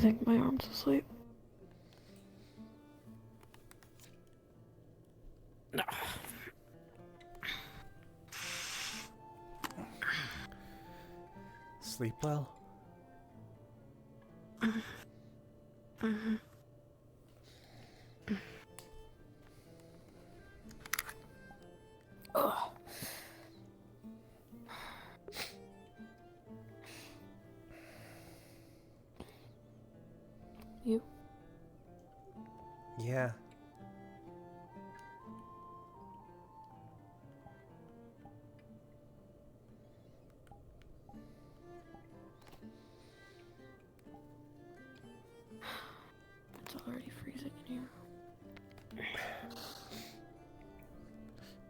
think my arm's asleep. No. Sleep well? Mm-hmm. Ugh. You? Yeah. It's already freezing in here.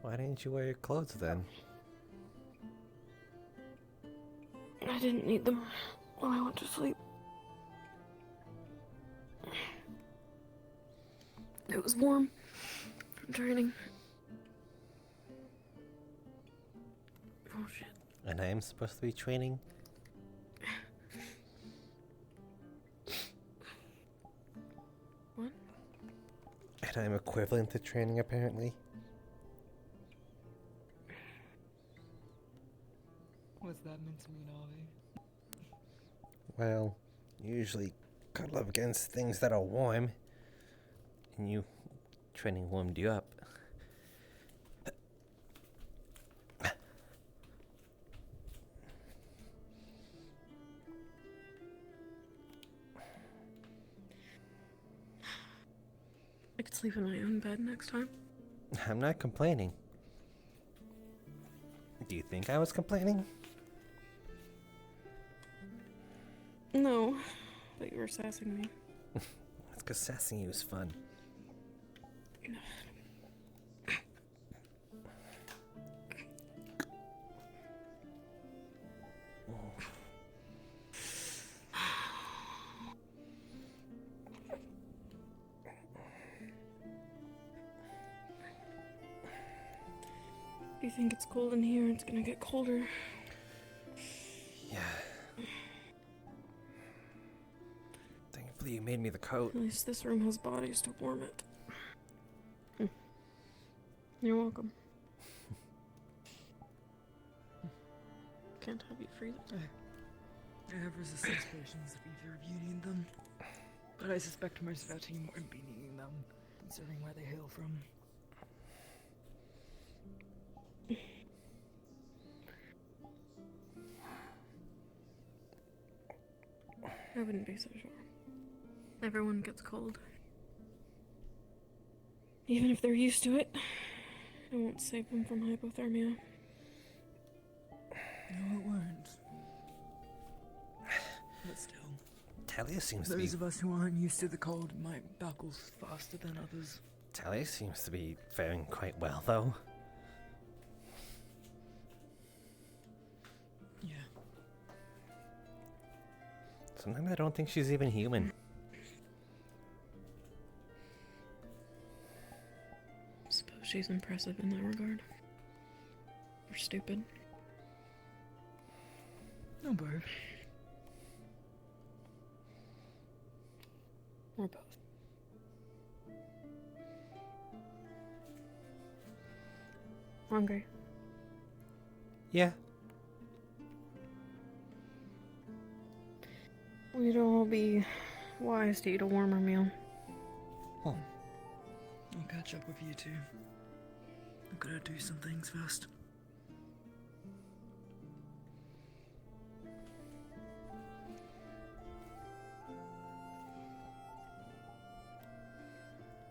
Why didn't you wear your clothes then? I didn't need them when I went to sleep. It was warm from training. Oh shit. And I am supposed to be training? What? And I'm equivalent to training apparently? What's that meant to mean, Avi? Well, usually cuddle up against things that are warm. And you training warmed you up. I could sleep in my own bed next time. I'm not complaining. Do you think I was complaining? No, but you were sassing me. That's because sassing you is fun. You think it's cold in here, it's gonna get colder. Yeah. Thankfully you made me the coat. At least this room has bodies to warm it. You're welcome. Can't have you freeze it. I have resistance potions if either of you need them. But I suspect most of our team won't be needing them, considering where they hail from. I wouldn't be so sure. Everyone gets cold. Even if they're used to it, it won't save them from hypothermia. No, it won't. But still, Talia seems to be... those of us who aren't used to the cold might buckle faster than others. Talia seems to be faring quite well, though. Yeah. Sometimes I don't think she's even human. I suppose she's impressive in that regard. Or stupid. No, both. Or both. Hungry. Yeah. We'd all be wise to eat a warmer meal. Oh. I'll catch up with you two. I've gotta do some things first.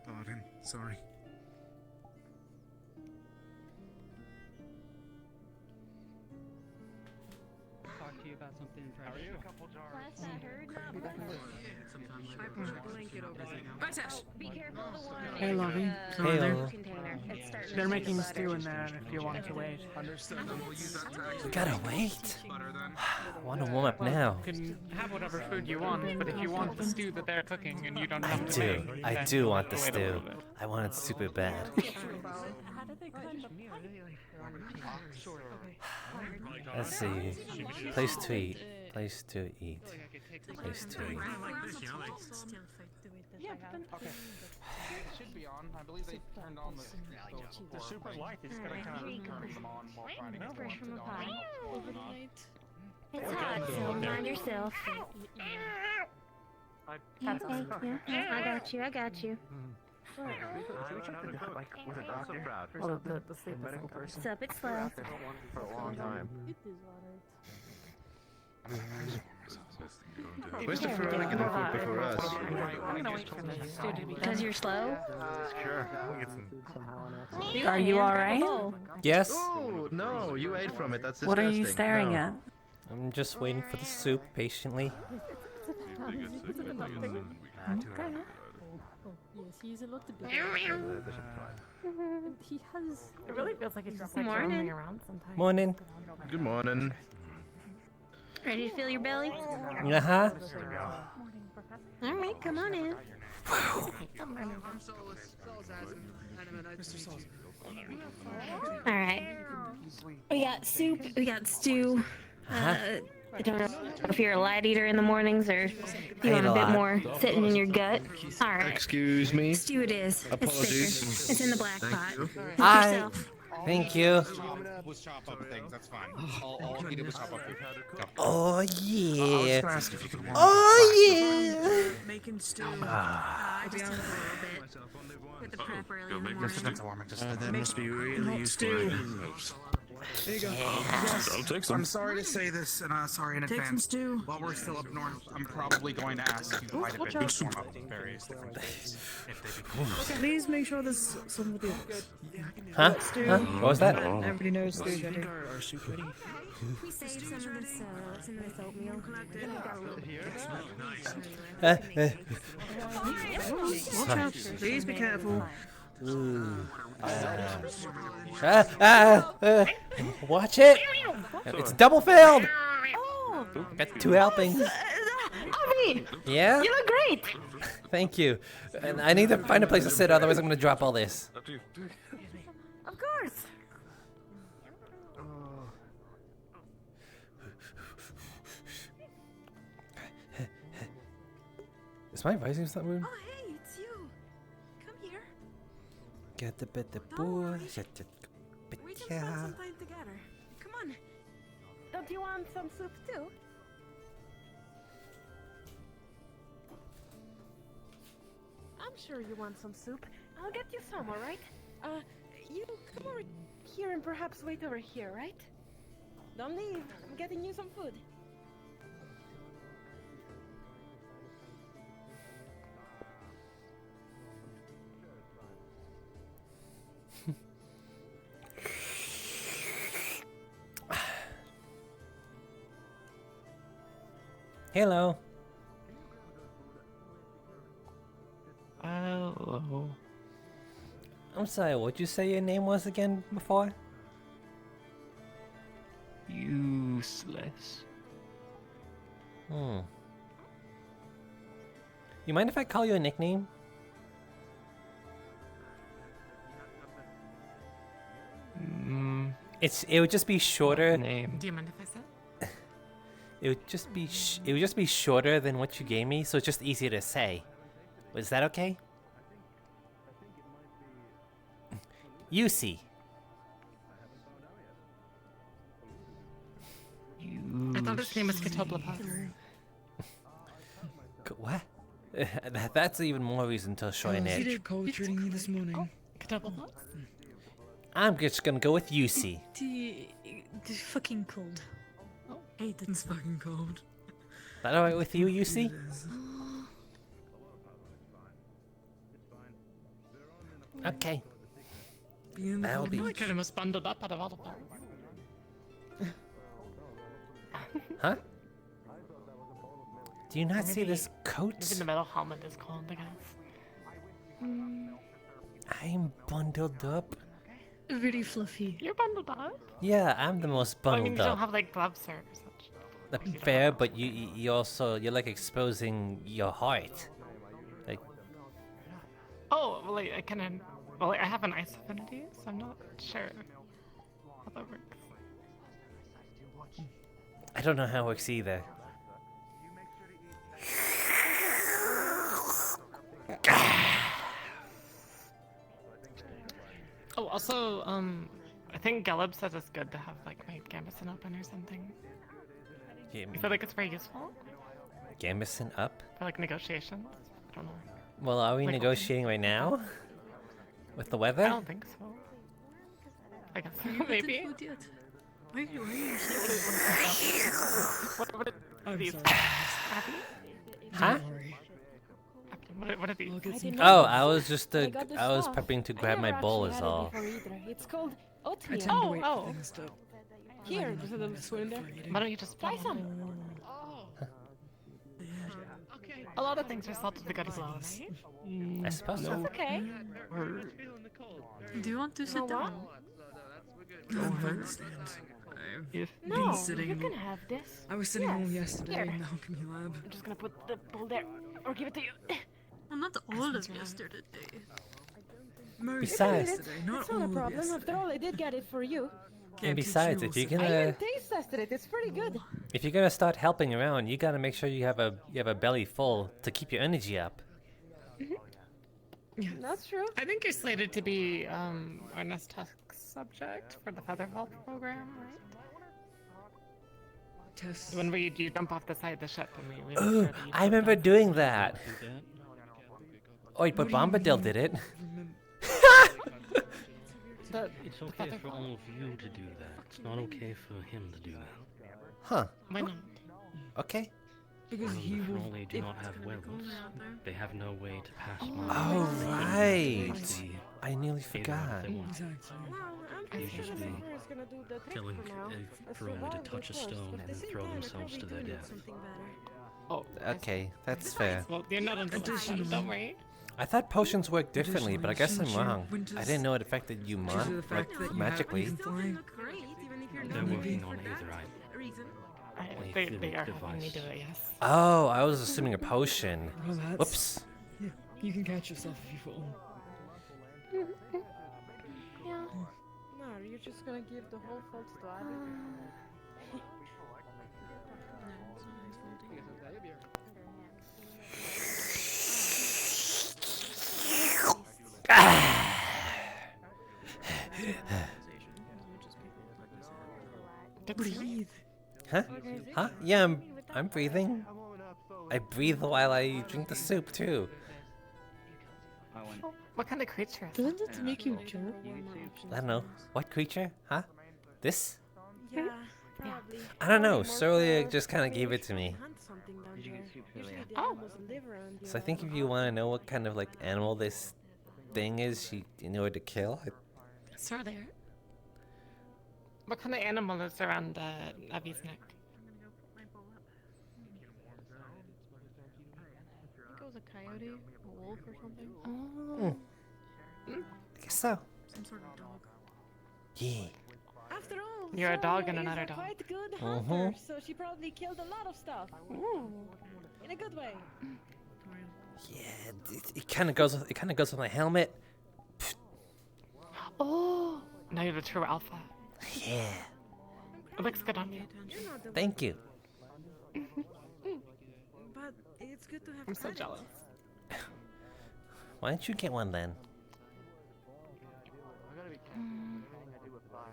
Pardon, sorry. Talk to you about something in private. How are you? Last I heard, not Be back in much. sometime I later. brought a blanket over there. Oh, be careful of the one Hey, in Lovey. the Sorry there. container. It's starting They're to making butter. stew in there if you want to wait. Understood, then we'll use that to actually We gotta wait. butter then. I want to warm up now. You can have whatever food you want, but if you want the stew that they're cooking and you don't I have to do. make, I then do want the wait a stew. little bit. I want it super bad. How did they kind of Let's see. Place to eat. Place to eat. Place to eat. Yeah, but then it should be on. I believe they turned on the super light. It's gonna kind of turn them on while fighting. Fresh from the pot. Overnight. It's hot, so mind yourself. That's Okay, yeah, I got you, I got you. Sup, it's slow. For a long time. Where's the food gonna get the food before us? Because you're slow? Sure. Are you alright? Yes. Oh no, you ate from it. That's What are you disgusting. staring No. at? I'm just waiting for the soup patiently. Yes, he's a lot bigger. He has. It really feels like it's just like Morning. roaming around sometimes. Morning. Good morning. Ready to fill your belly? Uh-huh. Alright, come on in. Alright. We got soup, we got stew. I don't know if you're a light eater in the mornings or if you want a bit more sitting in your gut. Alright. Excuse me. Stew it is. Apologies. It's thicker. It's in the black pot. Help Hi. yourself. Thank you. Was chop up things, that's fine. All he did was chop up food. Oh yeah. Ask if you could warm Oh yeah. Making stew. I just took a little bit. With the prep early in the morning. that must be really useful. There you go. I'll take some. I'm sorry to say this, and sorry in Take some advance. stew. While we're still up north, I'm probably going to ask you quite a bit to warm up various different things. If they Please make sure there's some of the others. Huh? Stew. Huh? What was that? Everybody knows stew's ready. We saved some of this, some of this oatmeal. Watch out. Please be careful. Watch it! It's double failed! Got 2 helpings. Avi! Yeah? You look great! Thank you. And I need to find a place to sit, otherwise I'm gonna drop all this. Of course! Is my voice stop moving? Oh, hey, it's you. Come here. Get the bit the Don't worry. boy. Get the We can yeah. spend some time together. Come on. Don't you want some soup too? I'm sure you want some soup. I'll get you some, alright? You come over here and perhaps wait over here, right? Don't leave. I'm getting you some food. Hello. Hello. I'm sorry, what'd you say your name was again before? Useless. You mind if I call you a nickname? It would just be shorter. Name. Do you mind if I sit? It would just be shorter than what you gave me, so it's just easier to say. Was that okay? Yusi. I thought his name was Katoplapas. What? That's even more reason to shorten He it. did cold treating you this morning. Katoplapas? I'm just gonna go with Yusi. The fucking cold. Hey, it's fucking cold. That alright with you, Yusi? Okay. That'll be. I kind of was bundled up out of all of them. Huh? Do you not see this coat? Maybe the metal helmet is cold, I guess. I'm bundled up. Very fluffy. You're bundled up? Yeah, I'm the most Well, I bundled mean, you don't up. have like gloves or such. Fair, but you also you're like exposing your heart. Like Oh, well, like, I kind of. Well, like, I have an ice affinity, so I'm not sure how that works. I don't know how it works either. Oh, also, I think Gallup says it's good to have like my Gambeson open or something. Yeah, I feel like it's very useful Gambeson up? for like negotiations. I don't know. Well, are we Like, negotiating right now? With the I weather? don't think so. I guess maybe. Why are you What are these? sorry. Happy? Huh? Don't worry. What are these? I'll get some. Oh, I was just I got this I was stuff. prepping to I grab my never bowl actually is had it all. before either. It's called I oatmeal. tend to wait oh. for things to. Here, there's a little spoon there. Why don't you just Try some. A lot of things are salted to go to blow, right? I suppose so. It's okay. Do you want to You know sit what? down? No, I understand. If No, Been you sitting- can have this. I was sitting home Yes, yesterday here. in the alchemy lab. I'm just gonna put the bowl there, or give it to you. Well, not all of yesterday. Most Besides- yesterday, not It's not a all of problem. After yesterday. all, I did get it for you. And besides, if you're I gonna even taste tested it. It's pretty good. if you're gonna start helping around, you gotta make sure you have a belly full to keep your energy up. That's true. I think you're slated to be our next test subject for the Featherfall program, right? Test. When you jump off the side of the ship and we make Ooh, sure that you I remember don't- doing that. Oh, wait, but What do you Bombadil did it. It's okay for all of you to do that. It's not okay for him to do that. Huh. Why not? Okay. Because he For will. all they do if- not have wells, they have no way to pass my Oh, right. the I nearly Avidon if forgot. they want. Exactly. Well, I'm They pretty sure usually the Zephyr is gonna do the trick killing for now. for only to touch a stone and throw themselves to their death. Oh, Okay, that's fair. well, you're not under Additional- don't worry. I thought potions worked differently, but I guess I'm Additionally, wrong. winters- I didn't know it affected you, Due to the Mon, fact like that you magically. have flying. They're working on either They are helping me do it, yes. Oh, I was assuming a potion. Well, that's. Whoops. Yeah, you can catch yourself if you fall. Yeah. No, you're just gonna give the whole fault to Abby. Breathe. Huh? Huh? Yeah, I'm breathing. I breathe while I drink the soup too. What kind of creature is Doesn't it make you jump? I don't know. What creature? Huh? This? Yeah, probably. I don't know. Probably more Solia for just kind of gave it fish to me. hunt something down there. Usually the Oh. animals live around So I here. think if you want to know what kind of like animal this thing is, in order to kill, Start there. What kind of animal is around Abby's neck? I think it was a coyote, a wolf, or something. Oh. I guess so. Some sort of dog. Yeah. After all, You're a dog Sonia and is another a dog. quite good Mhm. hunter, so she probably killed a lot of stuff. Ooh. In a good way. Yeah. It kind of goes. It kind of goes with my helmet. Oh. Now you're the true alpha. Yeah. It looks good on you. You're not the Thank you. but it's good to have I'm so credit. jealous. Why don't you get one then?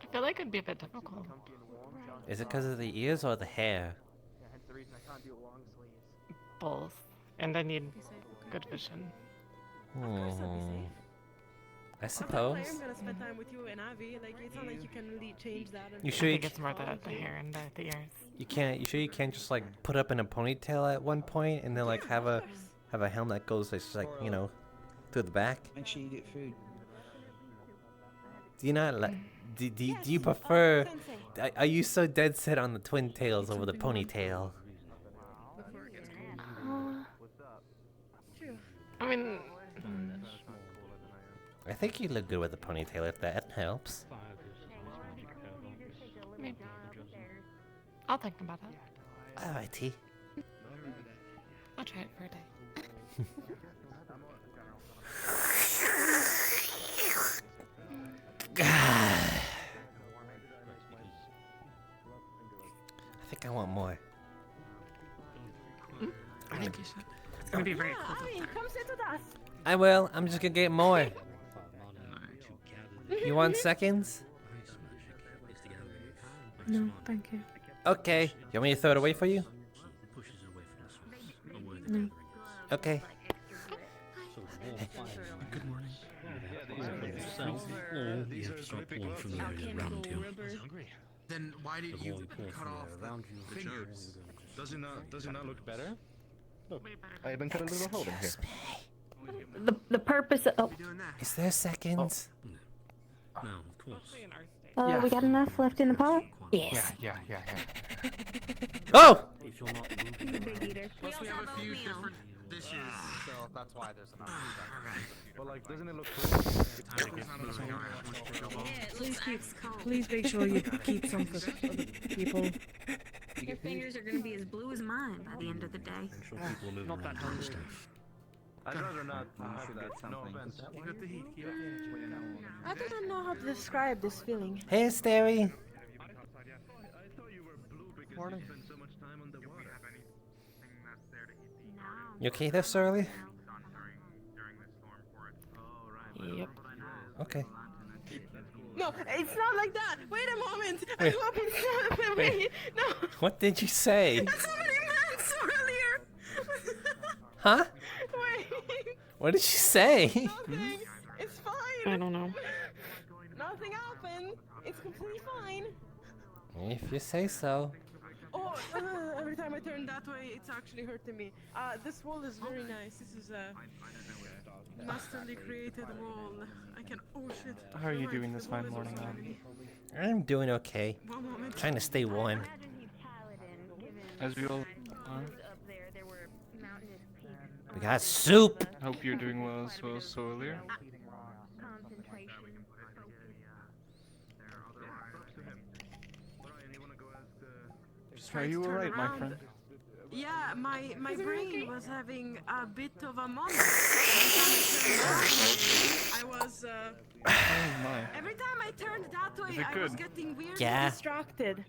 I feel like it'd be a bit difficult. Is it because of the ears or the hair? Both. And I need good vision. I I suppose. am gonna spend time with you and Avi. Like it's not like you can really change that. And You I sure you, think it's more the hair and the ears. you can't? You sure you can't just like put up in a ponytail at one point and then like have a helmet that goes just like through the back? Make sure you get food. Do you not like? Do you prefer? Are you so dead set on the twin tails over the ponytail? I mean, I think you look good with a ponytail if that helps. maybe. I'll think about it. Alrighty. I'll try it for a day. I think I want more. I think you should. It's gonna be very cool. Avi, come sit with us. I will. I'm just gonna get more. You want seconds? No, thank you. Okay. You want me to throw it away for you? No. Okay. Good morning. You have to start pulling from the area around you. Then why did you cut off the fingers? Does it not look better? Look, I even cut a little hole in here. The purpose of... Is there seconds? No, of course. We got enough left in the pot? Yes. Yeah. Oh! If you're not moving, Plus we have a few different dishes, so that's why there's enough. But like, doesn't it look cool? Please make sure you keep some for other people. Your fingers are gonna be as blue as mine by the end of the day. I'm sure people are moving around doing stuff. I'd rather not have that. No offense. I don't know how to describe this feeling. Hey, Stary. Morning. You okay this early? Yep. Okay. No, it's not like that. Wait a moment. Wait. I hope it's not. Wait. No. What did you say? That's not what I meant earlier. Huh? Wait. What did you say? Nothing. It's fine. I don't know. Nothing happened. It's completely fine. If you say so. Oh, every time I turn that way, it's actually hurting me. This wall is very nice. This is a masterly created wall. I can. Oh shit. How are you Right, doing the this wall fine is morning, also Ab? heavy. I'm doing okay. One moment. Trying to stay warm. As we all are. We got soup. Hope you're doing well as well as earlier. Are you Turn alright, my around. friend? Yeah, my brain was having a bit of a moment. I was Oh my. every time I turned that way, Is it I was good? getting weirdly Yeah. distracted.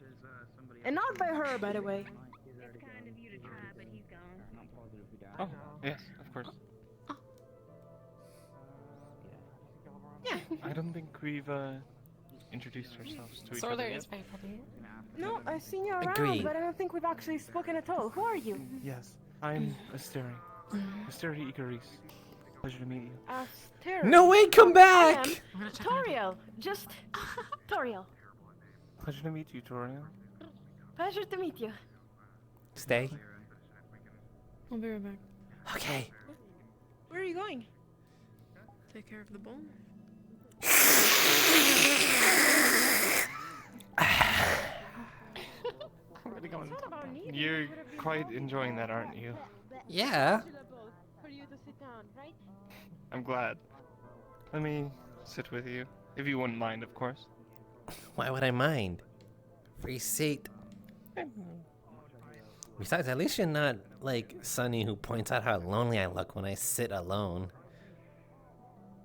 And not by her, by the way. Oh, yes, of course. Yeah. I don't think we've introduced ourselves to each So other there yet. is faithfully. No, I've seen you around, Agreed. but I don't think we've actually spoken at all. Who are you? Yes, I'm Asteri. Asteri Icaris. Pleasure to meet you. Terry. No way, come back! I'm gonna check on Toriel. Just Toriel. Pleasure to meet you, Torian. Pleasure to meet you. Stay. I'll be right back. Okay. Where are you going? Take care of the bowl. I'm really going. It's not about needing. You're quite enjoying that, aren't you? Yeah. For you to sit down, right? I'm glad. Let me sit with you, if you wouldn't mind, of course. Why would I mind? Free seat. Besides, at least you're not like Sunny, who points out how lonely I look when I sit alone.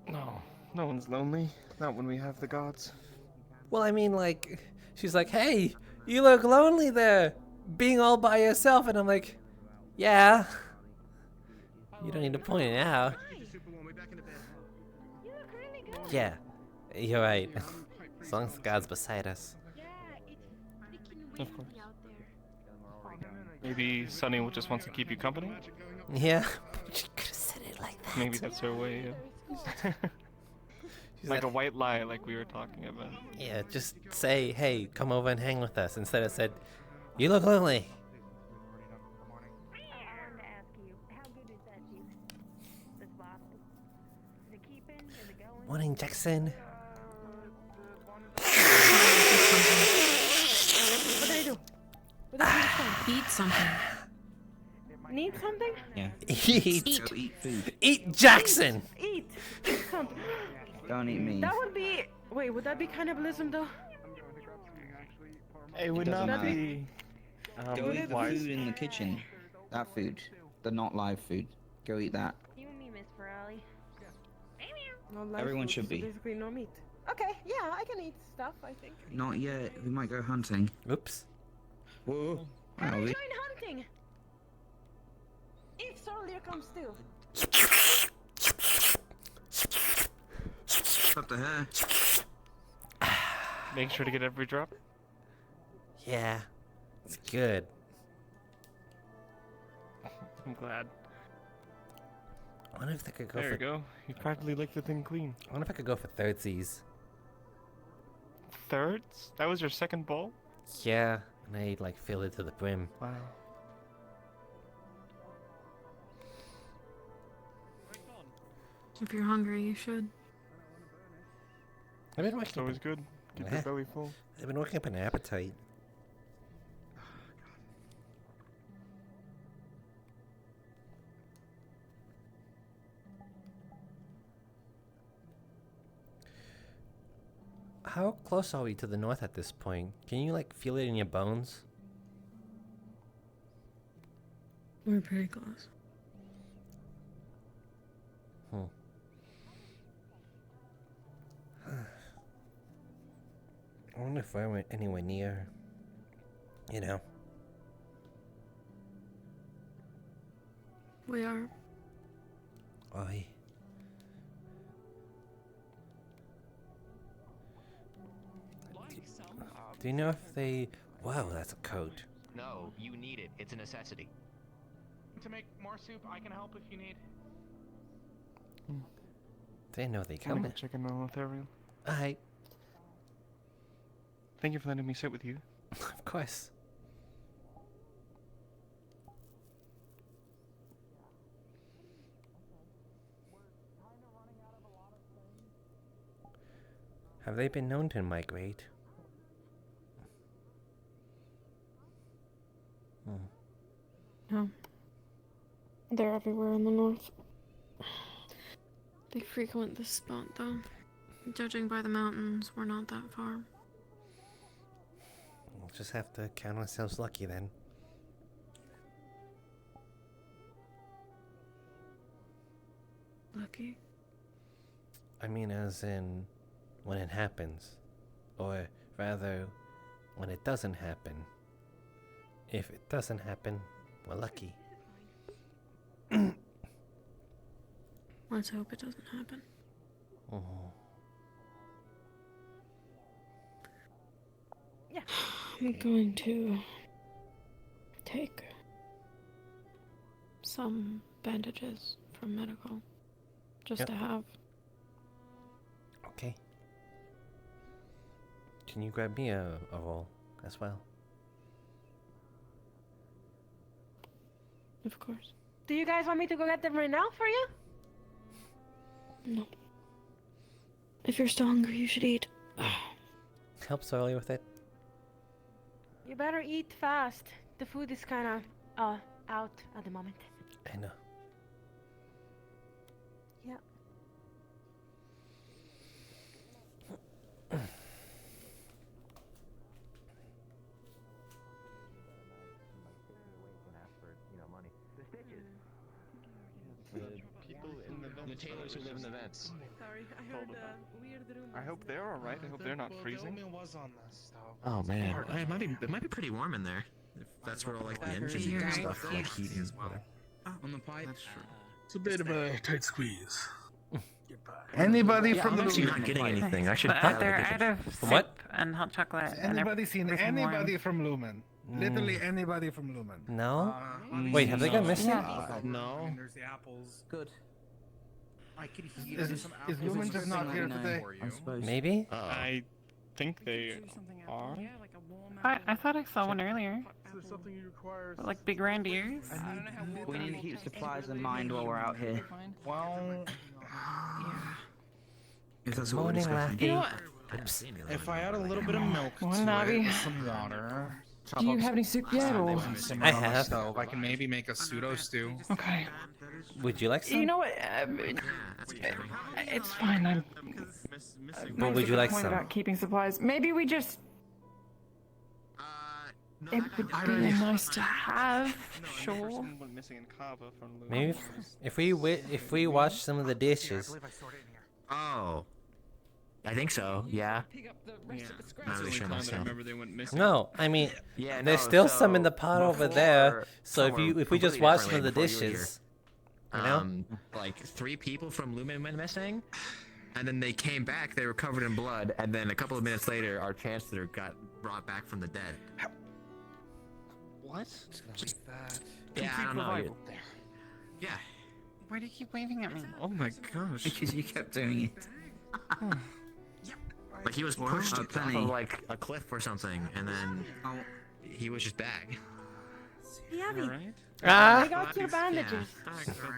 No, no one's lonely. Not when we have the gods. Well, I mean, like, she's like, hey, you look lonely there, being all by yourself. And I'm like, yeah. You don't need to point it out. You look really good. Yeah, you're right. As long as the God's beside us. Yeah, it's freaking Of course. windy out there. Maybe Sunny just wants to keep you company? Yeah. She could have said it like that. Maybe that's her way of... She's like a white lie, like we were talking about. Yeah, just say, hey, come over and hang with us. Instead of said, you look lonely. Morning, Jackson. What did I do? What did I do? Eat something. Need something? Yeah. Eat. Go eat food. Eat Jackson. Eat. Eat something. Don't eat me. That would be. Wait, would that be cannibalism though? It would doesn't not matter. be Go eat the wise. food in the kitchen. That food. The not live food. Go eat that. You and me, Miss Ferrari. No live Everyone food, should so be. basically no meat. Okay, yeah, I can eat stuff, I think. Not yet. We might go hunting. Oops. Whoa. Can I Wow, join hunting? If Sorlier comes too. What the heck? Make sure to get every drop. Yeah, it's good. I'm glad. I wonder if they could go There for... you go. You practically licked the thing clean. I wonder if I could go for thirdsies. Thirds? That was your second bowl? Yeah, and I like fill it to the brim. Wow. If you're hungry, you should. I've been It's working. always good. Keep your belly full. I've been working up an appetite. How close are we to the north at this point? Can you like feel it in your bones? We're pretty close. I wonder if I went anywhere near, you know. We are. I. Do you know if they... Wow, that's a coat. No, you need it. It's a necessity. To make more soup, I can help if you need. They know they I'm come. gonna check in on Ethereal. Alright. Thank you for letting me sit with you. Of course. Have they been known to migrate? No. They're everywhere in the north. They frequent this spot, though. Judging by the mountains, we're not that far. We'll just have to count ourselves lucky then. Lucky? I mean, as in when it happens. Or rather, when it doesn't happen. If it doesn't happen, we're lucky. Let's hope it doesn't happen. Yeah. I'm going to take some bandages from medical. Just to have. Okay. Can you grab me a roll as well? Of course. Do you guys want me to go get them right now for you? No. If you're still hungry, you should eat. Helps early with it. You better eat fast. The food is kind of out at the moment. I know. Yeah. The tailors who live in the vents. Sorry, I heard weird rumors. I hope they're alright. I hope they're not freezing. Was on this, Oh man, it might be pretty warm in there. If that's where all like the engines and stuff like heating as well. On the pipe. That's true. It's a bit of a tight squeeze. Anybody from I'm the actually not getting anything. I should. But they're out of From what? soup and hot chocolate. Has and anybody seen everything warm. anybody from Lumen? Literally anybody from Lumen. No? Wait, have they gone missing? No. There's the apples. Good. I can heat Is some is apples. Lumen just not here today? I suppose. Maybe? I think they are. I thought I saw one earlier. Is there something you require? With, like big round ears. We need to keep supplies in mind while we're out here. Well, If that's what we're Morning, discussing. You know what? If I add a little bit of milk to Well, Navi. it with some water, Do you have any soup yet, or? simmer I on the have. stove, I can maybe make a pseudo stew. Okay. Would you like some? You know what? It's fine. I'm. What would you like point some? about keeping supplies. Maybe we just. It would be nice to have. Sure. Maybe if we wash some of the dishes. Oh. I think so. Yeah. Not really sure myself. No, I mean, Yeah, there's no, still some in so the pot over before- there. So somewhere if we just completely wash some of differently the before you were dishes, you know? Like 3 people from Lumen went missing. and then they came back. They were covered in blood, and then a couple of minutes later, our chancellor got brought back from the dead. What? Just Yeah, I don't know. Yeah. Why do you keep waving at me? Oh my gosh. Because you kept doing it. Like he was pushed off of like a cliff or something, and then he was just back. Yeah, Alright. I got your bandages.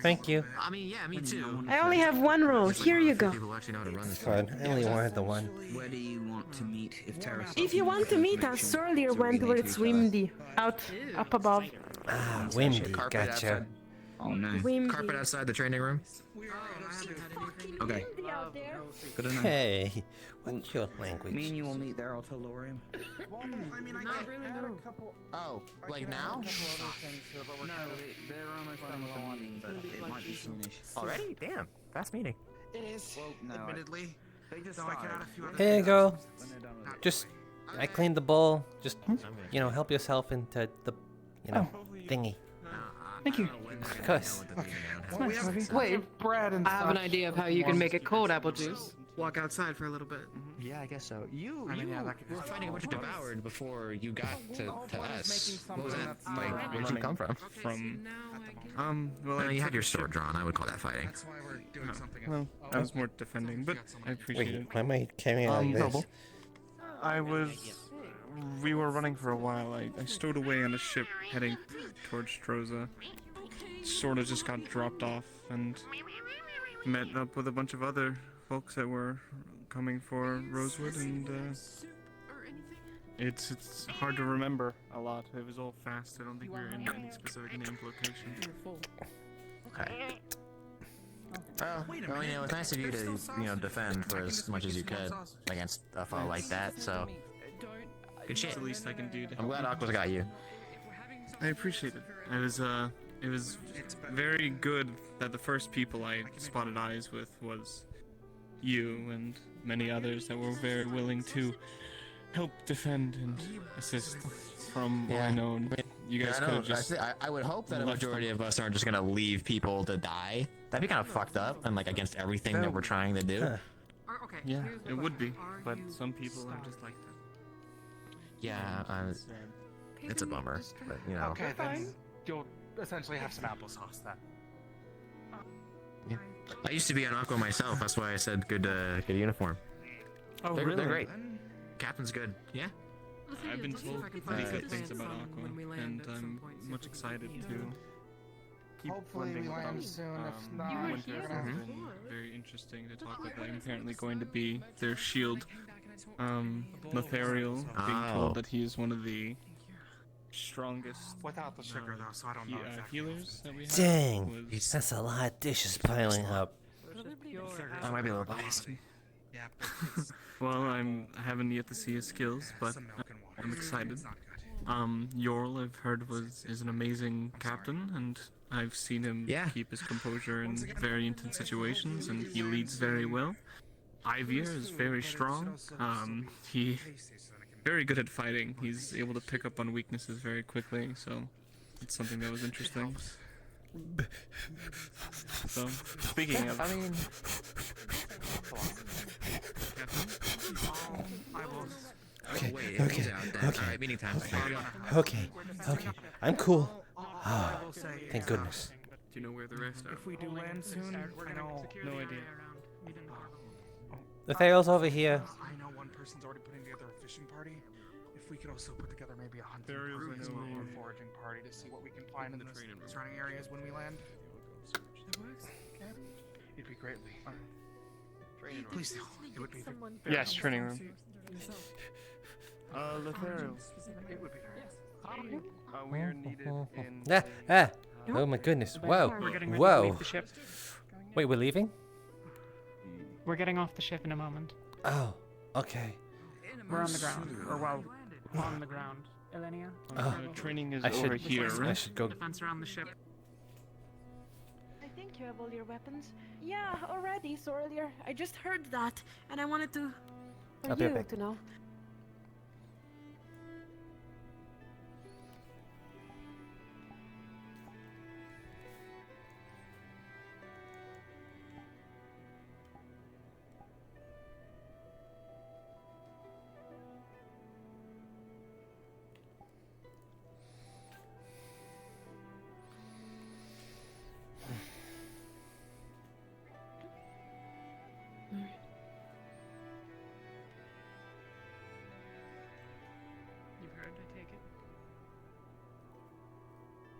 Thank you. I mean, yeah, me too. I only have one roll. Here you go. People actually know how to run this. Fine. I only wanted the one. Where do you want to meet if Terrace? If you want to meet us, earlier went where it's windy. Out, up above. Ah, windy. Carpet Gotcha. outside. Oh no. Windy. Carpet outside the training room. Okay. Good enough. Hey, what's your language? Me and you will meet there. I'll tell Lorium. I mean, I really know. Oh, like now? No, they're almost done with the meeting, but it might be soonish. Already? Damn, fast meeting. It is. Well, no, Admittedly. They just Though I can add a few other Here you things. go. when they're done with it. Just, I cleaned the bowl. Just, you know, help yourself into the, you know, thingy. Thank you. Of course. Well, we have wait, bread and I have an such. idea of how you can make it cold apple juice. Walk outside for a little bit. Yeah, I guess so. I mean, yeah, that could were fighting a bunch of devoured before you got to us. What was that? Something Like, that's where did you come from? Well, I know I you had took your a sword ship- drawn. I would call that fighting. That's why we're doing something Well, I was more defending, but I appreciate Wait, it. why am I carrying it like this? Noble. We were running for a while. I stowed away on a ship heading towards Stroza. Sort of just got dropped off and met up with a bunch of other folks that were coming for Rosewood, and it's hard to remember a lot. It was all fast. I don't think we were in any specific named location. Okay. Well, you know, it's nice of you to, you know, defend for as much as you could against a foe like that, so... Good shit. It's the least I can do to I'm help. glad Aqua's got you. I appreciate it. It was very good that the first people I spotted eyes with was you and many others that were very willing to help defend and assist. From what I know, you guys Yeah, could have just. I would hope that a left majority them. of us aren't just gonna leave people to die. That'd be kind of fucked up and like against everything that we're trying to do. Yeah, it would be, but some people are just like that. Yeah, it's a bummer, but you know. Okay, then you'll essentially have some applesauce then. Yeah. I used to be an Aqua myself. That's why I said good uniform. Oh, they're really? great. Captain's good. Yeah. I've been told pretty good things about Aqua, and I'm much excited to keep Hopefully blending we with land them. soon. If not, Winter we're has gonna have to- been very interesting to talk with. I'm apparently going to be their shield. Lothariel, being Oh. told that he is one of the strongest Without the sugar though, so I don't know exactly. healers that we have. Dang, was- that's a lot of dishes piling up. I might be a little biased. Yeah. Well, I haven't yet to see his skills, but I'm excited. Yorl, I've heard is an amazing captain, and I've seen him keep his composure in very intense situations, and he leads very well. Ivir is very strong. He very good at fighting. He's able to pick up on weaknesses very quickly, so it's something that was interesting. So, speaking of, I mean, Okay, wait, okay, he's out then. okay. Alright, meeting time. Okay, I'm cool. Oh, thank goodness. Do you know where the rest are? if we do land soon, I know. No idea. Lothariel's over here. I know one person's already putting together a fishing party. If we could also put together maybe a hunting Burials, group I as know, well, or yeah. foraging party to see what we can find in the surrounding areas when we land. It'd be greatly. Please do. It would be. Yes, training room. Lothariel. It would be very. We are needed in. Oh my goodness. Whoa. We're getting ready to Whoa. leave the ship. Wait, we're leaving? We're getting off the ship in a moment. Oh, okay. We're on the ground. Or well, on the ground. Elenia? Training is I over should, here, I right? should go. Defense around the ship. I think you have all your weapons. Yeah, already. So earlier, I just heard that, and I wanted to. For I'll be you right back. to know.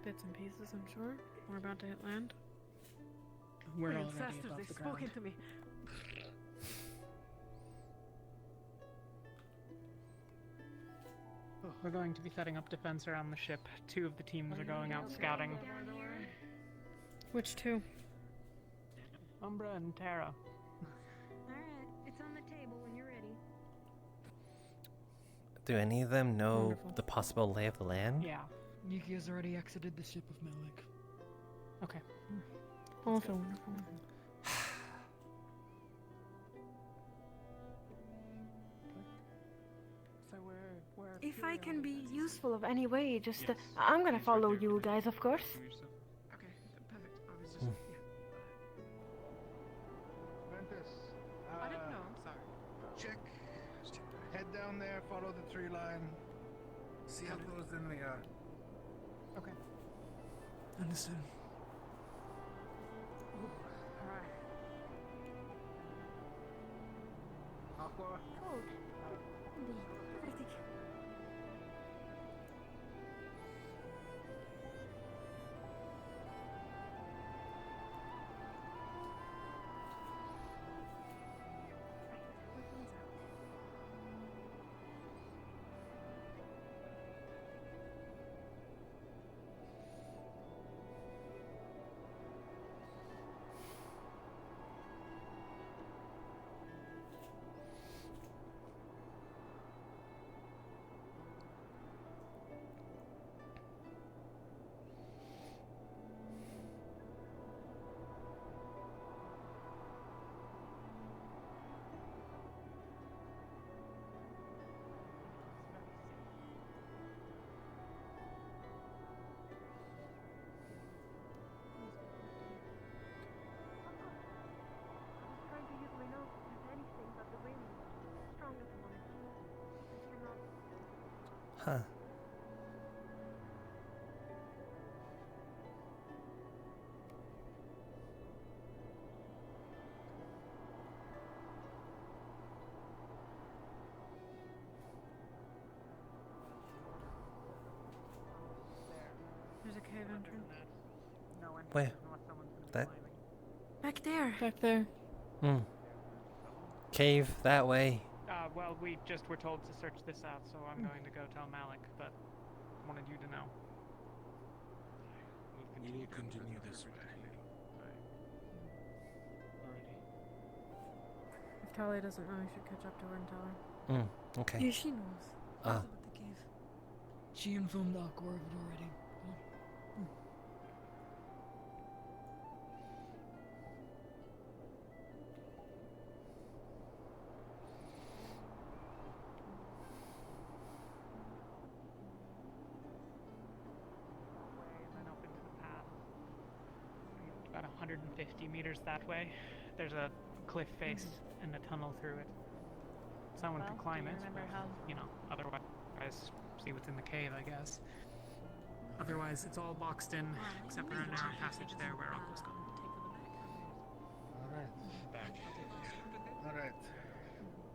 Bits and pieces, I'm sure. We're about to hit land. We're My already ancestors, above they've the ground. spoken to me. We're going to be setting up defense around the ship. 2 of the teams are going out scouting. Which 2? Umbra and Terra. Alright, it's on the table when you're ready. Do any of them know Wonderful. the possible lay of the land? Yeah. Nikki has already exited the ship of Malik. Okay. Also wonderful. So we're If I can be useful of any way, just I'm gonna follow you guys, of course. Okay, perfect. I was just. Hmm. Ventus. I didn't know. I'm sorry. Check. Head down there, follow the tree line. See how close in we are. Okay. Understood. Alright. Aqua. Cold. Richtig. Trying to use my nose to use anything, but the wind is strong at the moment. I cannot. Huh. There's a cave entrance. Where? That? Back there. Back there. Hmm. Cave that way. Well, we just were told to search this out, so I'm going to go tell Malik, but wanted you to know. We will continue this way. If Talia doesn't know, you should catch up to her and tell her. Hmm. Okay. Yeah, she knows. Ah. With the cave. She informed Aqua of it already. And then up into the path. About 150 meters that way. There's a cliff face and a tunnel through it. Someone could climb it, but, you know, otherwise see what's in the cave, I guess. Otherwise, it's all boxed in, except for a narrow passage there where Aqua's gone. Alright. Back. Alright.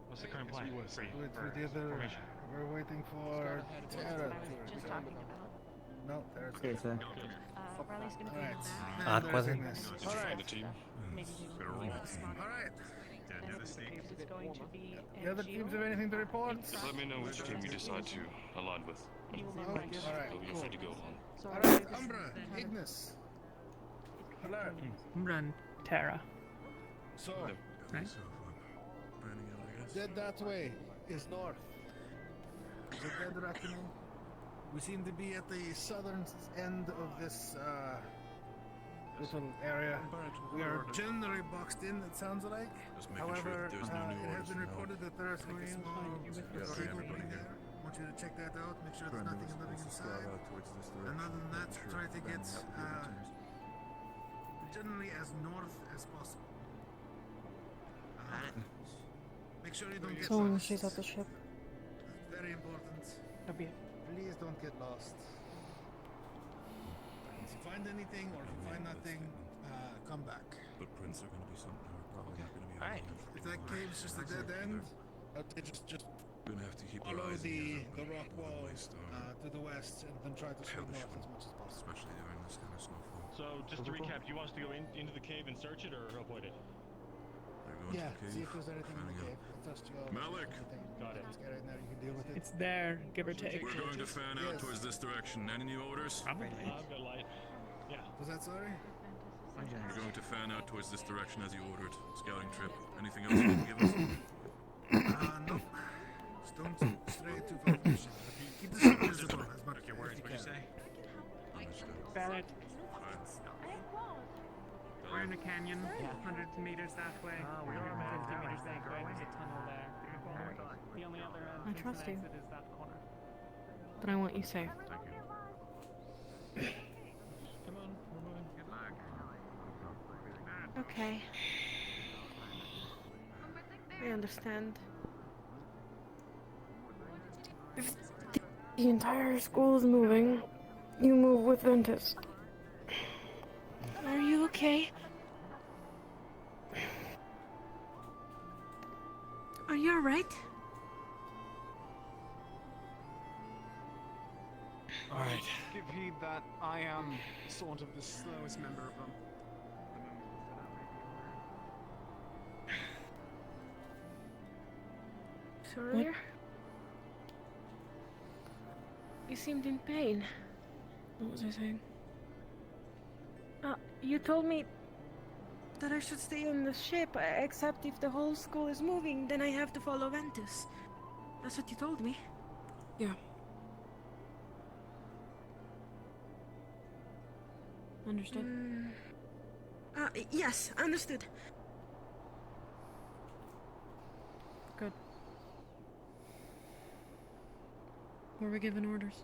What's the current plan? Free. With the other, Formation. we're waiting for Terra Just to... talking about. No, there's... Okay, sir. Riley's gonna be in Alright. the back. Aqua's in. Alright. The team. Maybe do Alright. It's going to be The other teams have anything to report? Let me know which team you decide to align with. Alright, You're free to go on. Alright, Umbra, Ignis. Hello. Umbra and Terra. So, Right? dead that way is north. The dead reckoning. We seem to be at the southern end of this little area. We are generally boxed in, it sounds like. However, it has been reported that there are some small people in there. I want you to check that out, make sure there's nothing inside. And other than that, try to get generally as north as possible. Make sure you don't get Someone lost. she's at the ship. Very important. That'll be it. Please don't get lost. If you find anything or if you find nothing, come back. Footprints are going to be something we're probably not going to be Alright. If that cave's just a dead end, just Gonna have to keep our Follow eyes the and ears open rock for wall the waste, to the west, and then try to swing north as much as possible. especially during this kind of snowfall. So, just to recap, you want us to go into the cave and search it or avoid it? They're going Yeah, to the cave. see if there's anything in the fanning cave. Trust you all. Malik! Got it. Let's get in there. You can deal with it. It's there, give or take. We're going to fan out towards this direction. Any new orders? Probably. I've got light. Yeah. Was that sorry? We're going to fan out towards this direction as you ordered. Scouting trip. Anything else you can give us? No. Just don't stray too far from the ship. Keep the ship visible as much as you can. Barrett. We're in a canyon, 100 meters that way, 150 meters that way, there's a tunnel there. The only other I trust you. exit is that corner. But I want you safe. Come on, we're moving. Good luck. Okay. I understand. If the entire school is moving, you move with Ventus. Are you okay? Are you alright? Alright. Give heed that I am sort of the slowest member of them. So earlier? You seemed in pain. What was I saying? You told me that I should stay on the ship, except if the whole school is moving, then I have to follow Ventus. That's what you told me. Yeah. Understood. Yes, understood. Good. Were we given orders?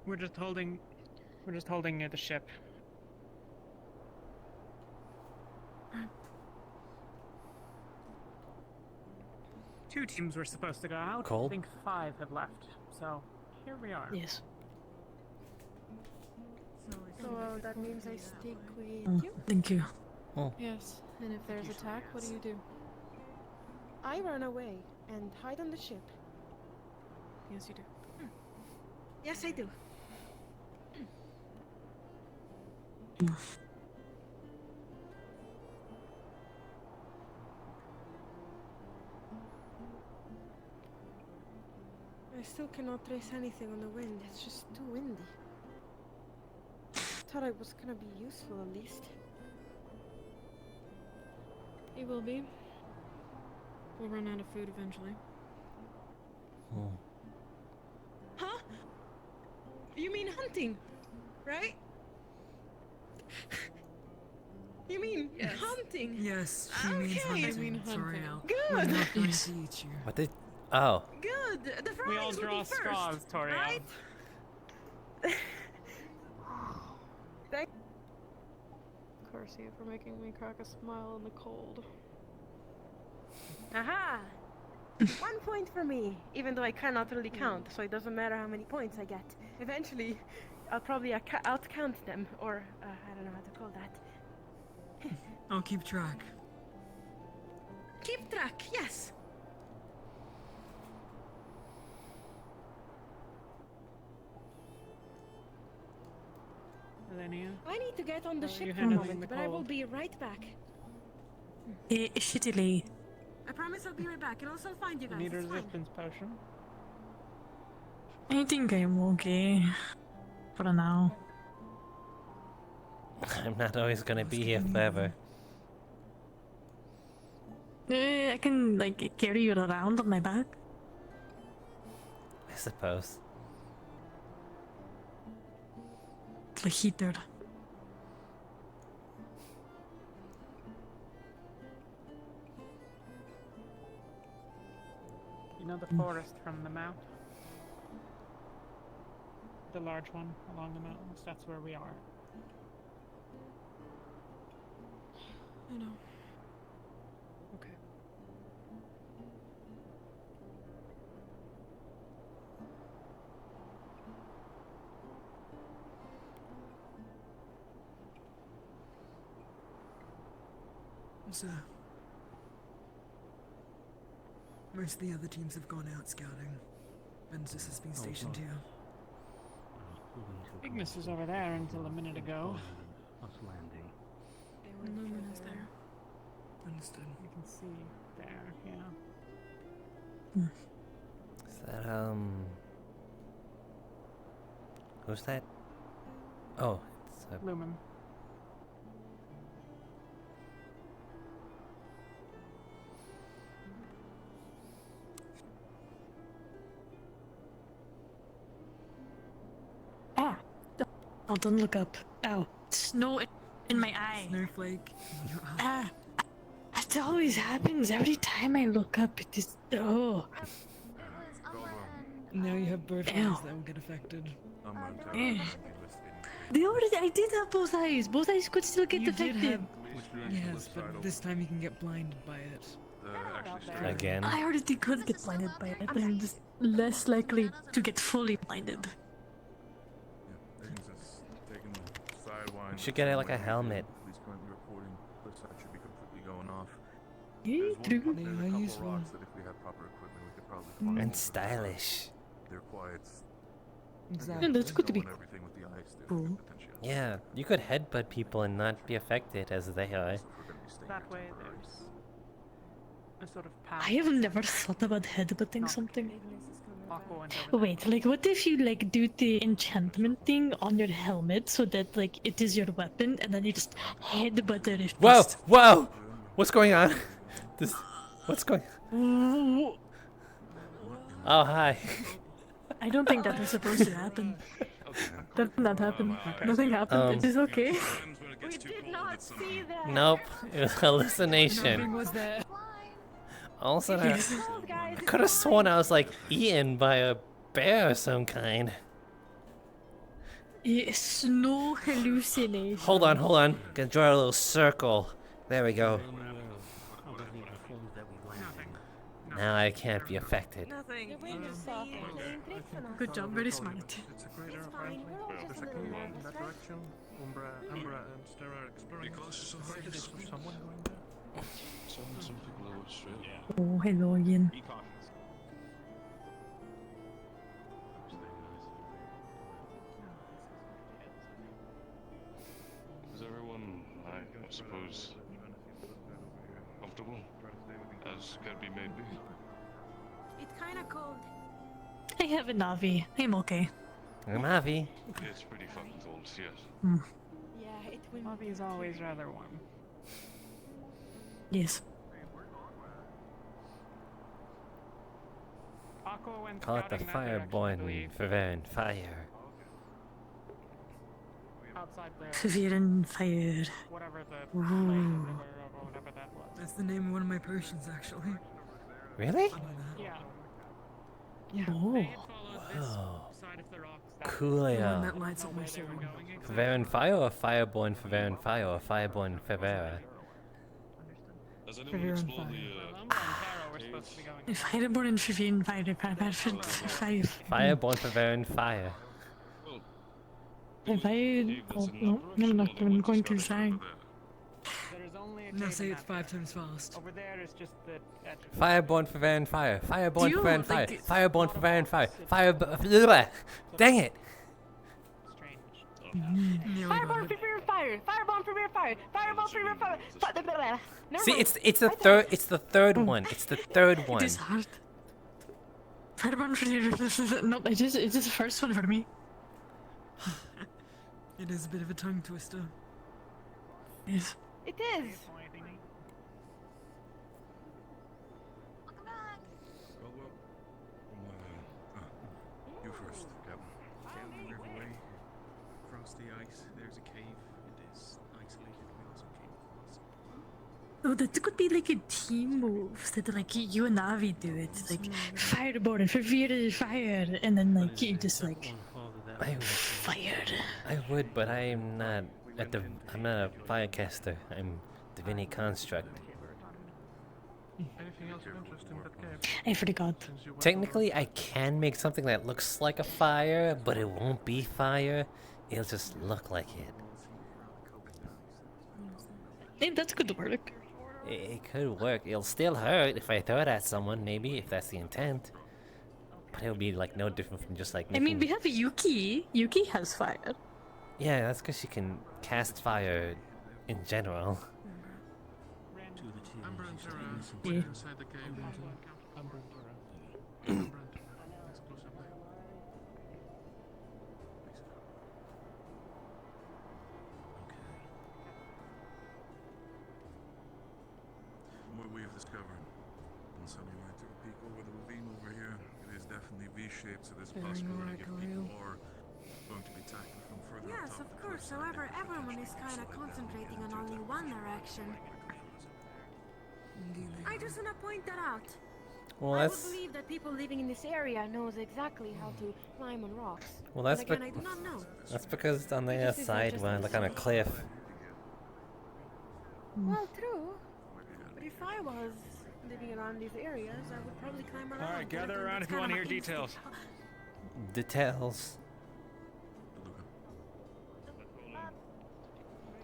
We're just holding near the ship. Two teams were supposed to go out. Cole? I think 5 have left. So here we are. Yes. So that means I stick with you? Thank you. Yes. And if there's attack, what do you do? I run away and hide on the ship. Yes, you do. Yes, I do. I still cannot trace anything on the wind. It's just too windy. Thought I was gonna be useful at least. It will be. We'll run out of food eventually. Huh? You mean hunting, right? You mean hunting? Yes, she means Okay. hunting. I mean Sorry, hunting. Al. Good. We're not going to eat you. What did? Oh. Good. The We all fries will draw be first, straws, Toriel. right? Thank. Carcia for making me crack a smile in the cold. Aha! 1 point for me, even though I cannot really count, so it doesn't matter how many points I get. Eventually, I'll probably outcount them, or I don't know how to call that. I'll keep track. Keep track, yes. Elenia? I need to get on the How are ship you for a handling moment, the but I will cold? be right back. Shittily. I promise I'll be right back, and also find you You guys. need a It's fine. resistance potion. I think I'm okay. For now. I'm not always gonna be here forever. I can, like, carry you around on my back. I suppose. It's a heater. You know the forest from the mount? The large one along the mountains, that's where we are. I know. Okay. Most of the other teams have gone out scouting. Ventus has been stationed here. Ignis was over there until a minute ago. Us landing. Lumina's there. Understood. You can see there, yeah. Is that, who's that? Oh, it's Lumen. Ah! Oh, don't look up. Ow. Snow in my eye. Snowflake. Ah! It always happens every time I look up. It is. Oh. Now you have both Ew. eyes that will get affected. Eh. I did have both eyes. Both eyes could still get You did affected. have- Yes, but this time you can get blinded by it. Again. I already could get blinded by it, but I'm just less likely to get fully blinded. You should get like a helmet. Yeah, true. They are useful. And stylish. Yeah, that's good to be cool. Yeah, you could headbutt people and not be affected as they are. That way there's a sort of path. I have never thought about headbutting something. Aqua went over Wait, like what if you like do the enchantment thing on your helmet so that like it is your weapon and then you just headbutt it? Whoa! Whoa! What's going on? This. What's going? Oh hi. I don't think that was supposed to happen. That did not happen. Nothing happened. It is okay. We did not see that. Nope, it was hallucination. Nothing was there. All of a sudden, I could have sworn I was like eaten by a bear of some kind. It's no hallucination. Hold on, hold on. Gonna draw a little circle. There we go. Now I can't be affected. Nothing. The wind is soft. Playing tricks on us. Good job, very smart. It's fine. We're all just a little nervous, right? Umbra and Stera are exploring. Someone going there? Some people are straight. Oh, hello again. Is everyone, I suppose, comfortable? As can be made be? It's kind of cold. I have a Navi. I'm okay. I'm Avi. It's pretty fucking cold, yes. Yeah, it will. Bobby is always rather warm. Yes. Aqua went Call it the scouting that direction, I Fireborn believe. Favern Fire. Outside there. Favern Fire. Whatever the Ooh. or whatever that was. That's the name of one of my potions, actually. Really? Yeah. Yeah. Oh. They had followed this Wow. side of the rocks. That Coolio. The one that lights up my way they were soul. going exactly. Favern Fire or Fireborn Favern Fire or Fireborn Favera? Has Favor anyone and explored fire. the, Umbra and Taro were supposed to be going. Fireborn and Favern Fire. Five. Fireborn Favern Fire. If I. Oh, no, I'm not even going to say. There's only a Now cave say in it's that 5 times fast. Over there is just the edge. Fireborn Favern Fire. Fireborn Do you, Favern Fire. like, Fireborn Favern Fire. Dang it! Strange. Nearly got Fireball it. for beer fire! Fireball for beer fire! Fireball for beer fire! Never See, mind. it's the third. It's the third one. It's the third It one. is hard. Fireborn for no, it is the first one for me. It is a bit of a tongue twister. Yes. It is. You first, Captain. Can move away across the ice. There's a cave. It is isolated. We also came across. Oh, that could be like a team move that like you and Navi do it. Like Fireborn and Favor Fire, and then like you just like I would, fire. I would, but I'm not I'm not a firecaster. I'm Divini Construct. Anything else of interest in that cave? I forgot. Technically, I can make something that looks like a fire, but it won't be fire. It'll just look like it. Hey, that's good work. It could work. It'll still hurt if I throw it at someone, maybe, if that's the intent. But it'll be like no different from just like I mean, we making... have Yuki. Yuki has fire. Yeah, that's because she can cast fire in general. Amber and Tara, Yeah. wait inside the cave. Amber and Tara. Amber and Tara, exclusively. From what we have discovered, and Sunny and I took a peek over the ravine over here, it is definitely V-shaped, so there's a possibility if people are going to be tackled from further up Yes, top of the course. cliffside. However, everyone is kind of concentrating on only one direction. I just want to point that out. Well, I would that's... believe that people living in this area knows exactly how to climb on rocks. Well, that's But again, I do not know. That's because it's on the It other just is not side, just we're on like on a the cliff. Well, true. But if I was living around these areas, I would probably climb around. Alright, gather around if you want to hear details. Details.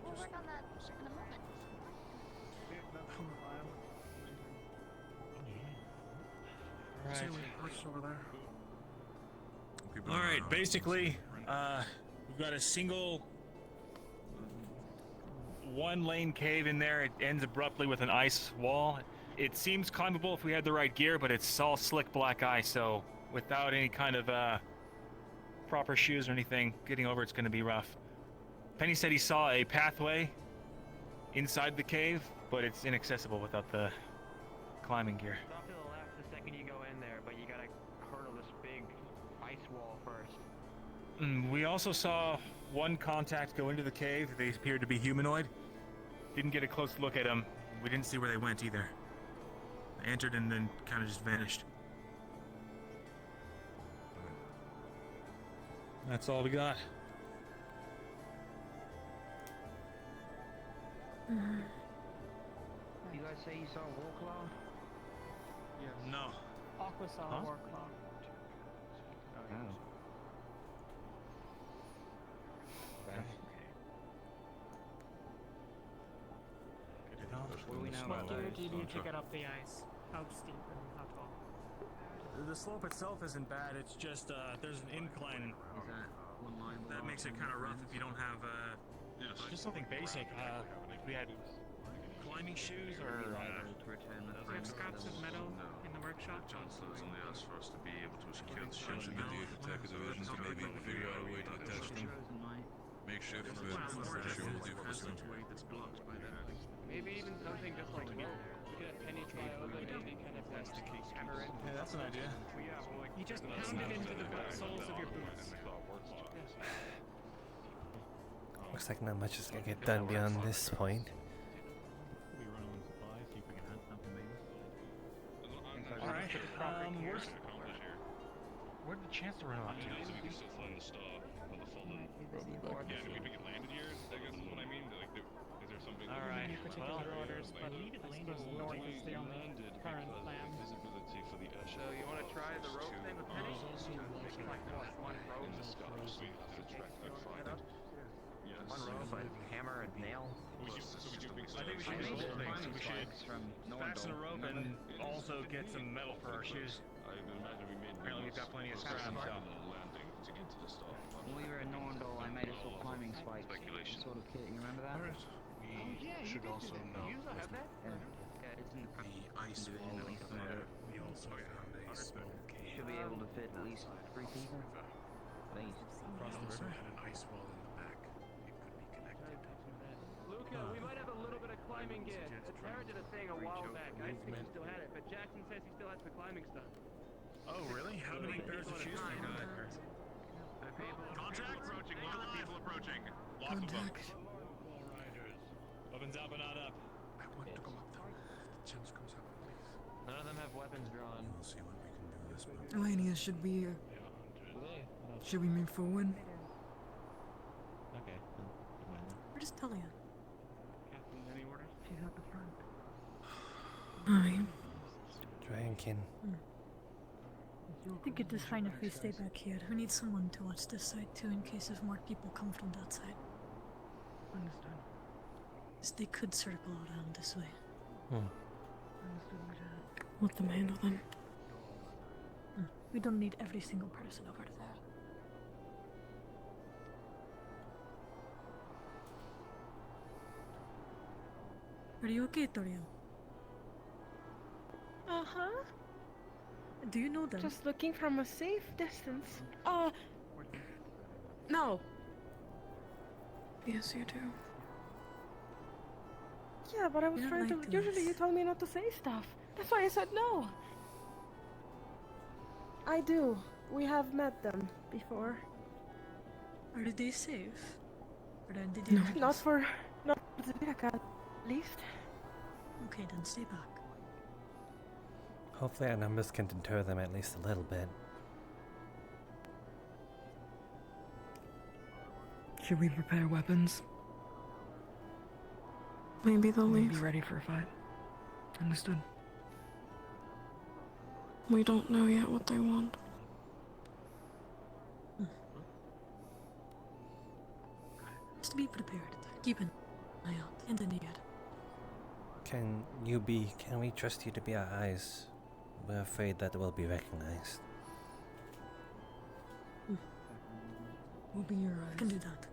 We'll work on that in a moment. Alright, basically, we've got a single one-lane cave in there. It ends abruptly with an ice wall. It seems climbable if we had the right gear, but it's all slick black ice, so without any kind of proper shoes or anything, getting over it's going to be rough. Penny said he saw a pathway inside the cave, but it's inaccessible without the climbing gear. Stop to the left the second you go in there, but you gotta hurdle this big ice wall first. We also saw one contact go into the cave. They appeared to be humanoid. Didn't get a close look at them. We didn't see where they went either. They entered and then kind of just vanished. That's all we got. You guys say you saw Warclaw? Yes. No. Aqua saw Huh? Warclaw. Oh. What do we know about gear do you need to get up the ice? How steep and how tall? The slope itself isn't bad. It's just there's an incline. That makes it kind of rough if you don't have just something basic. If we had climbing shoes or Do you have scraps of metal in the workshop? Johnson has only asked for us to be able to secure the ships with the attack division to maybe figure out a way to attach them. Makeshift, but I'm sure we'll do for soon. Maybe even something just like metal. We could have Penny try over maybe kind of like hammer it. Yeah, that's an idea. You just pound it into the soles of your boots. Looks like not much is gonna get done beyond this point. Alright, where did the Chancellor run off to? We can still find the stuff on the fallen. Probably back. Yeah, do we think it landed here? I guess is what I mean. Like, is there something? Alright, particular orders, but north is the only current plan. Visibility for the air. So you want to try the rope thing with Penny? Make like one rope. In the sky, so we have to track that find it. Yes. One rope, but hammer and nail. I think we should do the whole thing. We should fasten a rope and also get some metal for our shoes. I would imagine we made. Apparently we've got plenty of scrap, so. Landing to get to the stuff. When we were in Norndal, I made us all climbing spikes. Sort of kit, you remember that? We should also know. Yeah, it's in the prep. Ice wall at least some of it. we also found a small cave. Should be able to fit at least 3 people. At least. We also had an ice wall in the back. It could be connected. Luca, we might have a little bit of climbing gear. Tara did a thing a while back. I think he still had it, but Jackson says he still has the climbing stuff. Oh, really? How many pairs of shoes do you got? Contact approaching. Look alive. People approaching. Lots of them. Weapons out but not up. I want to go up there. If the chance comes up, please. None of them have weapons drawn. We'll see what we can do this month. Elenia, should we move forward? Okay. We're just telling you. Captain, any orders? She's at the front. Alright. Dragonkin. I think it is fine if we stay back here. We need someone to watch this side too in case if more people come from that side. Understood. They could circle around this way. Let them handle them. We don't need every single person over there. Are you okay, Toriel? Uh-huh. Do you know them? Just looking from a safe distance. No. Yes, you do. Yeah, but I was You're trying to. like Usually this. you tell me not to say stuff. That's why I said no. I do. We have met them before. Are they safe? Or did No. you Not for the vehicle, at least. Okay, then stay back. Hopefully our numbers can deter them at least a little bit. Should we prepare weapons? Maybe they'll Be leave. ready for a fight. Understood. We don't know yet what they want. Just be prepared. Keep an eye out and an ear. Can we trust you to be our eyes? We're afraid that we'll be recognized. We'll be your eyes. I can do that.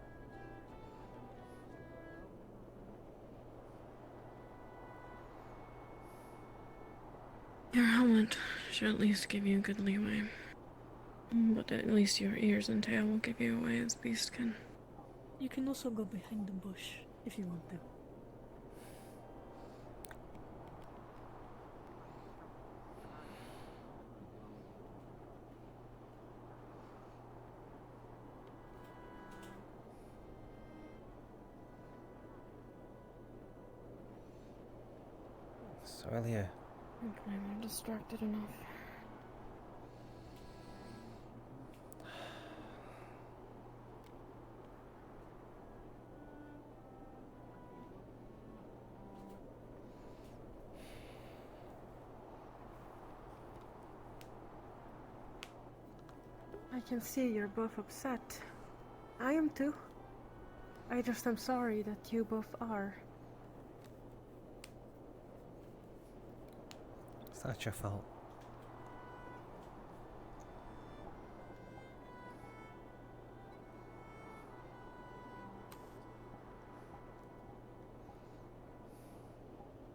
Your helmet should at least give you good leeway. But at least your ears and tail will give you away as Beast can. You can also go behind the bush if you want to. So earlier, Okay, I'm distracted enough. I can see you're both upset. I am too. I just am sorry that you both are. it's not your fault.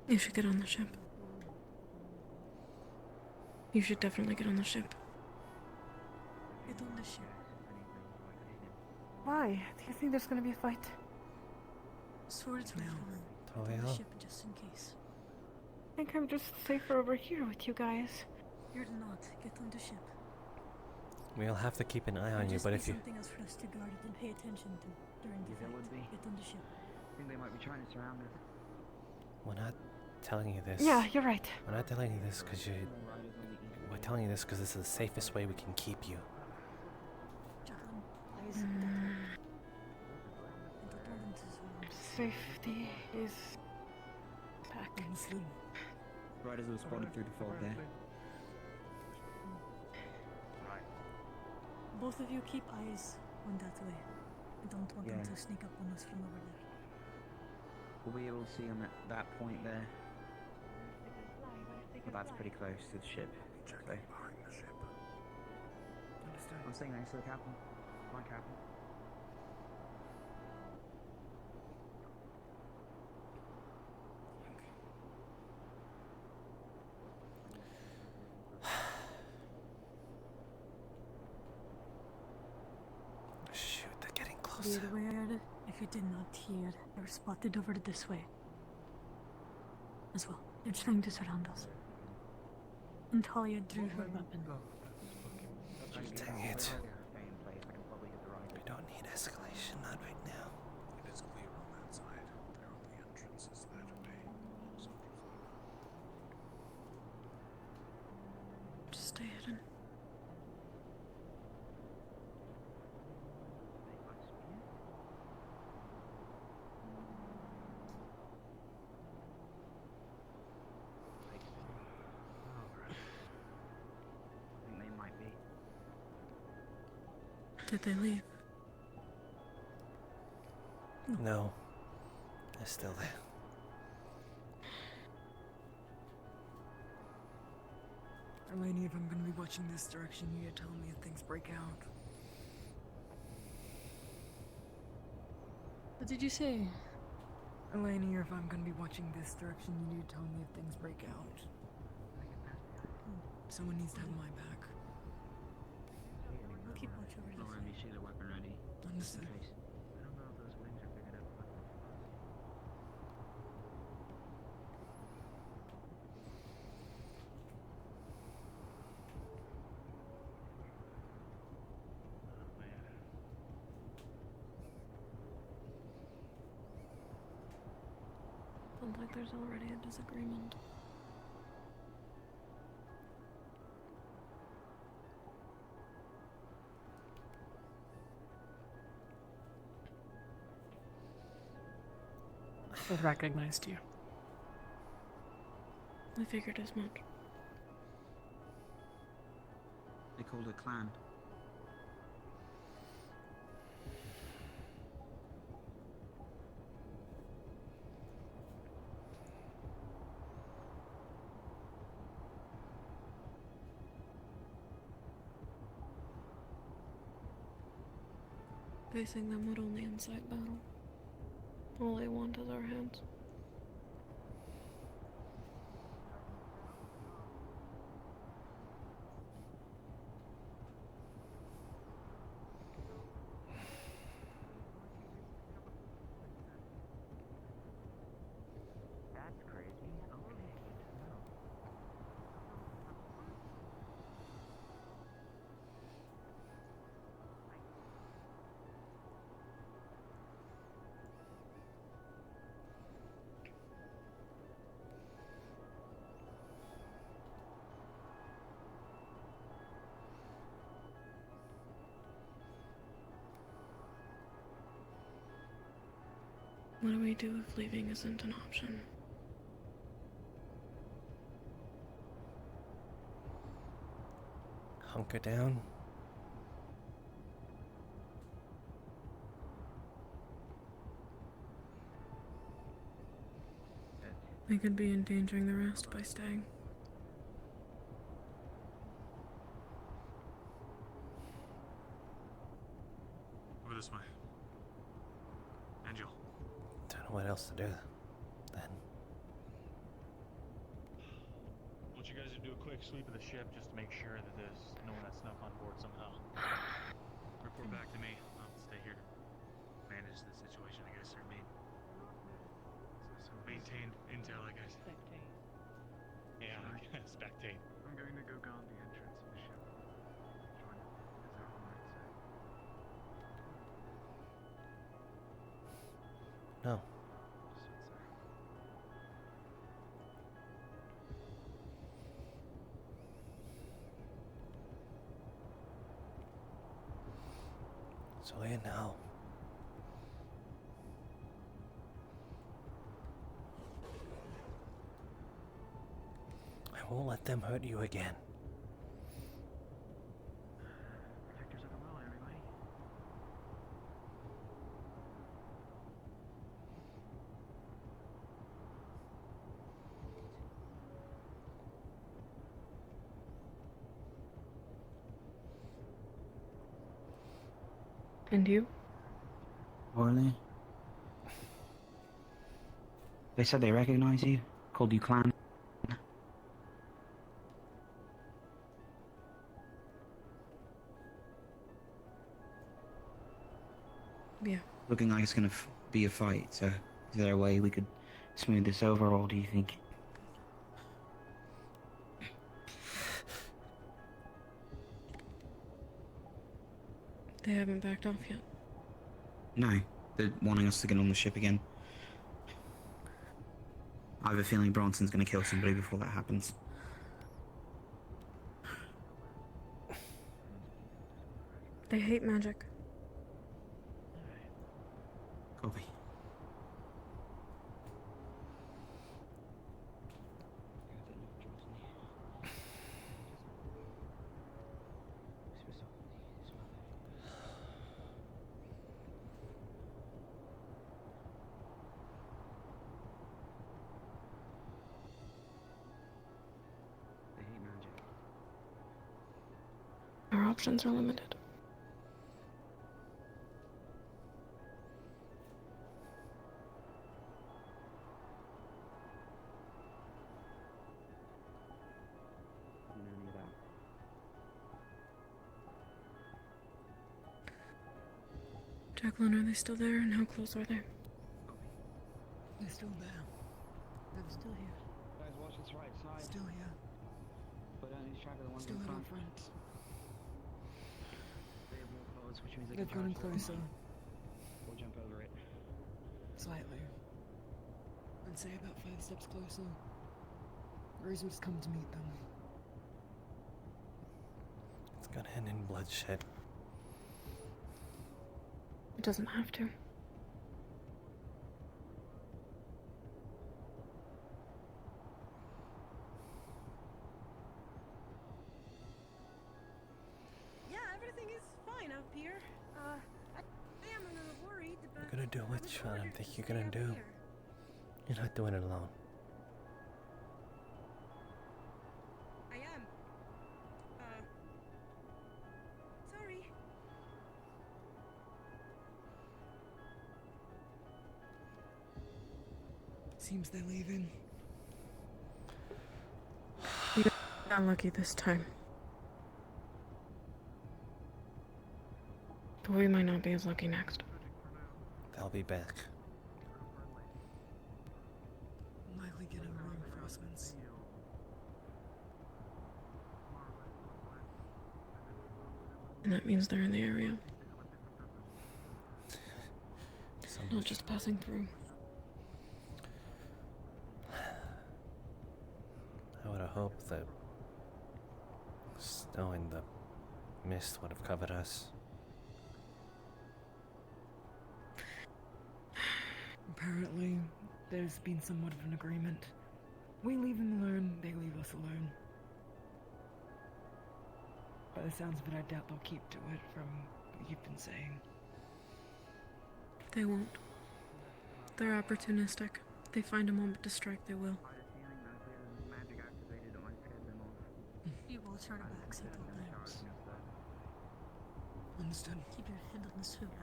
You should get on the ship. You should definitely get on the ship. Get on the ship. Why? Do you think there's gonna be a fight? Swords now. On the Toriel? ship just in case. I think I'm just safer over here with you guys. You're not. Get on the ship. We'll have to keep an eye on There'll you, just but be if you... something else for us to guard and pay attention to during the Yeah, there fight. would be. Get on the ship. I think they might be trying to surround us. We're not telling you this. Yeah, you're right. We're not telling you this because we're telling you this because this is the safest way we can keep you. Jacqueline, eyes important as well. Safety is back. Riders will spawn through the fog there. Both of you keep eyes on that way. I don't want them Yeah. to sneak up on us from over there. We'll be able to see them at that point there. But that's pretty close to the ship. So. Behind the ship. I'm staying next to the captain. My captain. Shoot, they're getting Be closer. aware, if you did not hear, they were spotted over this way. As well. They're trying to surround us. And Talia drew her weapon. Dang it. We don't need escalation, not right now. It is clear on that side. There are the entrances that way. So Just stay hidden. I think they might be. Did they leave? No. They're still there. Eleni, if I'm gonna be watching this direction, you tell me if things break out. What did you say? Eleni, if I'm gonna be watching this direction, you need to tell me if things break out. Someone needs to have my back. I'll keep watch over I'll this. have you see the weapon ready. Understood. In case. I don't know if those wings are big enough. Sounds like there's already a disagreement. It recognized you. I figured as much. They called it clan. Facing them would only incite battle. All they want is our heads. That's crazy. Okay. What do we do if leaving isn't an option? Hunker down. We could be endangering the rest by staying. Over this way. Angel. Don't know what else to do then. I want you guys to do a quick sweep of the ship just to make sure that there's no one that snuck on board somehow. Report back to me. I'll stay here. Manage the situation, I guess, or maintain intel, I guess. Spectate. Yeah, spectate. I'm going to go guard the entrance of the ship. Join it. Is that all right, sir? No. So you know. I won't let them hurt you again. Protectors of the world, everybody. And you? Orly. They said they recognize you. Called you clan. Yeah. Looking like it's gonna be a fight, so is there a way we could smooth this over, or do you think? They haven't backed off yet. No, they're wanting us to get on the ship again. I have a feeling Bronson's gonna kill somebody before that happens. They hate magic. Copy. They hate magic. options are limited. Jacqueline, are they still there, and how close are they? They're still there. They're still here. Guys, watch this right side. Still here. But only track of the ones Still in out front. front. They have more clothes, which means they They've can gotten charge closer. or jump over it. Slightly. I'd say about 5 steps closer. Rosewood's come to meet them. It's gonna end in bloodshed. It doesn't have to. Yeah, everything is fine up here. I am a little worried, but You're gonna do what I think you're gonna do. You're not doing it alone. I am. Sorry. Seems they're leaving. We got lucky this time. But we might not be as lucky next. They'll be back. Likely getting reinforcements. And that means they're in the area. Not just passing through. I would have hoped that snow and the mist would have covered us. Apparently, there's been somewhat of an agreement. We leave them alone, they leave us alone. By the sounds of it, I doubt they'll keep to it from what you've been saying. They won't. They're opportunistic. If they find a moment to strike, they will. You will turn back several times. Understood. Keep your head on the swivel.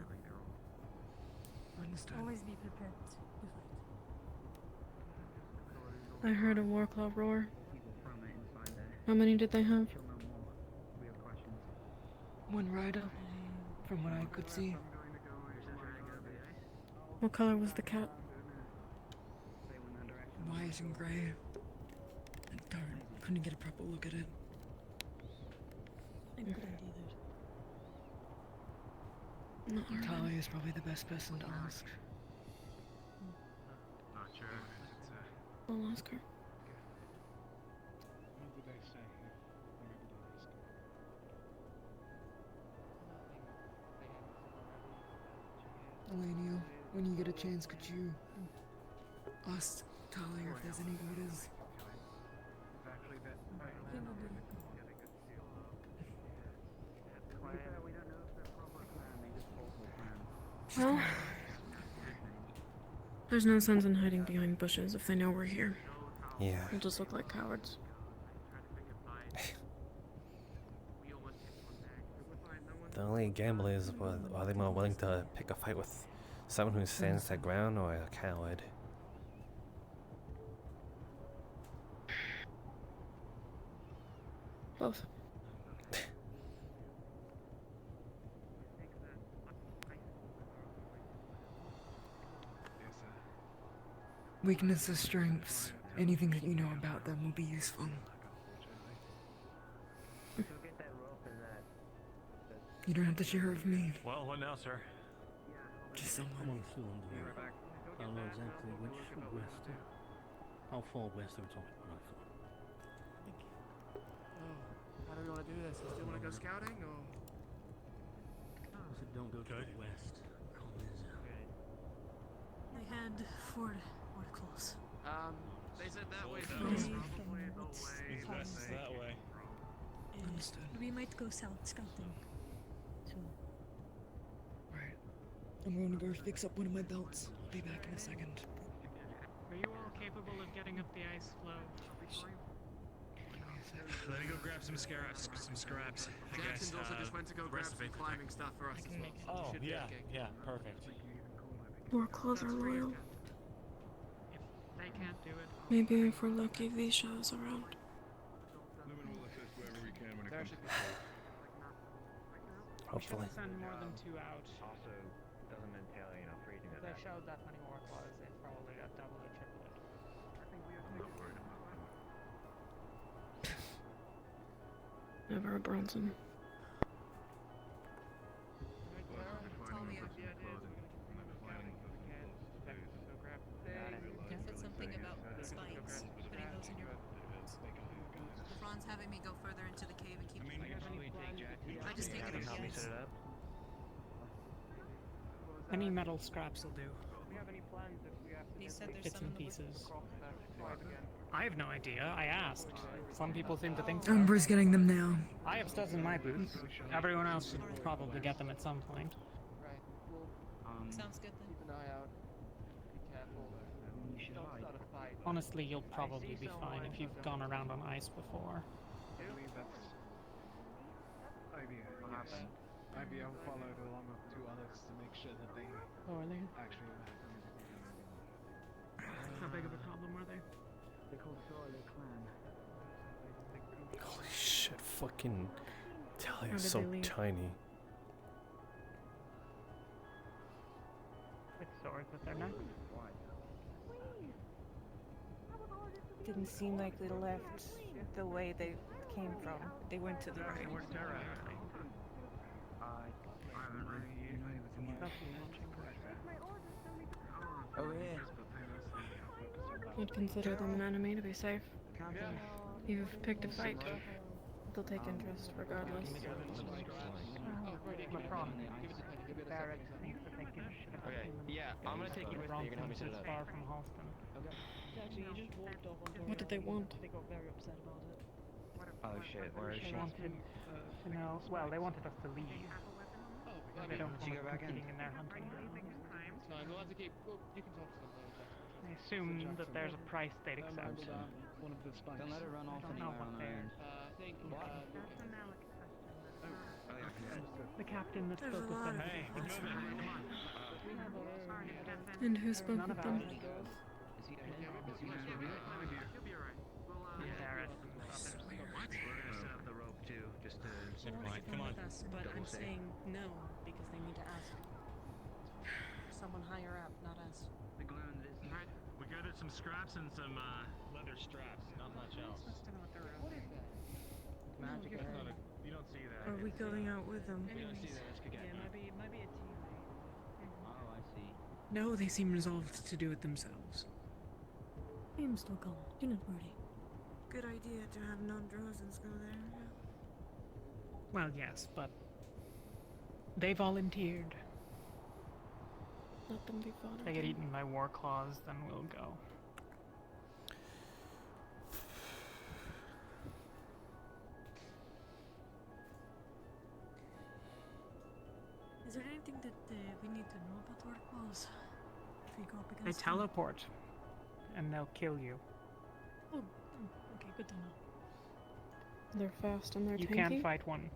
Understood. Always be prepared to fight. I heard a war claw roar. How many did they have? One rider, from what I could see. What color was the cat? White and grey. Couldn't get a proper look at it. I couldn't either. Not her. Talia is probably the best person to ask. Not sure. I'll ask her. What did they say? Avilio, when you get a chance, could you ask Talia if there's any orders? Well, there's no sense in hiding behind bushes if they know we're here. Yeah. We'll just look like cowards. The only gamble is, well, are they more willing to pick a fight with someone who stands their ground or a coward? Both. Weaknesses, strengths, anything that you know about them will be useful. You don't have to share with me. Well, what now, sir? Just someone. I'm on the field on the way. I don't know exactly which west. How far west are we talking about? How do we want to do this? You still want to go scouting, or? I said don't go to the west. They had Ford or close. They said that way From though. what's That way. Understood. We might go south scouting. So Right. I'm going to go fix up one of my belts. I'll be back in a second. Are you all capable of getting up the ice floe? Let me go grab some scraps. I Jackson's guess, also just went to go grab some recipe. climbing stuff for us as well. Oh, Should be yeah, okay. yeah, perfect. War claws are loyal. If they can't do it, Maybe if we're lucky, Visha is around. Limit will assist wherever we can when it there comes should to be safe. Hopefully. We shouldn't send more than 2 out. Also, doesn't entail, freezing If they showed that many war claws, they probably got double or triple it. I'm not worried about them. Never a Bronson. You said something about spikes, putting those in your... Ron's having me go further into the cave and keep... I just take it as yes. Any metal scraps will do. He said there's Bits some and in the woods. pieces. I have no idea. I asked. Some people seem to think so. Umber's getting them now. I have studs in my boots. Everyone else should probably get them at some point. Sounds good then. Keep an eye out. Be careful. Don't start a fight. Honestly, you'll probably be fine if you've gone around on ice before. Maybe I'll follow along with 2 others to make sure that they Oh, are they? actually. How big of a problem are they? Holy shit, fucking How Talia's did so they leave? tiny. With swords at their necks? Didn't seem like they left the way they came from. They went to the right. Over here. I'd consider them an enemy to be safe. You've picked a fight. They'll take interest regardless. Okay, yeah, I'm gonna take you with me. You can help me set it up. Far from Halston. What did they want? Oh shit, where is They she? wanted to know. Well, they wanted us to leave. They don't Did you want go us back in? competing in their hunting. Fine, we'll have to keep. Well, you can talk to them later. I assume that there's a price they'd accept. One of the spikes. Don't let her run off I don't know anywhere what on her they're. own. I think. The captain that There's spoke a with lot them. of Hey, we're moving. And who spoke with them? Never mind, come on. But I'm saying no, because they need to ask someone higher up, not us. We gathered some scraps and some leather straps, not much else. Magic. You don't see that. Are we going out with them? We don't see that. Let's go get it. Maybe a team. Oh, I see. No, they seem resolved to do it themselves. I am still calm. Do not worry. Good idea to have non-Drozens go there. Well, yes, but they volunteered. Let them be fought. If they get eaten by war claws, then we'll go. Is there anything that we need to know about war claws? If we go up They against them? teleport, and they'll kill you. Oh, okay, good to know. They're fast and they're You tanky. can't fight one.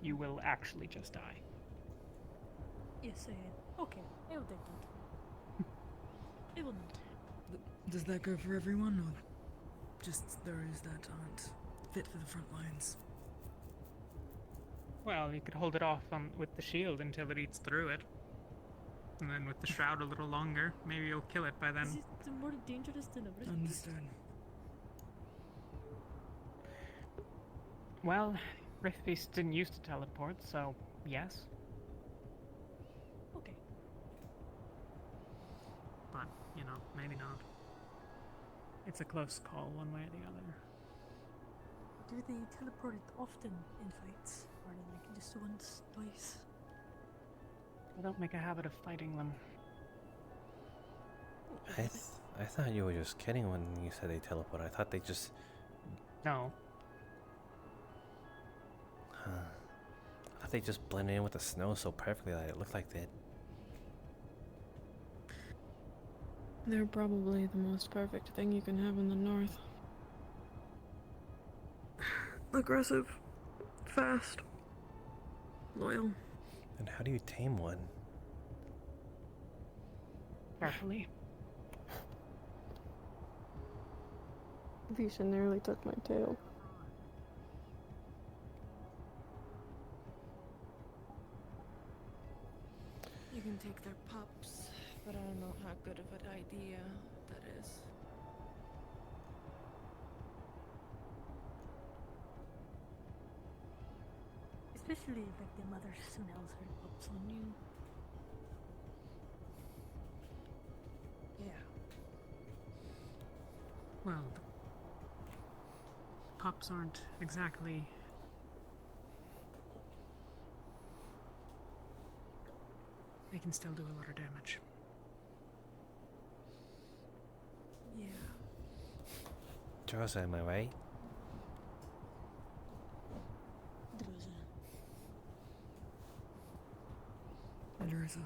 You will actually just die. Yes, okay, I will take that. I will not. Does that go for everyone, or just those that aren't fit for the front lines? Well, you could hold it off with the shield until it eats through it. And then with the shroud a little longer, maybe you'll kill it by then. Is it more dangerous than a wrist? Understood. Well, Rift Beast didn't used to teleport, so yes. Okay. But, you know, maybe not. It's a close call one way or the other. Do they teleport it often in fights? Or like just once, twice? I don't make a habit of fighting them. I thought you were just kidding when you said they teleport. I thought they just... No. Huh. I thought they just blended in with the snow so perfectly that it looked like they... They're probably the most perfect thing you can have in the north. aggressive, fast, loyal. And how do you tame one? Carefully. Visha nearly took my tail. You can take their pups, but I don't know how good of an idea that is. Especially if like the mother smells her pups on you. Yeah. Well, the pups aren't exactly. They can still do a lot of damage. Yeah. Rosa, am I right? Rosa.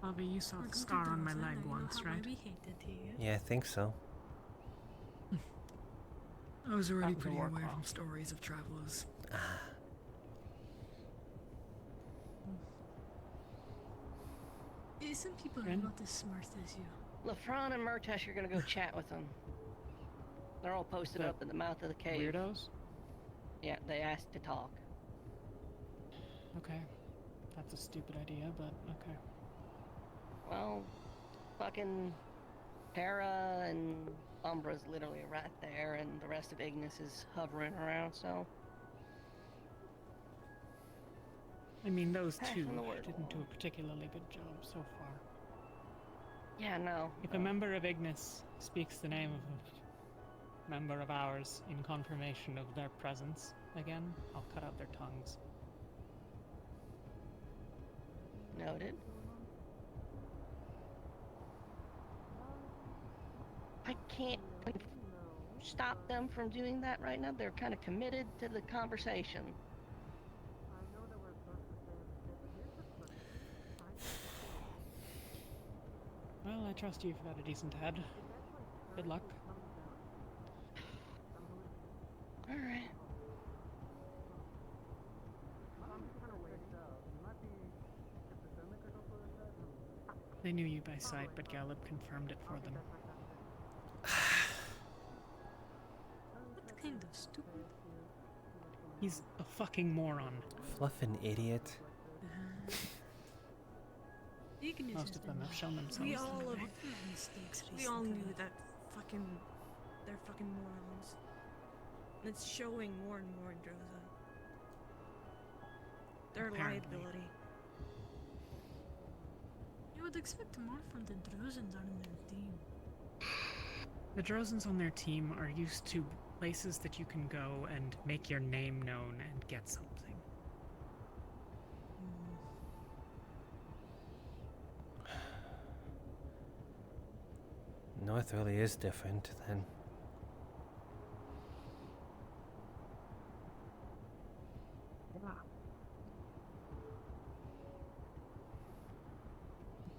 Bobby, you saw the scar on my leg once, right? Yeah, I think so. I was already That was a pretty war away claw. from stories of travelers. Some people are Ren? not as smart as you. LaFron and Murtash are gonna go chat with them. They're all posted The up at the mouth of the cave. Weirdos? Yeah, they asked to talk. Okay. That's a stupid idea, but okay. Well, fucking Terra and Umbra's literally right there, and the rest of Ignis is hovering around, so... I mean, those Pass two on the word didn't do along. a particularly good job so far. Yeah, no. If a member of Ignis speaks the name of a member of ours in confirmation of their presence again, I'll cut out their tongues. Noted. I can't stop them from doing that right now. They're kind of committed to the conversation. Well, I trust you've got a decent head. Good luck. Alright. They knew you by sight, but Gallup confirmed it for them. What kind of stupid? He's a fucking moron. Fluffin' idiot. Most of them have shown themselves. We all that have way. mistakes. We all knew that they're fucking morons. And it's showing more and more in Droza. They're a Apparently. liability. You would expect more from the Druzens on their team. The Drozens on their team are used to places that you can go and make your name known and get something. North really is different then.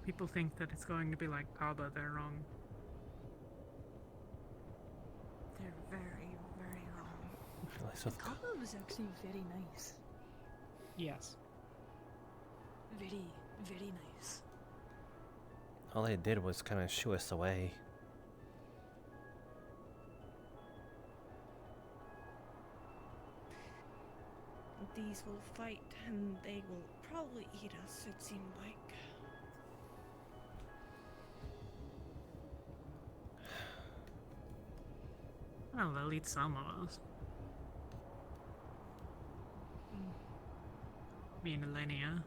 People think that it's going to be like Kaba, they're wrong. They're very, very wrong. So Kaba was actually very nice. Yes. Very, very nice. all they did was kind of shoo us away. These will fight, and they will probably eat us, it seemed like. Well, they'll eat some of us. Me and Elenia.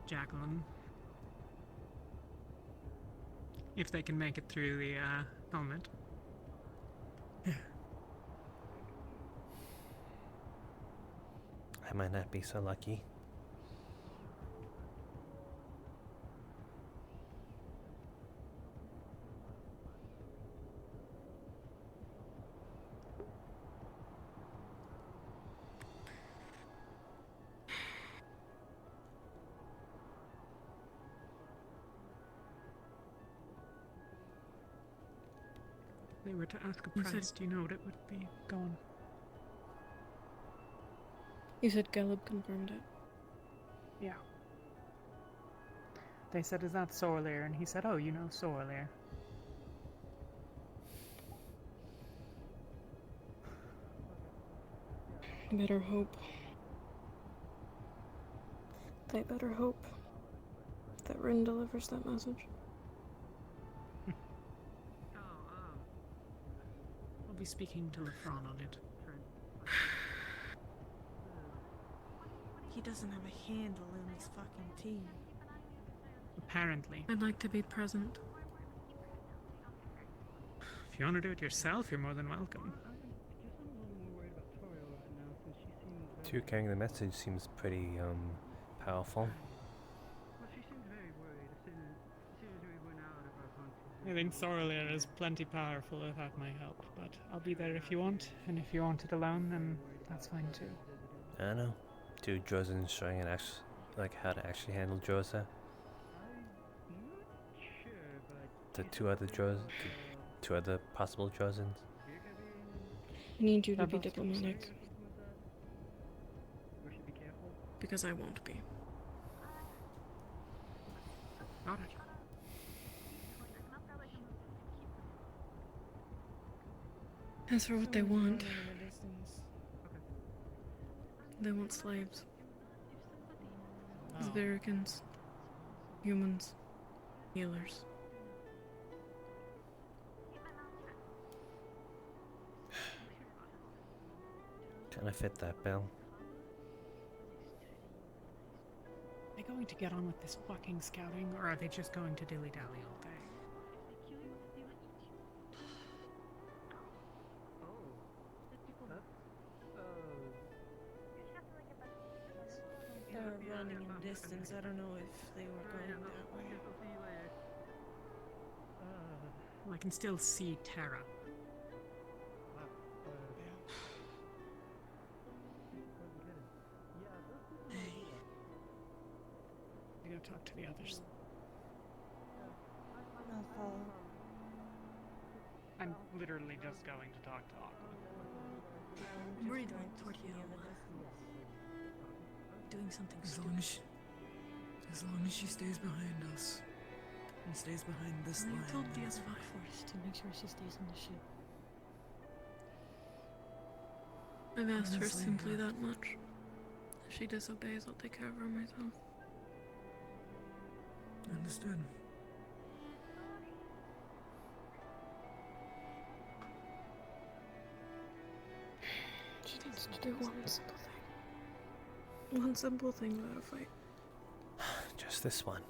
Jacqueline. If they can make it through the helmet. I might not be so lucky. they were to ask a You price, said- do you know what it would be going? You said Gallup confirmed it. Yeah. They said, is that Sorlair? And he said, oh, you know Sorlair. I better hope. I better hope that Rin delivers that message. I'll be speaking to Lefron on it. He doesn't have a handle in his fucking tea. Apparently. I'd like to be present. If you want to do it yourself, you're more than welcome. Two carrying the message seems pretty powerful. I think Sorlair is plenty powerful without my help, but I'll be there if you want, and if you want it alone, then that's fine too. I don't know. Two Drozens showing an how to actually handle Droza. The two other possible Drozens. I need you to be diplomatic. Because I won't be. Got it. As for what they want, they want slaves. Zverikans, humans, healers. Trying to fit that bill. Are they going to get on with this fucking scouting, or are they just going to dilly-dally all day? They were running in distance. I don't know if they were going that way. Well, I can still see Terra. I gotta talk to the others. I'll follow. I'm literally just going to talk to Aqua. I'm worried about Tortilla. Doing something stupid. As long as she stays behind us and stays behind this line. I told VS Force to make sure she stays on the ship. I've asked her Honestly, simply that much. If she disobeys, I'll take care of her myself. Understood. She needs to do one simple thing. One simple thing without a fight. Just this one.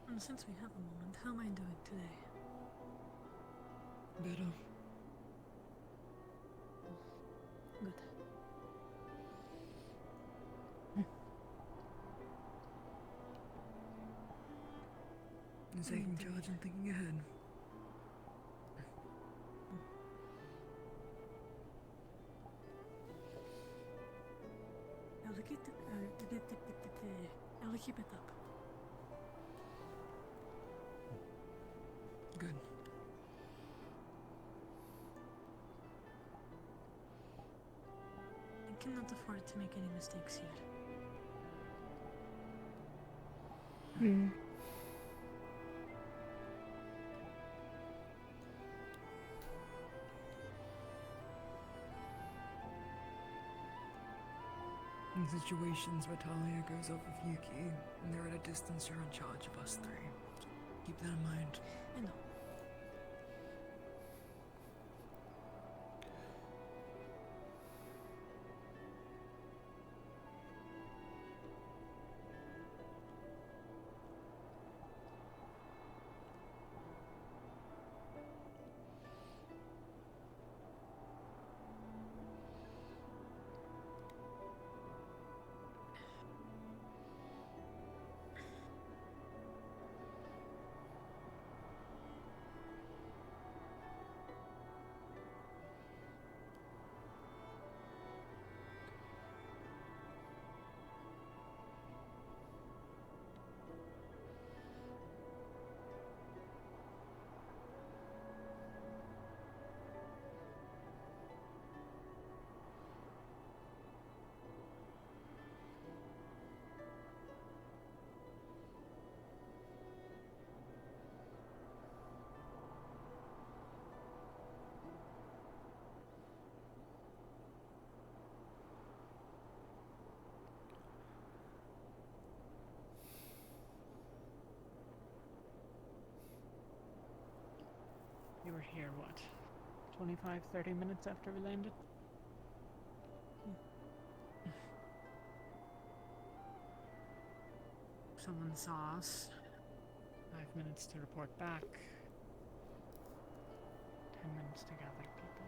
And since we have a moment, how am I doing today? Better. Good. You're taking charge and thinking ahead. I'll keep it up. Good. I cannot afford to make any mistakes here. Hmm. In situations where Talia goes off with Yuki and they're at a distance, you're in charge of us three. Keep that in mind. I know. were here, what, 25, 30 minutes after we landed? Someone saw us. 5 minutes to report back. 10 minutes to gather people.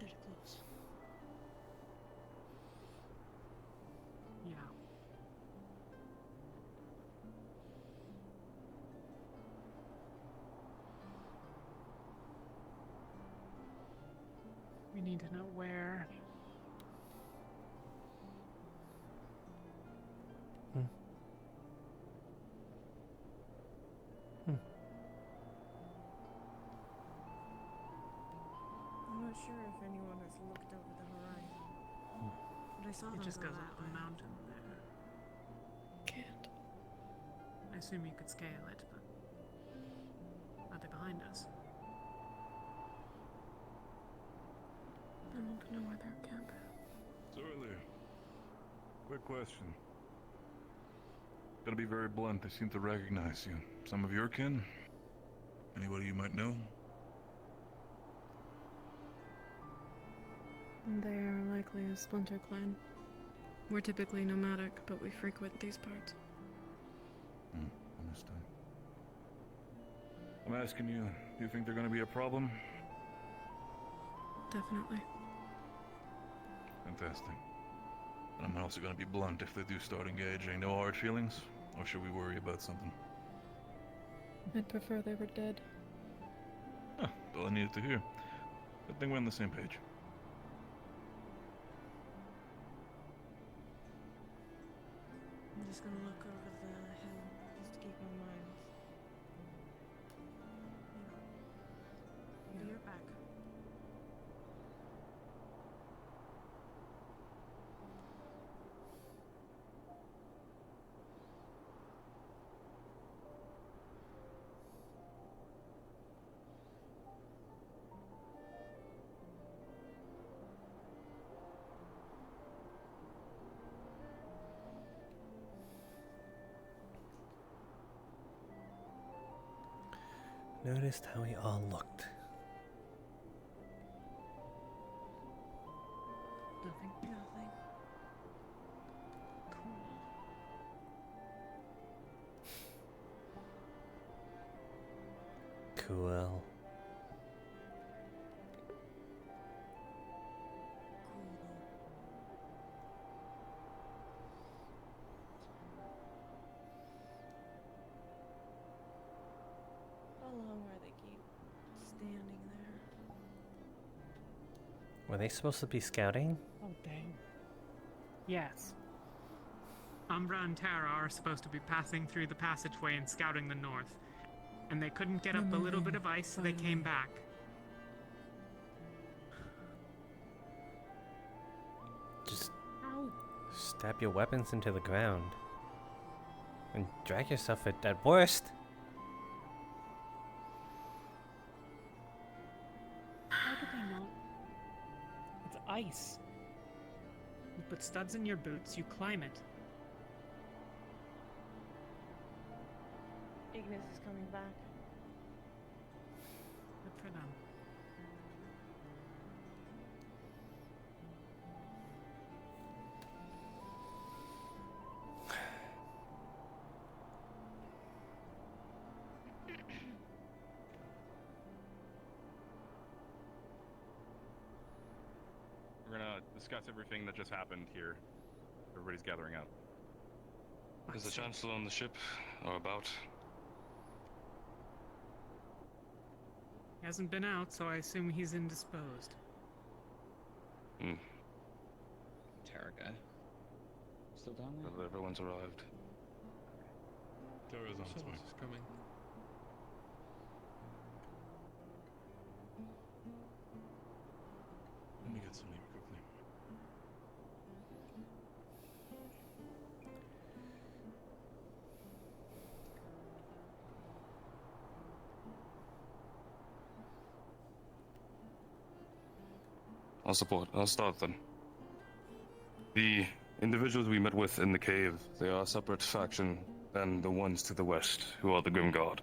They're close. Yeah. We need to know where. I'm not sure if anyone has looked over the horizon. But I saw them It just go goes that up the way. mountain there. Can't. I assume you could scale it, but are they behind us? I don't know where their camp is. It's early. Quick question. Gotta be very blunt, they seem to recognize you. Some of your kin? Anybody you might know? They are likely a splinter clan. We're typically nomadic, but we frequent these parts. Understood. I'm asking you, do you think they're gonna be a problem? Definitely. Fantastic. And I'm also gonna be blunt if they do start engaging. No hard feelings? Or should we worry about something? I'd prefer they were dead. Huh, that's all I needed to hear. Good thing we're on the same page. I'm just gonna look over the hill, just to keep in mind. Maybe you're back. Noticed how we all looked. Nothing. Nothing. Cool. How long are they keep standing there? Were they supposed to be scouting? Oh, dang. Yes. Umbra and Terra are supposed to be passing through the passageway and scouting the north. And they couldn't get up the little bit of ice, so they came back. Just Ow. stab your weapons into the ground. And drag yourself at worst. How could they not? It's ice. You put studs in your boots, you climb it. Ignis is coming back. Good for them. We're gonna discuss everything that just happened here. Everybody's gathering up. Is the Chancellor on the ship or about? He hasn't been out, so I assume he's indisposed. Targa. Still down there? Well, everyone's arrived. Terra's on its way. She's coming. Let me get some meat quickly. I'll start then. The individuals we met with in the cave, they are a separate faction than the ones to the west, who are the Grim Guard.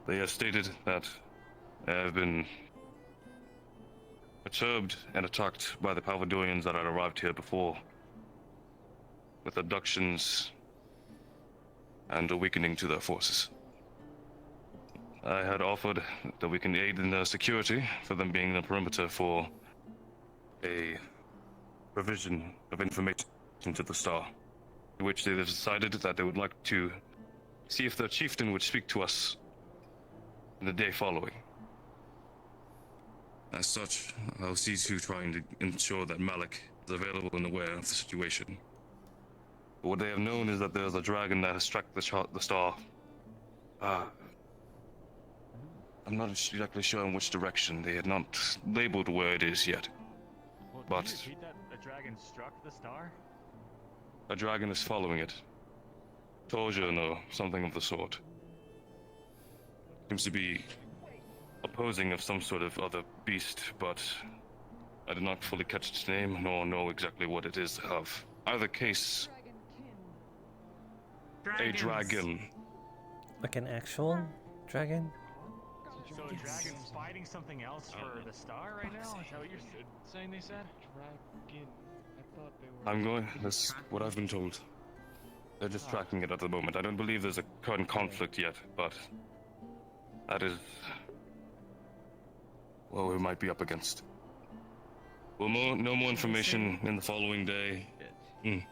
They have stated that they have been perturbed and attacked by the Palvadorians that had arrived here before, with abductions and a weakening to their forces. I had offered that we can aid in their security for them being in the perimeter for a provision of information to the Star, in which they decided that they would like to see if their chieftain would speak to us in the day following. As such, I'll see to trying to ensure that Malik is available and aware of the situation. But what they have known is that there's a dragon that has struck the Star. I'm not exactly sure in which direction. They had not labeled where it is yet. Well, But can you repeat that? A dragon struck the star? a dragon is following it. Torsion or something of the sort. Seems to be opposing of some sort of other beast, but I did not fully catch its name, nor know exactly what it is of. Either case, a dragon. Like an actual dragon? So a dragon's fighting something else for the star right now? Is that what you're saying they said? Dragon. I thought they were. I'm going. That's what I've been told. They're just tracking it at the moment. I don't believe there's a current conflict yet, but that is what we might be up against. We'll know more information in the following day. Did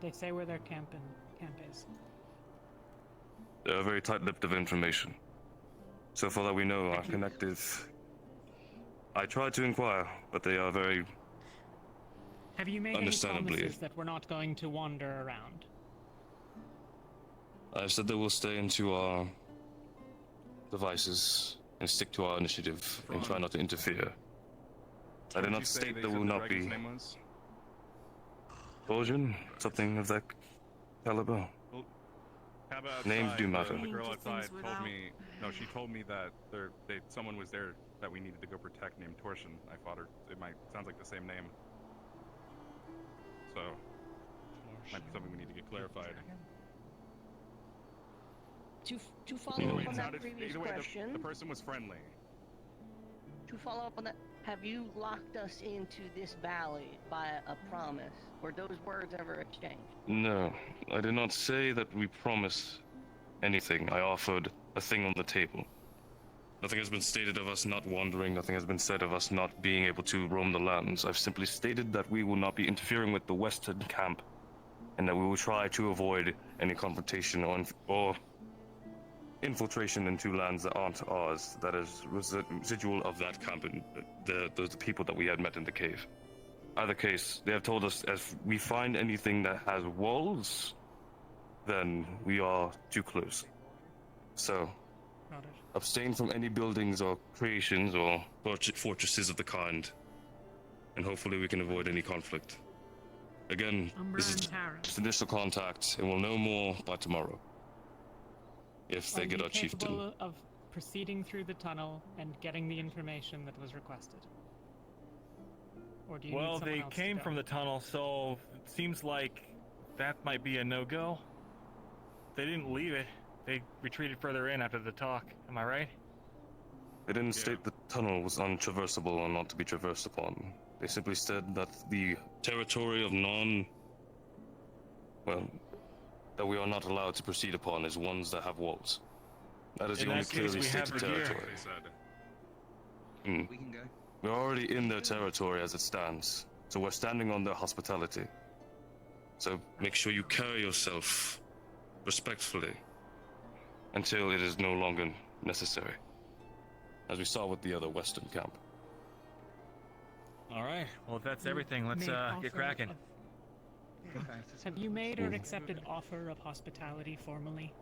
they say where their camp is? They're very tight-lipped of information. So far that we know, our connective. I tried to inquire, but they are very. Have you made any Understandably. promises that we're not going to wander around? I've said that we'll stay into our devices and stick to our initiative and try not to interfere. I did not state that we will not be. Torsion? Something of that caliber. How about Names do matter. The girl outside told me. No, she told me that someone was there that we needed to go protect named Torsion. I thought her. It sounds like the same name. So, might be something we need to get clarified. To follow up on that previous either way, question. the person was friendly. To follow up on that, have you locked us into this valley by a promise? Were those words ever exchanged? No, I did not say that we promise anything. I offered a thing on the table. Nothing has been stated of us not wandering. Nothing has been said of us not being able to roam the lands. I've simply stated that we will not be interfering with the western camp, and that we will try to avoid any confrontation or infiltration into lands that aren't ours. That is residual of that camp and the people that we had met in the cave. Either case, they have told us if we find anything that has walls, then we are too close. So, abstain from any buildings or creations or fortresses of the kind, and hopefully we can avoid any conflict. Again, this is just initial contact, and we'll know more by tomorrow. If they get our chieftain. Are you capable of proceeding through the tunnel and getting the information that was requested? Or do you Well, need someone they else came to go? from the tunnel, so it seems like that might be a no-go. They didn't leave it. They retreated further in after the talk. Am I right? They didn't state the tunnel was untraversable or not to be traversed upon. They simply said that the territory of that we are not allowed to proceed upon is ones that have walls. That is In the only that case, clearly we have stated the gear. territory. We can go. We're already in their territory as it stands, so we're standing on their hospitality. So make sure you carry yourself respectfully until it is no longer necessary, as we saw with the other western camp. All right. Well, if that's everything, let's Made get offer cracking. Have you made or accepted offer of hospitality formally?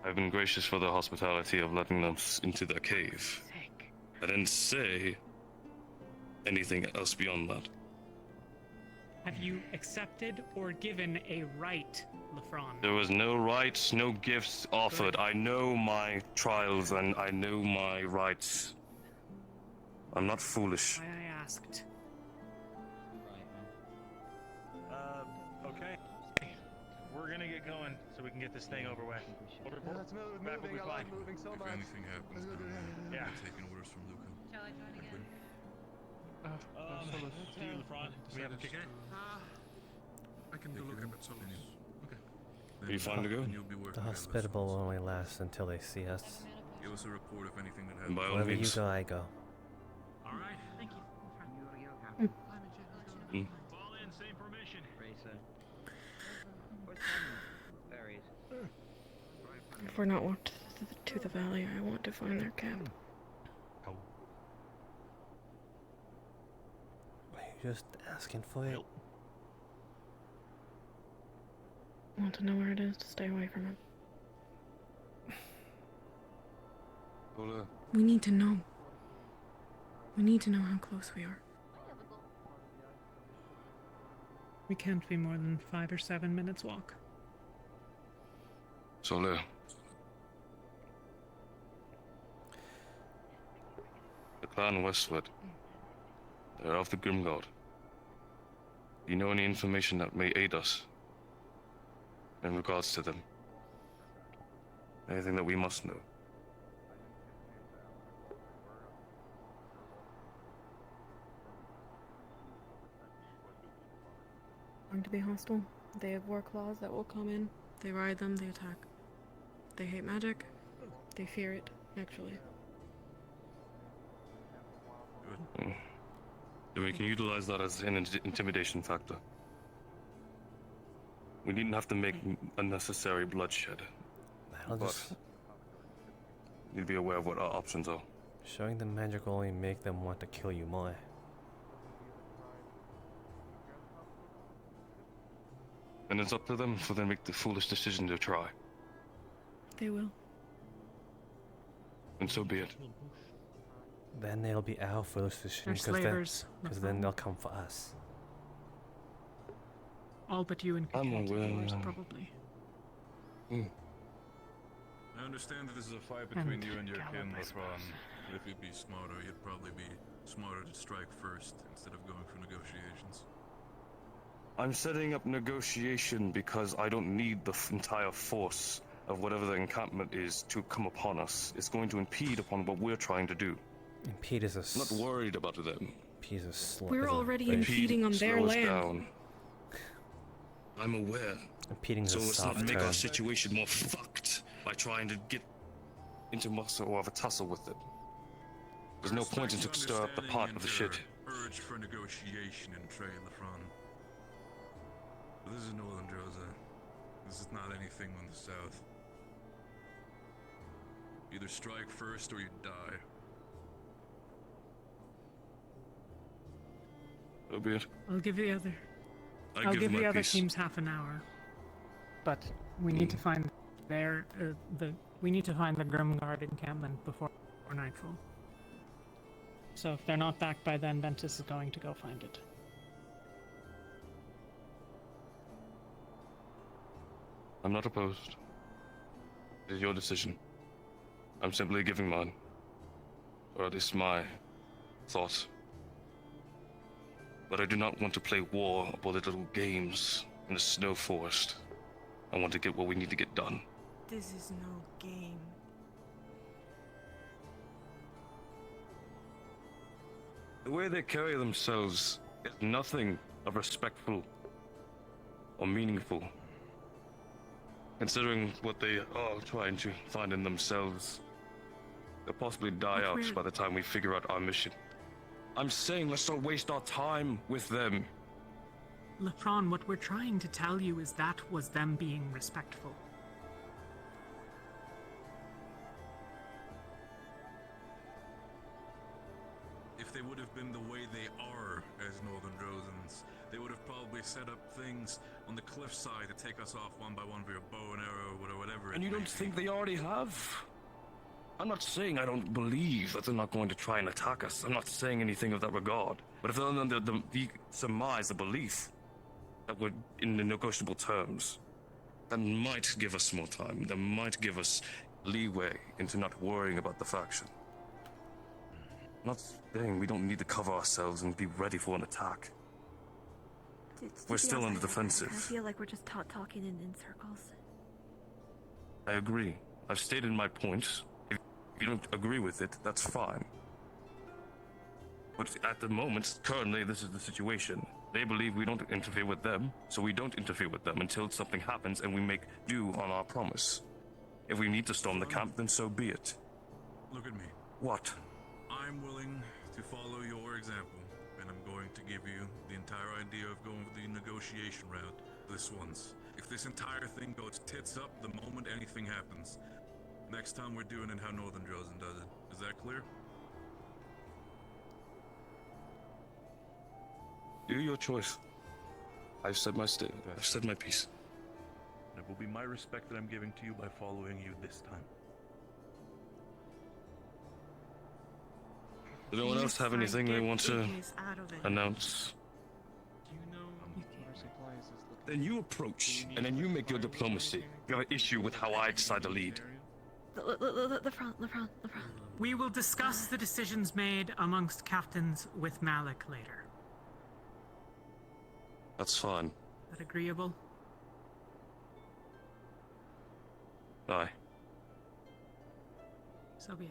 I've been gracious for the hospitality of letting them into their cave. I didn't say anything else beyond that. Have you accepted or given a right, Lefron? There was no rights, no gifts offered. I know my trials and I know my rights. I'm not foolish. Why I asked. Okay. we're gonna get going so we can get this thing over with. We'll report back what we find. If anything happens, Yeah. I'm taking orders from Luca. Shall I try it again? To you, LeBron. We have a kicker? I can do Luca, but so okay. Are you fine to go? Then you'll be working The with us. hospitable will only last until they see us. Give us a report if anything that happens. By all Wherever you means. go, I go. All right. Thank you. Fall in, same formation. If we're not walked to the valley, I want to find their camp. Are you just asking for it? I want to know where it is to stay away from him. Well, We need to know. We need to know how close we are. We can't be more than 5 or 7 minutes walk. Soler. The clan Westwood. They're of the Grimgod. Do you know any information that may aid us in regards to them? Anything that we must know? Going to be hostile. They have war claws that will come in. They ride them, they attack. They hate magic. They fear it, actually. Then we can utilize that as an intimidation factor. We needn't have to make unnecessary bloodshed. I'll But just... need to be aware of what our options are. Showing them magic will only make them want to kill you more. And it's up to them for them to make the foolish decision to try. They will. And so be it. Then they'll be our foolish decision, They're slavers, because then they'll come for us. All but you and I'm Kakati, aware. probably. I understand that this is a fight between you and your kin, Lefron. But if you'd be smarter, you'd probably be smarter to strike first instead of going for negotiations. I'm setting up negotiation because I don't need the entire force of whatever the encampment is to come upon us. It's going to impede upon what we're trying to do. Impede is a... I'm not worried about them. Impede is We're already impeding on their slow us land. down. I'm aware. Impeding is So a let's not soft make term. our situation more fucked by trying to get into muscle or have a tussle with it. There's no point in to stir up the pot of the shit. Urge for negotiation in Trey Lefron. But this is Northern Droza. This is not anything on the south. Either strike first or you die. So be it. I'll give the other. I I'll give give my the other piece. teams half an hour. But we need to find we need to find the Grimguard encampment before nightfall. So if they're not back by then, Ventus is going to go find it. I'm not opposed. It is your decision. I'm simply giving mine. Or at least my thoughts. But I do not want to play war or political games in the snow forest. I want to get what we need to get done. This is no game. The way they carry themselves is nothing of respectful or meaningful. Considering what they are trying to find in themselves, they'll possibly die out by the time we figure out our mission. I'm saying let's not waste our time with them. Lefron, what we're trying to tell you is that was them being respectful. If they would have been the way they are as Northern Drozans, they would have probably set up things on the cliffside to take us off one by one with a bow and arrow or whatever. And you don't think they already have? I'm not saying I don't believe that they're not going to try and attack us. I'm not saying anything of that regard. But if they're under the surmise, the belief that we're in the negotiable terms, that might give us more time. That might give us leeway into not worrying about the faction. I'm not saying we don't need to cover ourselves and be ready for an attack. We're still on the defensive. I feel like we're just talking in circles. I agree. I've stated my points. If you don't agree with it, that's fine. But at the moment, currently, this is the situation. They believe we don't interfere with them, so we don't interfere with them until something happens and we make due on our promise. If we need to storm the camp, then so be it. Look at me. What? I'm willing to follow your example, and I'm going to give you the entire idea of going the negotiation route this once. If this entire thing goes tits up the moment anything happens, next time we're doing it how Northern Drozen does it. Is that clear? Do your choice. I've said my I've said my piece. It will be my respect that I'm giving to you by following you this time. Does anyone else have anything they want to announce? Then you approach, and then you make your diplomacy. You have an issue with how I decide to lead. The front. We will discuss the decisions made amongst captains with Malik later. That's fine. Is that agreeable? Aye. So be it.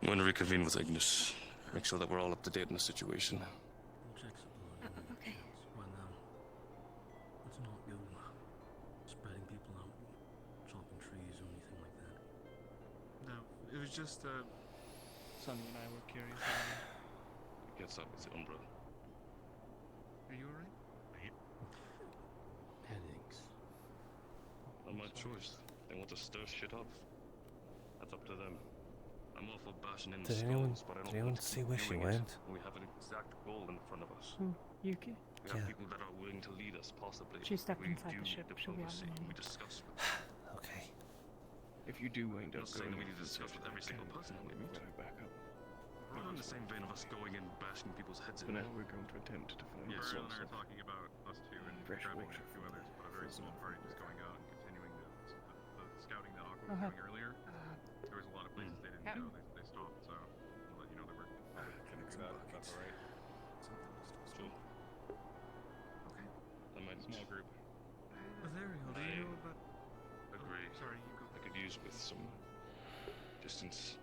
I'm going to reconvene with Ignis. Make sure that we're all up to date in the situation. Okay. Let's not go spreading people out, chopping trees or anything like that. No, it was just, Sonny and I were curious. Gets up with the Umbra. Are you alright? Headaches. Not my choice. They want to stir shit up. That's up to them. I'm all for bashing in the skulls, but I don't want to see keep where she doing went? it. We have an exact goal in front of us. Yuki? We have people that are willing to lead us, possibly. She stepped We inside the do ship. She'll be out in a diplomacy. We moment. discuss. Okay. If you do end I'm up not saying that we going need to discuss with every single person that we meet. back up. Not in the same vein of us going and bashing people's heads For in. now, we're going to attempt to find Yeah, the Brian source and I are of talking about us two and fresh grabbing water a few from others, but a very small party just going out and continuing the scouting that Aqua was doing earlier. There was a lot of places they didn't go. They stopped, so I'll let you know that we're gonna do that. If that's all right. Sure. Okay. I might Small group. Avilio, do you know about... agree. Sorry, you go. I could use with some distance.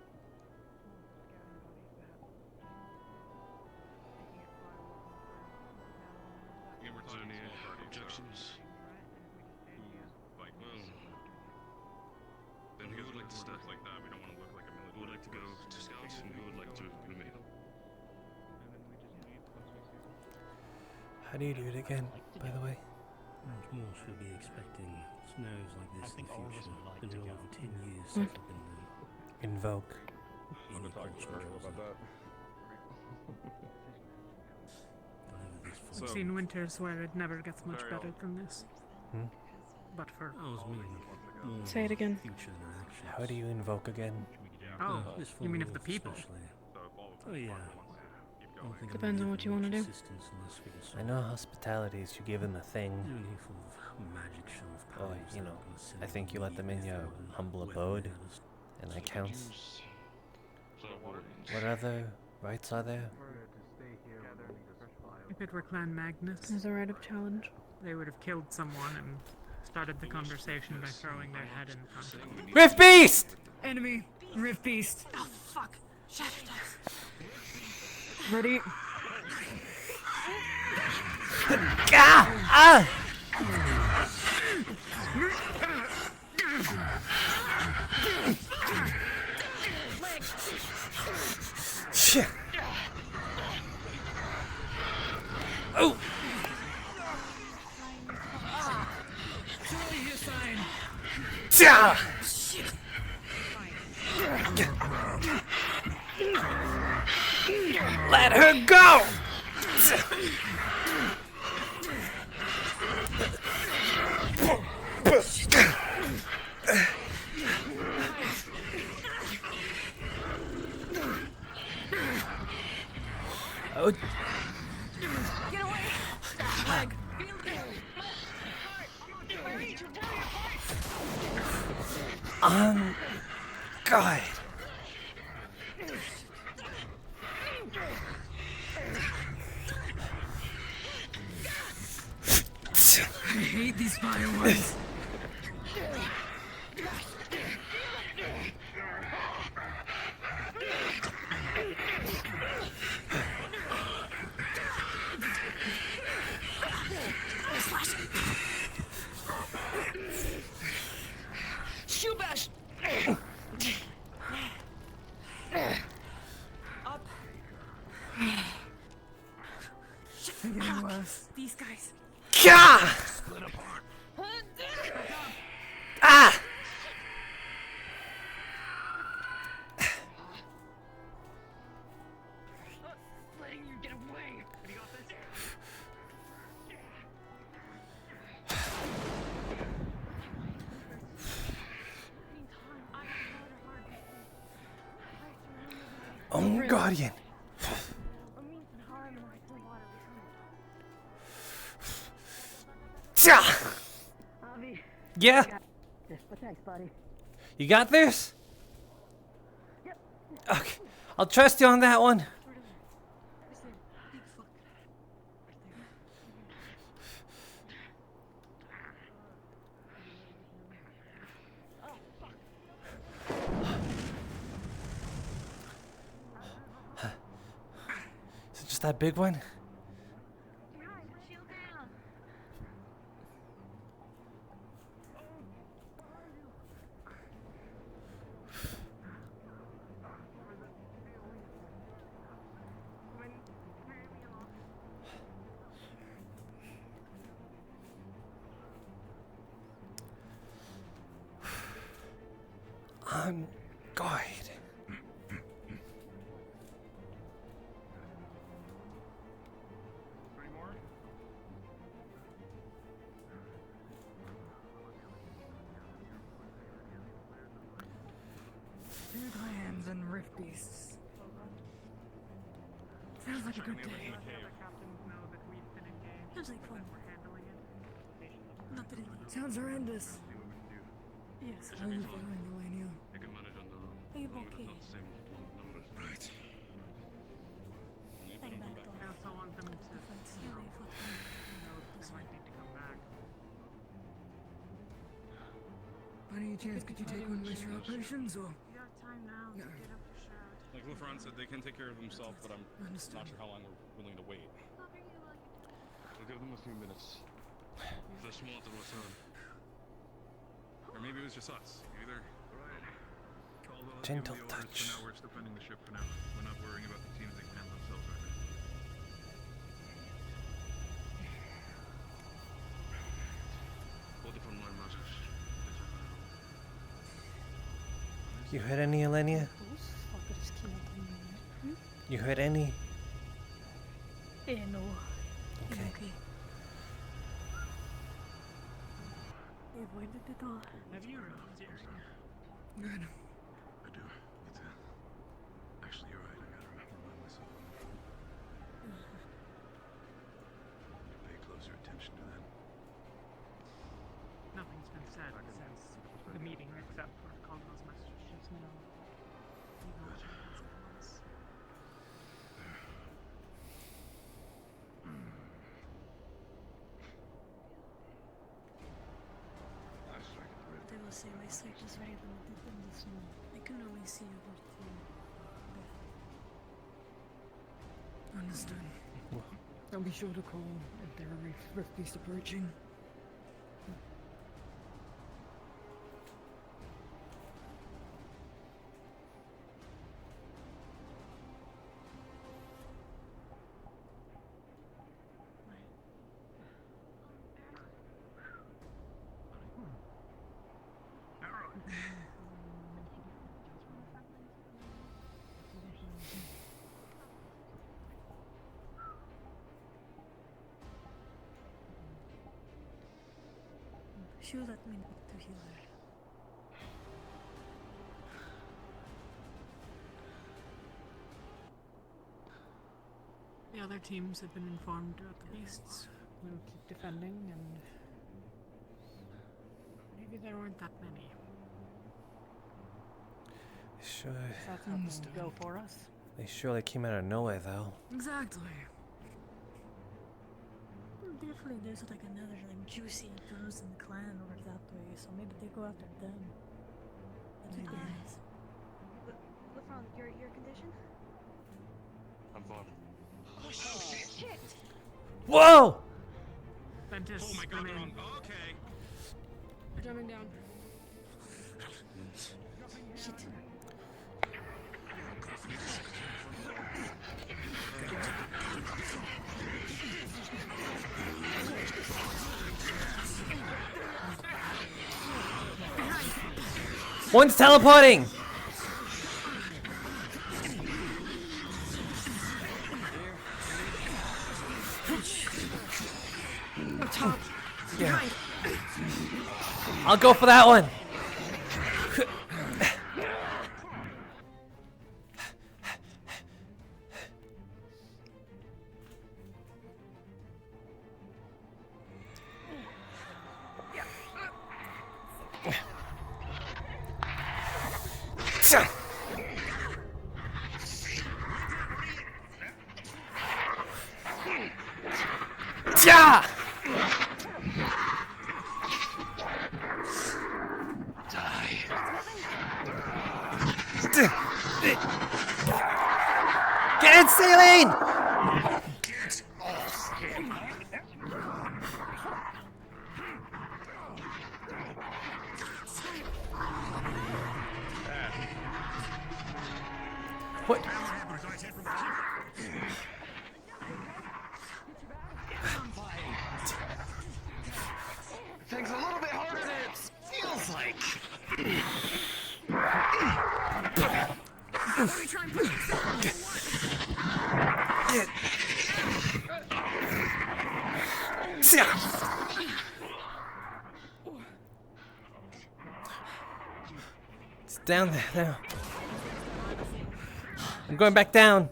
Yeah, we're Is there talking any small party, objections? like Well, then who would like to start? like that. We don't want to look like a military. Who would like to go to scouts and who would like to remain? How do you do it again, by the way? Once more should be expecting snows like this in the future. Been over 10 years Hmm. since I've been Invoke. in the culture about that. I've seen winters where it never gets much better than this. Hmm? But for Say it again. Future interactions. How do you invoke again? oh, This you mean of fall the people? especially. Oh yeah. I don't think I'm Depends on gonna what give you them want to much do. assistance unless we can I solve know hospitality is you give them a thing. any full of magic show of Oh, powers you that know, are gonna send I think you let them in your humble abode, and that counts. What other rights are there? If it were Clan Magnus, There's a right of challenge. they would have killed someone and started the conversation by throwing their head in front of them. Rift Beast! Enemy! Rift Beast! Oh fuck! Shatter dice. Ready? Ah! Shit! Oh! Yeah! Let her go! Oh. Get away! Leg! God. I hate these fireworks. Shoebash! Up. They're getting worse. These guys. Gah! Split apart. Ah! Letting you get away. Have you got this? Oh, Guardian. Avi. Yeah. But thanks, buddy. You got this? Okay. I'll trust you on that one. Is it just that big one? I'm God. Food lands and rift beasts. Sounds like a good day. Sounds like fun. Not really. Sounds horrendous. Yes. How are you feeling, Elenia? You can manage on the road. Are you As long as okay? it's not the same numbers. Right. I'm back I on. also want them to Thanks. You know, know that they might need to come back. By any chance, could you take one of your operations, or? You have time now No. to get up your shirt. Like LeFron said, they can take care of themselves, but I'm Understood. not sure how long we're willing to wait. We'll give them a few minutes. The smarter return. Or maybe it was just us. Either. Caldwell has given Gentle the orders. touch. For now, we're just defending the ship for now. We're not worrying about the teams that can handle themselves right now. Order from my masters. You heard any, Elenia? Those fuckers came up on me. You heard any? No. Okay. I'm okay. I avoided it all. Have you realized Good. I do. Me too. Actually, you're right. I gotta remind myself. Pay closer attention to that. Nothing's been said since the meeting except for Caldwell's message just now. You know what it was. They will say my sight is very limited in this room. I can only see over to Understood. I'll be sure to call if there are rift beasts approaching. She'll let me know to heal her. The other teams have been informed about the beasts. We'll keep defending, and maybe there weren't that many. Sure. That's something to go for us. They surely came out of nowhere, though. Exactly. Definitely there's like another like juicy person clan over that way, so maybe they go after them. That'd be nice. LeFron, your condition? I'm fine. Oh shit! Whoa! Ventus, Oh my god, they're on. Okay. We're jumping down. Shit. One's teleporting! Top. Yeah. I'll go for that one. Yeah! Get it, Celine! What? Things a little bit harder than it feels like. Let me try and put It's down there now. I'm going back down.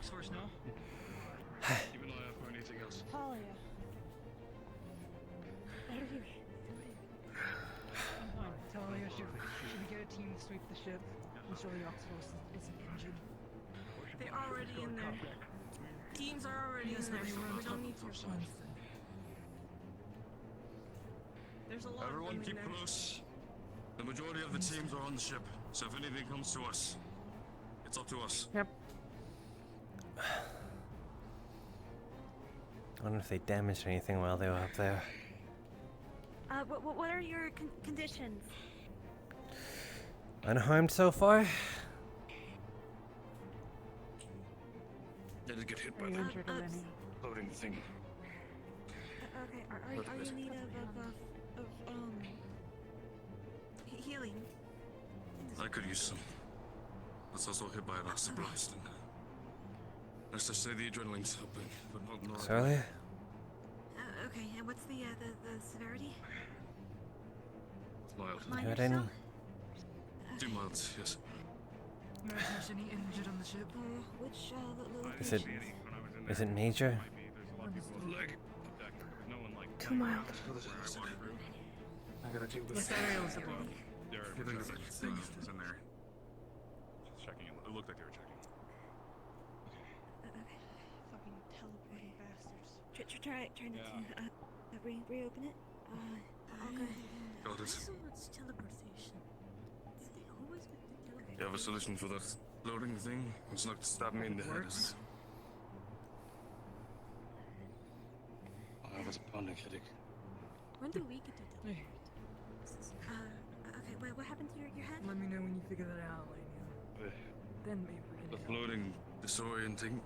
Source, no? Keep an eye out for anything else. Talia. What are you? Talia, should we get a team to sweep the ship? Ensure the Oxforce isn't injured. They're already in there. Teams are already in there. We don't need to. There's a lot Everyone of them keep in there. close. The majority of the teams are on the ship, so if anything comes to us, it's up to us. Yep. I wonder if they damaged anything while they were up there. What are your conditions? Unharmed so far? Did it get hit Are by you the injured or any? loading thing? Okay, are you in need of healing? I could use some. That's also hit by an acid blast. And let's just say the adrenaline's helping, but not normal. Sorry? Okay, and what's the severity? Mild. You had any? 2 months, yes. Is any injured on the ship? Which Is it major? Too mild. I gotta take Yes, Ariel is above. Things in there. Just checking. It looked like they were checking. Okay. Fucking teleporting bastards. Trying to reopen it. I'll go ahead. Got it. So much teleportation. Did they always make the teleportation? You have a solution for that loading thing? It's not to stab me in the head, is it? I have a pounding headache. When do we get to teleport? Okay, what happened to your head? Let me know when you figure that out, Lania. Then maybe we can The help. floating, disorienting.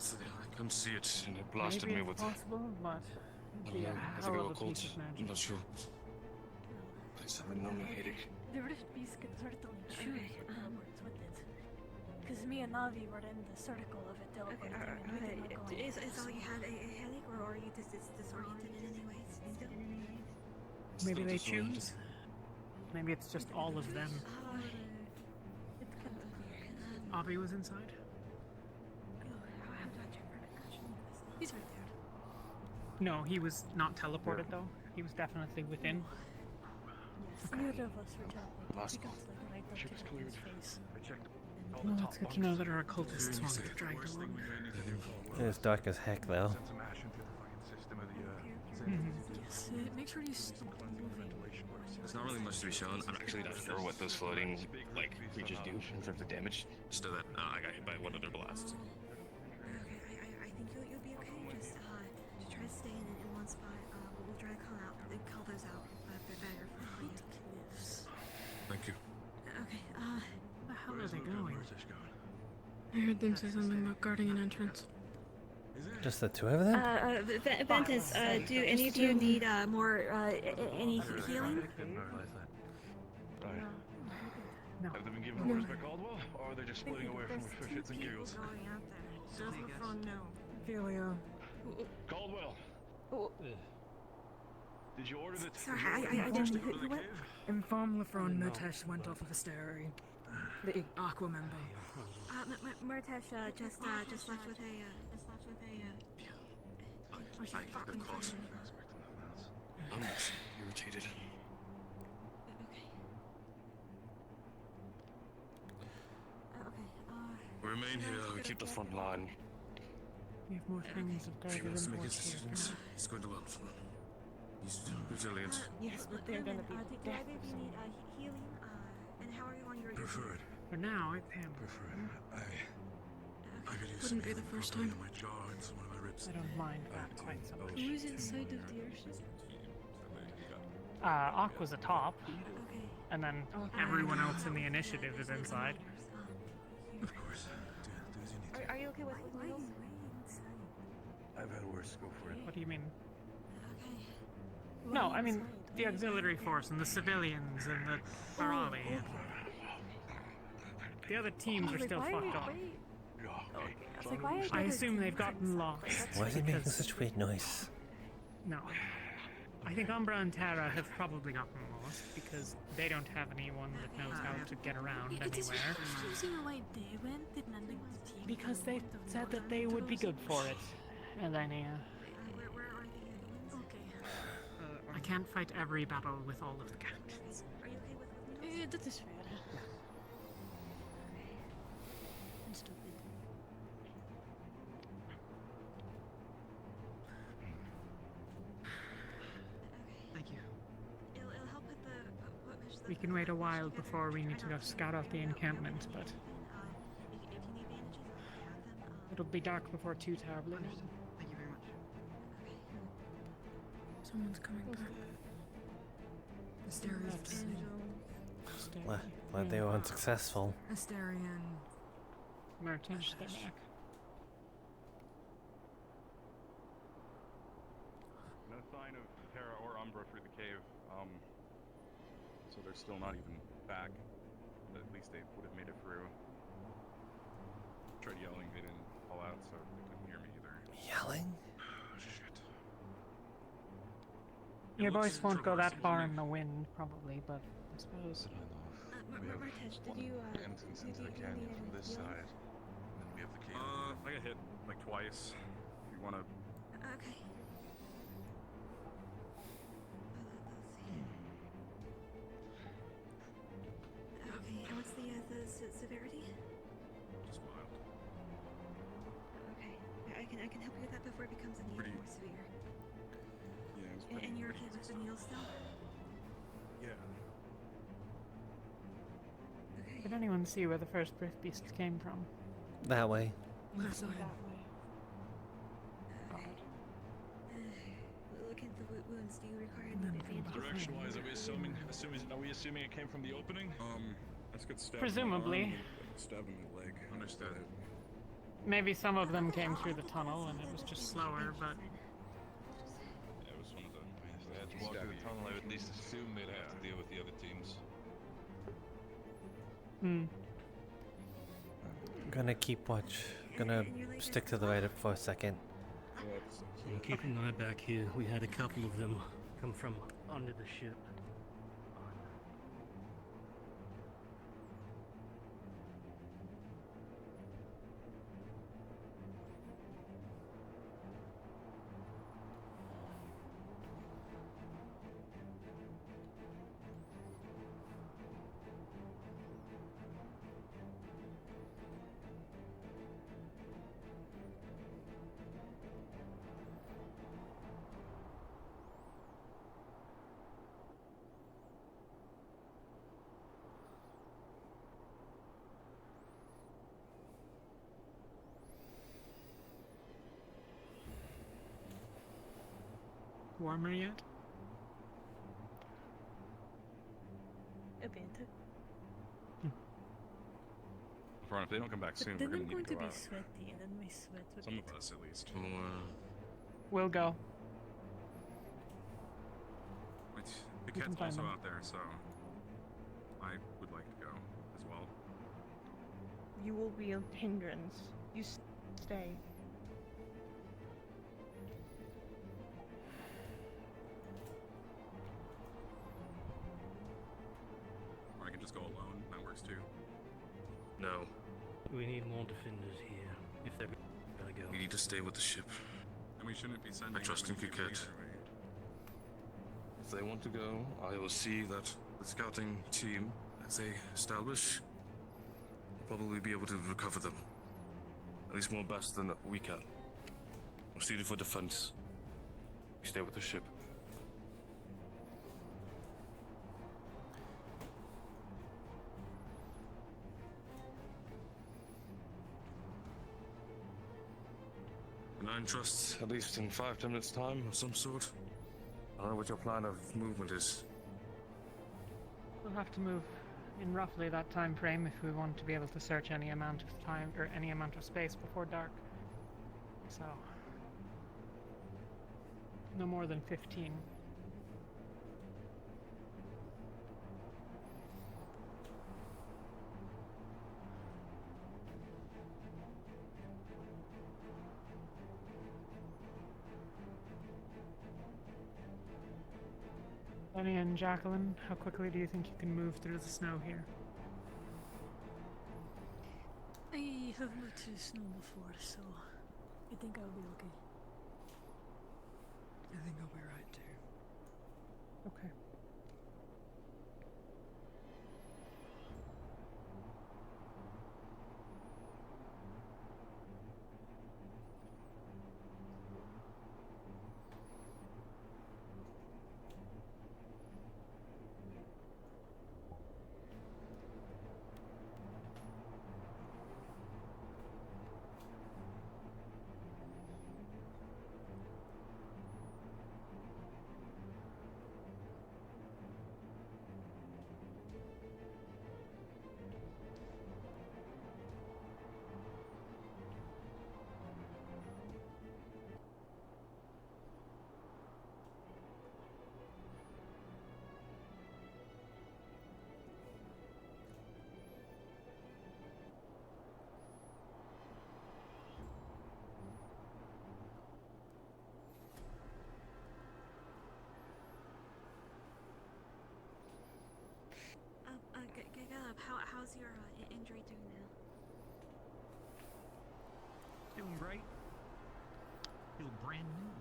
I couldn't see it, and it blasted Maybe me it's with. possible, but I the don't know. I think power I of got a cold. piece of I'm magic. not sure. I just have a numbing headache. The rift beast could certainly choose what teleports with it. Because me and Navi were in the circle of it teleporting, and we did not go Is all you had a headache, or are you just disoriented in any way still? Maybe they choose. Maybe it's just all of them. Avi was inside. He's right there. No, he was not teleported though. He was definitely within. Neither of us were terrible. Possible. Like right up Ship to is the cleared. kid's face. I checked all Well, the it's top good to know bunks. that our occultists Very won't safe. get dragged Worst along. thing we may need to do. It's dark as heck, though. Send some ash into the fucking system of the Yes, make sure you stop moving. There's not really much to be shown. I'm actually not sure what those floating like creatures do in terms of damage. Just know that I got hit by one of their blasts. I think you'll be okay. Just try to stay in one spot. We'll try to call those out. They're better for you. Thank you. Okay. Where the hell are they going? I heard them say something about guarding an entrance. Just the two of them? Ventus, do any of you need more any healing? No. Have they been given orders by Caldwell, or are they just splitting away from for shits and giggles? Says LeFron no. Avilio. Caldwell! Did you order the Sorry, I didn't. Who went? Inform LeFron Murtesh went off of a stairway. The Aqua member. Murtesh just left with a I'm irritated. We remain here. We keep the front line. We have more things of If he guarded wants to make his imports here. decisions, he's going to learn from them. He's resilient. Yes, but they're gonna be. Do either of you need healing? And how are you on your? Preferred. For now, I am. Preferred. I could use Wouldn't be the first time. my jaw and some of my ribs. I don't mind that quite so much. Who's inside of the airship? Aqua's atop, and then everyone else in the initiative is inside. Of course. Do as you need to. Are you okay with needles? I've had worse. Go for it. What do you mean? No, I mean the auxiliary force and the civilians and the Barali. The other teams are still fucked up. I assume they've gotten lost. Why is he making because- such weird noise? No. I think Umbra and Terra have probably gotten lost because they don't have anyone that knows how to get around It is anywhere. confusing why they went and then the team. Because they said that they would be good for it. And then, I can't fight every battle with all of the captains. That is fair. And stupid. Thank you. It'll help with the. We can wait a while before we need to go scout out the encampment, but it'll be dark before too terribly. Thank you very much. Someone's coming back. Asterius. Glad they were unsuccessful. Asterian. Murtish, they're back. No sign of Terra or Umbra through the cave. So they're still not even back. But at least they would have made it through. Tried yelling, they didn't call out, so they couldn't hear me either. Yelling? Shit. Your voice won't go that far in the wind, probably, but I suppose. Murtesh, did you Entrance into the canyon from this side. And then we have the cave. I got hit like twice. If you wanna. Okay. Okay, and what's the severity? Just mild. Okay, I can help you with that before it becomes any more severe. Yeah, it was And you're okay with the needle still? Yeah. Did anyone see where the first Brick Beast came from? That way. Left side. Look at the wounds. Do you require any advantage? Direction-wise, are we assuming it came from the opening? Let's get stabbed. Presumably. In the arm, stabbed in the leg. Understood. Maybe some of them came through the tunnel and it was just slower, but Yeah, it was one of the. If they had to walk through the tunnel, I would at least assume they'd have to deal with the other teams. Gonna keep watch. Gonna stick to the right for a second. Yeah, keep an eye back here. We had a couple of them come from under the ship. warmer yet? A bit. Ron, if they don't come back soon, Then we're I'm gonna going need to to go be out. sweaty, and then my sweat would Some be of us, at least. We'll go. Which the We can cat's find also them. out there, so I would like to go as well. You will be a hindrance. You stay. Or I can just go alone. That works too. No. We need more defenders here, if they're gonna go. We need to stay with the ship. And we shouldn't be sending. I trust in that many people Kuket. either, right? If they want to go, I will see that the scouting team, as they establish, will probably be able to recover them. At least more best than we can. We're suited for defense. We stay with the ship. And I trust, at least in 5-10 minutes' time of some sort. I don't know what your plan of movement is. We'll have to move in roughly that time frame if we want to be able to search any amount of time or any amount of space before dark. So, no more than 15. Benny and Jacqueline, how quickly do you think you can move through the snow here? I have moved through snow before, so I think I'll be okay. I think I'll be right too. Okay. Caleb, how's your injury doing now? Doing great. Feel brand new.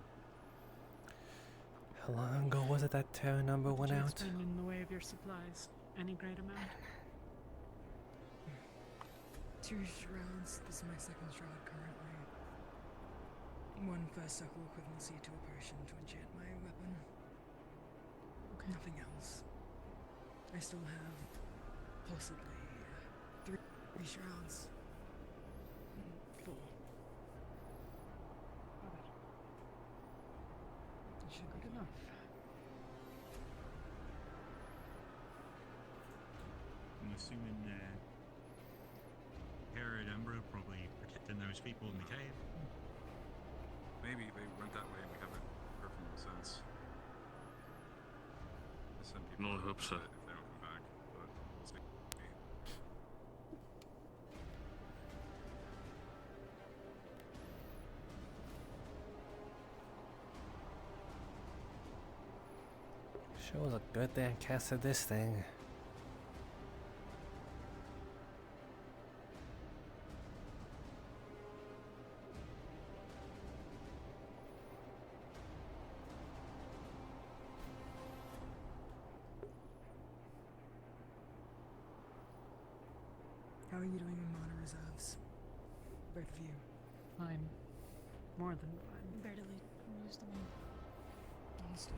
How long ago was it that Terra number went What did you out? spend in the way of your supplies? Any great amount? 2 shrouds. This is my second shroud currently. 1 first circle equivalency to a potion to enchant my weapon. Okay. Nothing else. I still have possibly 3 shrouds. 4. It should be Good enough. I'm assuming Hera and Umbra probably protecting those people in the cave. Maybe they went that way and we haven't heard from them since. I send people No, I hope so. if they don't come back, but we'll see. Sure was a good damn cast of this thing. How are you doing in mana reserves? Both of you. Fine. More than fine. Barely used them all. Understood.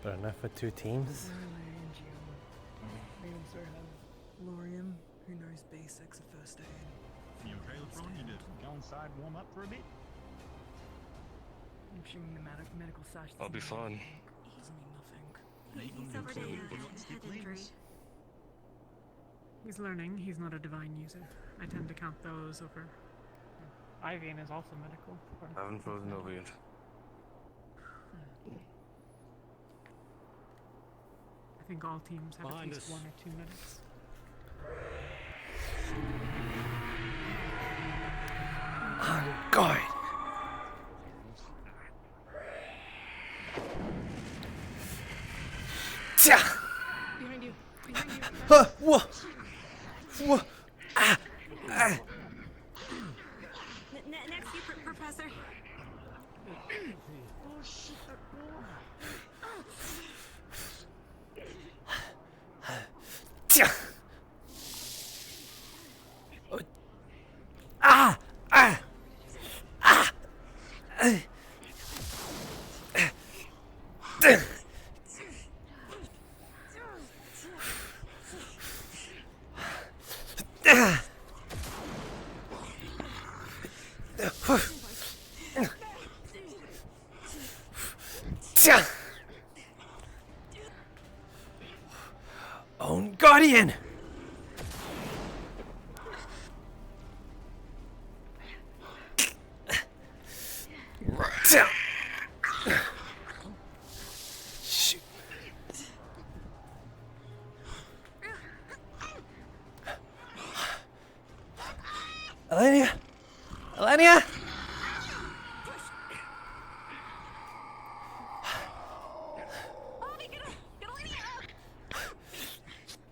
But enough for 2 teams? We also have Lorian, who knows basics of first aid. You okay, LeBron? You just go inside, warm up for a bit? I'm assuming the medical sash. I'll be fine. Doesn't mean nothing. He's already head injury. He's learning. He's not a divine user. I tend to count those over. Ivian is also medical. I haven't frozen over yet. I think all teams have Behind at least us. 1 or 2 minutes. On guard. Behind you. Behind you. Whoa. Whoa. Ah. Ah. Next, you, Professor. Oh shit. Ah! Ah! Ah! Own Guardian! Shoot. Elenia? Elenia?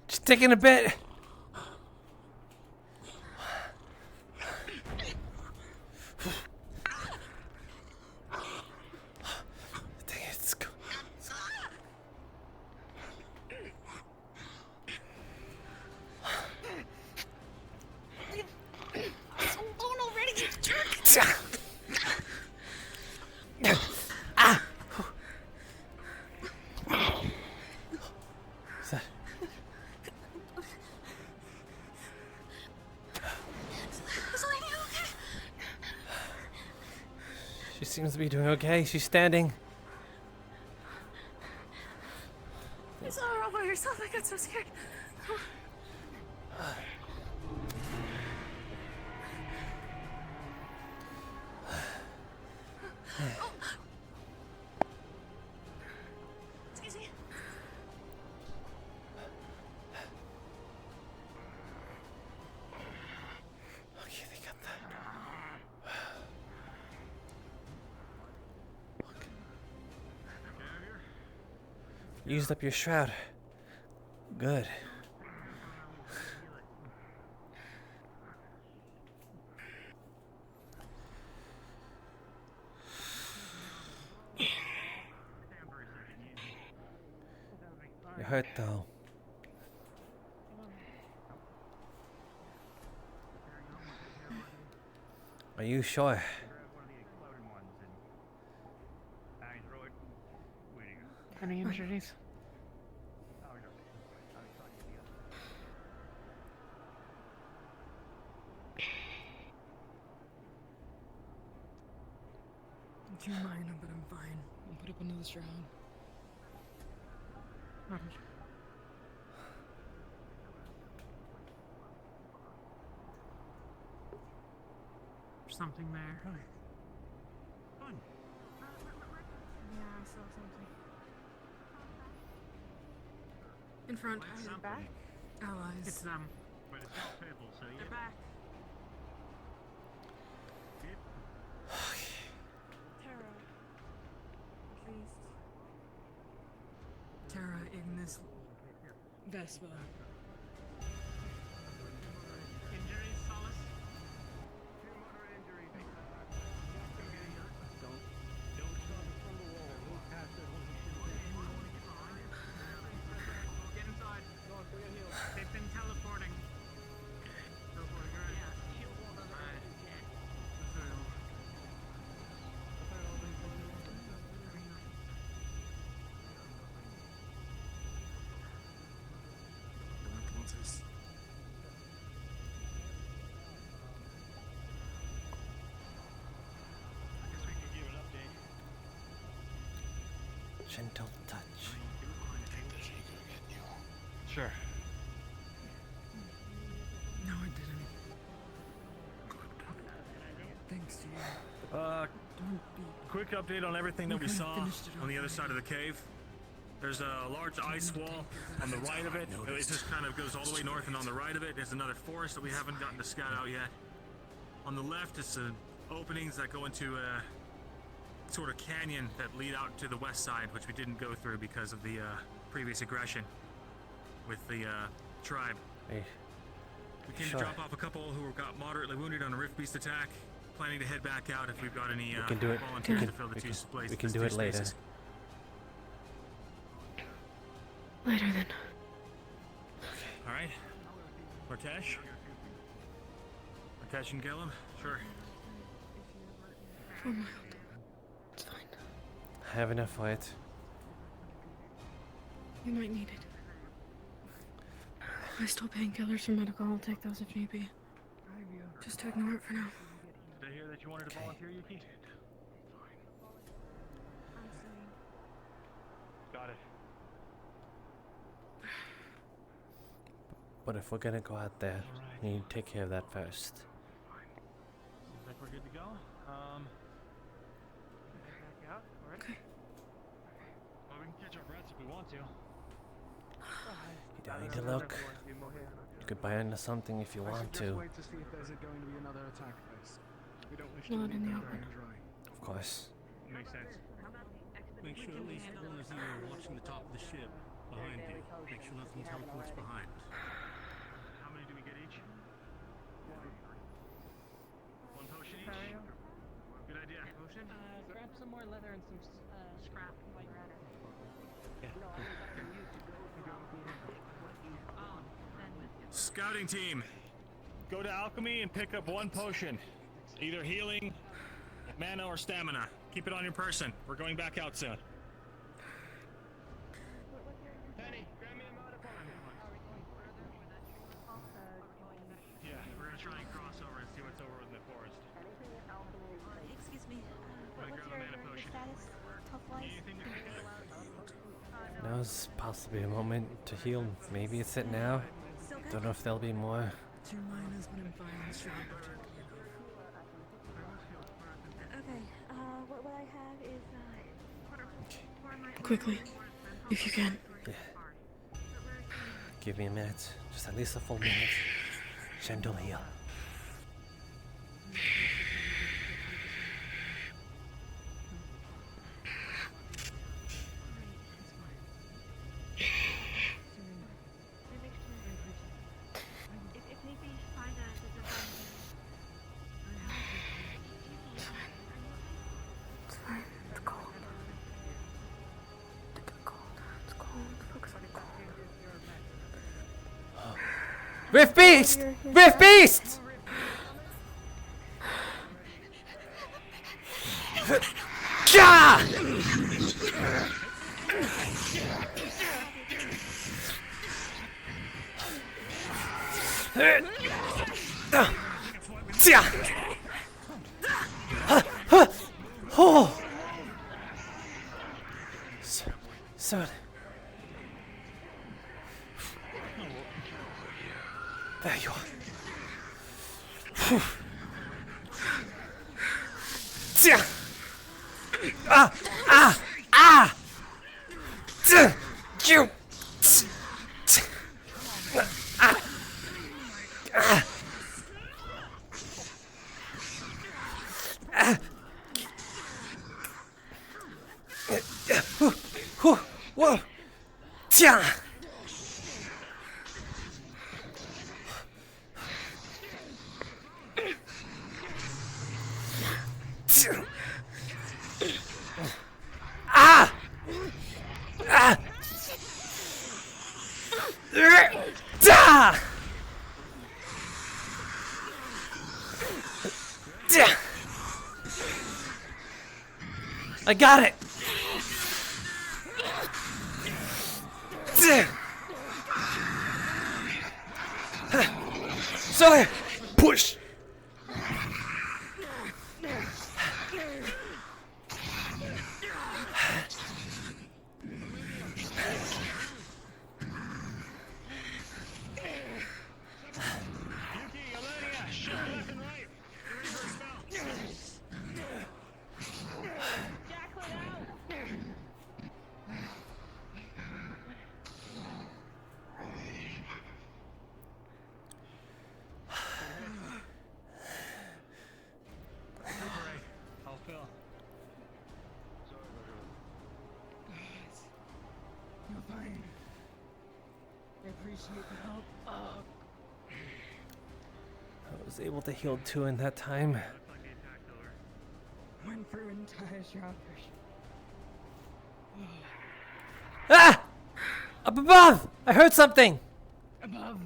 Just taking a bit. Dang it, let's go. Oh, already, you jerk! Ah! What's that? Is Elena okay? She seems to be doing okay. She's standing. You saw her all by herself. I got so scared. Excuse me. Okay, they got that. Used up your shroud. Good. You're hurt though. Are you sure? Any injuries? Too minor, but I'm fine. I'll put up another shroud. There's something there. Yeah, I saw something. In front. Like They're back. Allies. It's them. But it's not purple, so yeah. They're back. Terra. At least. Terra, Ignis, Vespa. Injuries, Solace? Get inside. They've been teleporting. Gentle touch. Sure. No, I didn't. Thanks to you. Quick update on everything that we saw on the other side of the cave. There's a large ice wall on the right of it. It just kind of goes all the way north, and on the right of it is another forest that we haven't gotten to scout out yet. On the left is openings that go into a sort of canyon that lead out to the west side, which we didn't go through because of the previous aggression with the tribe. Hey. We came to drop off a couple who got moderately wounded on a rift beast attack. Planning to head back out if we've got any volunteers to fill the two spaces. We can do it later. Later then. All right. Martesh? Martesh and Gillum? Sure. 4 mild. It's fine. I have enough for it. You might need it. I stole painkillers for medical. I'll take those if need be. Just ignore it for now. Did I hear that you wanted to volunteer, Yuki? Got it. But if we're gonna go out there, we need to take care of that first. Seems like we're good to go. Okay. Well, we can catch our breaths if we want to. You don't need to look. You could buy into something if you want to. Wait to see if there's going to be another attack base. We don't wish to Not in leave the that open. dry. Of course. Makes sense. Make sure at least one of you are watching the top of the ship behind you. Make sure nothing teleports behind. How many do we get each? One potion each? Good idea. Potion? Grab some more leather and some scrap while you're at it. Scouting team, go to alchemy and pick up one potion. Either healing, mana, or stamina. Keep it on your person. We're going back out soon. Penny, grab me a mana potion. Yeah, we're gonna try and cross over and see what's over in the forest. Excuse me. Wanna What's grab a mana your potion? status? Tough life? Anything to pick up? Now's possibly a moment to heal. Maybe it's it now. Still good? Don't know if there'll be more. 2 miners when in violence should be protected. Okay, what I have is, Quickly, if you can. Yeah. Give me a minute. Just at least a full minute. Gentle heal. if need be, find a It's fine. It's cold. It's cold. It's cold. Focus on the cold. Rift Beast! Rift Beast! Gah! Oh! Son. There you are. Ah! Ah! Ah! You! Ah! Ah! Whoa! Tja! Ah! Ah! Da! I got it. So push. appreciate the help. I was able to heal 2 in that time. Went through entire shellfish. Ah! Up above! I heard something! Above.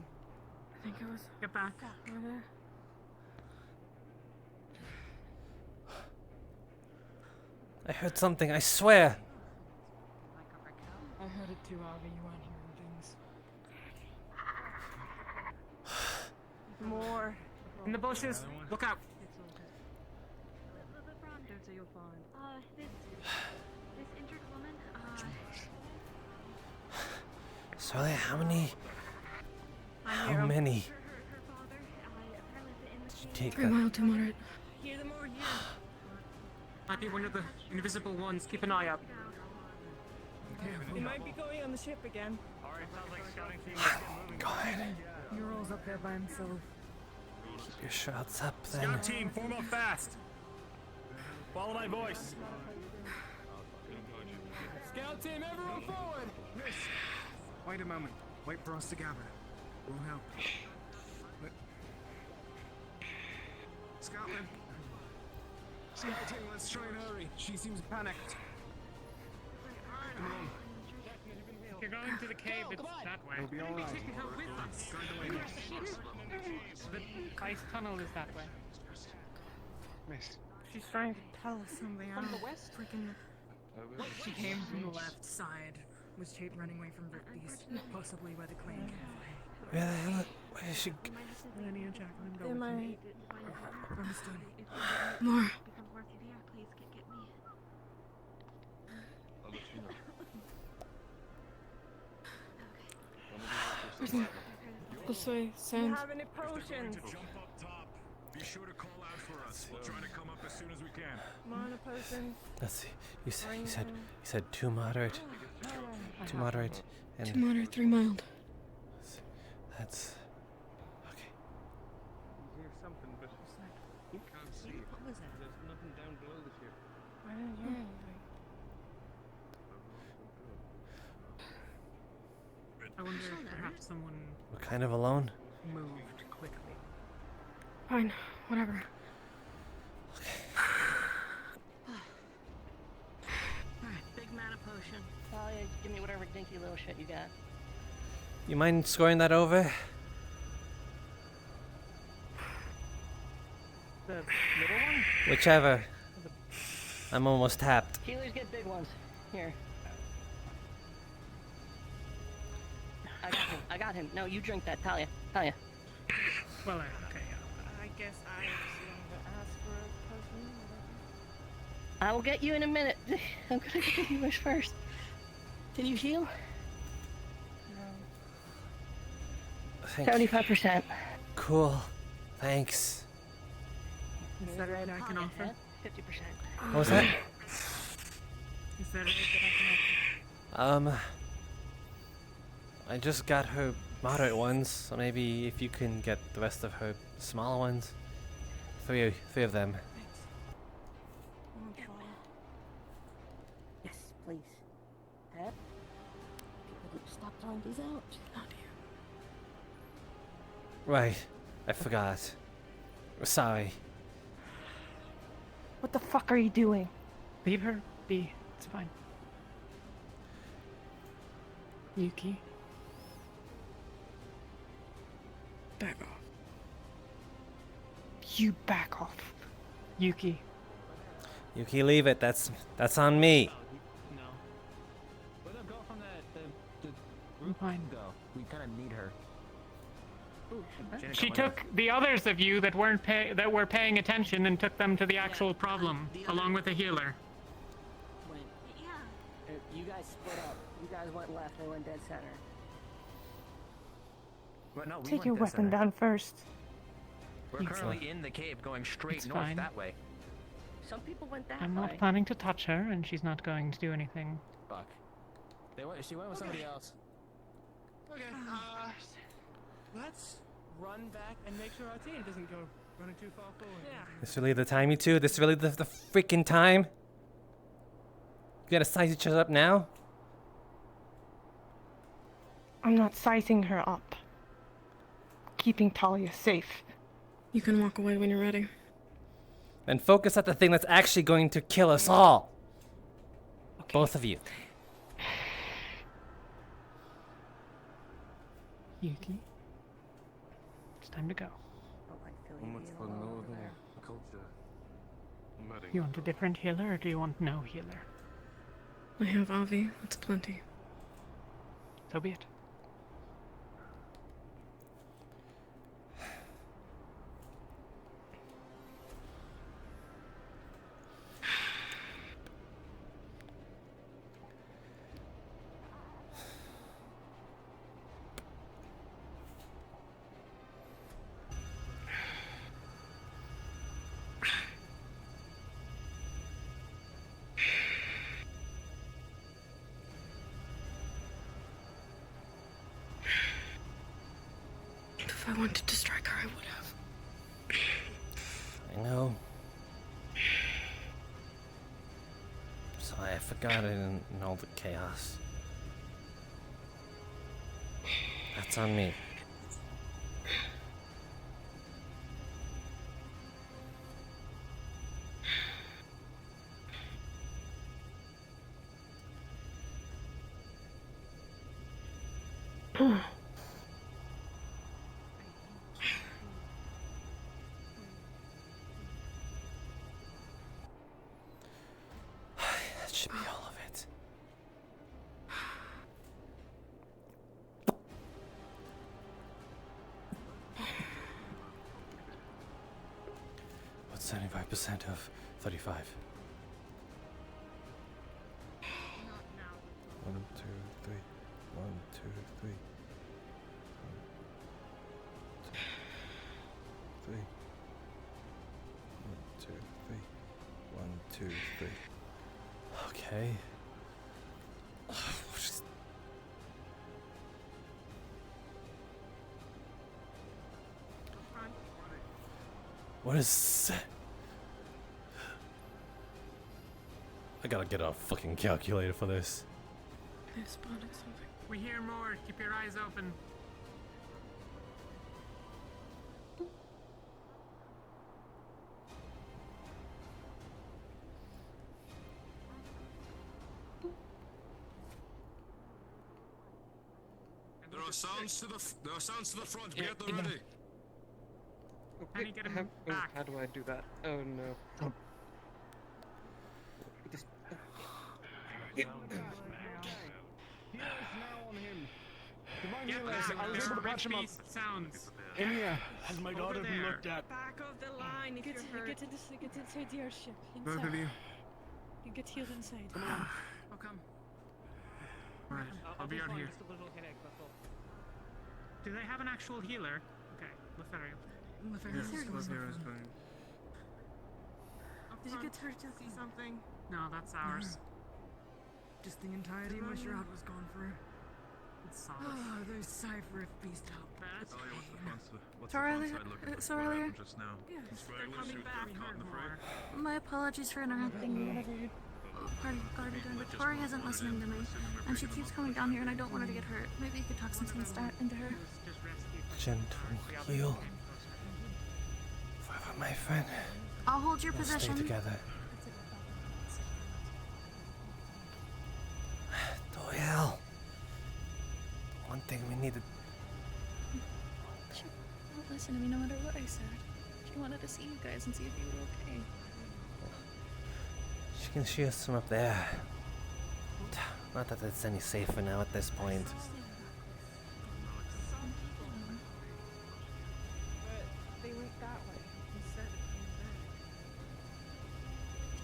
I think it was. Get back. Over there. I heard something, I swear. I heard it too, Avi. You weren't hearing things. More. In the bushes. Look out. This injured woman, Sully, how many? How here. many? Did you take 3 that? mild to moderate. Hear them over here. Might be one of the invisible ones. Keep an eye out. They might be going on the ship again. Alright, sounds like scouting team is moving. God. Neuro's up there by himself. Keep your shots up then. Scout team, form up fast. Follow my voice. Scout team, everyone forward! Wait a moment. Wait for us to gather. We'll help. Scotland. Scouting, let's try and hurry. She seems panicked. Come on. If you're going to the cave, it's that way. We'll be alright. The ice tunnel is that way. Miss. She's trying to tell us something. From the west? Freaking. She came from the left side. Was running away from Ripley's, possibly where the clan came from. Where the hell? Where is she? Lenny and Jacqueline go with me. Understood. More. This way, Do you sound. have any potions? Jump up top. Be sure to call out for us. We'll try to come up as soon as we can. Mana potions. Let's see. You said 2 moderate. 2 moderate and 2 moderate, 3 mild. that's okay. You hear something, but you can't see it. There's nothing down below the ship. I didn't hear anything. I wonder if perhaps someone We're kind of alone. moved quickly. Fine, whatever. Big mana potion. Talia, give me whatever dinky little shit you got. You mind scoring that over? The little one? Whichever. I'm almost tapped. Healers get big ones. Here. I got him. No, you drink that, Talia. Talia. Well, okay. I guess I was going to ask for a potion. I will get you in a minute. I'm gonna get you yours first. Can you heal? Thank you. 75%. Cool. Thanks. Is that right? I can offer? 50%. What was that? Is that right that I can offer? I just got her moderate ones, so maybe if you can get the rest of her smaller ones. Three of them. Yes, please. Dad? Stop throwing these out. Not you. Right. I forgot. Sorry. What the fuck are you doing? Leave her be. It's fine. Yuki. Back off. You back off. Yuki. Yuki, leave it. That's on me. No. Let her go from the I'm fine. go. We kind of need her. She took the others of you that were paying attention and took them to the actual problem, along with the healer. You guys split up. You guys went left, they went dead center. But no, we Take your weapon down first. We're currently in the cave going straight It's north fine. that way. Some people went that I'm way. not planning to touch her, and she's not going to do anything. Fuck. She went with somebody else. Okay, let's run back and make sure our team doesn't go running too far forward. Yeah. This really the time, you two? This really the freaking time? You gotta size each other up now? I'm not sizing her up. Keeping Talia safe. You can walk away when you're ready. And focus at the thing that's actually going to kill us all. Okay. Both of you. Yuki, it's time to go. How much for northern culture? You want a different healer, or do you want no healer? I have Avi. That's plenty. So be it. If I wanted to strike her, I would have. I know. Sorry, I forgot it in all the chaos. That's on me. That should be all of it. What's 75% of 35? 1, 2, 3. 1, 2, 3. 1, 2, 3. 1, 2, 3. 1, 2, 3. Okay. What is that? I gotta get a fucking calculator for this. I spotted something. We hear more. Keep your eyes open. There are sounds to the front. Get them ready. How do you get him back? How do I do that? Oh no. Just... I was able to patch him up. Sounds. Enya, has my daughter been looked at? Back of the line if you're hurt. Get inside the airship. Both of you. You get healed inside. I'll come. Alright, I'll be out here. Just a little headache, that's all. Do they have an actual healer? Okay, Lothario. Lothario's fine. Did you get hurt, Jesse? Something? No, that's ours. Just the entirety of my shroud was gone for. It's solid. Oh, those Cypher beast out. That's What's Sorry, the front side looking like? so What earlier? happened just now? They're coming back. Caught in the fray? My apologies for interrupting whatever your party guard are doing, but Tori isn't listening to me, and she keeps coming down here, and I don't want her to get hurt. Maybe you could talk some sense into her. Gentle heal. Forever, my friend. I'll hold your We'll position. stay together. Doyle. One thing we needed. She won't listen to me no matter what I said. She wanted to see you guys and see if you were okay. She can see us from up there. Not that it's any safer now at this point. They went that way instead.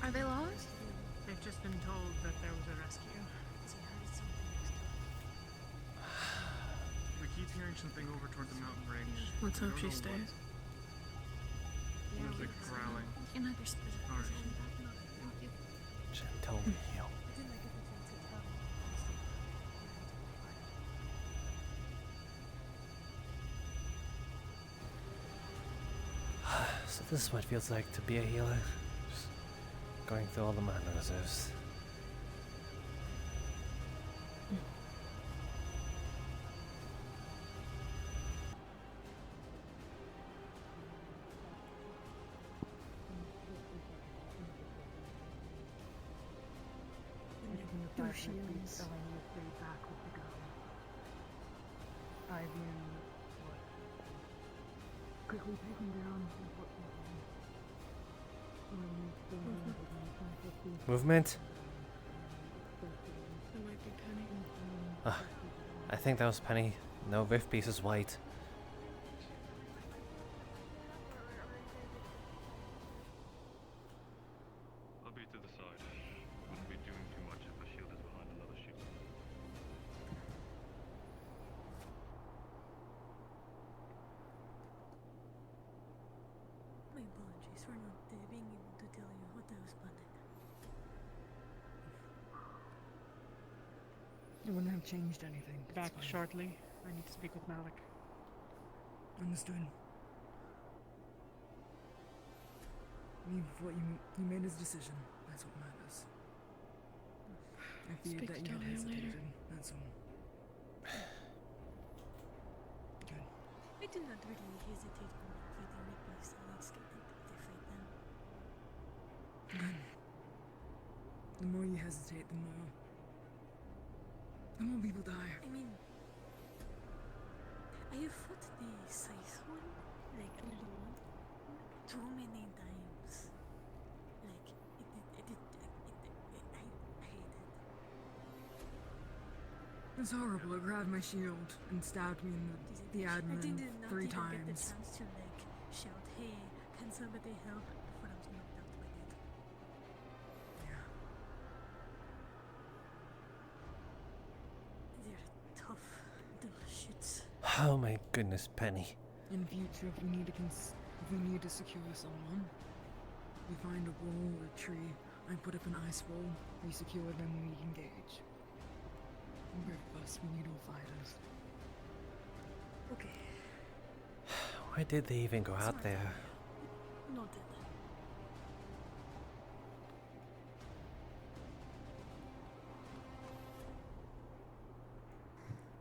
Are they lost? They've just been told that there was a rescue. We keep hearing something over toward the mountain range. Let's hope she stays. Seems like growling. You can have your position back. Thank you. Gentle heal. So this is what it feels like to be a healer. Just going through all the mana reserves. Two shields. Ellen, you stayed back with the girl. Ivan, what? Quickly take him down. Movement? That might be Penny. I think that was Penny. No, Rift Piece is white. I'll be to the side. Wouldn't be doing too much if a shield is behind another shield. My apologies for not being able to tell you what I was planning. It wouldn't have changed anything. Back shortly. I need to speak with Malik. Understood. You made his decision. That's what matters. I feared Speak that to you had Dahlia hesitated. later. That's all. Good. I did not really hesitate when fighting with my colleagues get to fight them. Good. The more you hesitate, the more people die. I mean, I have fought the size one, like a little one, too many times. Like, I hate it. It's horrible. It grabbed my shield and stabbed me in the I admin did not 3 even times. get the chance to like shout, "Hey, can somebody help?" before I was knocked out by it. Yeah. They're tough little shits. Oh my goodness, Penny. In future, if we need to secure someone, we find a wall or a tree. I put up an ice wall. We secure them when we engage. We're us. We need all fighters. Okay. Why did they even go out there? Noted.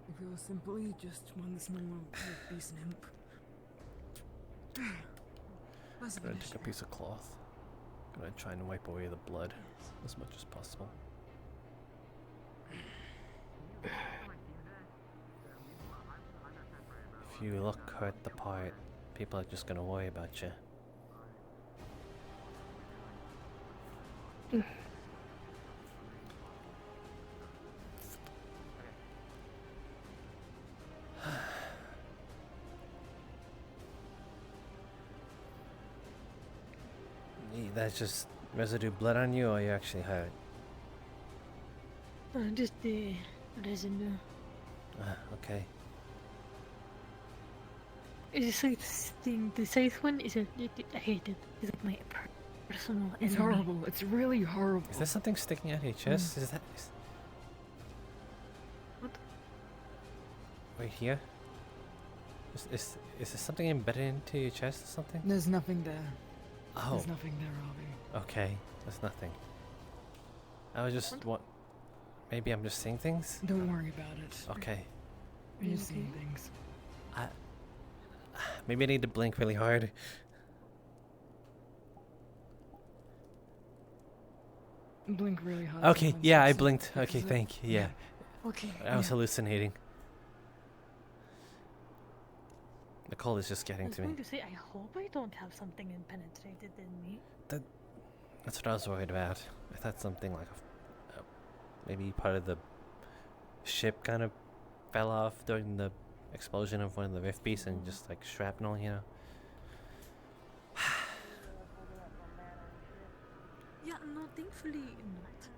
If it was simply just one small piece nymph. Less of I'm an gonna take a issue. piece of cloth. Gonna try and wipe away the blood as much as possible. If you look hurt the part, people are just gonna worry about you. That's just residue blood on you, or you actually hurt? Just the residue. Okay. It's like thing. The size one is I hate it. It's like my personal. It's enemy. horrible. It's really horrible. Is there something sticking out of your chest? Is that What? right here? Is there something embedded into your chest or something? There's nothing there. Oh. There's nothing there, Robbie. Okay, there's nothing. I was just what? Maybe I'm just seeing things. Don't worry about it. Okay. You're just seeing things. Maybe I need to blink really hard. Blink really hard. Okay, sometimes yeah, I helps. blinked. Okay, thank you. Yeah. Okay. I was hallucinating. The cold is just I getting was to me. going to say, I hope I don't have something impenetrated in me. That's what I was worried about. I thought something like maybe part of the ship kind of fell off during the explosion of one of the rift beasts and just like shrapnel, you know. Yeah, no, thankfully not.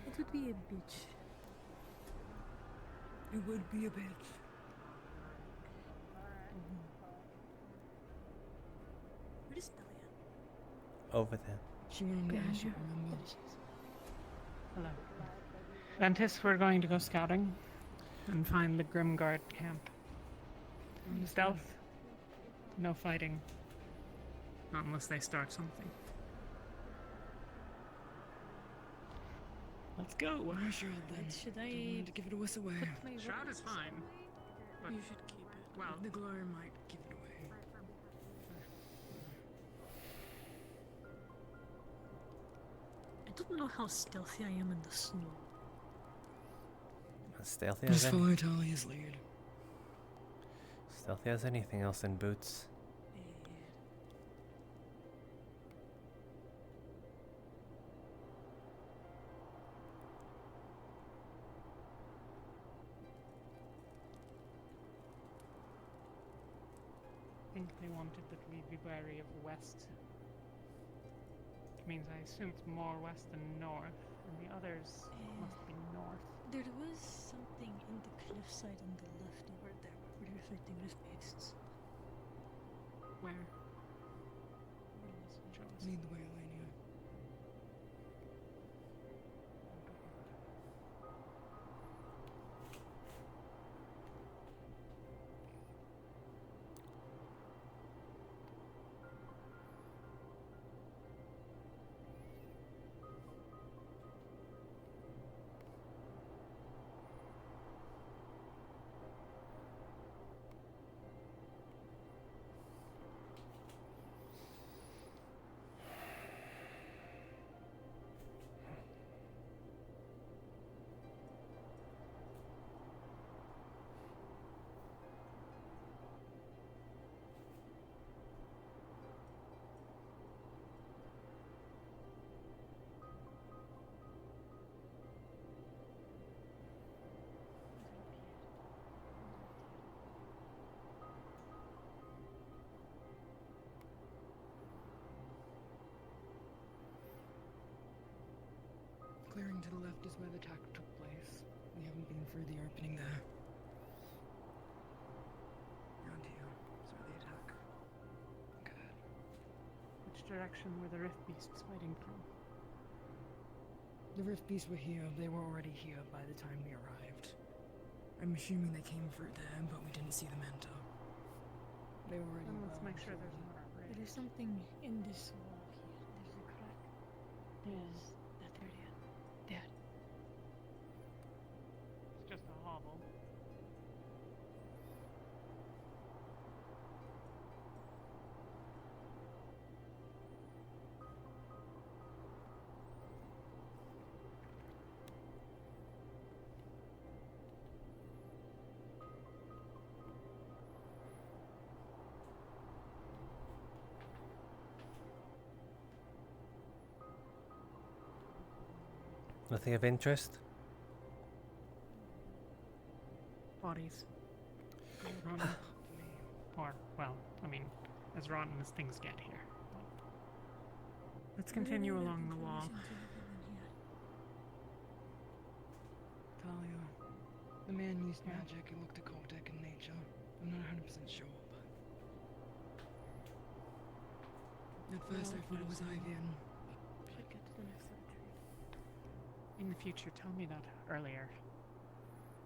It would be a bitch. It would be a bitch. Where is Dahlia? Over there. She went on the ash, you remember? Hello. Ventus, we're going to go scouting and find the Grimguard camp. Stealth. No fighting. Not unless they start something. Let's go. Wear a shroud then. Should Don't I need to give it away away. put my Shroud weapons is fine. But You should keep it. well, The glory might give it away. don't know how stealthy I am in the snow. As stealthy as Just any- follow Talia's lead. stealthy as anything else in boots. I think they wanted that we be wary of the west. Which means I assume it's more west than north, and the others must be north. There was something in the cliffside on the left over there where we're fighting with beasts. Where? Lead the way, Elenia. Clearing to the left is where the attack took place. We haven't been through the opening there. Around here is where the attack. Good. Which direction were the Rift Beasts fighting from? The Rift Beasts were here. They were already here by the time we arrived. I'm assuming they came through there, but we didn't see them enter. They were already. Then let's make sure there's not a bridge. There is something in this wall here. There's a crack. There's that area. There. It's just a hovel. Nothing of interest? Bodies. Rotten. Or, well, I mean, as rotten as things get here. Let's continue along the wall. Talia, the man used magic. It looked occultic in nature. I'm not 100% sure, but at first I thought it was Avion. Should get to the next one. In the future, tell me that earlier.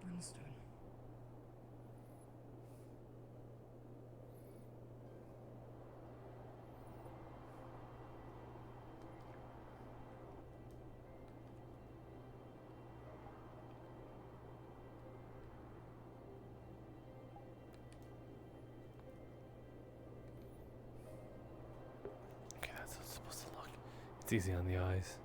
Understood. Okay, that's how it's supposed to look. It's easy on the eyes.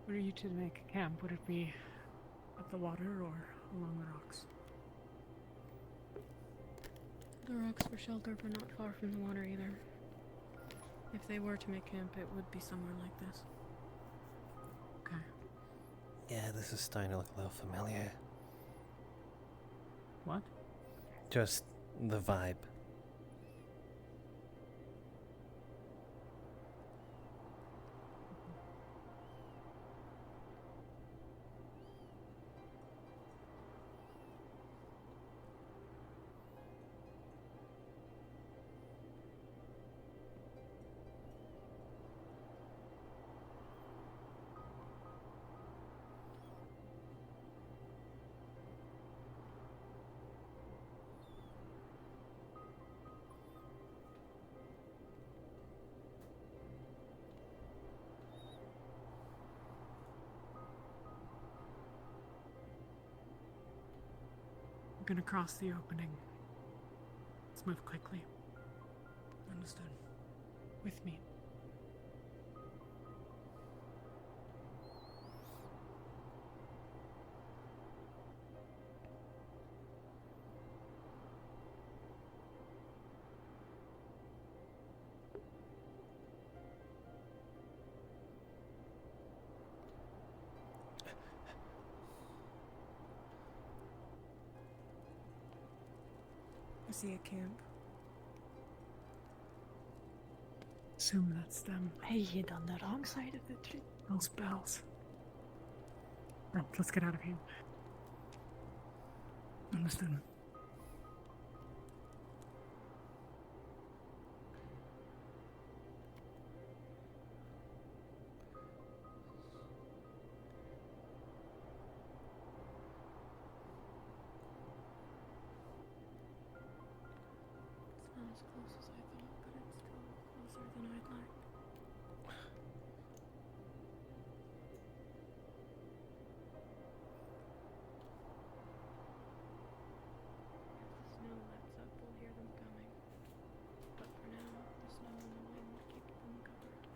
Where are you to make camp? Would it be at the water or along the rocks? The rocks for shelter, but not far from the water either. If they were to make camp, it would be somewhere like this. Okay. Yeah, this is starting to look a little familiar. What? Just the vibe. We're gonna cross the opening. Let's move quickly. Understood. With me. I see a camp. Assume that's them. Hey, you on the wrong side of the tree. Those bells. Right, let's get out of here. Understood. It's not as close as I thought, but it's still closer than I'd like. If the snow lets up, we'll hear them coming. But for now, the snow and the wind keep them covered.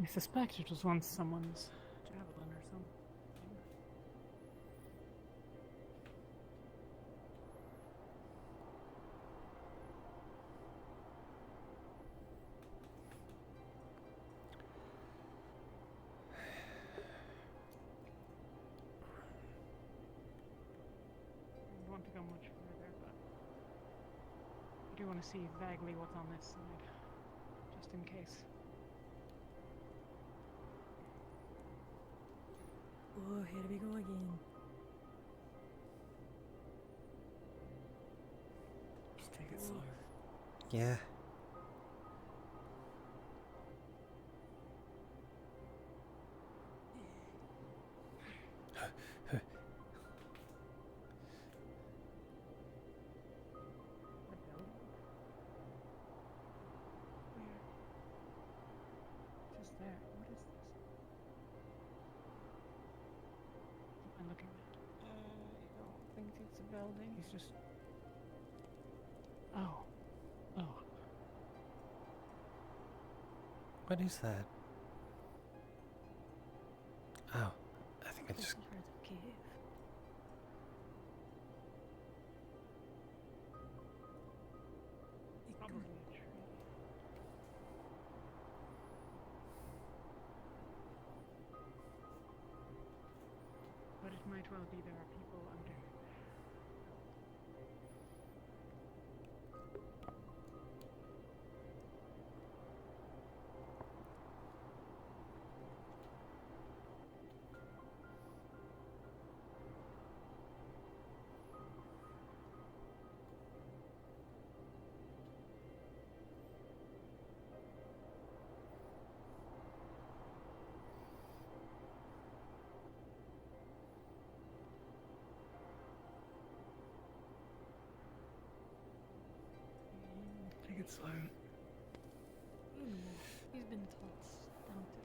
I suspect it was once someone's javelin or something. I don't want to go much further, but I do want to see vaguely what's on this side, just in case. Oh, here we go again. Just take it slow. Yeah. Just there. What is this? What am I looking at? I don't think it's a building. He's just. Oh. Oh. What is that? Oh, I think I just. Part of the cave. Probably a tree. But it might well be there are people under. it slow. He's been taught stunted.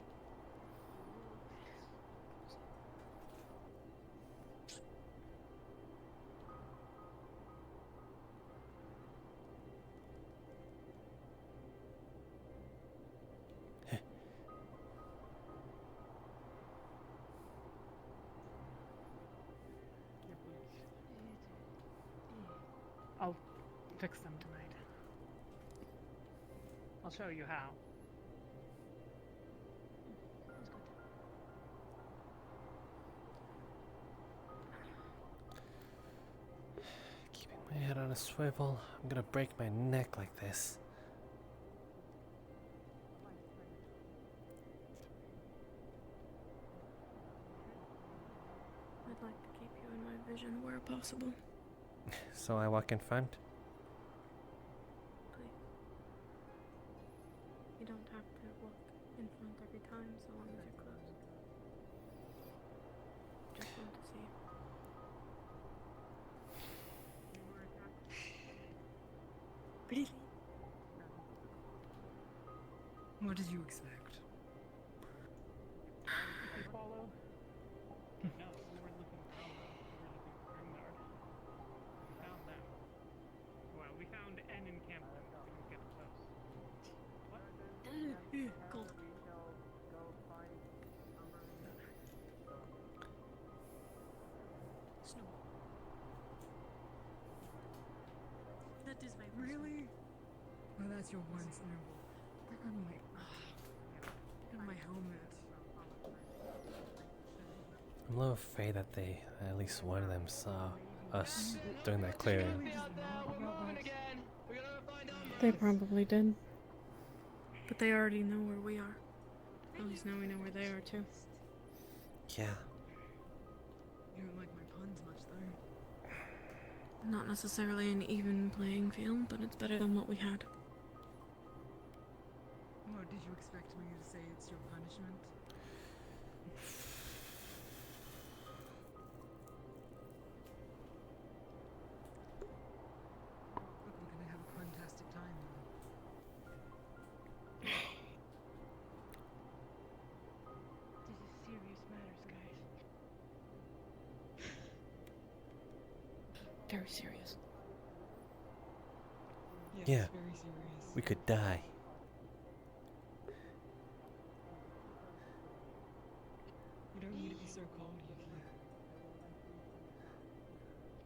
I'll fix them tonight. I'll show you how. Keeping my head on a swivel. I'm gonna break my neck like this. I'd like to keep you in my vision where possible. So I walk in front. Please. You don't have to walk in front every time, so long as you're close. Just want to see. Really? What did you expect? If you follow. No, we weren't looking for Alva. We were looking for Grimnard. We found them. Well, we found N encampment. We didn't get close. What? Gold. Snow. That is my Really? Oh, that's your one snowball. And my helmet. I'm a little afraid that at least one of them saw us during that clearing. They probably did. But they already know where we are. At least now we know where they are too. Yeah. You don't like my puns much, though. Not necessarily an even playing field, but it's better than what we had. What, did you expect me to say it's your punishment? Look, we're gonna have a fantastic time now. This is serious matters, guys. Very serious. Yes, Yeah. very serious. We could die. You don't need to be so cold, Yuki.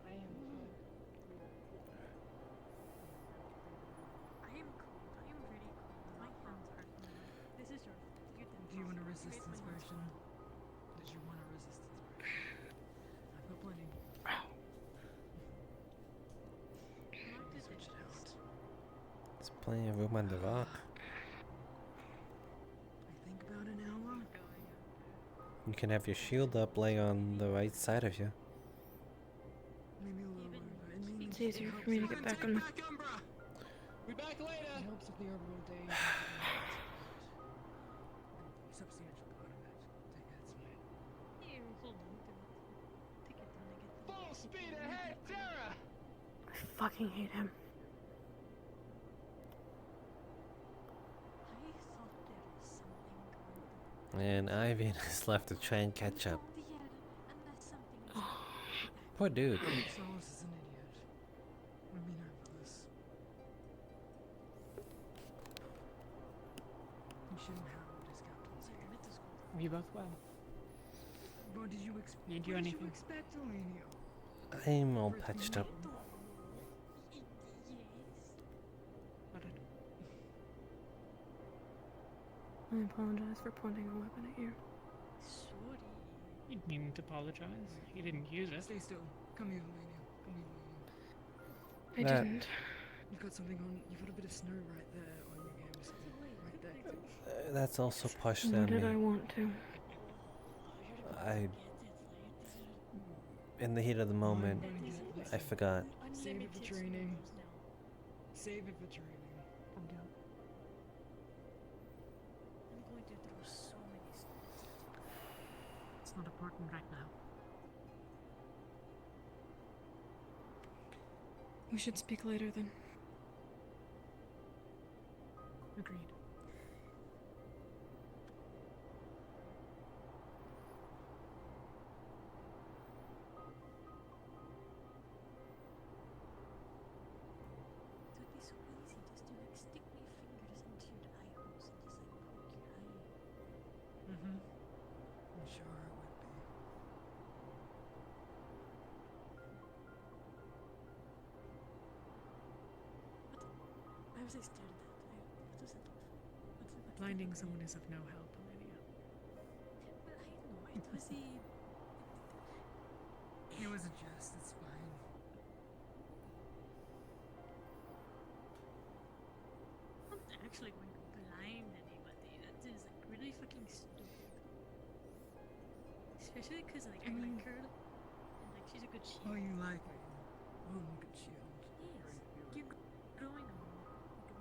I am cold. I am cold. I am really cold. My hands hurt now. This is your fault. You didn't. Do you want a trust me. resistance You made my potion? Did you want a resistance potion? I've got plenty. Switch it out. There's plenty of room on the rock. I think about an hour. You can have your shield up, lay on the right side of you. Maybe a little over. It may It's easier for me to get back on. We back later. It helps with the overall day. Substantial part of it. Take that smite. Here, hold on to it. Take it when I get the Full speed ahead, Tara! I fucking hate him. I thought there was something going And Ivan is left to try and catch up. on the air, and that's something. Poor dude. Solos is an idiot. We've been over this. You shouldn't have a discount on We both will. What did you expect? Need you What did anything? you expect, Avilio? I'm all patched up. I apologize for pointing a weapon at you. Sorry. You needn't apologize. You didn't use it. Stay still. Come here, Avilio. Come here, Avilio. I That- didn't. You've got something on. You've got a bit of snow right there on your canvas. Right there. That's also partially Nor on did I me. want to. In the heat of the moment, I forgot. Save it for training. Save it for training. Calm down. I'm going to throw so many stones. It's not important right now. We should speak later then. Agreed. It would be so easy just to like stick my fingers into your eye holes and just like poke your eye. Mm-hmm. I'm sure it would be. Why was I stared at that? What was it? Blinding someone is of no help, Olivia. Well, I don't know. It was a. It was a jest, it's fine. I'm not actually going to blind anybody. That is like really fucking stupid. Especially because like I like her, and like she's a good shield. Oh, you like it? Oh, look at shield. Yes, you're growing on me.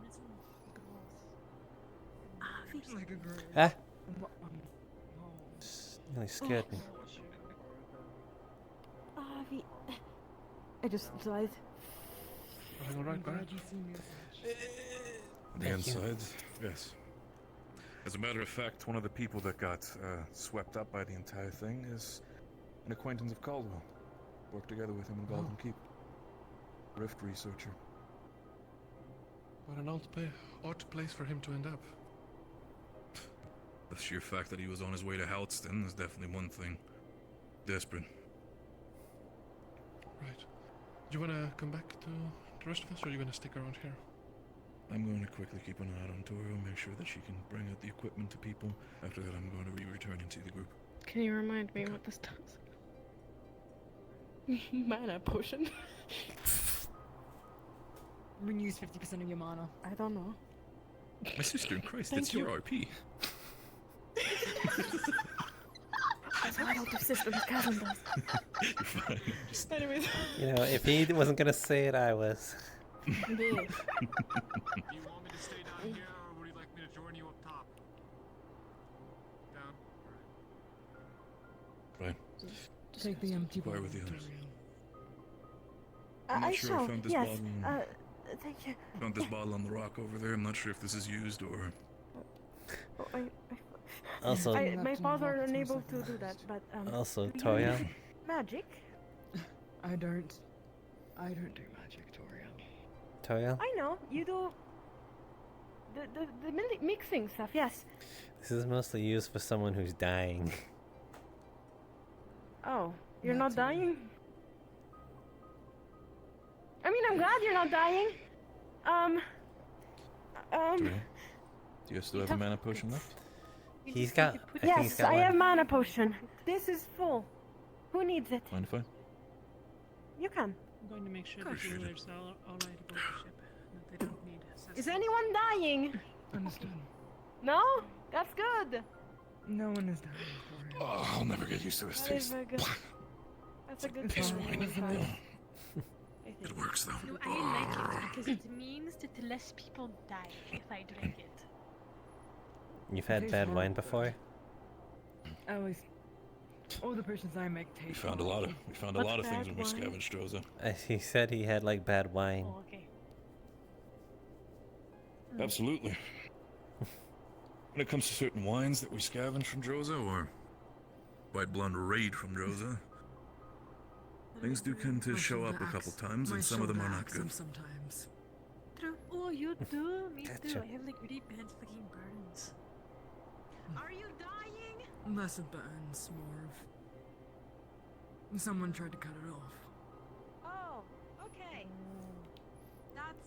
Like a little growth. Avi. Like a girl. Ah! Oh. Really scared me. Avi. I just died. Everything all right, Barrett? The inside, yes. As a matter of fact, one of the people that got swept up by the entire thing is an acquaintance of Caldwell. Worked together with him in Golden Keep. Rift researcher. What an odd place for him to end up. The sheer fact that he was on his way to Halston is definitely one thing. Desperate. Right. Do you want to come back to the rest of us, or are you going to stick around here? I'm going to quickly keep an eye on Toro, make sure that she can bring out the equipment to people. After that, I'm going to be returning to the group. Can you remind me what this does? Mana potion. Renews 50% of your mana. I don't know. My sister in Christ, Thank that's your you. RP. That's why I don't do systems. Cousin does. You're fine. Anyways. You know, if he wasn't gonna say it, I was. Yeah. Do you want me to stay down here, or would you like me to join you up top? Down? Right. Take the empty Where bottle. with the others? I I'm not sure shall. I found this Yes. bottle. Thank you. Found this bottle on the rock over there. I'm not sure if this is used or. Oh, Also, my father are unable to do that, but also, do you Toya. use magic. I don't do magic, Toriel. Toya. I know you do. The mixing stuff. Yes. This is mostly used for someone who's dying. Oh, you're not dying? I mean, I'm glad you're not dying. Do you still have a mana potion left? He's got. Yes, I have mana potion. This is full. Who needs it? Mind if I? You can. I'm going to make sure that the Appreciate it. jewelers are all right aboard the ship, that they don't need Is anyone dying? Understood. No? That's good. No one is dying, Toriel. Oh, I'll never get used to this That is taste. very good. That's a good Piss sign. wine. Good sign. It works though. No, I like it because it means that less people die if I drink it. You've had bad wine before? At least all the potions I make taste. We found a lot of things when we scavenged Rosa. He said he had like bad wine. Oh, okay. Absolutely. When it comes to certain wines that we scavenge from Droza, or quite blunt raid from Droza, things do tend to show up a couple times, and some of them are not good. Sometimes. True. Oh, you do? Me too. Gotcha. I have like really bad fucking burns. Are you dying? Less of burns, more of someone tried to cut it off. Oh, okay. That's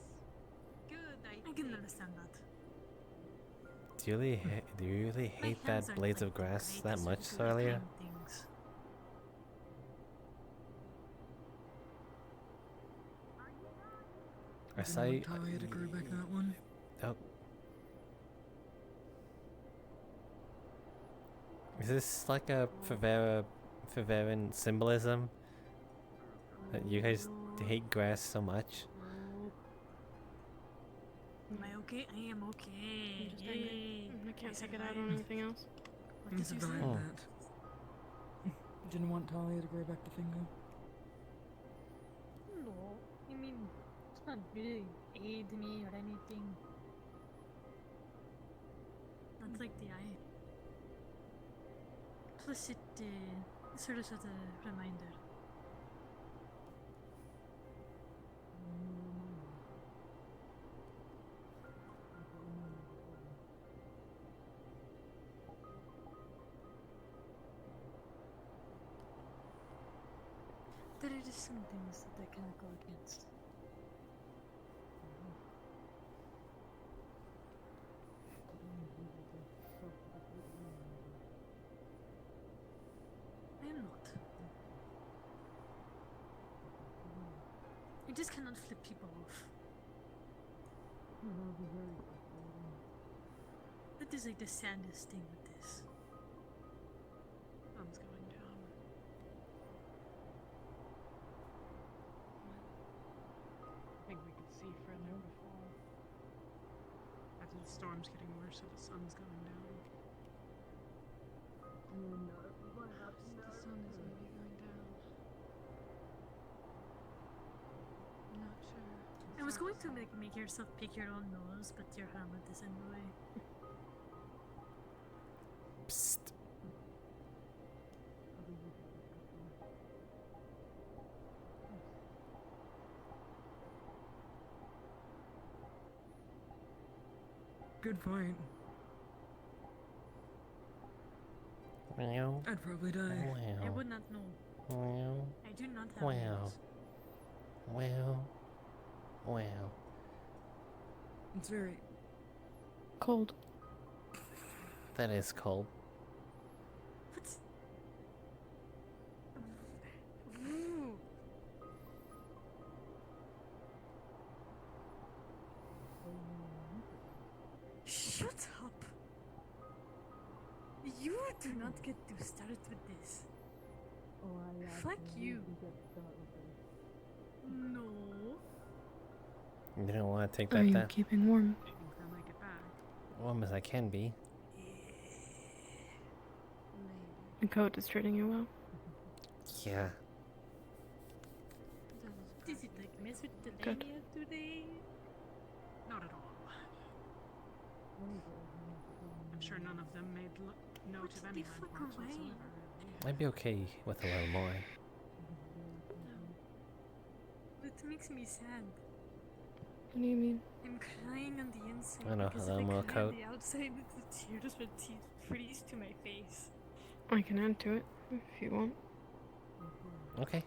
good. I can understand that. Do you really hate that blades of grass that much, Sarlia? I saw you. Talia to grow back that one. Oh. Is this like a Faveren symbolism? That you guys hate grass so much? Am I okay? I am okay. Just angry. I can't take it out on anything else. What did you say? That. Didn't want Talia to grow back the finger. No, I mean, it's not really aid me or anything. don't like the eye. Plus, it serves as a reminder. There are just some things that I cannot go against. I am not. I just cannot flip people off. That is like the saddest thing with this. Sun's going down. I think we could see further before. After the storm's getting worse, so the sun's going down. The sun is maybe going down. I'm not sure. I was going to make yourself pick your own nose, but your helmet is in the way. Psst. Good point. Wow. I'd probably die. I Wow. would not know. Wow. I do not have Wow. nose. Wow. Wow. It's very cold. That is cold. What's... Ooh. Shut up! You do not get to start with this. Fuck you. No. You don't want to take Are that you down? keeping warm? Warm as I can be. The coat is treating you well. Yeah. Is it like mess with the Good. lanyard today? Not at all. I'm sure none of them made note of any fuck landmarks away. whatsoever. I'd be okay with a little more. That makes me sad. What do you mean? I'm crying on the inside I know, because a if I little more cry on coat. the outside, the tears would freeze to my face. I can add to it if you want. Okay.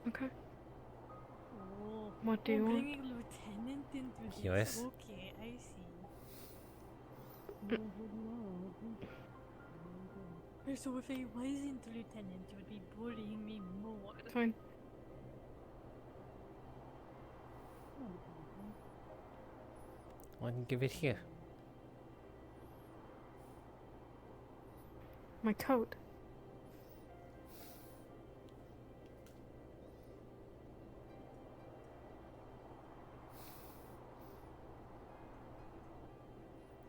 Okay. Oh, What do you want? bringing Lieutenant into this. Yes. Okay, I see. So if I wasn't Lieutenant, you would be bullying me more. Fine. Why don't you give it here? My coat.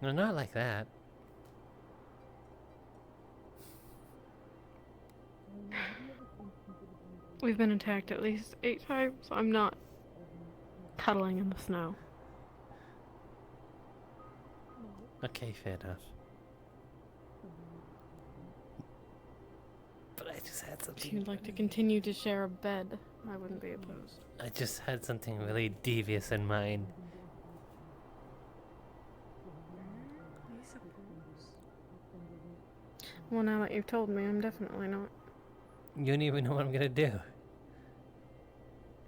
No, not like that. We've been attacked at least 8 times. I'm not cuddling in the snow. Okay, fair enough. But I just had If something. you'd like to continue to share a bed, I wouldn't be opposed. I just had something really devious in mind. I suppose. Well, now that you've told me, I'm definitely not. You don't even know what I'm gonna do.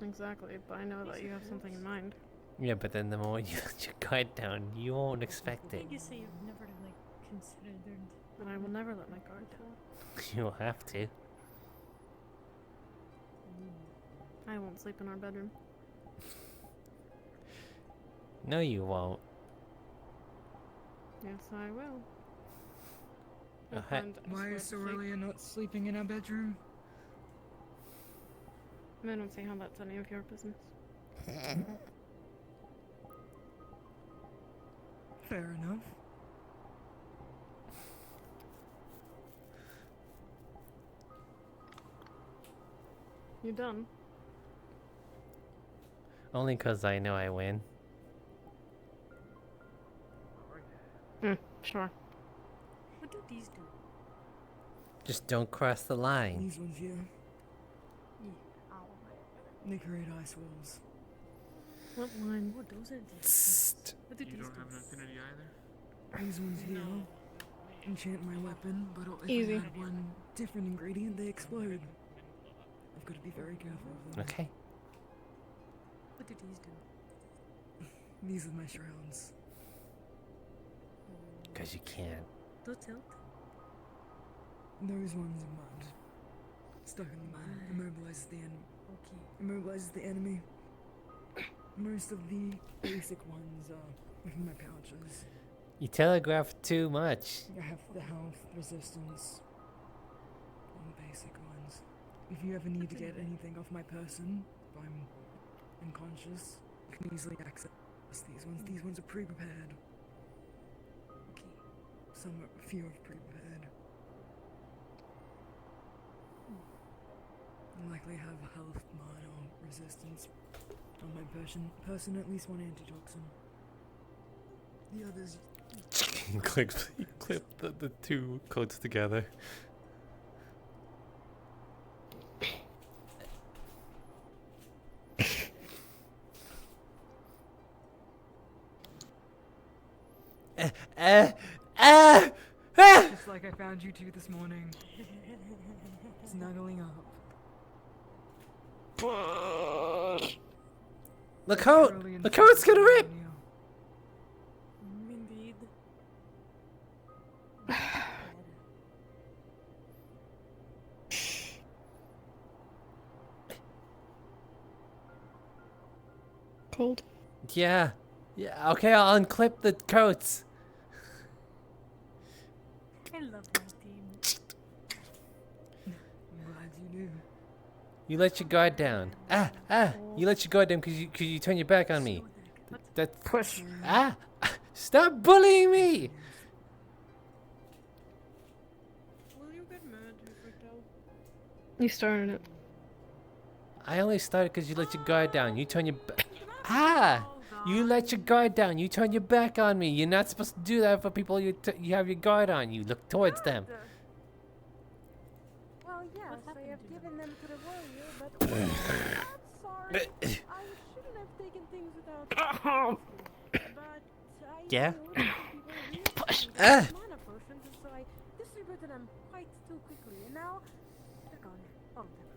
Exactly, but I know that you have something in mind. Yeah, but then the moment you let your guard down, you won't expect I it. guess I've never considered. And I will never let my guard down. You'll have to. I won't sleep in our bedroom. No, you won't. Yes, I will. Oh, heck. And I Why swear is so to sleep. early and not sleeping in our bedroom? I don't see how that's any of your business. Fair enough. You done? Only 'cause I know I win. Sure. What do these do? Just don't cross the line. These ones here, Yeah. Ow. they create ice walls. What line? Oh, those are Tssst. What do You these don't do? have an affinity either? These ones here enchant my weapon, but if Easy. I add one different ingredient, they explode. I've got to be very careful of them. Okay. What do these do? These are my shrouds. 'Cause you can. Those tilt? Those ones are mud. Stuck in the mud. Immobilizes the enemy. Okay. Immobilizes the enemy. Most of the basic ones are within my pouches. You telegraph too much. I have the health, resistance, all the basic ones. If you ever need to get anything off my person, if I'm unconscious, you can easily access these ones. These ones are pre-prepared. Okay. Some are, a few are pre-prepared. I likely have health, mine, or resistance on my person at least one antitoxin. The others. clip the two codes together. Just like I found you two this morning. Snuggling up. The code's gonna rip! Indeed. Cold. Yeah. Yeah, okay, I'll unclip the coats. I love my team. I'm glad you do. You let your guard down. You let your guard down because you turn your back on me. That push. Stop bullying me. Will you get mad if I tell? You started it. I only started because you let your guard down. You turn your you let your guard down. You turn your back on me. You're not supposed to do that for people you have your guard on. You look towards them. Well, yes, I have given them to the warrior, but I'm sorry. I shouldn't have taken things without. But I Yeah? know that people really mana potions, and so I distributed them quite too quickly, and now they're gone. All of them.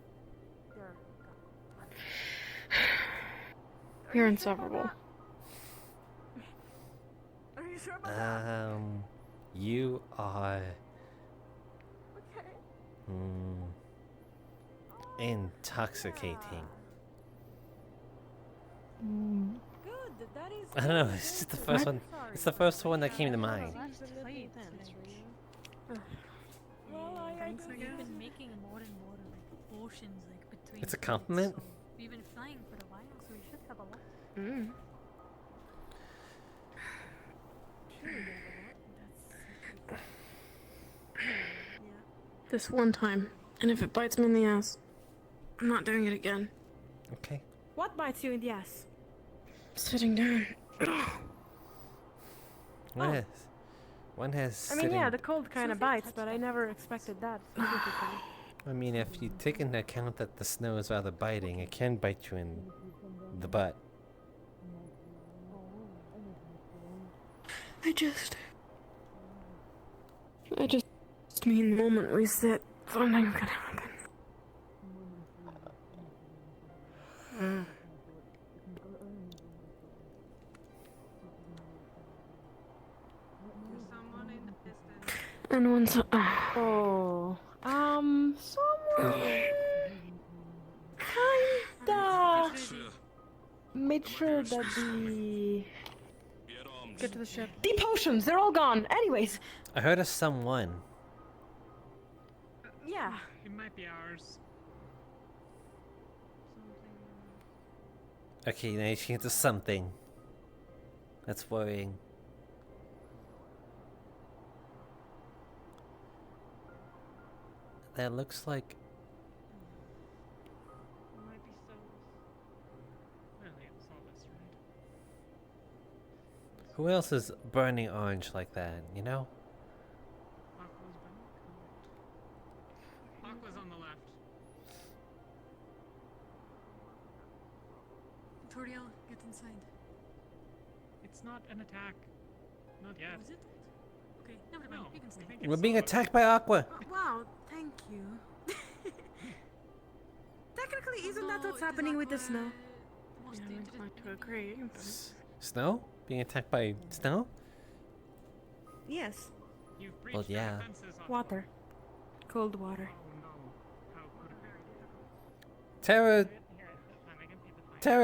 They're gone. You're insufferable. Are you sure about that? You are Okay. intoxicating. Good. That is. I don't know. It's just the first one. It's the first one that came to mind. Well, I Thanks, we've been making more and more like oceans like between. It's a fleets, compliment? so we've been flying for a while, so we should have a lot. This one time, and if it bites me in the ass, I'm not doing it again. Okay. What bites you in the ass? Sitting down. One has. I mean, yeah, the cold kind of bites, but I never expected that. I mean, if you take into account that the snow is rather biting, it can bite you in the butt. I just mean the moment we sit, something's gonna happen. And once someone kinda made sure that the Get to the ship. The potions, they're all gone. Anyways, I heard of someone. yeah. It might be ours. Okay, now you change to something. That's worrying. That looks like. It might be souls. Well, yeah, Who else is burning orange like that, you know? Aqua's on the left. Toriel, get inside. It's not an attack. Not yet. Was it? Okay, never mind. You can stay. We're being attacked by Aqua. Wow, thank you. Technically, isn't that what's happening with the snow? Yeah, I'm inclined to agree. But... Snow? Being attacked by snow? Yes. Well, yeah. Water. Cold water. Terra's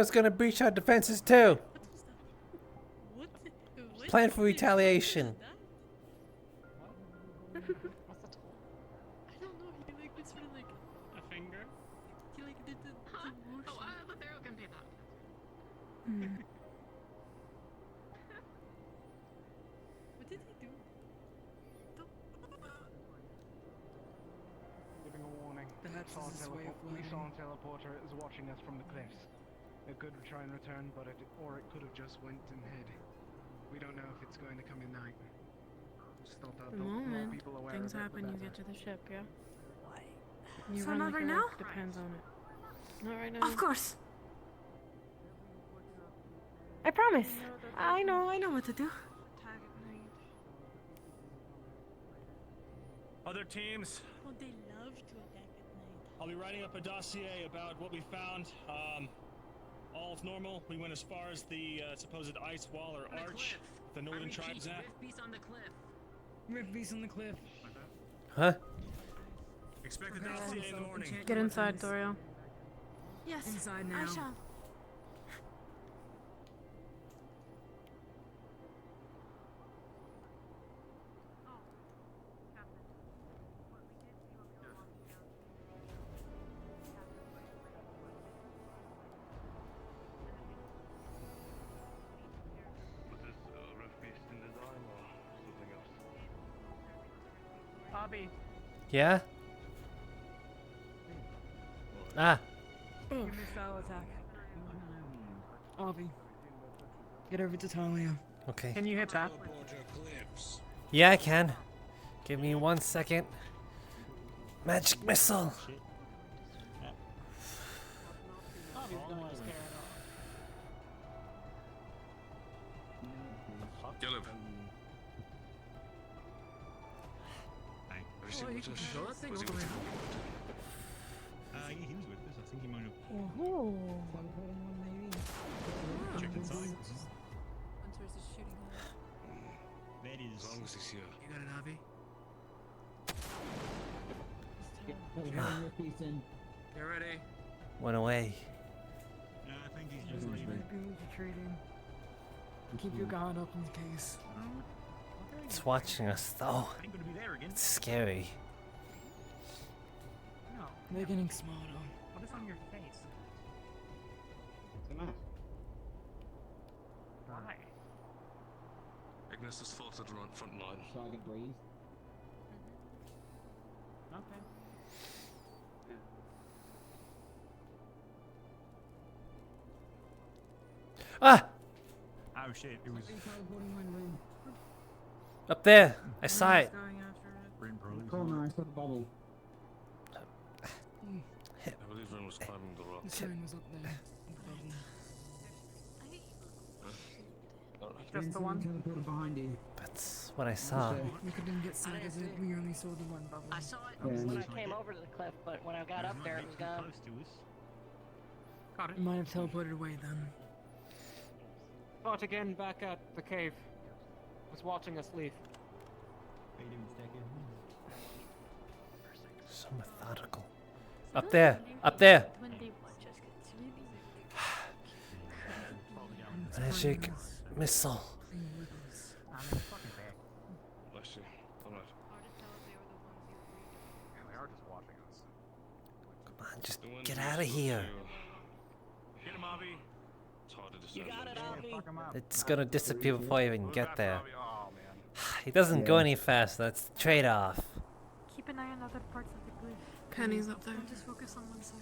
gonna breach our defenses too. Plan for retaliation. What's the toll? I don't know. He like sort of like a finger. He like did the motion. Oh, the Pharaoh can pay that. What did he do? Giving a warning. Perhaps Saw this is his way of we learning. saw a teleporter is watching us from the cliffs. It could try and return, but it could have just went and hid. We don't know if it's going to come in night. Just thought that The the more moment people aware things of it, happen, the you better. get to the ship, yeah? You So run not like right a now? rook, depends on it. Not right now. Of course. I promise. I know what to do. Other teams, Oh, they love to attack at night. I'll be writing up a dossier about what we found. All is normal. We went as far as the supposed ice wall or arch the northern tribes at. Rift beast on the cliff. Rift beast on the cliff. Huh? Expect a Okay, dossier in the so morning. enchant Get your inside, weapons. Doriel. Yes, Inside I now. shall. Was this Rift Beast in design or something else? Bobby. Yeah? Ah. You missed our attack. Avi, get over to Talia. Okay. Can you hit that? Yeah, I can. Give me 1 second. Magic missile. Caleb. Oh, you can control that thing all the way Yeah, he was with us. I think he might have Oh. checked inside. Hunters is shooting at. That is. As long as he's here. You got it, Avi? Get ready. Went away. Yeah, I think he's You just leaving. might be retreating. Keep your guard up in case. It's watching us though. Ain't gonna be there again. It's scary. No. They're getting smarter. What is on your face? It's a mask. Why? Ignis has fought at the front line. So I can breathe. Okay. Ah! Oh shit, it was. Up there. I saw it. Corner, I saw the bubble. I believe Ren was climbing the rock. The sign was up there. Just the one? Teleported behind you. That's what I saw. We couldn't get sight of it. We only saw the one bubble. I saw it Yeah. when I came over to the cliff, but when I got up there, it was gone. Close to us. Got it. It might have teleported away then. Fought again back at the cave. Was watching us leave. They didn't stack it. So methodical. Up there. Up there. When they watch us, it's really Magic missile. Bless you. Alright. They are just watching us. Come on, just The wind get was out of supposed here. to- Get him, Avi. It's hard to You discern. got it, Avi. Fuck 'em up. It's gonna disappear before I even get there. Oh man. He doesn't go Yeah. any fast. That's the trade-off. keep an eye on other parts of the glyph. Penny's up there. Don't just focus on one side.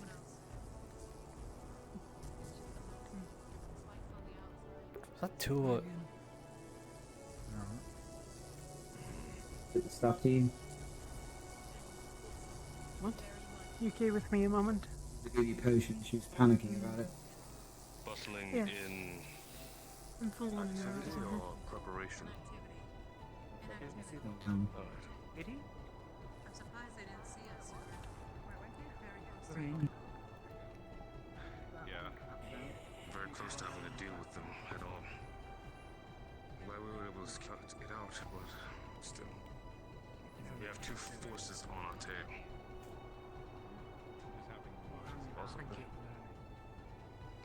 Is that two? at the stuff to you? What? You okay with me a moment? To give you potions, she was panicking about it. Bustling Yes. in I'm full on now. activity or preparation? Did he? I'm surprised they didn't see us. Yeah. Very close to having to deal with them head on. Glad we were able to get out, but still. We have two forces on our tail.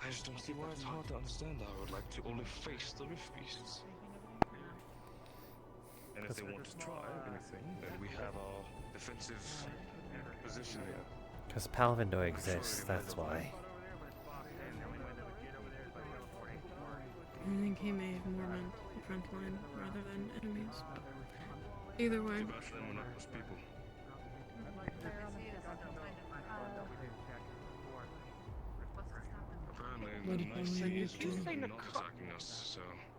I just don't see why it's hard to understand. I would like to only face the rift beasts. And if they want to try anything, then we have our defensive position here. Because Palvindor exists, that's why. I think he made more men frontline rather than enemies. Either way.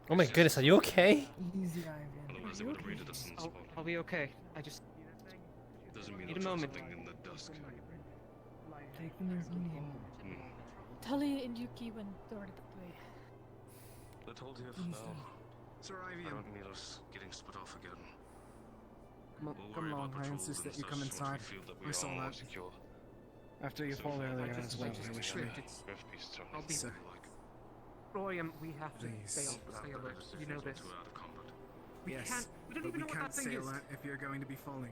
Oh my goodness, are you okay? Easy, Ivan. Otherwise they would have raided us on the spot. I'll be okay. I just Doesn't mean need a I'll try moment. something in the dusk. Take them as you need. Tully and Yuki went over that way. Let's hold here for now. Sir I Ivan. don't need us getting split off again. Come along, I insist that you come inside. I saw that. After you fall earlier as well, I wish we... I'll be Sir. Roy, we have to Please. stay alert. You know this. We Yes, can't. We don't but even we know what can't that thing stay is. alert if you're going to be falling.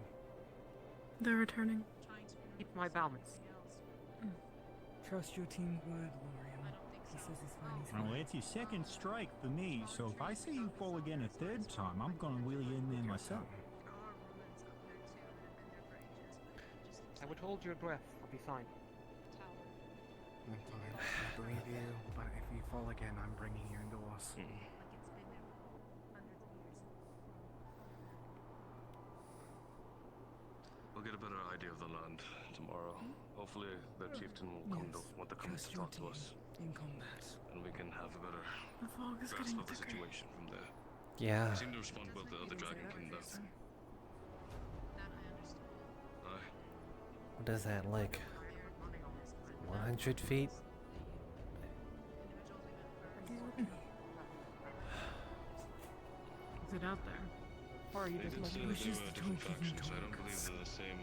They're returning. Keep my balance. Trust your team's word, Lorian. He says he's fine, he's fine. Well, it's your second strike for me, so if I see you fall again a third time, I'm gonna wheel you in there myself. I would hold your breath. I'll be fine. I'm fine. I believe you, but if you fall again, I'm bringing you indoors. We'll get a better idea of the land tomorrow. Hopefully the chieftain will want to come to talk to us. In combat. And we can have a better The fog is grasp getting of the thicker. situation from there. Yeah. He seemed to respond well to the other Dragon King though. Aye. What is that, like 100 feet? Is it out there? Or are you They just did say letting that me they were different factions. I don't believe they're the same.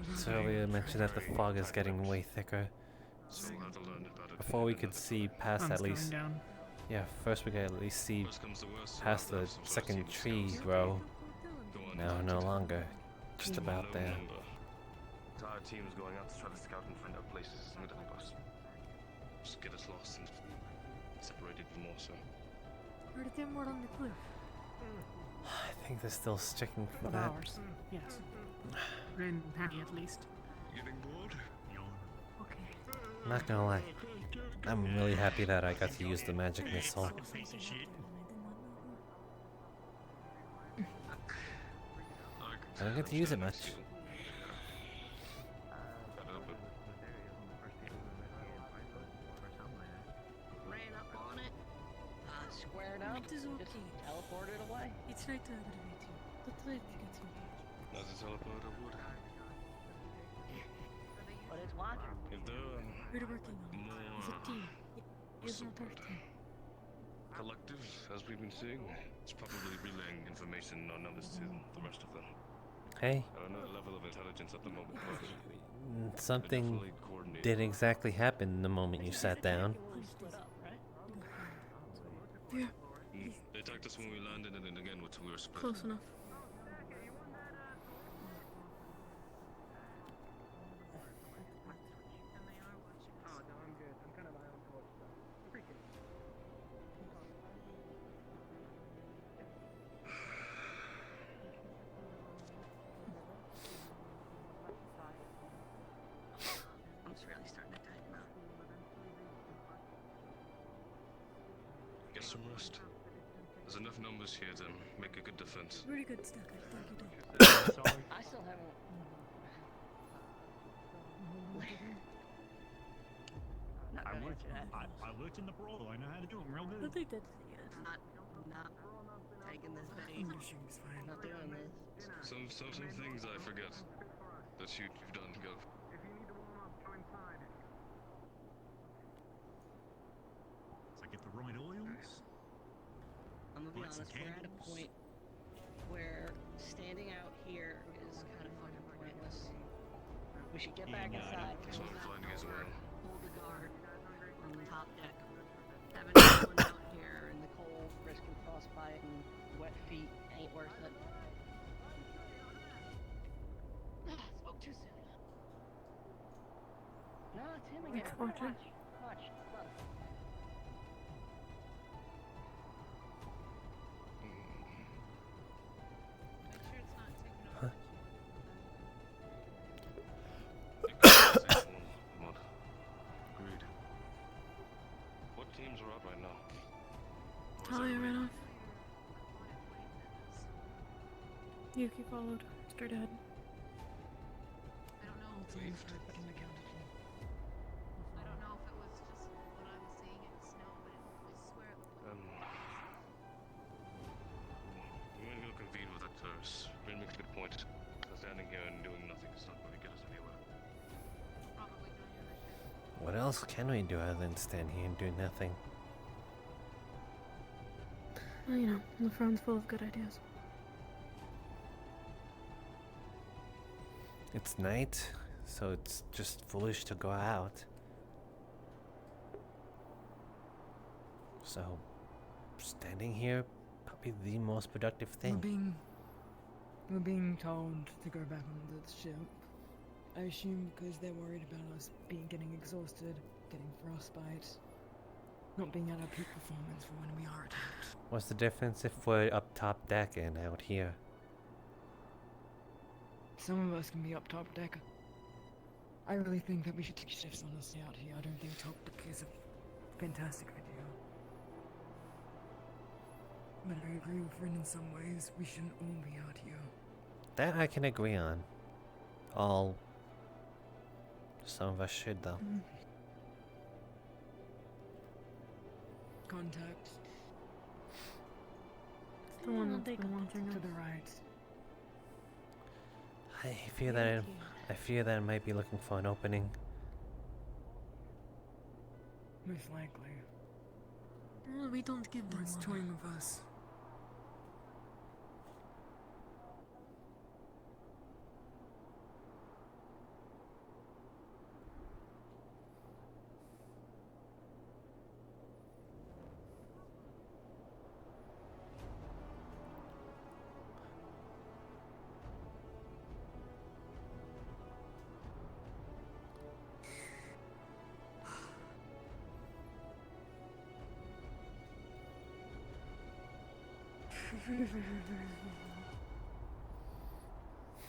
But Sylvia mentioned that the fog is getting way thicker. So we'll have to learn about it. Before we could see past Sun's at going least... down. Yeah, first we could at least see Worst comes to worst, past we'll the have some second first tree team row. Go on, No, no longer. Just about no there. number. Entire team's going out to try to scout and find out places in the us. Just get us lost and separated even more so. Where did they more on the cliff? I think they're still sticking for Of that. ours. Yes. Ren and Penny at least. Getting bored? Okay. Not gonna lie. I'm really happy that I got to use the magic missile. I don't get to use it much. Ran up on it, squared up, It is just okay. teleported away. It's right to aggravate you. Let's let it get through here. As a teleporter would. But it's watching. If they're We're working on it. As a team. It is not our team. collective, as we've been seeing, it's probably relaying information on others to the rest of them. Hey, I don't know the level of intelligence at the moment, but something did exactly happen the moment you sat down. Split up, right? Yeah, they attacked us when we landed, and then again we were split. close enough. Oh, no, I'm good. I'm kind of my own coach, so appreciate it. It's really starting to tighten up. Get some rest. There's enough numbers here to make a good defense. Very good, Stacker. Thank you, Dad. I still haven't. I worked in the brothel. I know how to do them real But good. they did. Not taking this Everything's fine. Not doing this. Some things I forget that you've done. Go. If you need to warm up, go inside. So get the right oils. I'm gonna be Light some honest, we're at a candles. point where standing out here is kind of fucking pointless. We should get back inside. That's what I'm finding as well. Hold the guard on the top deck. Having everyone out here in the cold, risking frostbite and wet feet ain't worth it. Spoke too soon. No, it's him again. Watch. Close. Make sure it's not taking over. Huh? Agreed. What teams are out right now? Talia ran off. Yuki followed, straight ahead. I don't know. Things start getting accounted for. I don't know if it was just what I was seeing in the snow, but I swear it looked like We're going to go convene with that terrace. Rin makes a good point. Standing here and doing nothing is not going to get us anywhere. probably doing other shit. What else can we do other than stand here and do nothing? Well, you know, the front's full of good ideas. It's night, so it's just foolish to go out. So, standing here, probably the most productive thing. We're being told to go back onto the ship. I assume because they're worried about us getting exhausted, getting frostbite, not being at our peak performance for when we are attacked. What's the difference if we're up top deck and out here? Some of us can be up top deck. I really think that we should take shifts on us out here. I don't think top deck is a fantastic idea. But I agree with Rin in some ways. We shouldn't all be out here. That I can agree on. Some of us should, though. Contact. It's the one that's been watching To us. the right. I fear that I might be looking for an opening. Most likely. We don't give them Or it's one. toying with us.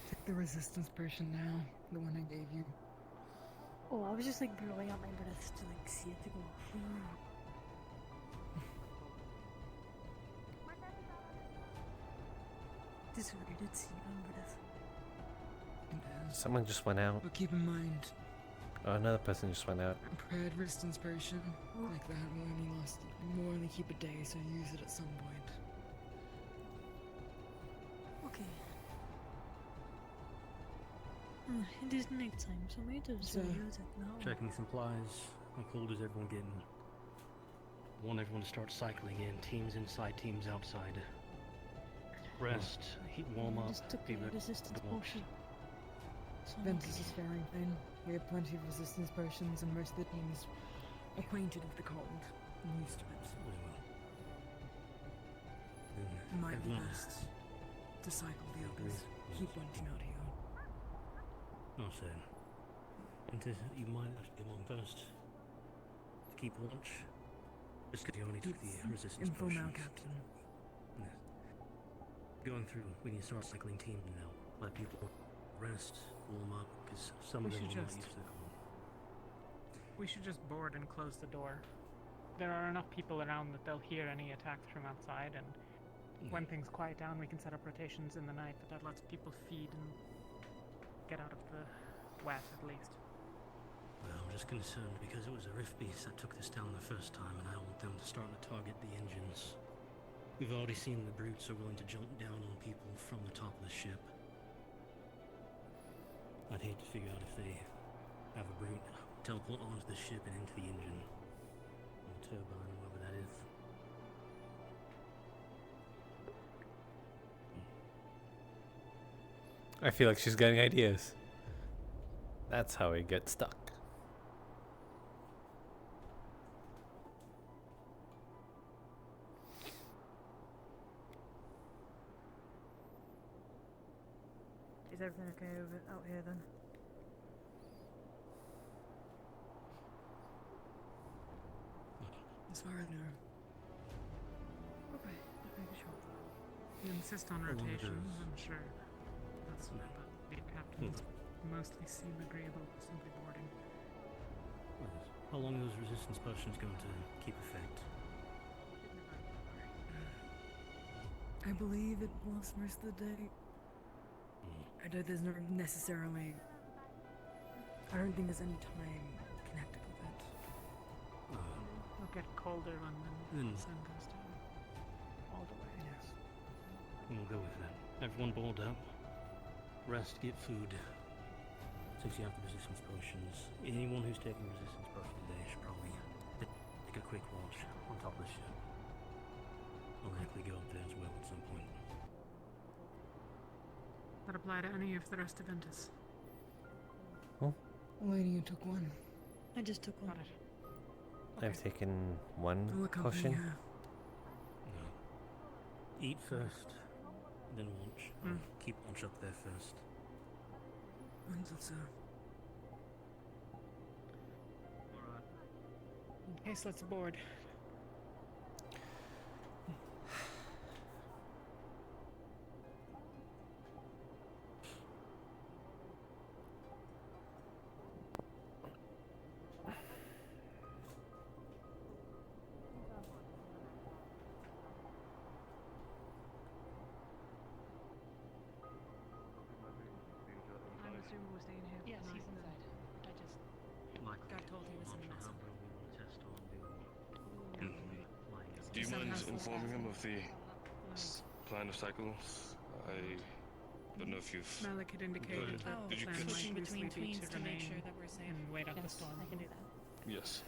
Take the resistance potion now, the one I gave you. Oh, I was just like blowing out my breath to like see it to go. This weirded see on breath. Someone just went out. But keep in mind, Oh, another person just went out. a prepared resistance potion like that will only keep a day, so use it at some point. Okay. It is night time, so we do So- use it now. Checking supplies. How cold is everyone getting? I want everyone to start cycling in. Teams inside, teams outside. Rest, heat, warm up. Just took be a ready resistance to watch. potion. So Ventus is faring thin. We have plenty of resistance potions, and most of the team is acquainted with the cold and used to it. It might be everyone- best to cycle the others. Keep one team out here. No, saying. And you might have to get one first. To keep watch. Just because you only took the resistance Info now, potions. Captain. Yes. Going through, we need to start cycling teams now. Let people rest, warm up, because some of We them are should not just- used to the cold. We should just board and close the door. There are enough people around that they'll hear any attacks from outside, and when things quiet down, we can set up rotations in the night, but that lets people feed and get out of the wet at least. Well, I'm just concerned because it was a rift beast that took this down the first time, and I want them to start to target the engines. We've already seen the brutes are willing to jump down on people from the top of the ship. I'd hate to figure out if they have a brute teleport onto the ship and into the engine. Or turbine, whatever that is. I feel like she's getting ideas. That's how we get stuck. Is everything okay over out here then? As far as I know. Okay, sure. You insist on How long rotation, does- I'm sure. That's what the captains mostly seem agreeable to simply boarding. How long are those resistance potions going to keep effect? I believe it lasts most of the day. I don't, there's no necessarily. I don't think there's any time connected with it. It'll get colder when the sun goes down. All the way. Yes. We'll go with that. Everyone board up. Rest, get food. Since you have the resistance potions, anyone who's taking resistance potions today should probably take a quick watch on top of the ship. I'll likely go up there as well at some point. That apply to any of the rest of Ventus. Lady, you took one. I just took one. I've taken one I'll accompany potion. her. Eat first, then watch. I'll keep watch up there first. Understood, sir. Okay, so let's board. I'm assuming we're staying here. Yes, he's inside. I just got told he was in the mess. Do you mind informing him of the plan of cycles? I don't know if you've. Malik had indicated that Did you the plan catch? might Switching between loosely be tweens to make remain sure that we're safe. and wait out the Yes, storm. I can do that. Yes.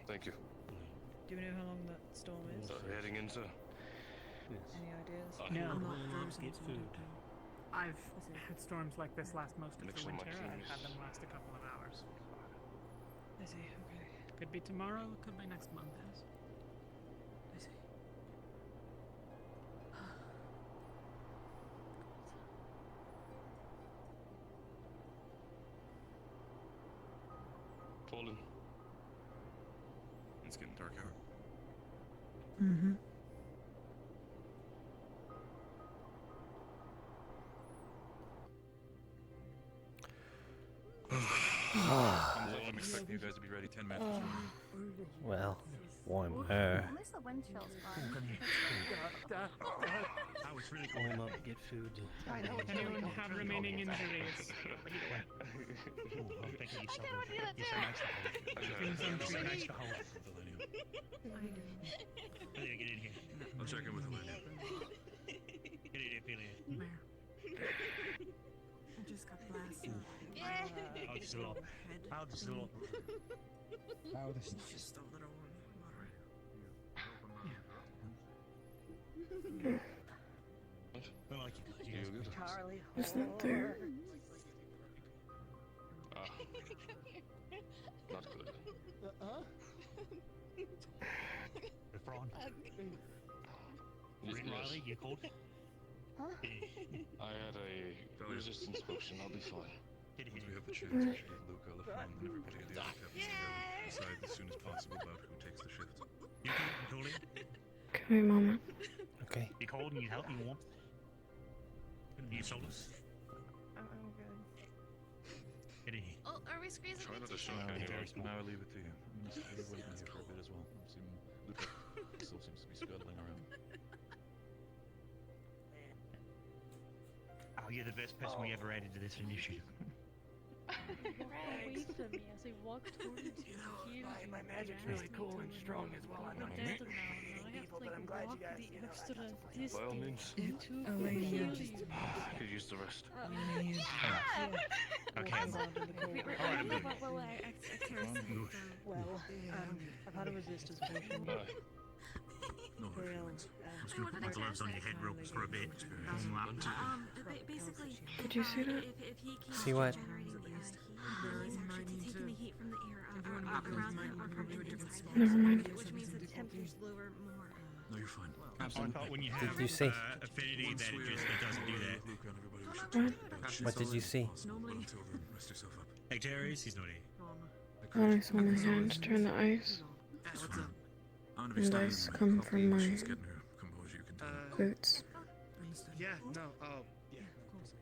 Thank you. Do you know how long that storm is? Heading into. Any ideas? No. I'm not frozen, Get so I food. don't know. I've had storms like this last most of Make the sure my winter. I've team had is- them last a couple of hours. I see, okay. Could be tomorrow, could be next month. I see. Colin. It's getting dark out. Mm-hmm. I'm expecting you guys to be ready 10 minutes before. Well, warmer. At least the wind chill's fine. I was really warm up, get food. Anyone have remaining injuries? Get in here. I'll check in with Elena. Get in here, Avilio. Where? I just got blasted. How does it look? How does it look? How this? Just a little moderate. I like it. You good? Charlie. It's not there. Not good. Ron. Riley, you cold? I had a resistance potion. I'll be fine. Once we have the chance, we should get Luca, LaFon, and everybody at the other captains together. Decide as soon as possible about who takes the shift. You cold? Give me a moment. Okay. You cold and you help me warm? You sold us? I'm good. Get in here. Oh, are we squeezing Try not into to shock you? anyone. Now I leave it to you. I'm just waiting here for a bit as well. Luca still seems to be scuttling around. Oh, you're the best person we ever added to this initiative. Right. Wait for me as they walk towards you, my magic's really cool and strong as well. I'm not dead meant now. I have to like walk the extra By all distance means. to heal you. Could use the rest. Okay. Well, I've had a resistance potion. No hard feelings. Let's put the gloves on your head ropes for a bit. Basically, Did you see that? if he keeps See what? generating the air, he's actually taking the heat from the air around our permanent inside. Never mind. Which means the temperatures lower more. No, you're fine. I thought when you Did have you see? affinity that it doesn't do that. Luke and everybody should What did you see? Until then, rest yourself up. Hey, Terrence, he's not here. When I saw my hands turn the ice, and ice come from my boots. Yeah, no, oh, yeah, of course.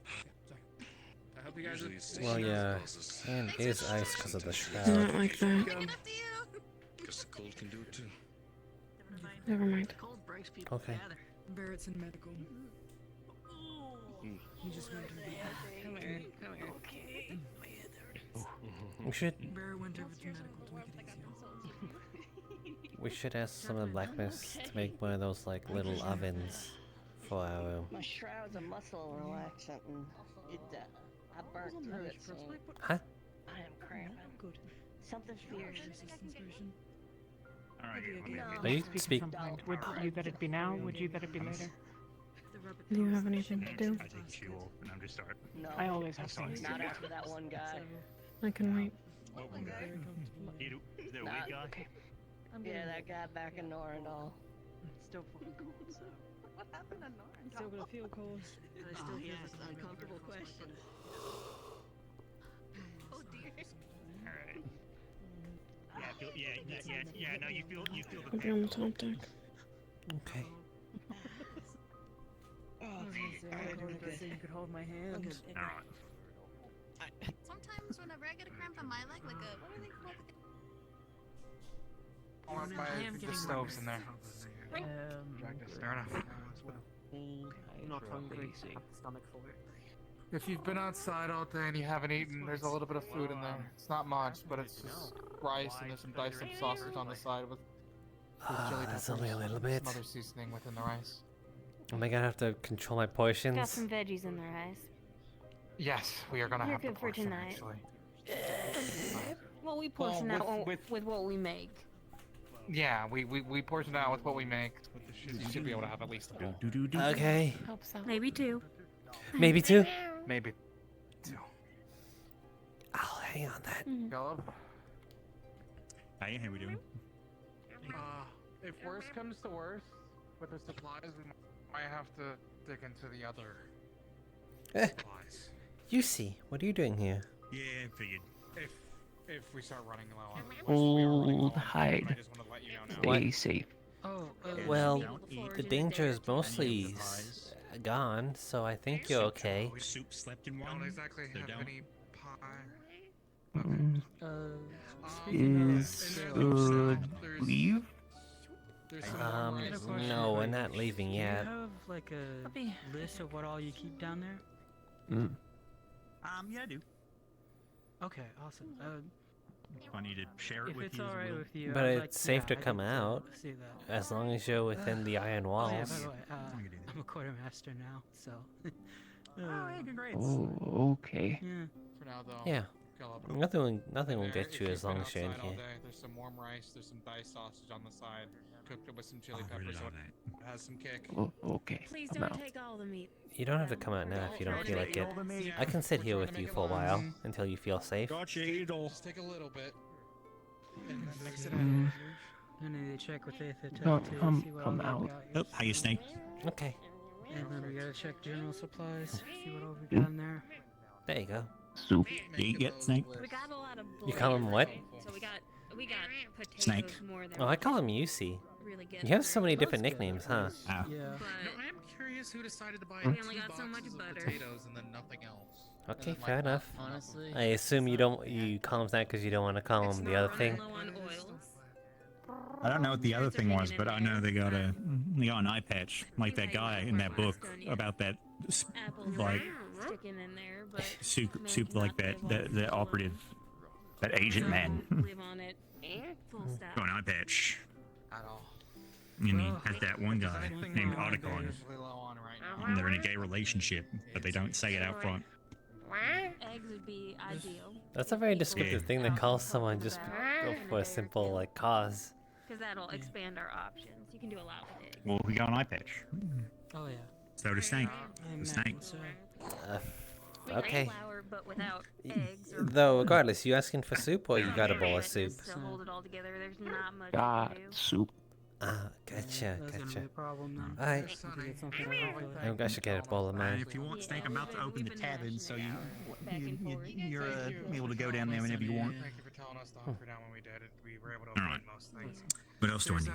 I hope you guys are... Well, yeah, and is ice because of the shroud. Not like that. Guess the cold can do it too. Never mind. Okay. Barrett's in medical. He just went to Come here, come here. We should Barrett went over to medical to make it easier. we should ask some of the blacksmiths to make one of those like little ovens for our room. My shroud's a muscle relaxant, and it, I burnt through it, so Huh? I am cramping. Good. Something fierce. Resistance potion. Are you Speaking speak? from point, would you that it be now? Would you that it be later? Do you have anything to do? I think she will, and I'm just starting. No, I always have things to not do. after that one guy. I can wait. What one guy? Is there a weak guy? Okay. Yeah, that guy back in Norandal. Still fucking cold, so. What happened to Norn? Still gonna feel cold. I still feel this uncomfortable question. Oh dear. Alright. Yeah, no, you feel the I'll be on the top deck. Okay. I don't think you could hold my hand. Alright. Sometimes whenever I get a cramp on my leg, like a what are they called? The stove's in there. Fair enough. I'm not hungry. I have the stomach for it. If you've been outside all day and you haven't eaten, there's a little bit of food in there. It's not much, but it's just rice and there's some diced up sausage on the side with chili That's peppers. only a little bit. Some other seasoning within the rice. Am I gonna have to control my portions? Got some veggies in there, guys. Yes, we are gonna You're have to good for portion tonight. actually. Well, we portion out with with what we make. Yeah, we portion out with what we make. You should be able to have at least a bowl. Okay. Hope so. Maybe two. Maybe two. Maybe two. I'll hang on that. Caleb? Hey, how we doing? If worse comes to worse, with the supplies, we might have to dig into the other supplies. You see, what are you doing here? Yeah, I figured. If we start running low on Hold, hide, stay safe. Well, the danger is mostly gone, so I think you're okay. Soup slept in one. Don't exactly They're have down. any pie. Is good leave? No, we're not leaving yet. Do you have like a list of what all you keep down there? Yeah, I do. Okay, awesome. I need to share it if with it's you as alright well. with you, But I'd it's safe to I'd come like out, see that. as long as you're within the iron Oh, yeah, walls. by the way, I'm a quartermaster now, so. Oh, hey, congrats. Oh, okay. Yeah. For now, though. Yeah. Caleb. Nothing will There, get if you you've as long been as you're in outside all here. day, there's some warm rice, there's some diced sausage on the side, cooked it with some chili I really peppers, so love it has some kick. Okay. Please I'm don't out. take all the meat. You don't have to come out now if you don't feel like it. I can sit here with you for a while until you feel safe. Just take a little bit. And then mix it Mm. I need to check with Aether No, to I'm see what all we out. got here. Oh, how you Snake? Okay. And then we gotta check general supplies, see what all we got in there. There you go. Soup. You eat yet, Snake? We got a lot of You call him what? So we got potatoes Snake. more than Oh, I call him Yusi. really good. You have so many different nicknames, huh? Ah. Yeah. No, I am curious who decided to buy We 2 only got so much boxes of butter. potatoes and then nothing else. Okay, And then, fair like, enough. honestly, I assume you call him that because you don't want to call him the other thing. I don't know what the other thing was, but I know they got an eye patch, like that guy in that book about that, like sticking in there, but soup like that operative That Agent Man. Live on it. Full stop. Got an eye patch. At all. And he has that one guy named Otacon. And they're in a gay relationship, but they don't say it out front. Eggs would be ideal. That's a very descriptive thing to call someone just go for a simple like cause. Because that'll expand our options. You can do a lot with eggs. Well, we got an eye patch. Oh yeah. So does Snake. The Snake. Okay. Flour, but without eggs or Though, regardless, you asking for soup or you got a bowl of soup? to hold it all together. There's not much Got to do. soup. Ah, gotcha, That's gonna be gotcha. a problem then. Alright. Get something out of it. I should get a bowl of And mine. if you want Snake, I'm about to open the tavern, so you're able to go down there whenever you want. Thank you for telling us to hunker down when we did it. We were able to Alright. avoid most things. What else do I need?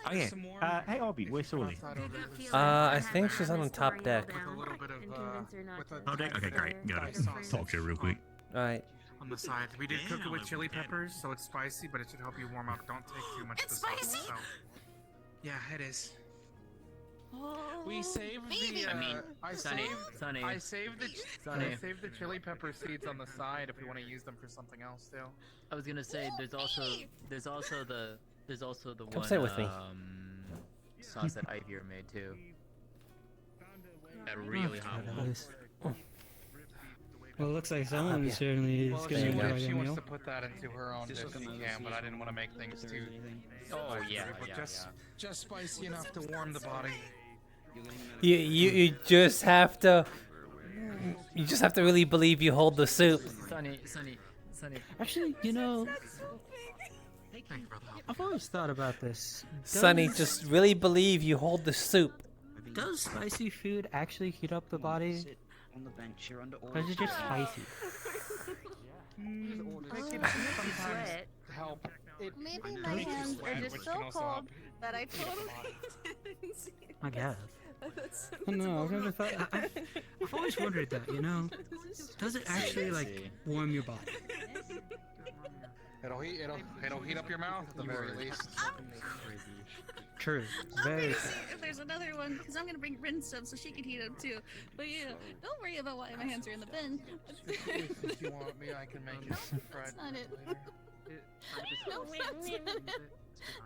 Oh yeah. Hey Obi, where's Sully? I think she's on the top deck. Oh, deck? Okay, great. Gotta talk to her real quick. Alright. On the side, we did cook it with chili peppers, so it's spicy, but it should help you warm up. Don't take too much of the sauce. spicy? So. Yeah, it is. Oh, We saved the. I saved the chili pepper seeds on the side if we want to use them for something else too. I was gonna say there's also the Come one sit with me. sauce that Avilio made too. That really hot one. Well, it looks like someone certainly is Well, gonna enjoy she the wants meal. to put that into her own dish, she can, but I didn't want to make things too. Oh yeah, but yeah, just spicy enough to warm the body. You just have to. You just have to really believe you hold the soup. Sunny. Actually, you know, I've always thought about this. Sonny, just really believe you hold the soup. Does spicy food actually heat up the body? On the bench, you're under Or is it just spicy? Sweat. Help. Maybe my hands are just so cold that I totally didn't see it. I guess. That's I don't know. I've never thought. I've always wondered that. You know, does it actually like warm your body? It'll heat up your mouth at the very least. True. Very. See if there's another one, because I'm gonna bring Rin stuff so she can heat up too. But yeah, don't worry about why my hands are in the bin. If you want me, I can make it. That's not it. No, that's not it.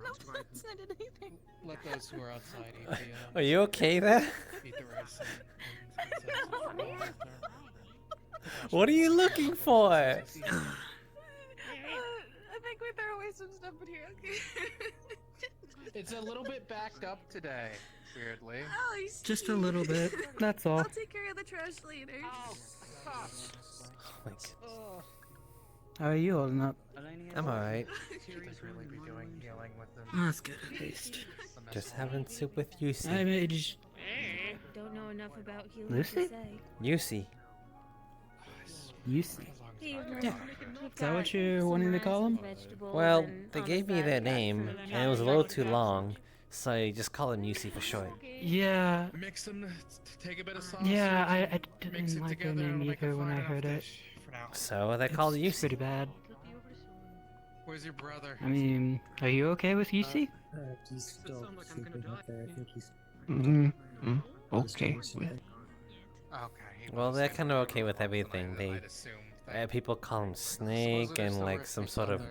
No, that's not it either. Let those who are outside eat the. Are you okay there? Eat the rice. What are you looking for? I think we throw away some stuff in here. Okay. It's a little bit backed up today, weirdly. Oh, you see? Just a little bit. That's all. I'll take care of the trash later. How are you holding up? I'm alright. Really be doing healing with them. That's good at least. Just having soup with Yusi. I made just. Don't know enough about healing Lucy? to say. Yusi. Yusi. Yeah. Is that what you're wanting to call him? Well, they gave me their name, and it was a little too long, so I just call him Yusi for short. Yeah. Mix them, take a bit of sauce. Yeah, I didn't like the name either when I heard it. So they called it Yusi. Pretty bad. Where's your brother? I mean, are you okay with Yusi? He's still sleeping up there. I think he's. Okay. Okay. Well, they're kind of okay with everything. People call him Snake and like some sort of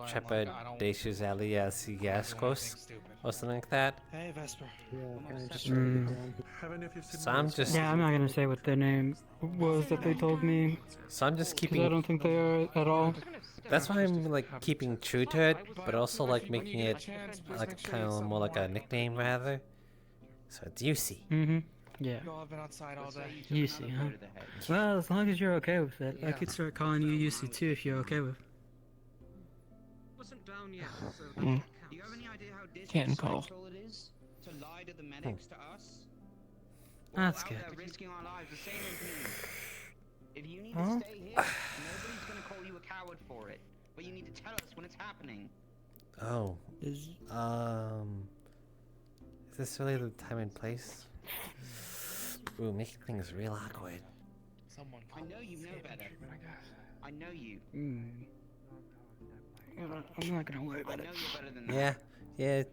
trepidatious alias Yaskos or something like that. Hey, Vesper. So I'm just. Yeah, I'm not gonna say what their name was that they told me. So I'm just 'cause keeping. I don't think they are at all. That's why I'm like keeping true to it, but also like making it like kind of more like a nickname rather. So it's Yusi. Mm-hmm. Yeah. Y'all have been outside all day. Yusi, huh? Well, as long as you're okay with it, I could start calling you Yusi too if you're okay with. Wasn't down yet. So Mm. do you have any idea how Can call. disrespectful it is to lie to the medics to us? That's We're good. out there risking our lives the same as me. If you need Huh? to stay here, nobody's gonna call you a coward for it. But you need to tell us when it's happening. Oh. Is this really the time and place? Ooh, making things real awkward. I know you know better. I know you. I'm not gonna worry about it. I know you're better than that. Yeah,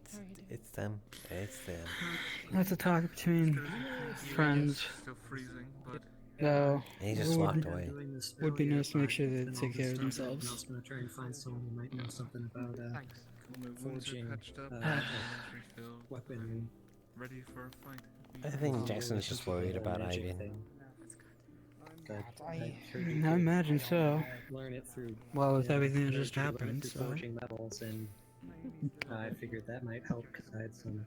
it's them. It's them. That's a talk between friends. Still freezing, but though. And he just It walked would, away. would be nice to make sure they take care of I was themselves. gonna try and find someone who might know something about forging weapon. Ready for a fight. I think Jackson's just worried about Avidon. I imagine so. Learn it through. Well, with yeah, everything that learn just to learn it happened, through so. forging metals, and I figured that might help because I had some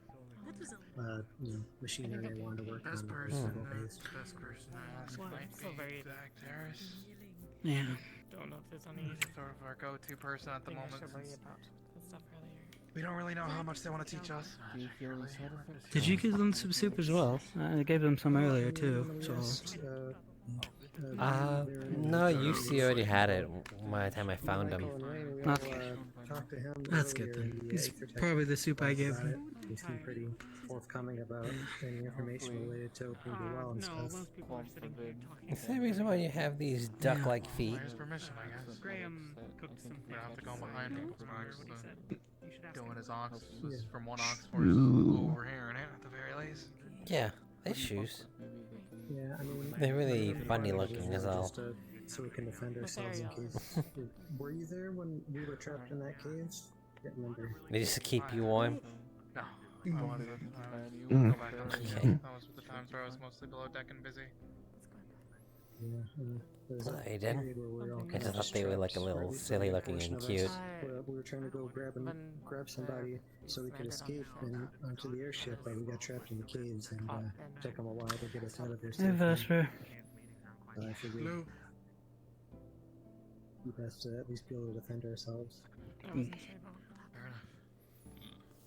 machinery I wanted to work Best on. person. Based. Best person I ask Well, might it's so be very Zach Harris. Yeah. Don't know if there's any. Sort of our go-to person at the thing I moment. should worry since about the stuff earlier. We don't really know how much they want to teach us. Did you give them some soup as well? I gave them some earlier too, so. No, UC already had it by the time I found him. Okay. That's good then. It's probably the soup I gave him. He seemed pretty forthcoming about any information related to opening the well and stuff. Is there a reason why you have these duck-like feet? His permission, I guess. Graham cooked some. We're gonna have to go behind him. Doing his ox from one ox for Ooh. over here, and at the very least. Yeah, they shoes. Yeah, I mean, They're really funny looking as well. So we can defend ourselves in case. Were you there when we were trapped in that cave? I can't remember. They just to keep you warm. No. I wanted to Mm. go back on the Okay. That was the times where I was mostly below deck and busy. Yeah, there's Well, a they did. period where we were all I kind just of thought they were like a little distracted, silly so looking and portion of cute. us, we were trying to go grab somebody so we could escape and onto the airship, but we got trapped in the caves and took them a while to get us out of there. Hey, safely. Vesper. I figured we best to at least be able to defend ourselves.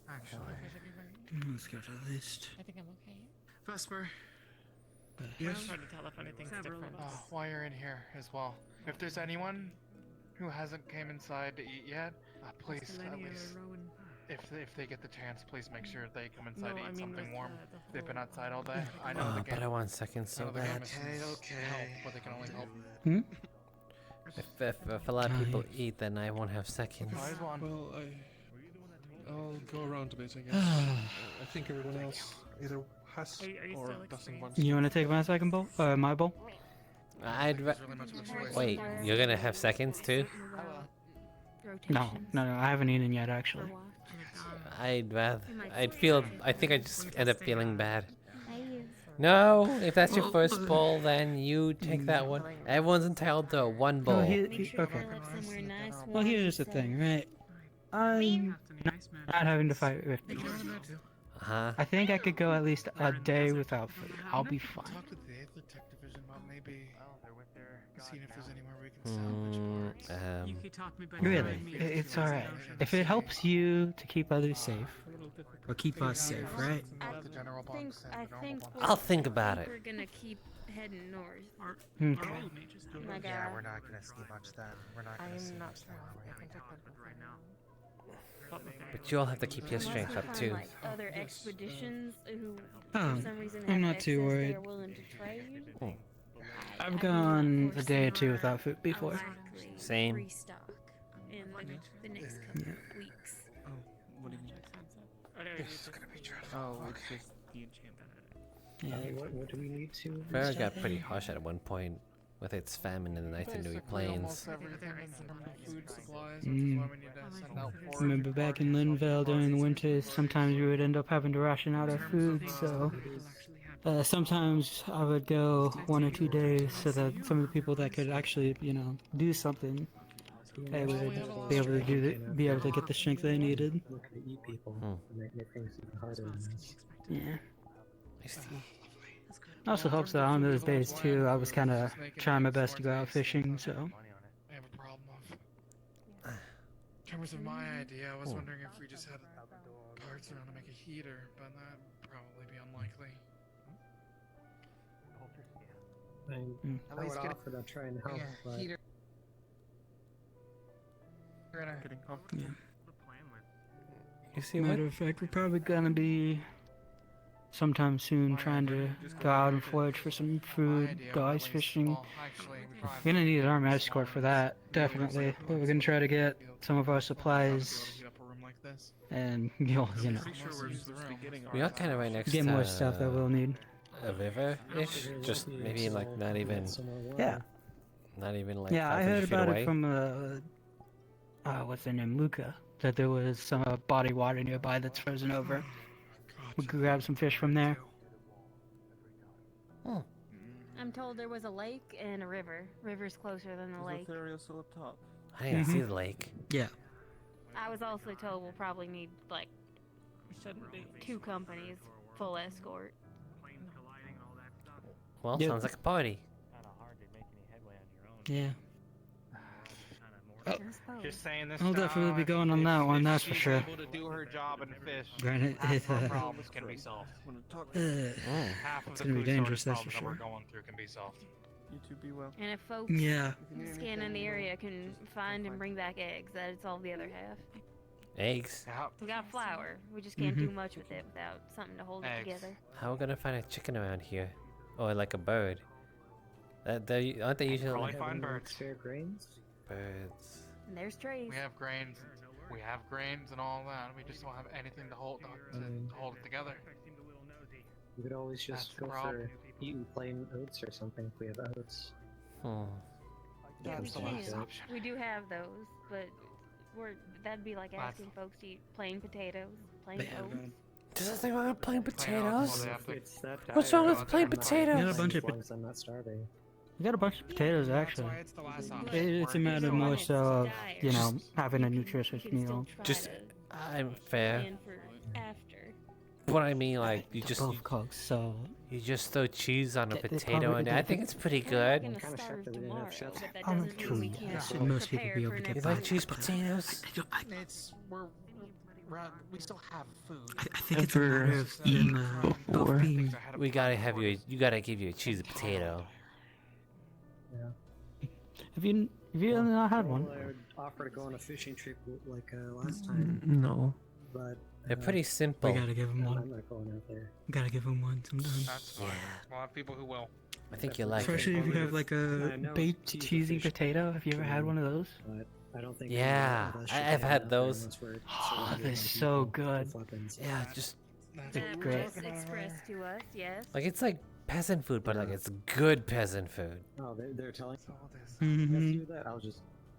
Actually. Let's go to the list. I think I'm okay. Vesper. Yes. Hard to tell if anything's different. While you're in here as well, if there's anyone who hasn't came inside to eat yet, please at least, if they get the chance, please make sure they come inside to eat something warm. They've been outside all day. I know the game. But I want seconds so I know the game bad. is help, but they can only help. If a lot of people eat, then I won't have seconds. Well, I'll go around a bit, I guess. I think everyone else either has or doesn't want. You want to take my second bowl? My bowl? Wait, you're gonna have seconds too? No, I haven't eaten yet actually. I think I just end up feeling bad. No, if that's your first bowl, then you take that one. Everyone's entitled to one bowl. Okay. Well, here's the thing, right? I'm not having to fight with people. I think I could go at least a day without food. I'll be fine. Talk to the tech division about maybe seeing if there's anywhere we can salvage. Really, it's alright. If it helps you to keep others safe, or keep us safe, right? I think I'll think about it. We're gonna keep heading north. Okay. Like, Yeah, we're not gonna see much then. We're not gonna see much then. But you all have to keep your strength up too. Like other expeditions who, Oh, for some reason, I'm have not too excess worried. they're willing to trade. I've gone a day or two without food before. Same. Restock in the next couple of weeks. Oh, what do you mean? It's gonna be dreadful. Oh, it's just the enchantment. What do we need to? Farrah got pretty harsh at one point with its famine in the Ninth and Nui Plains. Remember back in Linville during the winters, sometimes we would end up having to ration out our food, so sometimes I would go 1 or 2 days so that some of the people that could actually, do something, they would be able to be able to get the strength they needed. Yeah. It also helps that on those days too, I was kind of trying my best to go out fishing, so. I have a problem of. In terms of my idea, I was wondering if we just had parts around to make a heater, but that'd probably be unlikely. I would offer to try and help, but Yeah. You see Matter of fact, we're probably gonna be sometime soon trying to go out and forage for some food, go ice fishing. We're gonna need an armed escort for that, definitely. But we're gonna try to get some of our supplies and, We are kind of right next get to more stuff that we'll need. a river-ish? Just maybe like not even. Yeah. Not even like. Yeah, I 500 heard feet about away? it from what's her name, Luca, that there was some body water nearby that's frozen over. We could grab some fish from there. Hmm. I'm told there was a lake and a river. River's closer than the lake. still up top. I didn't see the lake. Yeah. I was also told we'll probably need like 2 companies, full escort. Well, Yep. sounds like a party. Yeah. Just saying this. I'll now, definitely be if- going on that one, if that's for she's sure. able to do her job and fish. Granted, half it, of our problems can be solved. Half of it's the gonna be food dangerous, shortage that's for problems that sure. we're going through can be solved. You two be well. And if folks Yeah. scanning the area can find and bring back eggs, that'd solve the other half. Eggs? We got flour. We just can't Mhm. do much with it without something to hold it together. How are we gonna find a chicken around here? Or like a bird? Aren't they usually Probably like find birds. Spare grains? birds? And there's trees. We have grains. We have grains and all that. We just don't have anything to hold it together. We could always That's just the go problem. for eating plain oats or something if we have oats. Hmm. Yeah, we That's the last can. option. We do have those, but that'd be like asking folks to eat plain potatoes, plain oats. There's nothing wrong with plain potatoes. It's that What's wrong diet. with plain I'm not potatoes? We got a bunch as of long as I'm not starving. We got a bunch of potatoes actually. it's the last option. It's a matter more so of, you know, having a nutritious meal. Just, I'm fair. Plan for after. But I mean, like, you They're just both cooked, so you just throw cheese on a They- they potato, probably- and I they- think it's pretty We're good. not gonna starve tomorrow, but that I'm doesn't true. mean we can't Should most people be prepare able for to get You by. like cheese potatoes? We still have food. I think it's a matter of both being. We gotta have you gotta give you a cheesy potato. Have you not had one? Well, I would offer to go on a fishing trip like last time, No. but They're pretty simple. We gotta give him I'm one. not going out there. Gotta give him one sometimes. That's fine. We'll have people who will. I think you like Especially it. if you have like a I know baked cheese cheesy fish potato. Have you ever had one of those? But I don't think. Yeah, any of us should I've get had out there those. unless we're Oh, surrounded they're by so people good. with weapons. Yeah, just They're That great. was expressed to us, yes. like it's like peasant food, but like it's good peasant food. Oh, they're telling. Mhm. Let's do that. I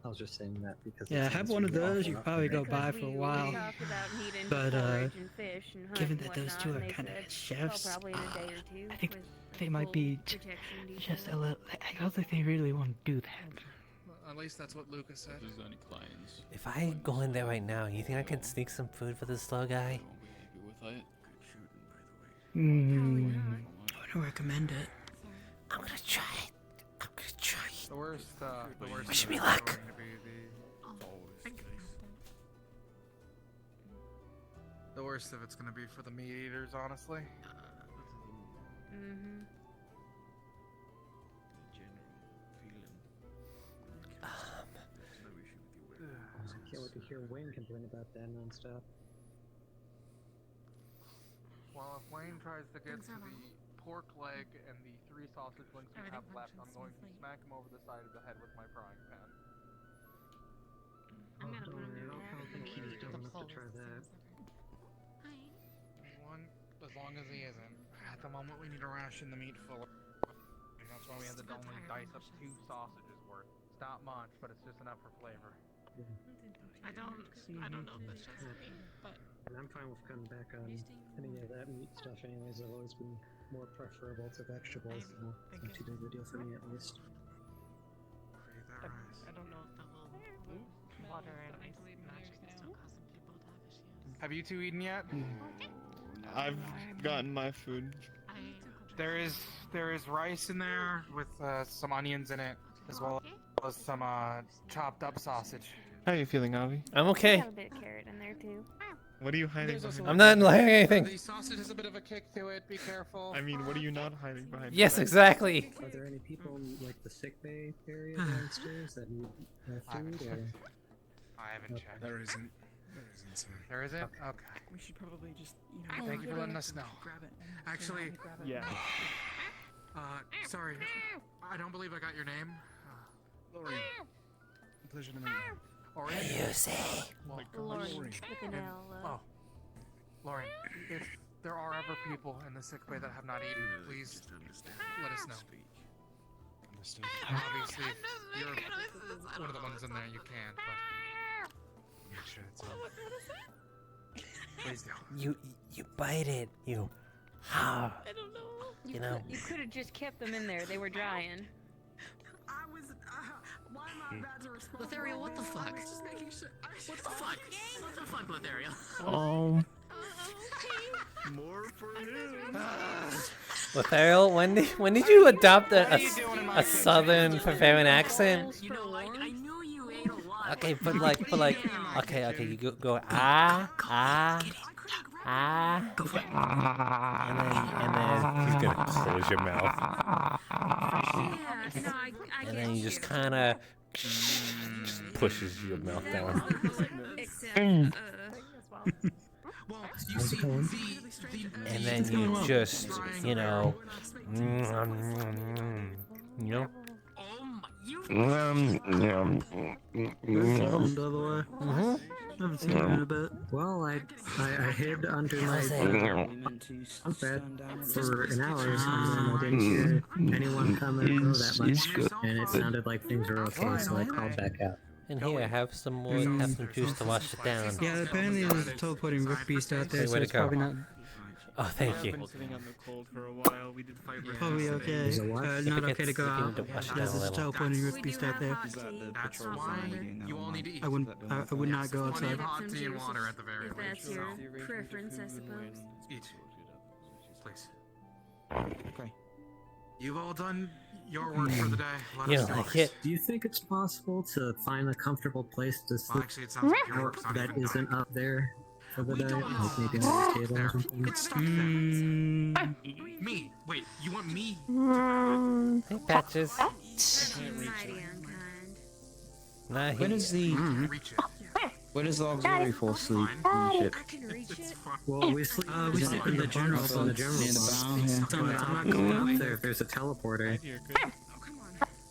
was just saying that because. Yeah, it have sounds one of really those. awful You up probably there. go by for a while. We talked about needing But to forage and fish and hunt given and that those whatnot, two are and they kind of said, chefs, oh, probably in a day or two. I think with they might full be protection just a details. little. I don't think they really want to do that. At least that's what Lucas said. If there's any clients, If I go in there right now, you think I can sneak some food for this slow guy? happy with it. I wouldn't recommend it. I'm gonna try it. I'm gonna try it. The worst. Wish me is luck. going to be the worst of it's going to be for the meat eaters, honestly. Mm-hmm. I can't wait to hear Wayne complain about that nonstop. Well, if Wayne tries to get to the pork leg and the 3 sausage links we have left, I'm going to smack him over the side of the head with my frying pan. I'm gonna put him in I don't think he's dumb enough to try that. As long as he isn't. At the moment, we need to ration the meat full. And that's why we had to only dice up 2 sausages worth. It's not much, but it's just enough for flavor. I don't know if that's just me, but And I'm fine with cutting back on any of that meat stuff anyways. I've always been more preferable to vegetables, so it's not too big of a deal for me at least. I don't know if the whole water and ice match can still cause some people to have issues. Have you 2 eaten yet? I've gotten my food. There is rice in there with some onions in it, as well as some chopped up sausage. How are you feeling, Avi? I'm okay. Got a bit of carrot in there too. What are you hiding behind? I'm not hiding anything. The sausage has a bit of a kick to it. Be careful. I mean, what are you not hiding behind? Yes, exactly. Are there any people in like the sick bay area downstairs that need food? Or? I haven't checked. There isn't. Sir. There isn't? Okay. Okay. We should probably just, Thank you for letting us know. grab it. Actually, Yeah. sorry. I don't believe I got your name. Lori. Pleasure to meet you. Ori? You say? Well, Lauren Lauren. with an L. Oh. Lauren, there are ever people in the sick bay that have not eaten, please let us know. Understood. Obviously, if you're one of the ones in there, you can, but make sure it's please do. You bite it. You. I don't know. You know. You could have just kept them in there. They were drying. I was. Why am I about to respond? Lothario, what the fuck? Just making sure. What the fuck? What the fuck, Lothario? More for him. Lothario, when did you adopt a southern Bavarian accent? You know, I knew you ate a lot. Okay, but okay, you go and then he's gonna close your mouth. And then you just kind of pushes your mouth down. And then you just, you know. Haven't seen you in a bit. Well, I hid under my bed for an hour, and then I didn't hear anyone come and go that much, and it sounded like things were okay, so I called back out. And here, have some more, have some juice to wash it down. Yeah, apparently there's a teleporting rook beast out there, so it's probably not. Oh, thank you. I've been sitting on the cold for a while. We did fight. Probably okay. Not okay to go out. There's a teleporting rook beast out there. That's why you all need to eat. I would not go outside. Hot tea and water at the very If that's least. your preference, I suppose. Eat, please. Okay. You've all done your work for the day. Let You us don't know. like it? Do you think it's possible to find a comfortable place to sleep Actually, it sounds like your work's not that even isn't done. up there for the day? Like maybe on the table or something? It's stuck there. Me. Wait, you want me? Hey, Patches. Nah, When is the when is the auxiliary force sleep on the ship? Well, we sleep in the general bow, yeah. I'm not going up there if there's a teleporter.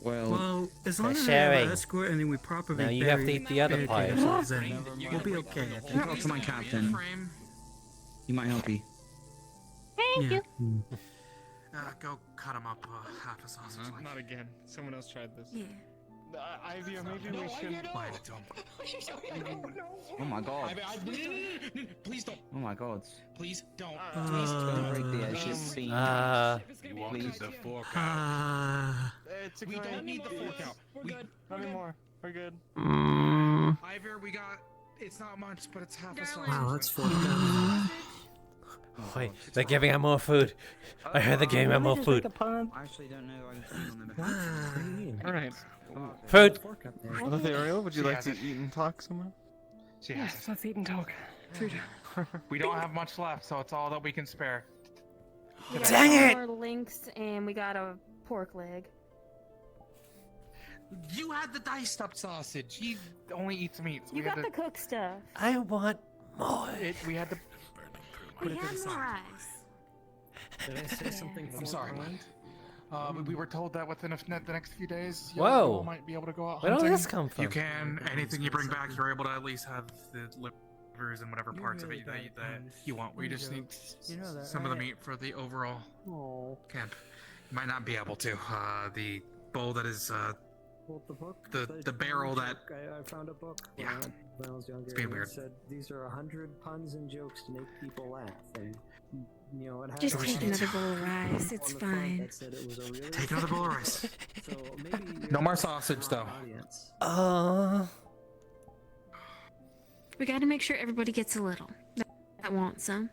Well, as long as we sharing. have an escort and then we properly Now you have to eat the other part. then we'll be okay. I think. Talk to my captain. He might help you. Thank you. Go cut him up half a sausage. Not again. Someone else tried this. Yeah. Ivy, or maybe we should. Quiet it to him. Oh my god. Please don't. Oh my god. Please don't. Please don't break the airship scene. You wanted Please. the fork It's We don't need the fork out. We're good. Not anymore. We're good. Ivor, we got. It's not much, but it's half a sausage. Wow, that's fucked up. Wait, they're giving out more food. I heard they're giving out more food. I actually don't know. Alright. Food! Lothario, would you like to eat and talk somewhere? Yes, let's eat and talk. Food. We don't have much left, so it's all that we can spare. We got Dang it! more links and we got a pork leg. You had the diced up sausage. He only eats meat. So You we had got the to, cooked stuff. I want more. we had to put We it to had the more side. rice. Did I say something? I'm sorry. We were told that within the next few days, you Whoa. all might be able to go out Where did hunting. this come from? You can. Anything you bring back, you're able to at least have the livers and whatever parts of it that you want. We just need some of the meat for the overall camp. You might not be able to. The bowl that is The book? the barrel that. I found a book Yeah. when I was younger. It's being and it weird. said these are 100 puns and jokes to make people laugh. And, you know, it had Just a- take another bowl of rice. It's on the front fine. that said it was a really Take another bowl of rice. So maybe No more sausage, though. audience. We gotta make sure everybody gets a little. That wants some.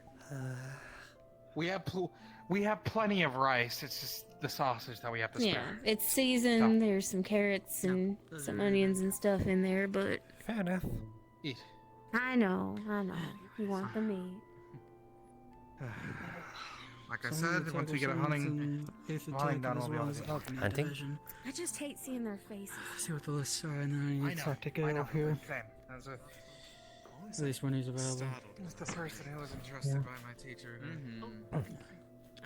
We have plenty of rice. It's just the sausage that we have to Yeah, spare. it's seasoned. There's some carrots and some onions and stuff in there, but fair enough. Eat. I know. You want the meat. Like I said, once we get a hunting done, we'll be able to get hunting. I just hate seeing their faces. See what the lists are, and then I need to talk to Gail up here. That's a, At least when he's available. It's the person who was entrusted by my teacher.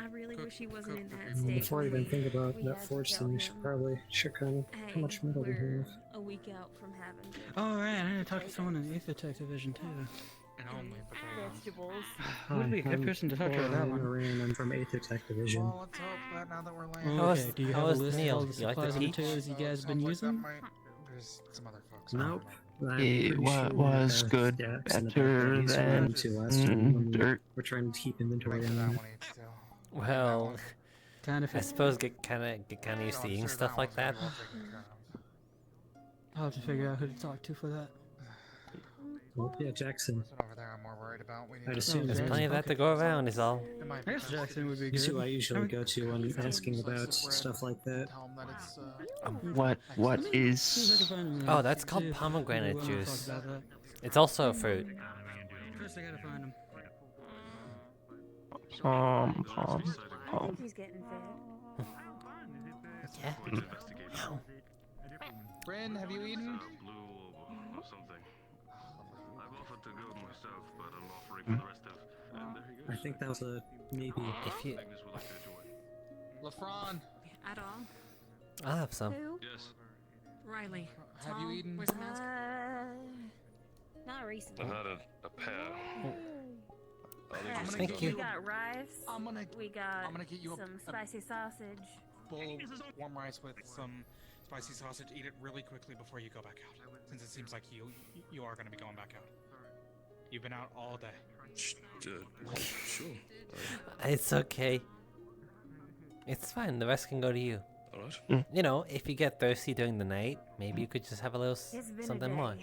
I really wish he wasn't in that And state. before you even think about We that had to force tell thing, you him, should probably check on hey, how much metal we we're have. a week out from having. Oh, right, I need to talk to someone in the Ether Tech division, too. And only vegetables. Would be a good person to talk to that one. Marine. I'm from 8th Tech Division. Well, let's hope that now that we're landing. Okay, do you have a list of Neil? all the You like to supplies and teach? materials you guys have been using? There's some other folks. Nope. It was good, better than dirt. We're trying to keep inventory That on one needs to. Well, Kind of. I suppose get kind of used to eating stuff like that. I'll have to figure out who to talk to for that. Well, yeah, Jackson. Over there, I'm more worried about. I'd assume There's plenty of that to go around, is all. I guess Jackson would be He's good. who I usually go to when asking about stuff like that. What is? Oh, that's called pomegranate juice. It's also a fruit. First, I gotta find him. I think he's getting fed. Yeah. Bryn, have you eaten? I think that was a maybe. If you, LaFron, At all? I'll have some. Who? Yes. Riley. have you Tom, eaten? Where's the mask? Not recently. I had a pear. Thank you. We got rice. I'm gonna get you some spicy sausage. bowl of warm rice with some spicy sausage. Eat it really quickly before you go back out, since it seems like you are going to be going back out. You've been out all day. Sure. It's okay. It's fine. The rest can go to you. Alright. You know, if you get thirsty during the night, maybe you could just have a little It's been something a day. more.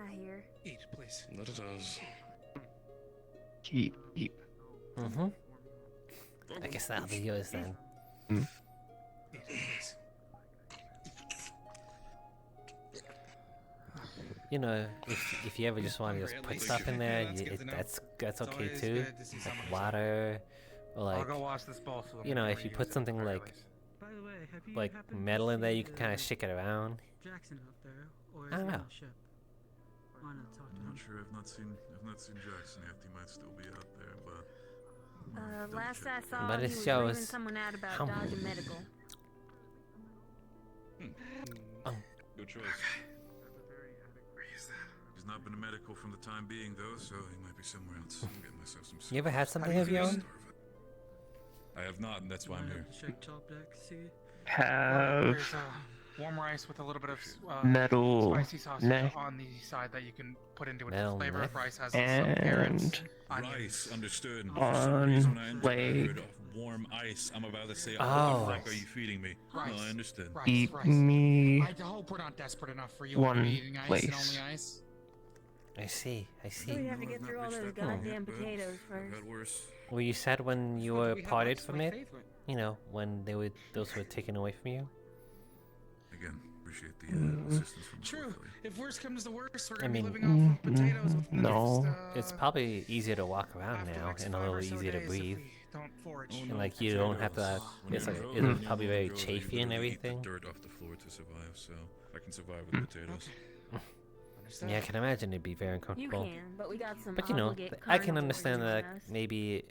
I hear. Eat, please. That it does. Keep. Mm-hmm. I guess that'll be yours then. Eat, please. You know, if you ever just want to just put stuff in there, that's okay too. Like water, or like, I'll go wash this bowl so you know, if you put something like By the way, have you like happened metal to in there, see you can kind of shake it around. Jackson up there, or is I don't he on know. the ship? Why not talk to I'm him? not sure. I've not seen Jackson yet. He might still be out there, but Last I saw, But he it was shows leaving someone out about how- dodging medical. good choice. He's not been a medical from the time being, though, so he might be somewhere else. I'm getting myself some. You ever had something of your own? I have not, and that's why I'm here. Shake top deck, see? Have There's warm rice with a little bit of metal spicy sausage neck on the side that you can put into it. Metal Flavor neck? of rice has some carrots, and onions. Rice, understood. on plate. Warm ice. I'm about to say, Oh. what the fuck are you feeding me? Rice. No, I understand. Rice, Eat rice. me I hope we're not desperate enough for you one to be eating ice and place. only ice. I see. So we have to get through all those goddamn potatoes first. Got worse. Well, you said when you were We have parted ice, from my it, favorite. you know, when those were taken away from you. Again, appreciate the assistance from True. If worse comes to worse, we're I gonna be mean, living off of potatoes with no. It's probably easier to walk around after the now next and a 5 little or so easier to days if breathe. we don't forage. And like you don't have to. It's like it'll probably very chafy and everything. Dirt off the floor to survive, so I can survive with potatoes. Yeah, I can imagine it'd be very You uncomfortable. can, but we got some But you know, obligate I can carnivores understand that joining us. maybe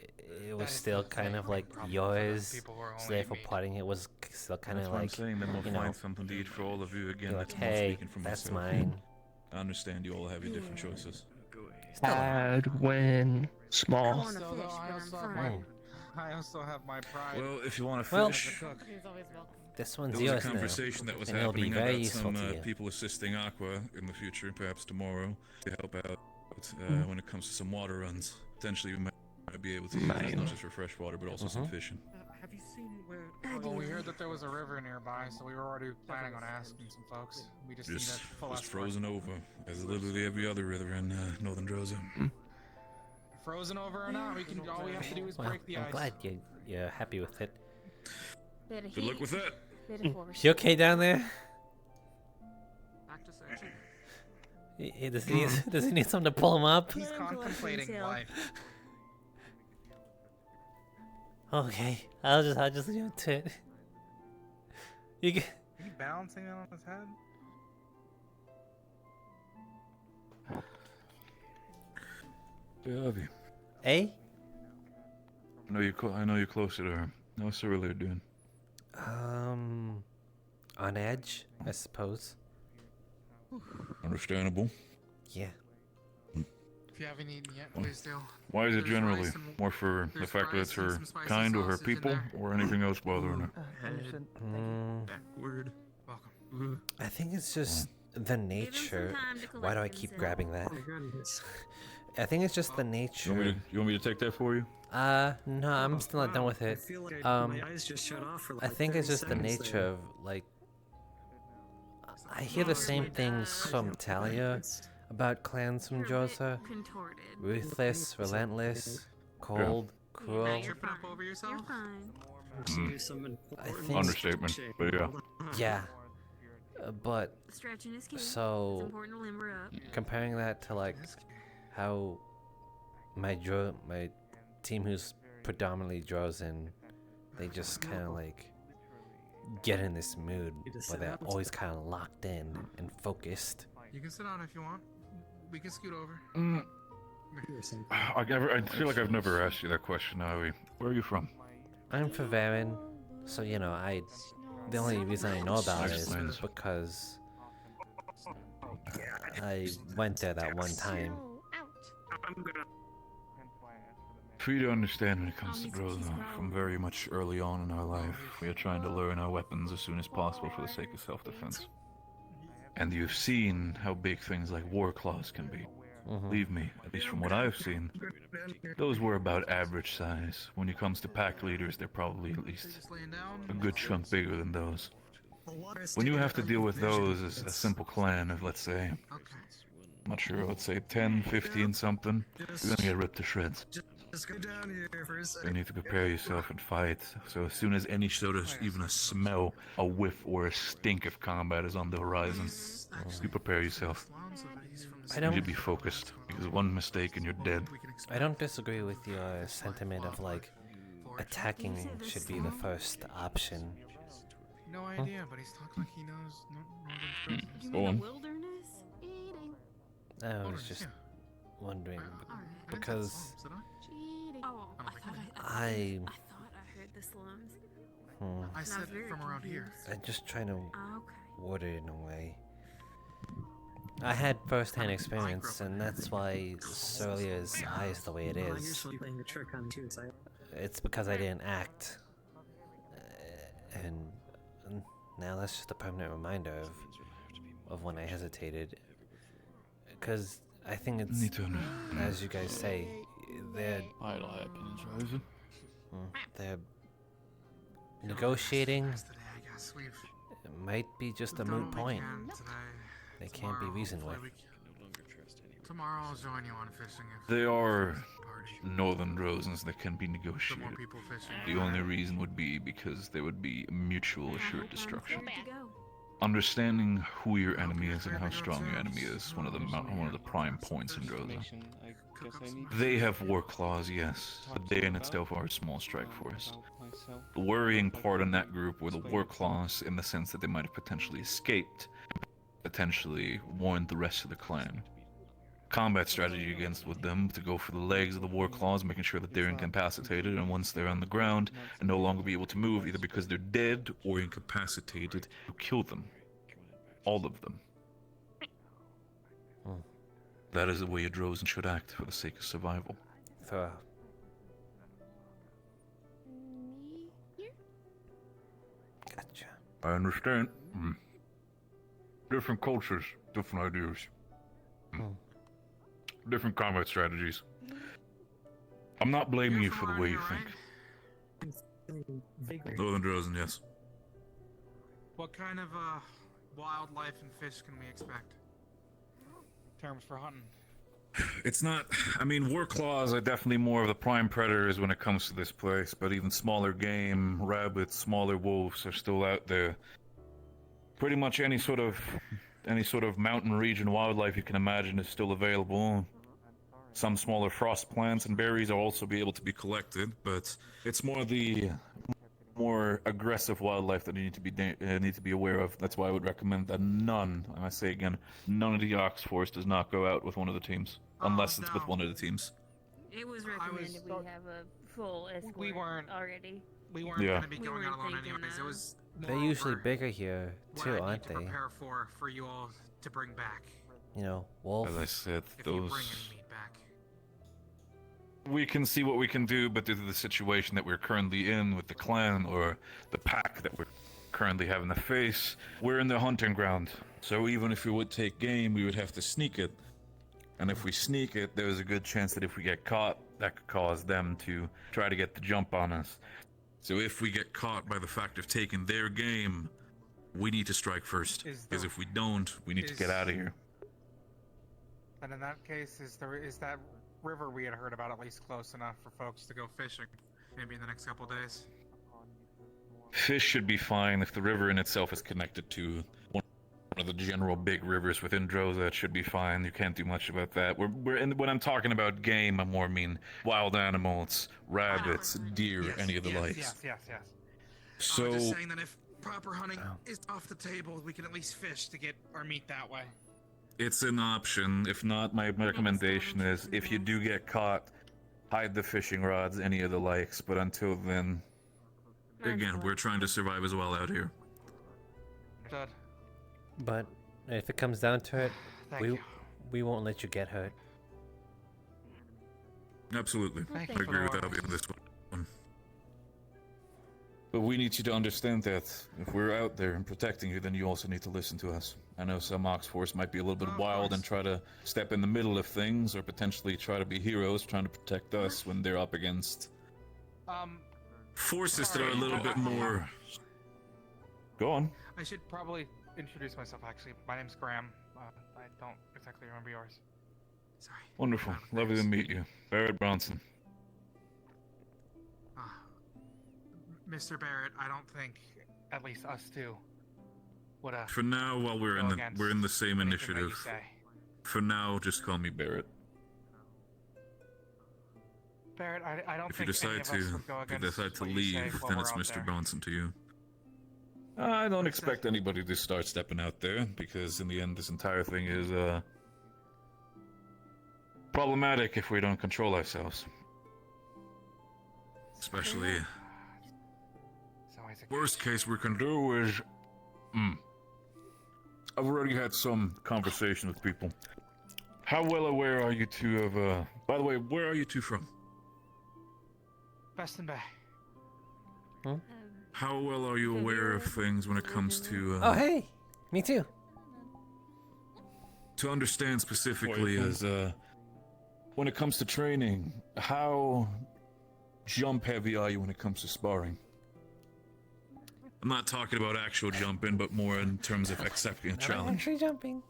it was still kind of like yours, so therefore parting it was still kind That's of what I'm like, saying. Then we'll you know, find something to eat for all of you again. you're like, That's more hey, speaking for that's myself. mine. I understand you all have your different choices. Had when I small. want to fish, but I'm fine. I also have my pride. Well, if you want to Well, fish, He's always welcome. this one's there was a yours now, conversation that was and it'll be happening very about useful some to you. people assisting Aqua in the future, perhaps tomorrow, to help out when it comes to some water runs. Potentially, we might be able to use it not just for fresh water, but also some fishing. Have you seen where? Well, we heard that there was a river nearby, so we were already planning on asking some folks. We just need Just a full escort. frozen over, as literally every other river in northern Droza. Frozen over or not, all we have to do is Well, break the I'm ice. glad you're happy with it. Bit of Good luck heat, with that. bit of force. You okay down there? Back to searching. Does he need something to pull him up? He's contemplating Hill. life. Okay, I'll just leave it to it. You get. Are you balancing it on his head? Yeah, Avi. Eh? I know you're closer to her. How's Cyrillia doing? On edge, I suppose. Understandable. Yeah. you haven't eaten yet, please do. Why is it There's generally rice and- more for the there's fact that rice it's and her some spicy kind or her sausage in people, there. or anything else bothering her? Backward. Welcome. I think it's just the nature. Why do I keep grabbing that? Oh my goodness. I think it's just the nature. You want me to take that for you? No, I'm still not done with it. I feel like my eyes just shut off for I like think it's 30 just the seconds nature there. of, like, I hear the same things from Talia about clans from Josa. Ruthless, relentless, cold, cruel. Tripping up over yourself? I think... Understatement, but yeah. Yeah. But, Stretching is key. so, It's important to limber up. comparing that to, like, how my team who's predominantly Drozen, they just kind of, like, get in this mood where they're always kind of locked in and focused. You can sit down if you want. We can scoot over. I feel like I've never asked you that question, Ivy. Where are you from? I'm from Varen, so you know, the only reason I know about it is Explains. because I went there that one time. For you to understand, when it comes to Drozen, from very much early on in our life, we are trying to learn our weapons as soon as possible for the sake of self-defense. And you've seen how big things like war claws can be. Believe me, at least from what I've seen, those were about average size. When it comes to pack leaders, they're probably at least a good chunk bigger than those. When you have to deal with those as a simple clan of, let's say, I'm not sure, let's say 10, 15 something, you're gonna get ripped to shreds. Just go down here for a You second. need to prepare yourself and fight. So as soon as any sort of, even a smell, a whiff, or a stink of combat is on the horizon, you prepare yourself. You need to be focused, because one mistake and you're dead. I don't disagree with your sentiment of, like, attacking should be the first option. No idea, but he's talking like he knows northern You Go mean on. the wilderness? Eating. I was just wondering, because Cheating. Oh, I thought I I heard the slums. I said from around here. I'm just trying to Okay. word it in a way. I had first-hand experience, and that's why Surlia's eye is the way it Well, is. usually playing a trick on two sides. It's because I didn't act. And now that's just a permanent reminder of when I hesitated. Because I think it's, as you guys say, they're they're negotiating. It might be just a moot point. They can't be reasoned with. Tomorrow I'll join you on fishing if They are northern Drozens that can be negotiated. people fishing. The only reason would be because there would be mutual assured destruction. Good to go. Understanding who your enemy is and how strong your enemy is one of the prime points in Drozen. They have war claws, yes, but they in itself are a small strike force. The worrying part in that group were the war claws in the sense that they might have potentially escaped, potentially warned the rest of the clan. Combat strategy against with them to go for the legs of the war claws, making sure that they're incapacitated, and once they're on the ground and no longer be able to move, either because they're dead or incapacitated, you kill them. All of them. That is the way a Drozen should act for the sake of survival. Gotcha. I understand. Different cultures, different ideas. Different combat strategies. I'm not blaming you for the way you think. Northern Drozen, yes. What kind of wildlife and fish can we expect? Terms for hunting. It's not. I mean, war claws are definitely more of the prime predators when it comes to this place, but even smaller game, rabbits, smaller wolves are still out there. Pretty much any sort of mountain region wildlife you can imagine is still available. Some smaller frost plants and berries are also be able to be collected, but it's more the more aggressive wildlife that you need to be aware of. That's why I would recommend that none, and I say again, none of the Ox Force does not go out with one of the teams, unless it's with one of the teams. It was recommended we have a full escort We weren't already. We weren't Yeah. gonna be going out alone anyways. It was They're usually bigger here, what too, I aren't need to they? prepare for you all to bring back. You know, wolf. As I said, If you bring those any meat back. We can see what we can do, but due to the situation that we're currently in with the clan or the pack that we're currently having to face, we're in the hunting ground. So even if we would take game, we would have to sneak it. And if we sneak it, there's a good chance that if we get caught, that could cause them to try to get the jump on us. So if we get caught by the fact of taking their game, we need to strike first. Because if we don't, we need to get out of here. And in that case, is that river we had heard about at least close enough for folks to go fishing? Maybe in the next couple days? Fish should be fine if the river in itself is connected to one of the general big rivers within Droza. It should be fine. You can't do much about that. When I'm talking about game, I more mean wild animals, rabbits, deer, any of the likes. Yes. So I'm just saying that if proper hunting is off the table, we can at least fish to get our meat that way. it's an option. If not, my recommendation is if you do get caught, hide the fishing rods, any of the likes. But until then, again, we're trying to survive as well out here. Good. But if it comes down to it, Thank you. we won't let you get hurt. Absolutely. Thank I you. agree with Avi on this one. But we need you to understand that if we're out there and protecting you, then you also need to listen to us. I know some Ox Force might be a little bit wild and try to step in the middle of things, or potentially try to be heroes trying to protect us when they're up against forces that are a little bit more... Go on. I should probably introduce myself, actually. My name's Graham. I don't exactly remember yours. Sorry. Wonderful. Lovely to meet you. Barrett Bronson. Mr. Barrett, I don't think, at least us two, would For now, while we're in the same initiative. For now, just call me Barrett. Barrett, I don't If you think any decide of us would go to against what you leave, say while then we're it's out Mr. there. Bronson to you. I don't expect anybody to start stepping out there, because in the end, this entire thing is problematic if we don't control ourselves. Especially, worst case we can do is, I've already had some conversation with people. How well aware are you two of, by the way, where are you two from? Best in Bay. Huh? How well are you aware of things when it comes to, Oh, hey! Me too. To understand specifically is, when it comes to training, how jump heavy are you when it comes to sparring? I'm not talking about actual jumping, but more in terms of accepting a challenge. Actually jumping.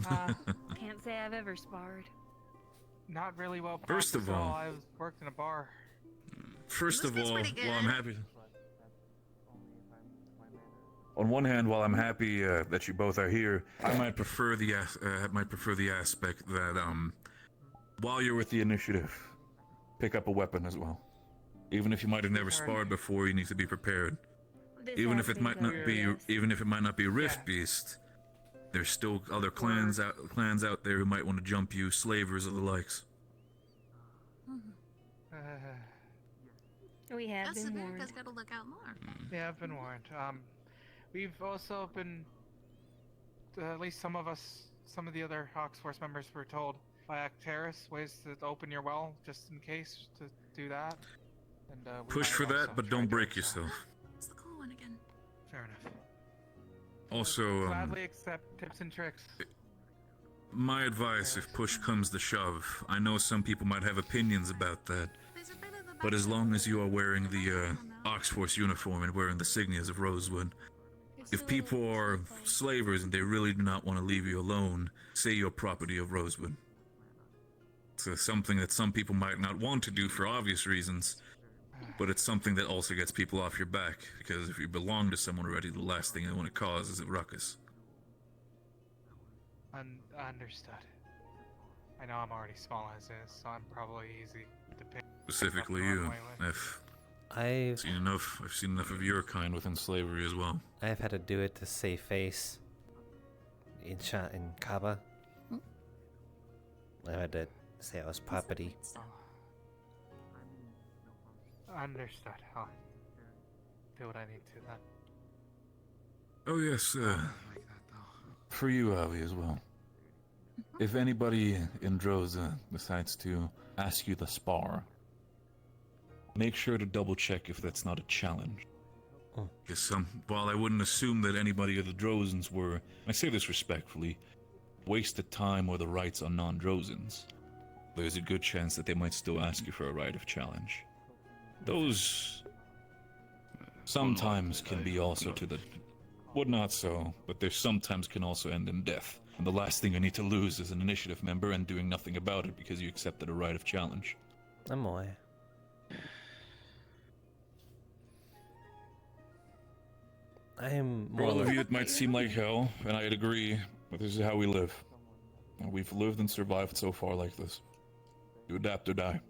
Can't say I've ever sparred. Not really well. First of all, I worked in a bar. First of all, while I'm happy... On one hand, while I'm happy that you both are here, I might prefer the aspect that while you're with the initiative, pick up a weapon as well. Even if you might have never sparred before, you need to be prepared. Even if it might not be Rift Beast, there's still other clans out there who might want to jump you, slavers or the likes. We have been warned. America's got to look out more. Yeah, I've been warned. We've also been, at least some of the other Ox Force members were told by Acteris ways to open your well, just in case, to do that. And we Push might for also that, but try don't to- break yourself. It's the cool one again. Fair enough. Also, Gladly accept tips and tricks. my advice, if push comes to shove, I know some people might have opinions about that, but as long as you are wearing the Ox Force uniform and wearing the signias of Rosewood, if people are slavers and they really do not want to leave you alone, say you're property of Rosewood. It's something that some people might not want to do for obvious reasons, but it's something that also gets people off your back, because if you belong to someone already, the last thing they want to cause is a ruckus. Understood. I know I'm already small as is, so I'm probably easy to pick. Specifically you. I've seen enough of your kind within slavery as well. I've had to do it to save face. In Kaba. I had to say I was property. Understood. I'll do what I need to then. Oh yes, for you, Avi, as well. if anybody in Droza decides to ask you to spar, make sure to double check if that's not a challenge. Because while I wouldn't assume that anybody of the Drozens were, I say this respectfully, wasted time or the rights on non-Drozens, there's a good chance that they might still ask you for a right of challenge. Those sometimes can be also to the... Well, not so, but there sometimes can also end in death. And the last thing you need to lose is an initiative member and doing nothing about it because you accepted a right of challenge. I'm away. I am For more all of like... you, it might seem like hell, and I'd agree, but this is how we live. And we've lived and survived so far like this. You adapt or die.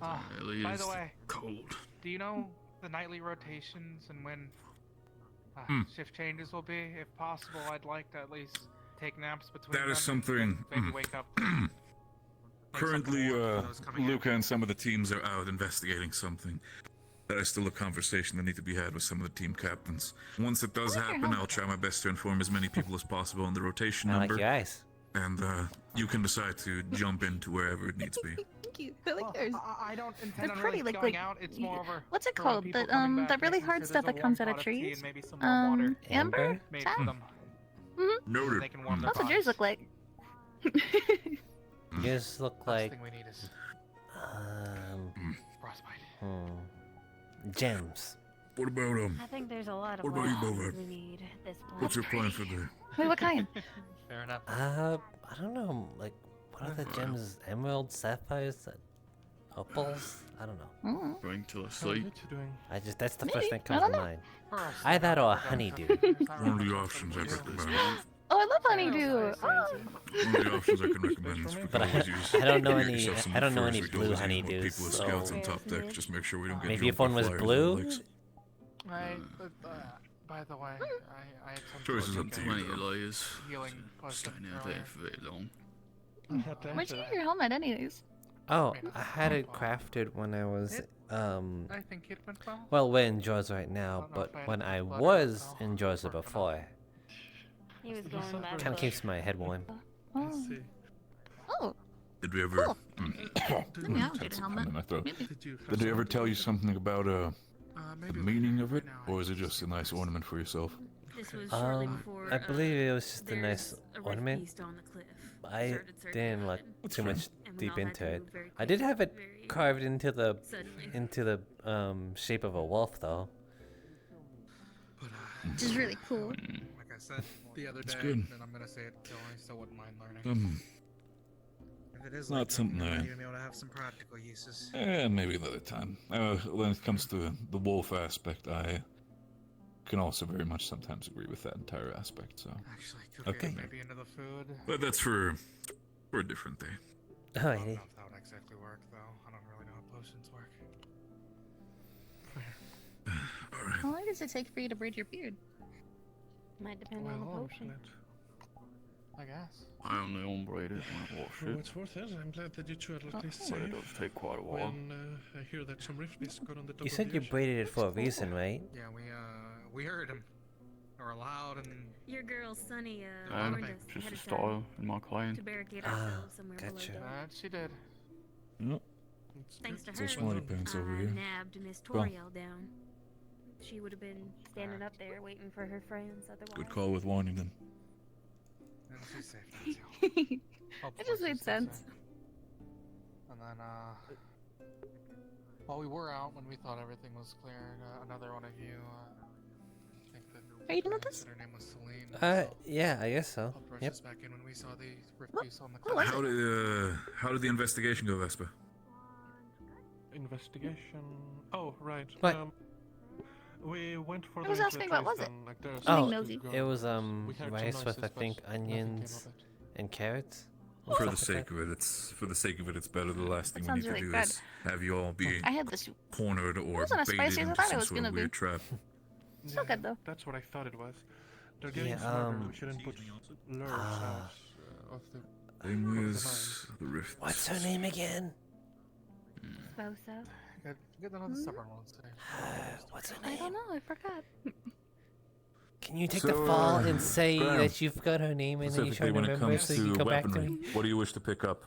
By the way, cold. Do you know the nightly rotations and when shift changes will be? If possible, I'd like to at least take naps between them. That is something... Maybe wake up. Currently, Luca and some of the teams are out investigating something. That is still a conversation that needs to be had with some of the team captains. Once it does happen, I'll try my best to inform as many people as possible on the rotation number. like your eyes. And you can decide to jump into wherever it needs be. Thank you. I like yours. I don't intend They're on pretty, really like, going out. It's more over what's it for when called? people coming back, That really making hard sure stuff there's a that comes warm out of pot tea trees. and maybe some more water Amber? made for them. Noted. They can warm their That's what yours look like. Yours look like... thing we need is frostbite. Gems. What about, I think there's a lot of what about you, weapons Bova? we need at this point. What's your plan for the... Wait, what kind? Fair enough. I don't know, like, what are the gems? Emeralds, sapphires, opals? I don't know. Going to a sleep. That's the Maybe. first thing I comes don't to know. mind. Either that or a honeydew. One of the options I recommend. Oh, I love honeydew. Oh. One of the options I can recommend is we But can always use... I don't know get any. yourself some I don't know furs. any We can blue always use more honeydews. people with So scouts on top deck. Just make sure we don't get maybe jumped if one by was flyers blue. and lakes. By the way, I had some Choice is up to you. Plenty of layers. healing potion Staying out there for very long. Where'd you get your helmet, anyways? Oh, I had it crafted when I was I think it went well. Well, we're in Georgia right now, but when I was in Georgia before, He was going back. kind of keeps my head warm. Oh. Oh. Did we ever... Maybe I'll get a helmet. in my throat. Maybe. Did they ever tell you something about the meaning of it, or is it just a nice ornament for yourself? This was shortly before, I believe it was just a nice there's a rift ornament. beast on the cliff. I Started circling didn't look around. too much And we deep all had into to it. move very I did quickly, have it very carved into the suddenly. shape of a wolf, though. Which is really cool. Like I said the other It's day, good. and I'm gonna say it till I still wouldn't mind learning. If it is Not like that, something then I- you're gonna be able to have some practical uses. Maybe another time. When it comes to the wolf aspect, I can also very much sometimes agree with that entire aspect, so... Actually, could Okay. maybe into the food. But that's for a different day. I don't know Alrighty. if that would exactly work, though. I don't really know how potions work. How long does it take for you to braid your beard? Might depend on the potion. I guess. I only unbraid it when I wash For it. what it's worth, yes, I'm glad that you two are at least But it safe. does take quite a while. When I hear that some rift beasts got on the top You of said the you ocean. braided it for a reason, right? Yeah, we heard him. Or loud and... Your girl Sunny And warned us just ahead a of time style in my client. to barricade Ah, ourselves somewhere gotcha. below deck. She did. Yep. Thanks to So her, smarty pants over here. nabbed Miss Go on. Toriel down. She would have been standing up there waiting for her friends otherwise. Good call with warning them. And she's safe now, too. It just made sense. And then, while we were out, when we thought everything was cleared, another one of you, I think that... Are you done with this? Her name was Celine. Yeah, I guess so. Helped rush Yep. us back in when we saw the rift beast on the What was cliff. How did the investigation go, Vespa? Investigation. Oh, right. What? We went for I the was asking what was it? then, like, there's Oh, Being nosy. it was We heard some rice with noises, I think but nothing came onions of it. and carrots. For Stuff the like sake that. of it, it's better. The last thing That we need sounds to really do good. is have you all be I had this. cornered or wasn't as baited spicy as I into thought it some was sort of gonna be. weird trap. Still good though. That's what I thought it was. They're getting Yeah, smarter. We shouldn't put lures Ah. out of the... Thing is the rift. What's her name again? Boso. Get another stubborn one, say. What's her I name? don't know. I forgot. Can you take So, the fall and say Graham, that you've got her name and then you try specifically to when it remember comes so you can to come back to weaponry, me? what do you wish to pick up?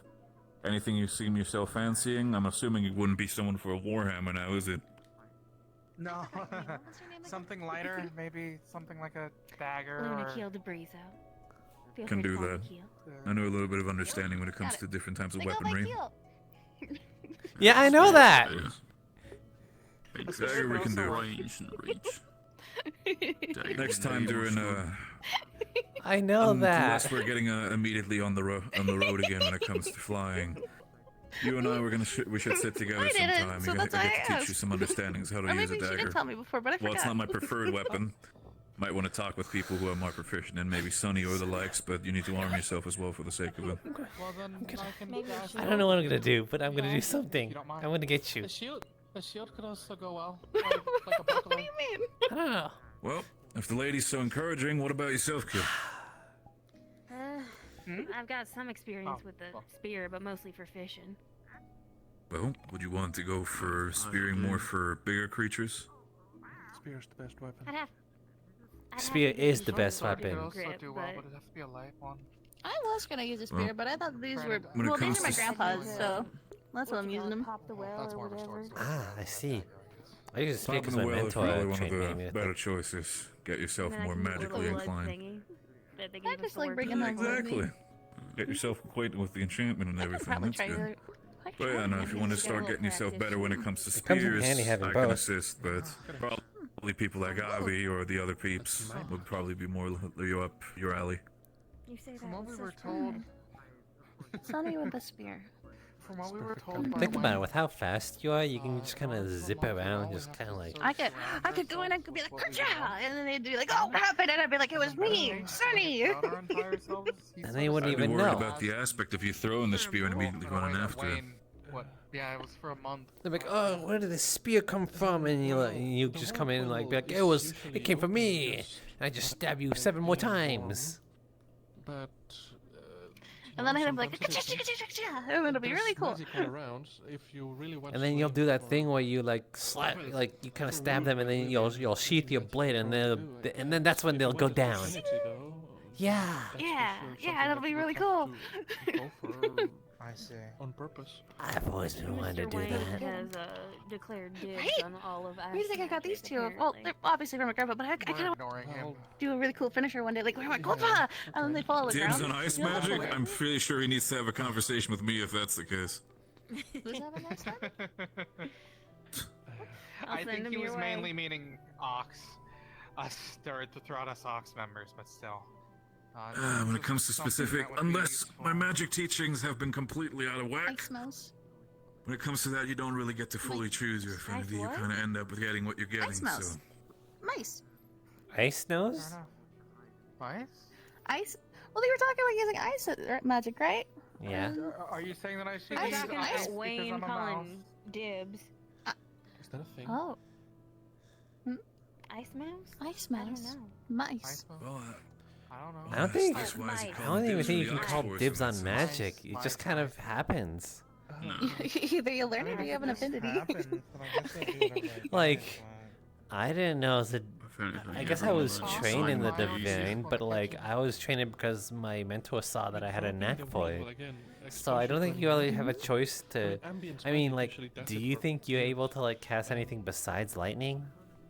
Anything you seem yourself fancying? I'm assuming it wouldn't be someone for a warhammer now, is it? No. Something lighter, maybe something like a dagger Luna or... killed the breeze out. Feel Can free to do call me that. Keel. I know a little bit of understanding when it comes to different types of weaponry. Yeah, I know that. Dagger we can do. Range and reach. Next time during I know that. unless we're getting immediately on the road again when it comes to flying. You and I we should sit together I didn't, sometime. so I that's get why to I teach you asked. some understandings how to Or use a maybe she dagger. did tell me before, but I Well, it's forgot. not my preferred weapon. Might want to talk with people who are more proficient and maybe Sunny or the likes, but you need to arm yourself as well for the sake of it. Well, then I can dash I don't know what I'm gonna do, but I'm gonna do If something. you don't mind. I'm gonna get you. The shield could also go well. Like a buckler. What do you mean? I don't know. Well, if the lady's so encouraging, what about yourself, kid? I've got some experience with the spear, but mostly for fishing. Well, would you want to go for spearing more for bigger creatures? Spear's the best weapon. I'd have Spear to is use the best Sword could weapon. also grip, do well, but- but it'd have to be a light one. I was gonna use a spear, Well, but I thought these were. when it Well, these comes are my to grandpa's, so that's why I'm using them. Pop the well That's or more of a whatever. sword. Ah, I see. I use a spear Popping because the my well is mentor probably one of trained me. I the mean, better choices. Get yourself And then I more can use a magically little inclined. thingy that they I gave us just to like work bringing with. home with me. Exactly. Get yourself acquainted with the enchantment and I could everything. probably That's try good. to. But yeah, no, if you want to start getting yourself better when it comes to It comes in spears, handy having I can both. assist, but probably people like Avi or the other peeps would probably be more up your alley. You say From that what with we were such told, pride. Sonny with the spear. from what we were told by Think about it. Wayne, With how fast you are, you can just kind of zip around, just kind of like. I could go in and could be like, "Kercha!" and then they'd be like, "Oh, what happened?" And I'd be like, "It was me, Sonny." And they wouldn't I'd be even worried know. about the aspect of you throwing the spear and immediately running after it. Wayne, what? Yeah, it was for a month. They're like, oh, where did this spear come from? And you just come in and like, be like, it came from me. And I just stab you 7 more times. But And then I'd be like, "Kercha!" and it'll be really cool. And then you'll do that thing where you like slap, like you kind of stab them, and then you'll sheath your blade, and then that's when they'll go down. Yeah. Yeah, that'll be really cool. I see. On purpose. I've always been wanting to Mr. do Wayne that. has declared dibs Right? on all of Where do you think I got these two? Well, apparently. they're obviously from my grandpa, but I kind of Ignoring him. do a really cool finisher one day, like, "Where my grandpa?" And then they fall on the Dibs ground. on ice You know, magic? that's I'm pretty sure he needs to have a conversation with me if that's the case. Who's having next time? I'll I send think him he your was way. mainly meaning Ox. Us, or throughout us Ox members, but still. When it comes to specific, unless my magic teachings have been completely out of whack, Ice mouse. when it comes to that, you don't really get to fully choose your affinity. You what? kind of end up with getting what you're getting. Ice mouse. So Mice. Ice nose? Ice? Ice. Well, you were talking about using ice magic, right? Yeah. Are you saying that I should Are you use talking ice about because Wayne I'm a mouse? calling dibs? Is that a thing? Oh. Ice mouse? Ice I don't mouse. know. Mice. well, I don't know. I don't think. that's why is he I calling don't even dibs think for you the can Ox call Force dibs in on that magic. sense. It just kind of happens. Either you learn it or you have an affinity. Like, I didn't know as a. I guess I was trained in the divine, but like I was trained because my mentor saw that I had a knack for it. So I don't think you really have a choice to. I mean, like, do you think you're able to like cast anything besides lightning?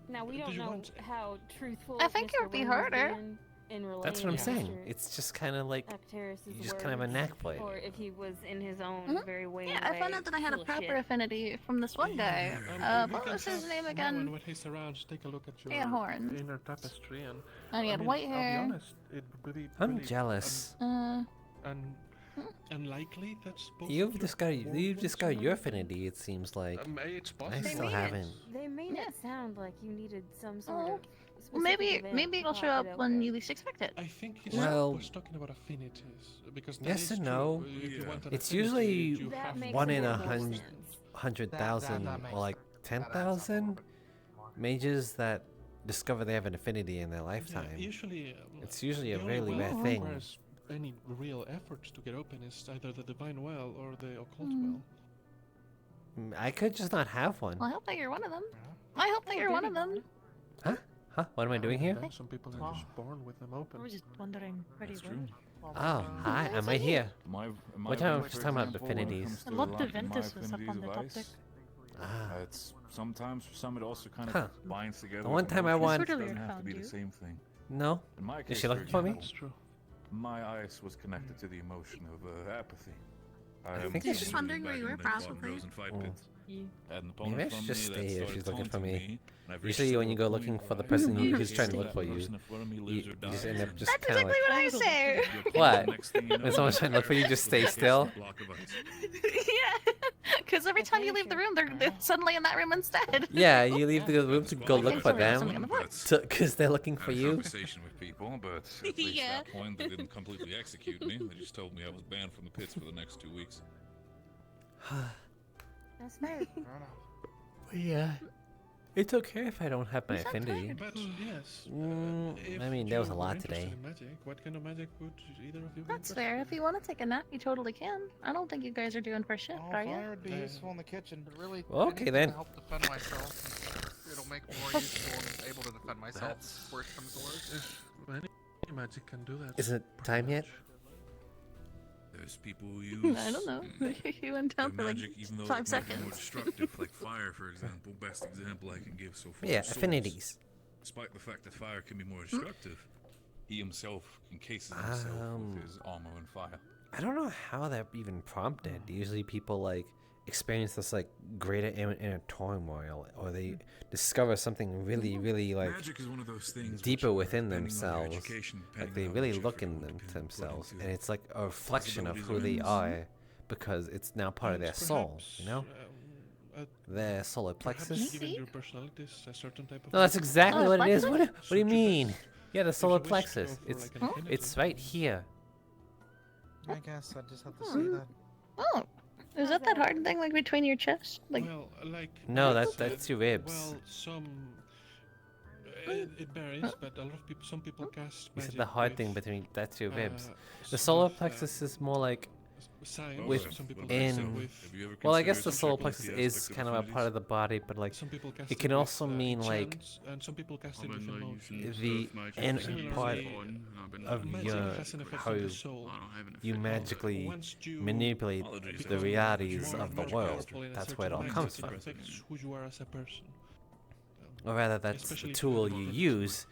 Now we don't know how truthful. I think it Mr. would be Wayne was harder. being in That's what I'm relaying saying. Mr. It's just kind of like Acteris's you just kind of have a words, knack for it. or if he was in his own very Wayne Yeah, I found way, out that I had a full of proper shit. affinity from this one guy. What was his name again? When he's around, just take a look at He had horns. inner tapestry and. And he had white hair. I'll be honest, it would be I'm really jealous. unlikely that's both You've discovered your affinity. It seems like it's I possible. still haven't. They made it sound like you needed some sort of. Well, maybe it'll show up when you least expect it. I think he's Well, was talking about affinities because that yes is and true. no. If you want an It's affinity, usually you have to- 1 in 100,000 or like 10,000 mages that discover they have an affinity in their lifetime. Usually, It's usually a the only really one rare that thing. requires any real efforts to get open is either the divine well or the occult Hmm. well. I could just not have one. Well, I hope that you're one of them. I hope that you're one of them. Huh? Huh? What am I doing here? Some people are just born with them open. I was just wondering where you were. Oh, hi, I'm right here. What time are we just talking about affinities? I love the Ventus was up on the top deck. It's sometimes for some it also kind of Huh. binds together. The one with time I emotions. won- It doesn't have to be the same thing. No? In my Is case, she looking for me? example, my ice was connected to the emotion of apathy. I think She's just wondering where you were, probably. Maybe I should just stay here if she's looking for me. Usually when you go looking for the person who's trying to look for you, you just end up just That's kind of exactly like... what I say. What? When someone's trying to look for you, just stay still? Yeah, because every time you leave the room, they're suddenly in that room instead. Yeah, you leave the room to go look for somebody else on them, the because they're looking for I had a you. conversation with people, but at least Yeah. at that point they didn't completely execute me. They just told me I was banned from the pits for the next 2 weeks. That's fair. Yeah. It's okay if I don't have my affinity. But yes. I mean, there was a lot today. Magic. What kind of magic would either of you? That's fair. If you want to take a nap, you totally can. I don't think you guys are doing for shift, are you? Fire would be useful in the kitchen, but really, Okay, anything then. to help defend myself. It'll make me more useful and able to defend myself. Worst comes to worst. Any magic can do that. Is it time yet? There's people who use I don't know. You went down for like magic, even though 5 it might be seconds. more destructive, like fire, for example. Best example I can give so far. Yeah, is Swords. affinities. Despite the fact that fire can be more destructive, he himself encases himself with his armor and fire. I don't know how that even prompted. Usually people like experience this like greater inner turmoil, or they discover something really, really like Magic is one of those things deeper within depending on your themselves. education, Like depending they on really which look effort in you want to put themselves, into and it's like a reflection of who they possibilities are, because it's now part of their soul. You know, their solar plexus. Giving your personalities a certain type of No, that's exactly what it is. What plexus? do you mean? Yeah, the solar wish to plexus. go for, It's like, an affinity. it's right here. I guess I just have to say that. Oh, is that that hard thing like between your chest? Like, Well, like No, Rick that's said, your ribs. Well, some it varies, but a lot of people, some people cast You said magic the hard with, thing between that's your ribs. The some solar with, plexus is more like science, with some people cast it in. with Well, I guess the considered solar checking plexus the is aspect of kind of a part affinities? of the body, but like some people cast it can with, also mean like chance, and some people cast it with emotion. the inner part Similarly, of magic your has an effect how on the soul. you magically Once you manipulate become the realities more of the and world. powerful in a That's where it certain all magic, comes it from. affects who you are as a person. Or rather, that's the Especially tool if you it's use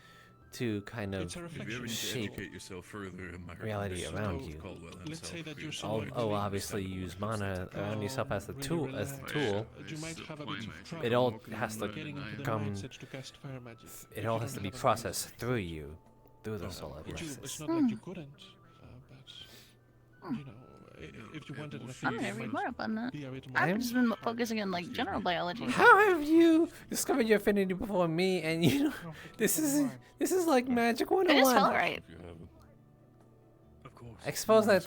to kind of It's a reflection. If you ever need to shape educate yourself further in my reality recommendation around of you. Caldwell Let's himself say that for you're yourself. someone Oh, really obviously you use mana around yourself as the really tool, as the relaxed, tool. you might have a bit of trouble It all has to getting into the come. mindset to cast fire magic. It if all you has to don't be have an processed through you, through the solar It's plexus. not like you couldn't, but you know, if you wanted an I'm affinity, gonna it read might more up on that. be a bit more. I've just been focusing on like general biology. How have you discovered your affinity before me? And you know, this is like magic 101. It is felt right. I suppose that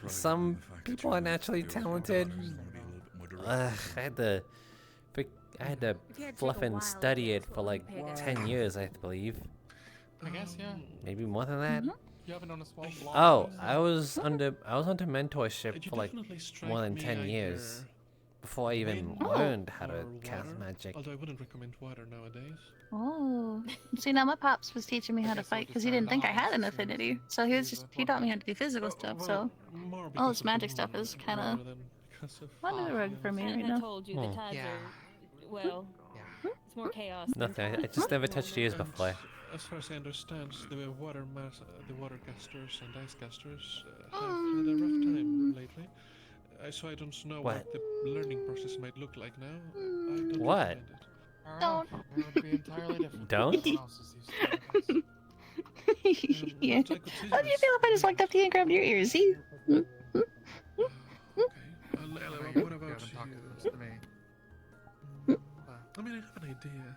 some people are naturally talented. I had to fluff and study it for like 10 years, I believe. I guess, yeah. Maybe more than that. You haven't known a small block. Oh, I was under mentorship You for like definitely strike more than me 10 like years you're before I even wind learned how to or cast water, magic. Although I wouldn't recommend water nowadays. Oh, see now my pops was teaching me how to fight because he didn't think I had an affinity. So he taught me how to do physical stuff. So all this magic stuff is kind of under the rug for me right I now. told you the tides are, well, it's more chaos. than Nothing. I just never touched yours before. As far as I understand, the water casters and ice casters have had a rough time lately. So I don't know what the learning process might look like now. I don't What? recommend it. Don't. It would be entirely different. Don't? Someone else is used to it. Yeah. How do you feel if I just walked up to you and grabbed your ears? See? What You about haven't you? talked to this to me. I mean, I have an idea.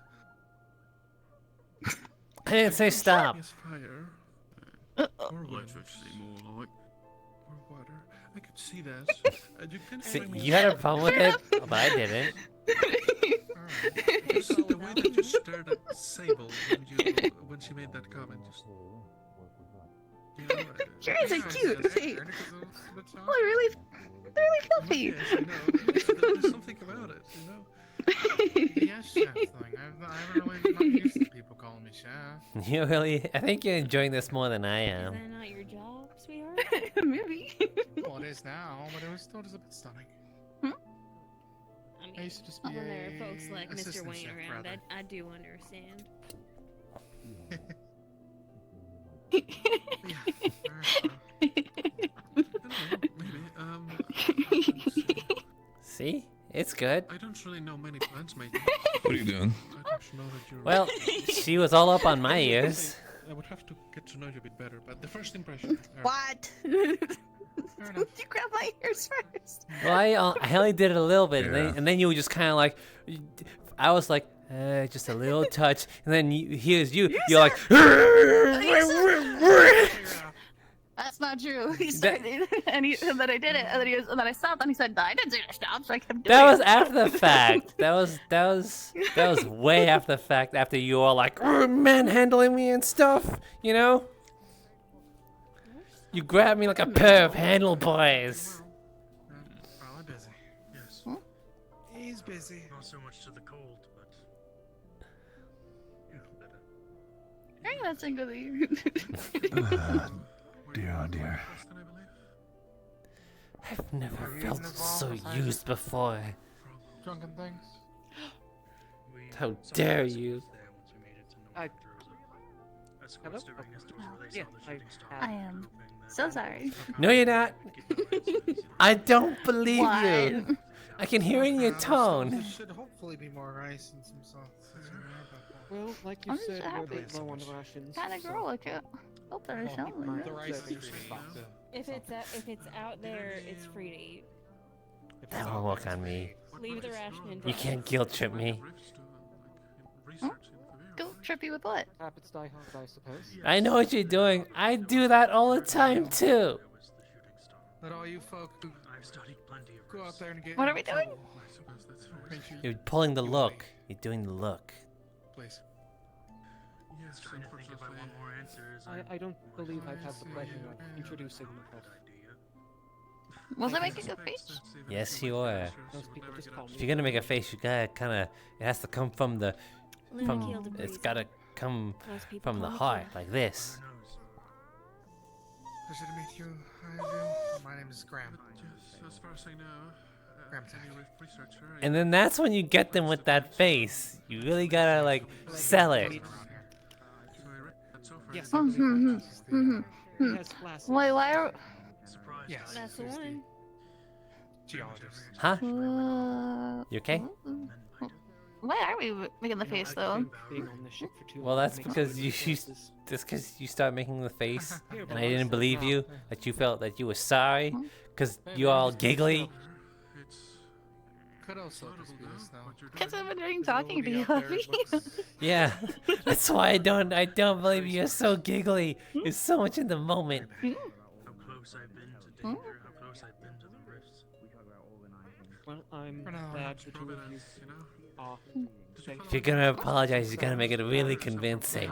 I didn't say stop. Yes, fire. Or wind. Or water. I could see that. You can See, swim you had a problem with it, but I didn't. Just the way that you stared at Sable when she made that comment. Just, you know, Your ears are cute. See? Oh, they're really fluffy. yes, I know. There's something about it, you know. The yes chef thing. I haven't really not used to people calling me Michelle. You really? I think you're enjoying this more than I Is am. that not your job, sweetheart? Maybe. Well, it is now, but it was still just a bit stunning. I mean, I used to just be when there are folks a like Mr. assistant Wayne chef, around, rather. I do understand. See? It's good. I don't really know many plants making. What are you doing? I don't know that you're... Well, she was all up on my ears. I would have to get to know you a bit better, but the first impression... What? You grab my ears first. Well, I only did it a little bit, and then you were just kind of like, I was like, just a little touch, and then here's you. You're like, that's not true. He started, and then I did it, and then I stopped, and he said, I didn't say to stop, so I kept doing it. that was after the fact. That was way after the fact. After you all like manhandling me and stuff, you know. You grabbed me like a pair of handle boys. Probably busy. Yes. He's busy. Not so much to the cold, but better. I'm not single with you. Dear, oh dear. I've never felt so used before. Drunken things. How dare you? Hello? Yeah, I am so sorry. No, you're not. I don't believe What? you. I can hear it in your tone. There should hopefully be more ice and some salt. Well, like you I'm just said, we're a happy. bit low on rations. Kind of girl, like it. Hope there's something. The rice is If it's out there, it's free to eat. That won't work on me. Leave the ration in. You can't guilt trip me. Go trippy with what? Habits die hard, I suppose. I know what you're doing. I do that all the time too. Let all you folk who go out there and get. What are we doing? Make sure You're pulling the look. You're doing the look. Please. Yes, trying to think if I want more answers. I don't believe I've had the pleasure of introducing myself. Was I making a face? Yes, you are. Most people just call me. If you're gonna make a face, you gotta kind of. It has to come from the. Limit It's gotta come Most people from the call me heart, Kim. like this. Pleasure to meet you. Avilio. My name is Graham. As far as I know, Graham researcher. And then that's when you get them with that face. You really gotta like sell it. Yes, Wait, why are... Yes. That's the one. Geologist. Huh? Uh, You okay? Why are we making the face though? Being on the ship for too Well, long that's makes because me you realize that's because you start making the face, Here, and I boss, didn't believe now. you. That you felt that you were sorry, because you're all giggly. Could also just be this now. Because I've been doing talking to you. Yeah, that's why I don't believe you're so giggly. You're so much in the moment. How close I've been to danger, how close I've been to the rifts. Well, I'm For now, glad the two of you are safe. If you're gonna apologize, you gotta make it really convincing.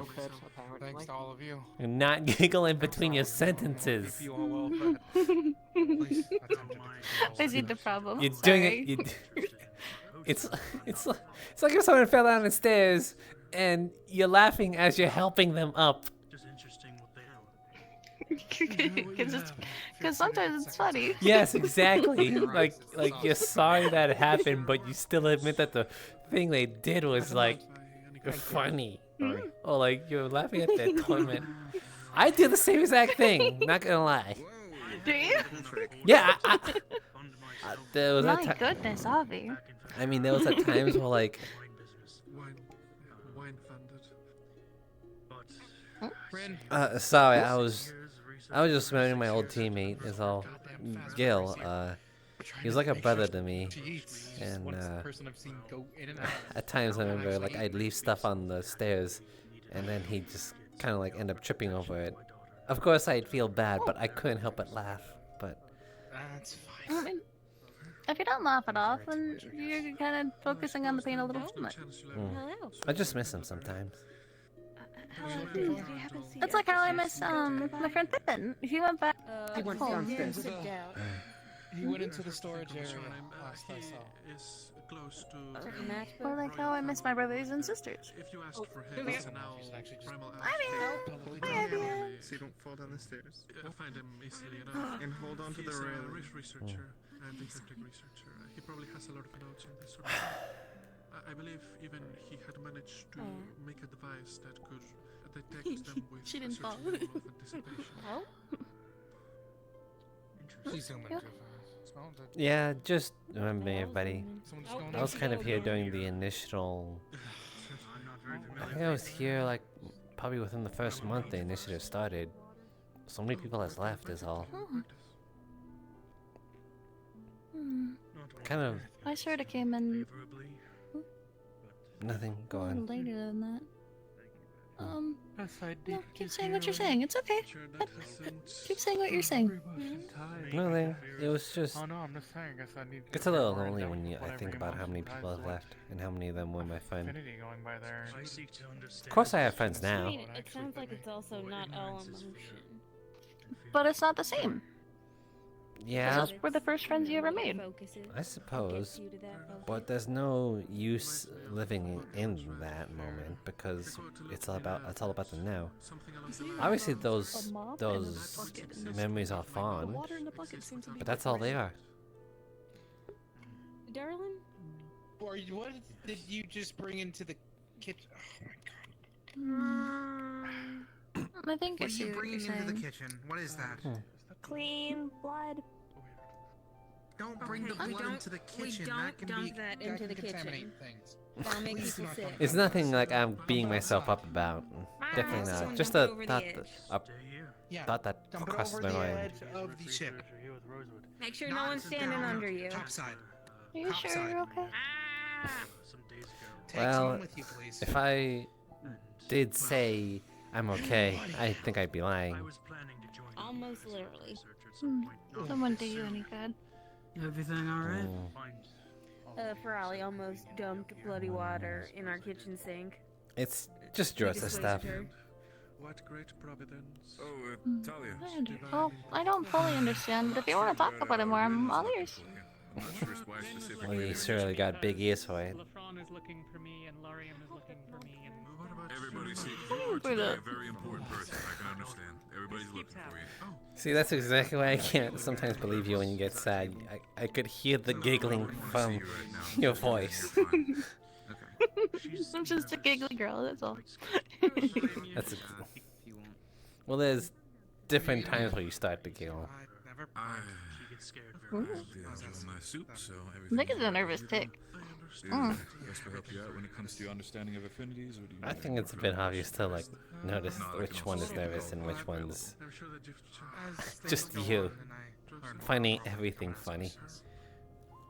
Thanks to all of you. You're not giggling between your sentences. You all well fed. Please, I see the problem. You're doing Sorry. it. It's like if someone fell down the stairs and you're laughing as you're helping them up. Just interesting what they are. Because sometimes it's funny. Yes, exactly. like you're sorry that it happened, but you still admit that the thing they did was like funny. Or like you're laughing at their torment. I do the same exact thing. Not gonna lie. Do you? Yeah. There was My goodness, Avi. I mean, there was at times where like. Wine funded. Sorry, I was just remembering my old teammate. Is all. Gil. He was like a brother to me, and at times I remember like I'd leave stuff on the stairs, and then he'd just kind of like end up tripping over it. Of course, I'd feel bad, but I couldn't help but laugh. But that's fine. I mean, if you don't laugh it off, then you're kind of focusing on the pain a little too much. I just miss him sometimes. It's like how I miss my friend Pippin. He went back. He went home. downstairs. He went into the storage area last I saw. Is close to. Or like how I miss my brothers and sisters. If you asked for him, it's an owl. Primal owl. Hi, Avilio. So you don't fall down the stairs. Find him easily enough. And hold on to the He's a railing. riff researcher and detective researcher. He probably has a lot of notes on this sort of thing. I believe even he had managed to make a device that could detect them with She a didn't certain fall. level of anticipation. Oh? She's zooming too fast. Smell the- Yeah, just remember me, everybody. Someone's going I was kind of here during the initial. I think I was here like probably within the first month the initiative started. So many people has left is all. Kind of I sort of came in nothing. Go a little on. later than that. Yes, I did. No, keep saying what you're saying. It's okay. Keep saying what you're saying. Nothing. It was just. Oh no, I'm just saying. I guess I need. It's a little lonely when I think about how many people have left and how many of them were my friend. Infinity going by there. Of course, I have friends I now. mean, it sounds like it's also not all emotion. But it's not the same. Yeah, Those were the first friends you ever made. I suppose. But there's no use living in that moment because it's all about the now. Obviously, those memories are fond, but that's all they are. Darlin? Or what did you just bring into the kitchen? I think What I are see you what you're bringing into the saying. kitchen? What is that? Clean blood. Don't bring the blood into the kitchen. That can dump be. that into the kitchen. That'll make people sick. It's nothing like I'm beating myself up about. Definitely not. Just a thought that Dump it crosses over my the mind. edge of the ship. Make sure no one's standing under you. Topside. Are you sure you're okay? Take Well, someone with you, please. if I did say I'm okay, I think I'd be lying. Almost literally. Someone do you any good? Everything alright? Ferrari almost dumped bloody water in our kitchen sink. It's just Jurassic stuff. What great providence. Oh, Talia. Oh, I don't fully understand, but if you want to talk about it more, I'm all ears. I'm not sure why specifically. Well, you surely got big ears for it. Lafron is looking for me, and Lariam is looking for me, and Everybody see, you are today a very important person. I can understand. Everybody's looking for you. Oh. See, that's exactly why I can't sometimes believe you when you get sad. I could hear the giggling from your voice. I'm just a giggly girl, that's all. That's it. Well, there's different times where you start to giggle. My soup, so everything. Nigga's a nervous tick. Best to help you out when it comes to your understanding of affinities, or do you I think it's a bit obvious to like notice which one is nervous and which one's just you finding everything funny.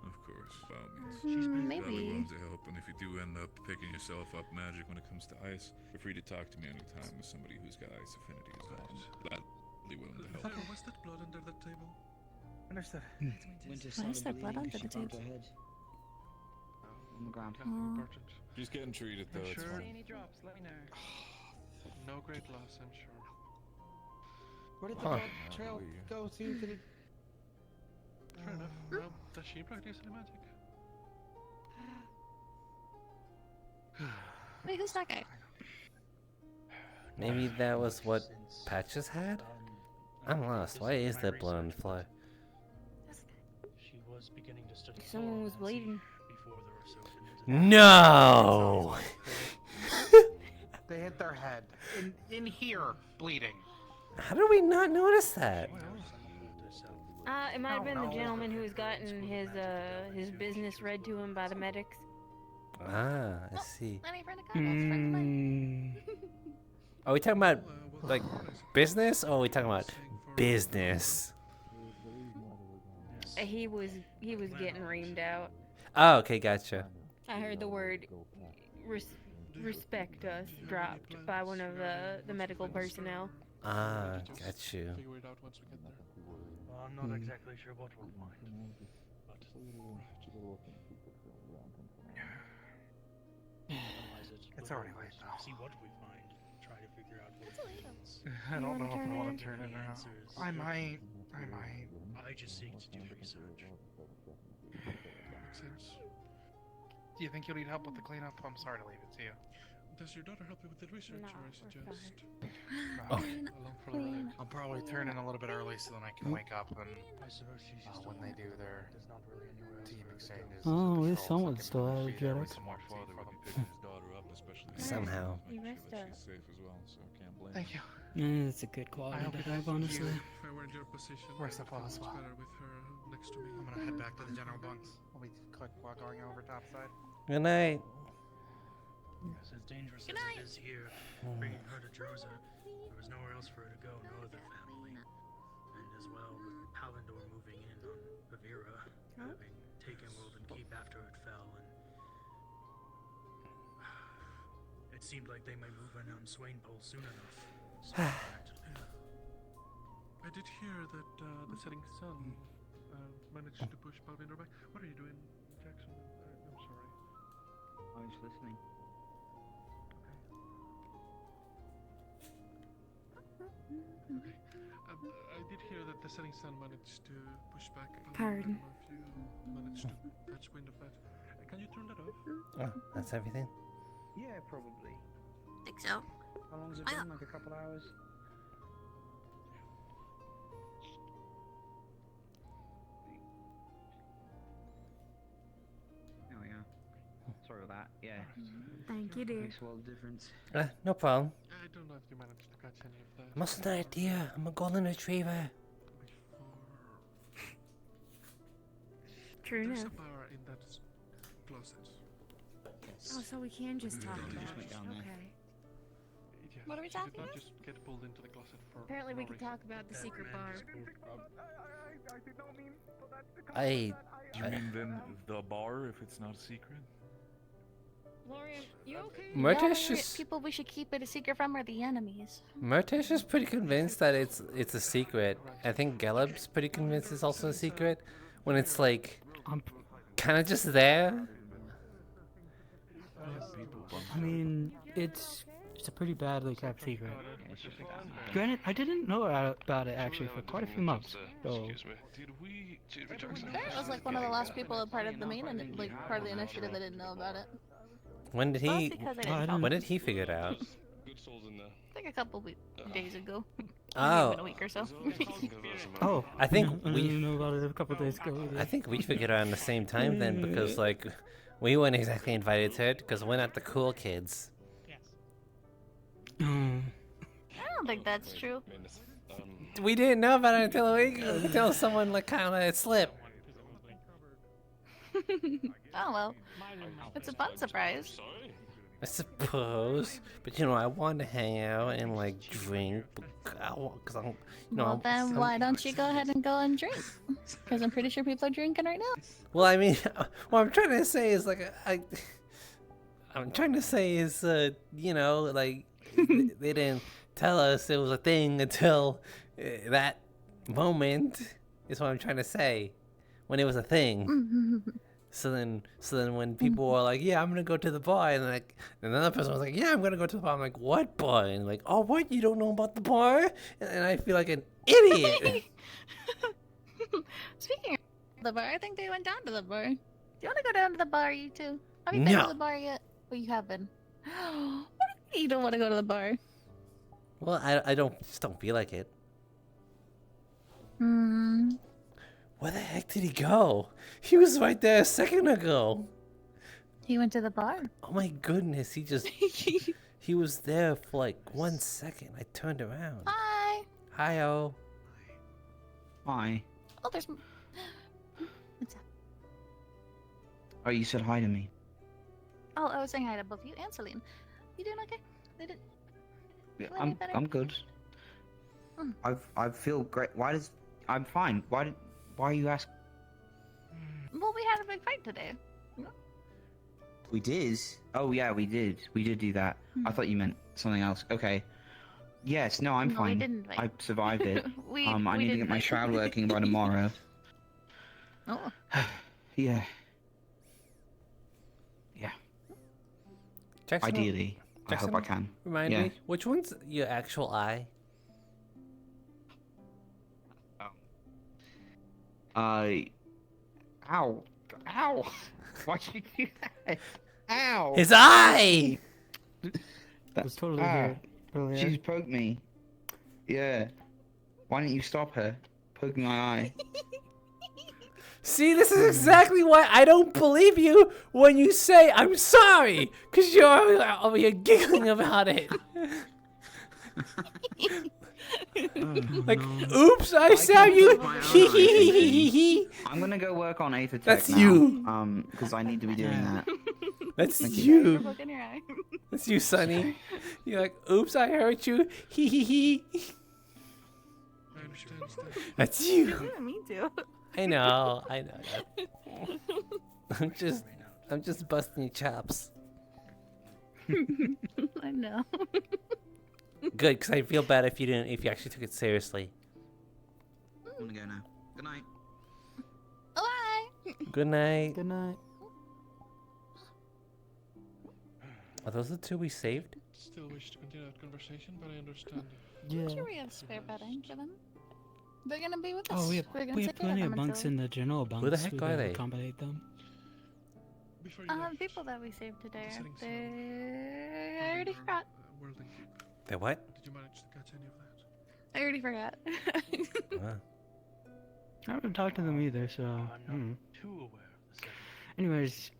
Of course, by all means. Maybe. I'll be willing to help, and if you do end up picking yourself up magic when it comes to ice, feel free to talk to me anytime as somebody who's got ice affinities. I'm gladly willing to help. Was that blood under the table? Understood. Why is there blood under the table? On the ground. She's getting treated though. It's Sure. fine. Any drops? Let me know. No great loss, I'm sure. Where did the Huh. blood trail go to? Did it... Fair enough. Well, does she practice any magic? Wait, who's that guy? Maybe that was what Patches had? I'm lost. Why is there blood on the floor? She was beginning to study Someone was bleeding. before there were so No! They hit their head. In here, bleeding. How did we not notice that? It might have been the gentleman who has gotten his business read to him by the medics. Ah, I see. Hmm. Are we talking about like business or are we talking about business? He was getting reamed out. Oh, okay, gotcha. I heard the word respect us dropped by one of the medical personnel. Ah, got you. Figure it out once we get there. Well, I'm not exactly sure what we'll find, but analyze it. It's already late though. See what we find. Try to figure out what it means. I don't know if I want Get to turn it the around. answers. I might. I just seek to do research. Makes sense. Do you think you'll need help with the cleanup? I'm sorry to leave it to you. Does your daughter help you with the research, or I suggest? Along for the ride. I'll probably turn in a little bit early so then I can wake up and when they do their team exchanges. Oh, at least someone's still energetic. Somehow. You missed her. Thank you. Yeah, it's a good quality to have, honestly. If I were in your position, Where's the ball as it's well? better with her next to me. I'm gonna head back to the general bunks. We'll be going over topside. Good night. Yes, as dangerous as it is here, bringing her to Droza, there was nowhere else for her to go, no other family. And as well, with Palandor moving in on Avira, having taken Woven Keep after it fell, and it seemed like they might move in on Swainpole soon enough. So I did hear that the setting sun managed to push Palvinder back. What are you doing, Jackson? I'm sorry. I was listening. Okay. I did hear that the setting sun managed to push back. Pardon. I don't know if you managed to catch wind of that. Can you turn that off? Oh, that's everything. Yeah, probably. Think so. How long's it been? Like a couple hours? There we are. Sorry about that. Yeah. Thank you, dear. Makes a world of difference. No problem. I don't know if you managed to catch any of that. Mustn't I, dear? I'm a golden retriever. True There's enough. a bar in that closet. Oh, so we can just talk about Just went it. down there. Okay. Yes, What are we she talking did not about? just get pulled into the closet for Apparently we no could reason. talk about the secret bar. You mean then the bar if it's not a secret? Lorian, you okay? Murtish The is people we should keep it a secret from are the enemies. Murtish is pretty convinced that it's a secret. I think Geleb's pretty convinced it's also a secret. When it's like kind of just there. I mean, it's a pretty badly kept secret. Granted, I didn't know about it actually for quite a few months. So. Barrett was like one of the last people a part of the main and like part of the initiative that didn't know about it. When did he? because I didn't tell When them. did he figure it out? I think a couple days ago. Oh. Maybe a week or so. Oh, I think I we didn't know about it a couple days ago. Either. I think we figured it out at the same time then, because like we weren't exactly invited to it because we're not the cool kids. Mm. I don't think that's true. We didn't know about it until someone like kind of let it slip. Oh well, it's a fun surprise. I suppose, but you know, I want to hang out and like drink, because I'm, you know. Well then, why don't you go ahead and go and drink? Because I'm pretty sure people are drinking right now. Well, I mean, what I'm trying to say is like I'm trying to say is you know, like they didn't tell us it was a thing until that moment. Is what I'm trying to say, when it was a thing. So then when people were like, yeah, I'm gonna go to the bar, and like another person was like, yeah, I'm gonna go to the bar. I'm like, what bar? And like, oh, what? You don't know about the bar? And I feel like an idiot. Speaking of the bar, I think they went down to the bar. Do you want to go down to the bar, you two? Have you been No. to the bar yet? Well, you have been. What do you mean you don't want to go to the bar? Well, I just don't feel like it. Hmm. Where the heck did he go? He was right there a second ago. He went to the bar. Oh my goodness, he was there for like 1 second. I turned around. Hi. Hi-oh. Hi. Oh, there's. What's up? Oh, you said hi to me. Oh, I was saying hi to both you and Celine. You doing okay? They did. Yeah, Feel any better? I'm good. Hmm. I feel great. I'm fine. Why are you asking? Well, we had a big fight today. We did. Oh yeah, we did. We did do that. I thought you meant something else. Okay. Yes. No, I'm No, we fine. didn't fight. I survived it. We I need to didn't get my fight. shroud working by tomorrow. Oh. Yeah. Jackson, Ideally, I hope I can. Remind Yeah. me, which one's your actual eye? Ow. Ow. Why'd you do that? Ow. His eye! It was totally here earlier. She's poked me. Yeah. Why didn't you stop her? Poking my eye. See, this is exactly why I don't believe you when you say I'm sorry, because you're over here giggling about it. Like, oops, I saw you. Hee hee hee hee hee. I'm gonna go work on Aether Tech That's now. you. Because I need to be doing that. That's Thank you. Look in your eye. That's you, Sonny. You're like, oops, I hurt you. Hee hee hee. That's You you. didn't mean to. I know that. I'm just busting your chops. I know. Good, because I feel bad if you actually took it seriously. I'm gonna go now. Good night. Bye. Good night. Good night. Are those the two we saved? Still wish to continue that conversation, but I understand. Yeah. Sure, we have spare bedding for them. They're gonna be with us. Oh, we have take care plenty of of them bunks until- in the general bunks. Who the heck We are can they? Accommodate them. The people that we saved today. I already forgot. They what? Did you manage to catch any of that? I already forgot. I haven't talked to them either, so. Too aware of the setting. Anyways,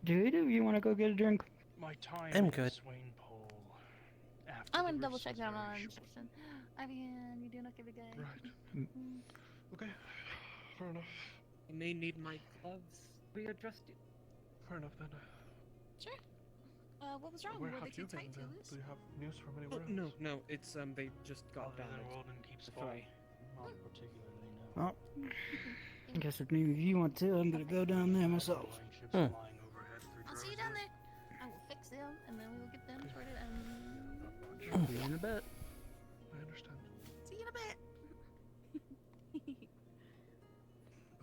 do either of you want to go get a drink? My time I'm in good. Swain Pole after I'm the gonna double rifts check was down very on short. Justin. Avian, you doing okay, big guy? Right. Okay. Fair enough. You may need my gloves readjusted. Fair enough then. Sure. What was wrong? Where Were they have you too tight, been too then? loose? Do you have news from Oh, anywhere else? no, it's they just got down. The world and keeps That's right. Not particularly, no. Oh. I guess if neither of you want to, I'm gonna go down there myself. I'll see you down there. I will fix them, and then we will get them sorted and... See you in a bit. I understand. See you in a bit.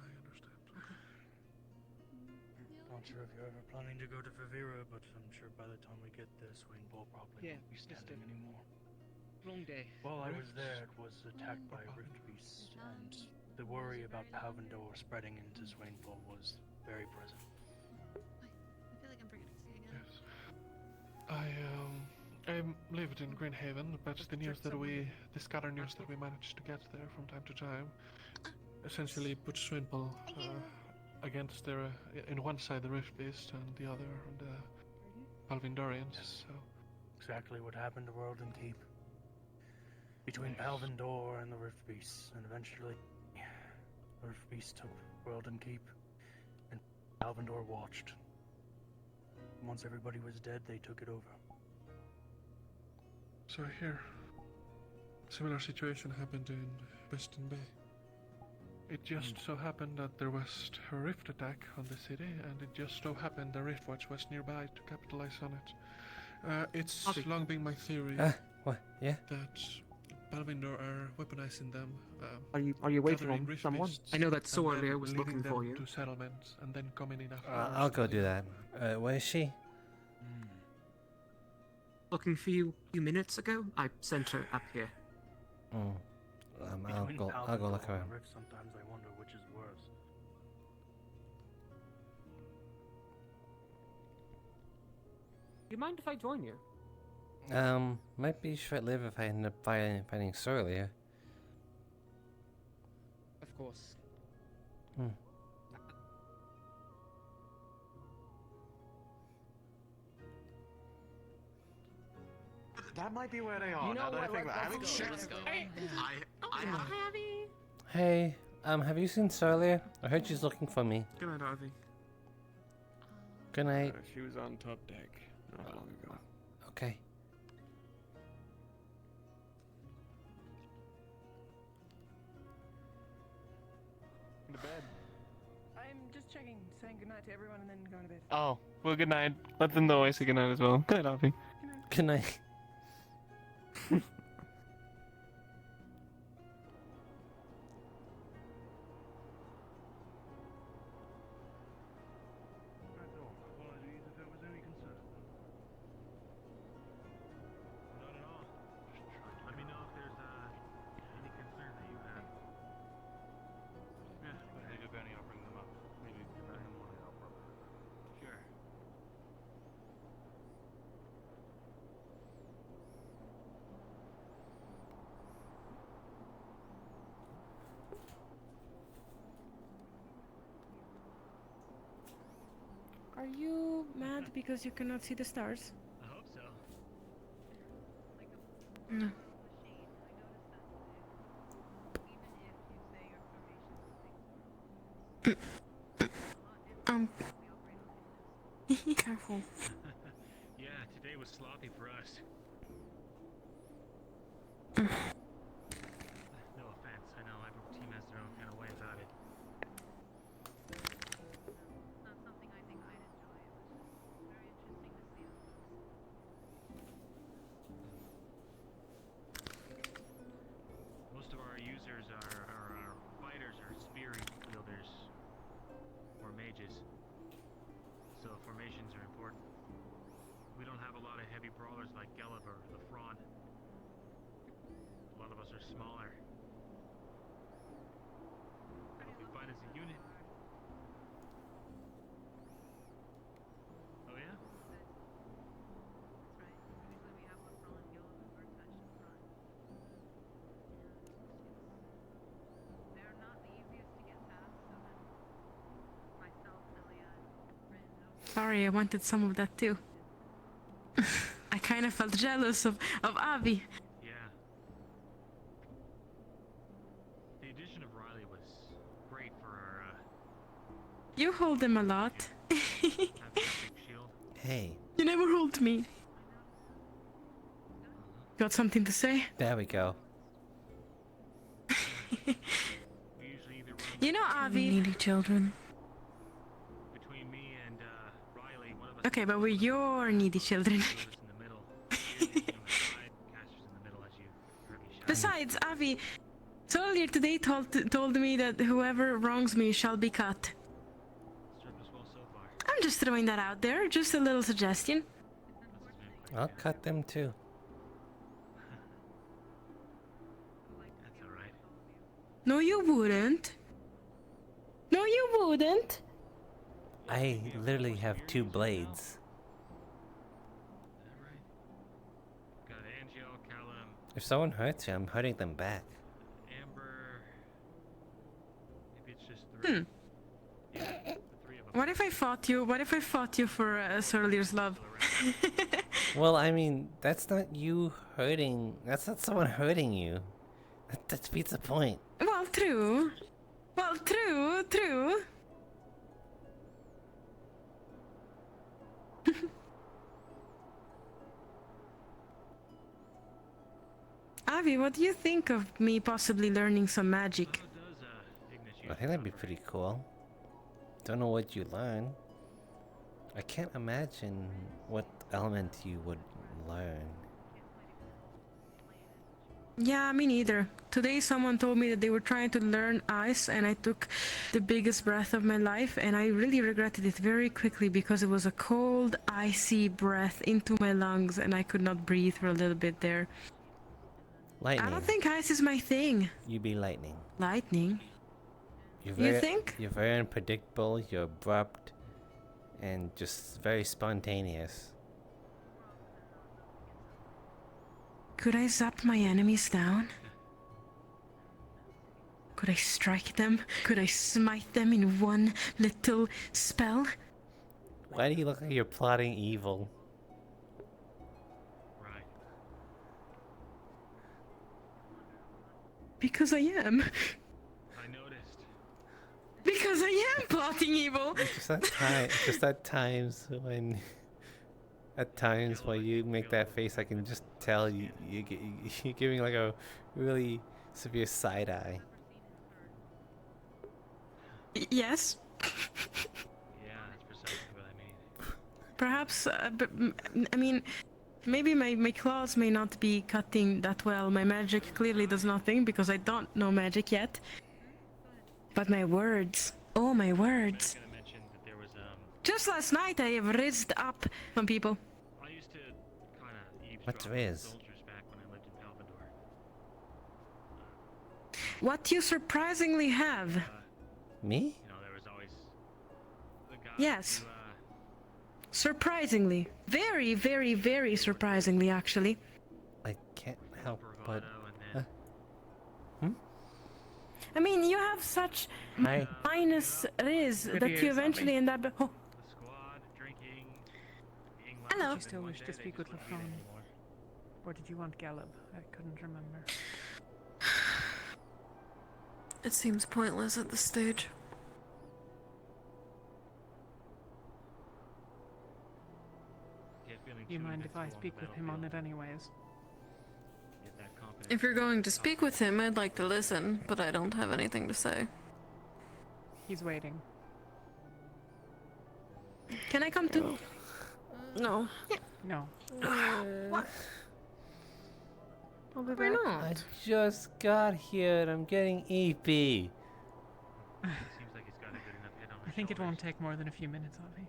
I understand. Okay. Not sure if you're ever planning to go to Vivira, but I'm sure by the time we get there, Swain Pole probably won't be standing anymore. Long day. While I was there, it was attacked by rift beasts, and the worry about Pavendor spreading into Swain Pole was very present. I feel like I'm forgetting to say again. Yes. I lived in Greenhaven, but the scatter news that we managed to get there from time to time, essentially put Swinple against their in one side the Rift Beast and the other the Palvindorians. Yes. So exactly what happened to World and Keep. Between Palvindor and the Rift Beasts, and eventually the Rift Beasts took World and Keep, and Palvindor watched. Once everybody was dead, they took it over. So here, similar situation happened in Western Bay. It just so happened that there was a rift attack on the city, and it just so happened the Riftwatch was nearby to capitalize on it. It's long been my theory what? Yeah? that Palvindor are weaponizing them. Are you waiting gathering on rift someone? beasts I know that and Soria then was leading looking them for you. to settlements and then coming in after. I'll go do that. Where is she? Looking for you a few minutes ago. I sent her up here. I'll go look around. Sometimes I wonder which is worse. Do you mind if I join you? Might be short-lived if I end up finding Surly. Of course. That might be where they are. You know now that I what, think about it. I haven't let's go, checked. let's go. Hey, have you seen Surly? I heard she's looking for me. Good night, Ivy. Good night. She was on top deck not long ago. Okay. To bed. I'm just checking, saying goodnight to everyone and then going to bed. Oh, well, good night. Let them know I say good night as well. Good night, Ivy. Good night. Are you mad because you cannot see the stars? I hope so. No. Careful. Yeah, today was sloppy for us. No offense, I know every team has their own kind of way about it. Not something I think I'd enjoy. It was very interesting to see how Most of our users are fighters or spear wielders or mages. So formations are important. We don't have a lot of heavy brawlers like Gelb or Lefron. A lot of us are smaller. Hope we fight as a unit. Oh yeah? That's right. Usually we have Lefron, Gelb, and Vertex in front. They're not the easiest to get past, so then myself, Elia, and Rin. Sorry, I wanted some of that too. I kind of felt jealous of Avi. Yeah. The addition of Riley was great for our You hold him a lot. shield. Hey, You never hold me. Got something to say? there we go. You know, Avi. Needy children. Between me and Riley, one of us Okay, but we're your needy children. in the middle. Casters in the middle as you heard me shout. Besides, Avi, so earlier today told me that whoever wrongs me shall be cut. Served us well so far. I'm just throwing that out there, just a little suggestion. I'll cut them too. That's alright. No, you wouldn't. No, you wouldn't. I literally have 2 blades. Got Angel, Callum, If someone hurts you, I'm hurting them back. Amber. Maybe it's just 3. Yeah, the 3 of them. What if I fought you? What if I fought you for Surlier's love? Well, I mean, that's not you hurting. That's not someone hurting you. That defeats the point. Well, true. Well, true. Avi, what do you think of me possibly learning some magic? I think that'd be pretty cool. Don't know what you learn. I can't imagine what element you would learn. Yeah, me neither. Today someone told me that they were trying to learn ice and I took the biggest breath of my life and I really regretted it very quickly because it was a cold, icy breath into my lungs and I could not breathe for a little bit there. Lightning. I don't think ice is my thing. You be lightning. Lightning? You think? You're very unpredictable, you're abrupt, and just very spontaneous. Could I zap my enemies down? Could I strike them? Could I smite them in one little spell? Why do you look like you're plotting evil? Right. Because I am. I noticed. Because I am plotting evil. Just at times when... At times while you make that face, I can just tell you're giving like a really severe side eye. Yes. Yeah, that's precisely what I mean. Perhaps, but I mean, maybe my claws may not be cutting that well. My magic clearly does nothing because I don't know magic yet. But my words, oh my words. Just last night I have rizzed up some people. I used to kind of eavesdrop What's on Riz? soldiers back when I lived in Palvador. What you surprisingly have. Me? You know, there was always the guy Yes. who, Surprisingly. Very, very, very surprisingly, actually. I can't help but... I mean, you have such Hi. minus riz that you eventually end up... Oh. Hello. Did you still wish to speak with Lafon? Or did you want Galeb? I couldn't remember. It seems pointless at this stage. Do you mind if I speak with him on it anyways? If you're going to speak with him, I'd like to listen, but I don't have anything to say. He's waiting. Can I come too? No. No. What? I'll be Why back. not? I just got here and I'm getting EP. I think it won't take more than a few minutes, Avi.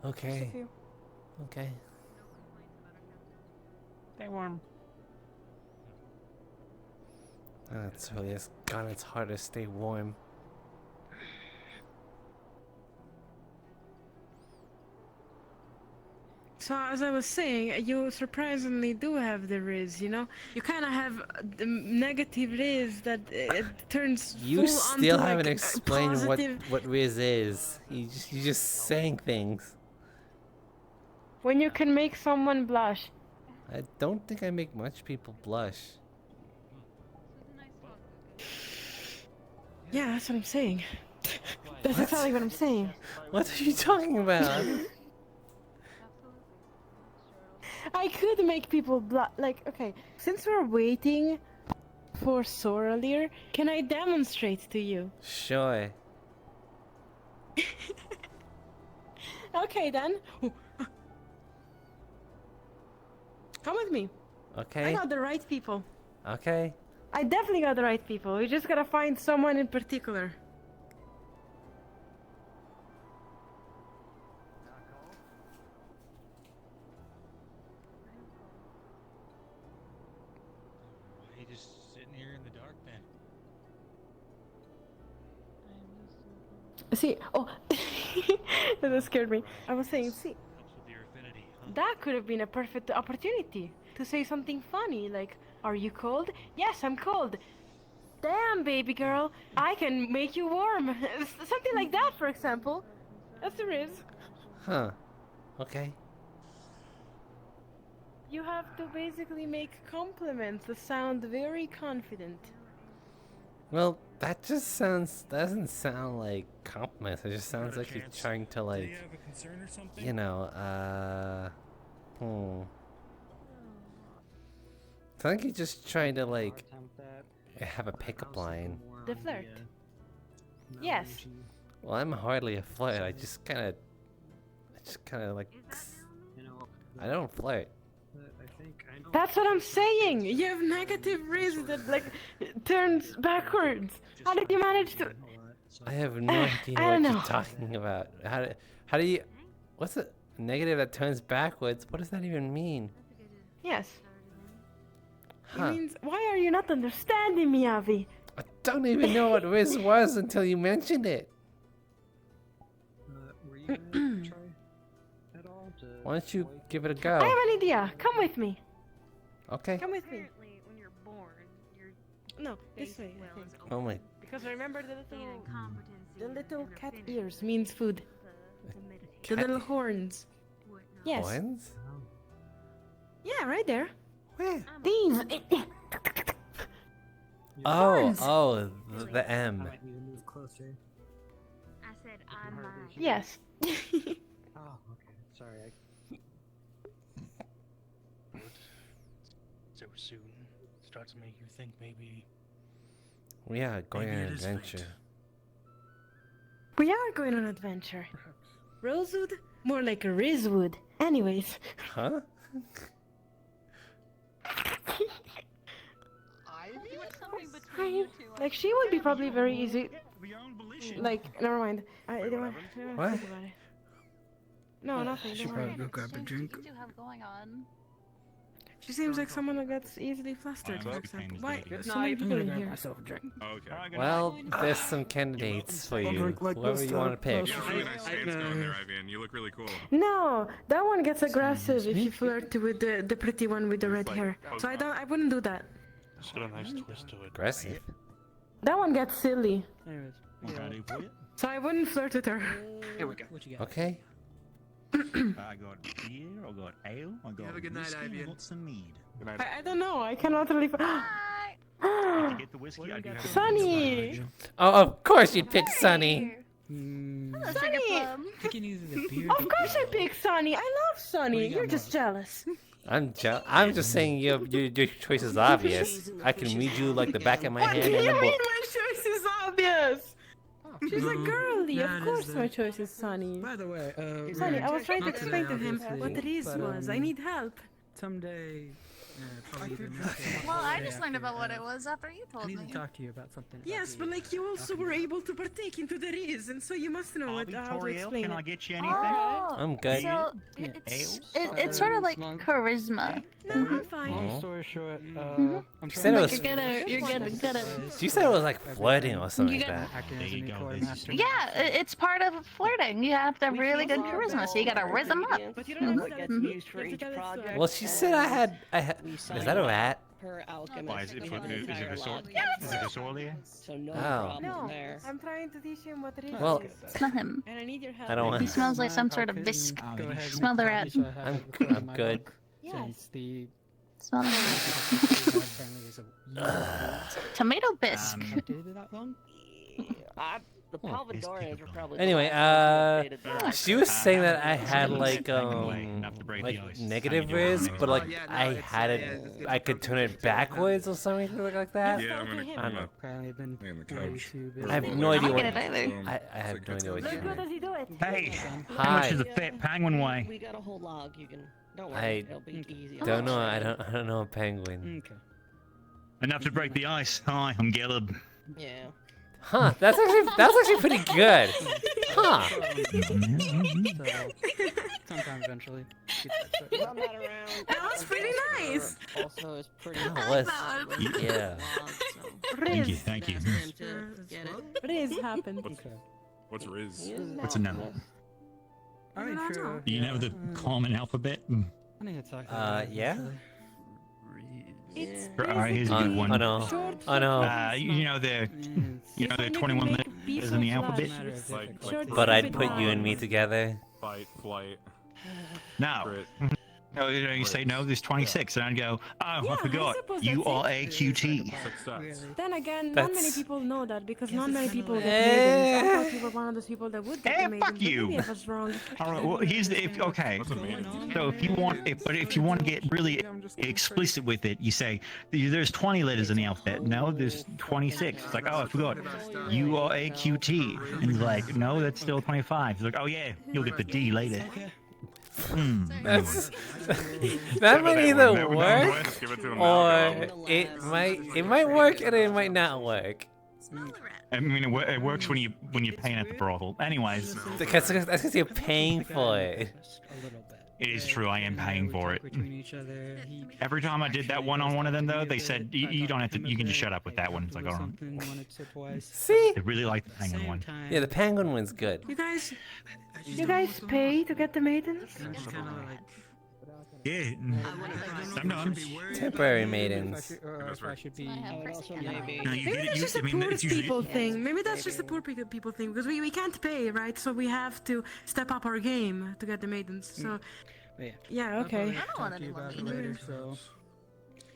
Okay. Okay. Stay warm. That's really it's God, it's hard to stay warm. So as I was saying, you surprisingly do have the Riz, you know? You kind of have the negative Riz that it turns You full still onto, haven't like, explained positive... what Riz is. You just saying things. When you can make someone blush. I don't think I make much people blush. Yeah, that's what I'm saying. That's exactly what I'm saying. What are you talking about? I could make people blush. Like, okay, since we're waiting for Soralir, can I demonstrate to you? Sure. Okay then. Come with me. Okay. I got the right people. Okay. I definitely got the right people. We just gotta find someone in particular. Why are you just sitting here in the dark then? See, oh, that scared me. I was saying, see, that could have been a perfect opportunity to say something funny, like, "Are you cold?" "Yes, I'm cold." "Damn, baby girl, I can make you warm." Something like that, for example. That's the Riz. Huh. Okay. You have to basically make compliments that sound very confident. Well, that just doesn't sound like compliments. It just sounds like you're trying to, like, you know, It's like you're just trying to, like, have a pickup line. The flirt. Yes. Well, I'm hardly a flirt. I just kind of like, I don't flirt. That's what I'm saying. You have negative Riz that, like, turns backwards. How did you manage to? I have no idea I what don't you're know. talking about. How do you? What's a negative that turns backwards? What does that even mean? Yes. Huh. It means, why are you not understanding me, Avi? I don't even know what Riz was until you mentioned it. Were you gonna try at all to Why don't you give it a I go? have an idea. Come with me. Okay. Come with me. Apparently, when you're born, your No, this way. I think. Oh my. Because remember the little cat ears means food. The Cat little horns. Yes. Horns? Yeah, right there. Where? These. Oh, the M. I might need to move closer. I said I might. Yes. Oh, okay. Sorry. So soon starts to make you think maybe. We are going on Maybe an it is adventure. fate. We are going on an adventure. Rosewood? More like a Rizwood. Anyways. Huh? Like, she would be probably very easy. Like, never mind. I don't want to think about it. No, nothing. Should Don't worry. probably go grab a drink. What do you have going on? She seems like someone that gets easily flustered, for example. Why? So many I'm people gonna in grab here. myself a drink. Okay. Well, there's some candidates for you. Whoever you want to pick. You have a really nice stance going there, Avian. You look really cool. No, that one gets aggressive if you flirt with the pretty one with the red hair. So I wouldn't do that. It's got a nice twist to it. Aggressive. That one gets silly. Anyways. Ready for it? So I wouldn't flirt with her. Here we go. What you got? Okay. I got beer, I got ale, I got Have a good night, whiskey, Ivy. and lots of mead. I don't know. I cannot really. If you get the whiskey, I do have Sunny! Oh, of course you'd pick Sunny. Sunny! Picking either the beer. Of course I pick Sunny. I love Sunny. You're just jealous. I'm just saying your choice is obvious. I can read you like the back of my What hand do in you a mean book. my choice is obvious? She's a girly. Yeah, Of it course is my the- choice is Sunny. By the way, Sunny, I was trying to not explain today, to him obviously, what Riz but, was. I need help. Someday, probably even Well, I just learned about what it was after you told I me. need to talk to you about something. Yes, but like you also were able to partake into the Riz, and so you must know how to Victoria, explain can it. I get you anything? Oh, I'm good. So it's sort of like charisma. No, I'm fine. Long story short, You said it was. You're good at You said it was like flirting or something You like get- that. There you go. Yeah, it's part of flirting. You have to have really good charisma, so you gotta raise them up. But you don't know what Mhm. gets Mhm. used for each project. Well, she said I had. Is that a rat? Per alchemist. Why, is it a sword? Yes. Is it a sword here? So no Oh. problem No, there. I'm trying to teach him what Riz Well, is. It's not him. And I need your help. I don't want. He smells like some sort of bisque. Smell the rat. I'm good. Since the Smell the tomato bisque. updated that long? The Palvadorians were probably. Anyway, she was saying that I had like negative Riz, but like I had it, I could turn it backwards or something like that. Yeah, I'm I don't know. Apparently been on the way couch. too I have busy. no idea what. I don't get it either. I have no idea what you're doing. he do it? Hey, Hi. how much does a fat penguin weigh? We got a whole log. You can. Don't worry. I It'll be easy. don't know. I don't know a penguin. Okay. Enough to break the ice. Hi, I'm Gellib. Yeah. Huh? That's actually pretty good. Huh? Sometime eventually. I'm not around. That was pretty nice. Also, it's pretty. That was. Yeah. Riz. Thank you. Get it? Riz happened. What's Riz? What's a no? Alright, sure. Do you know the common alphabet? I need to talk Yeah. Alright, here's a good one. Oh no. Oh no. You know the 21 letters in the alphabet? But I'd put you and me together. Fight, flight. No. Crit. No, you say no, there's 26, and I'd go, oh, I forgot. You are AQT. Success. Then again, not many That's- people know that because not many people get maidens. I thought you were one of those people that would get the maidens. fuck but you. Maybe I was wrong. All right, well, here's the okay. So if you want to get really explicit with it, you say there's 20 letters in the alphabet. No, there's 26. It's like, oh, I forgot. You are AQT, and he's like, no, that's still 25. He's like, oh yeah, you'll get the D later. That's that might either work or it might work and it might not work. I mean, it works when you're paying at the brothel. Anyways, That's because you're paying for it. it is true. I am paying for it. Between each other, he Every time I did that one on one of them, though, they said you don't have to. You can just shut up with that one. It's like, all right. something once or twice. See? I really like the penguin one. Yeah, the penguin one's good. You guys pay to get the maidens? Yeah, sometimes. Temporary maidens. Or if I should be. No, you Maybe get it. that's just a I mean, poor it's usually. people thing. Maybe that's just a poor people thing because we can't pay, right? So we have to step up our game to get the maidens. So yeah, okay. I don't want any more Later, so.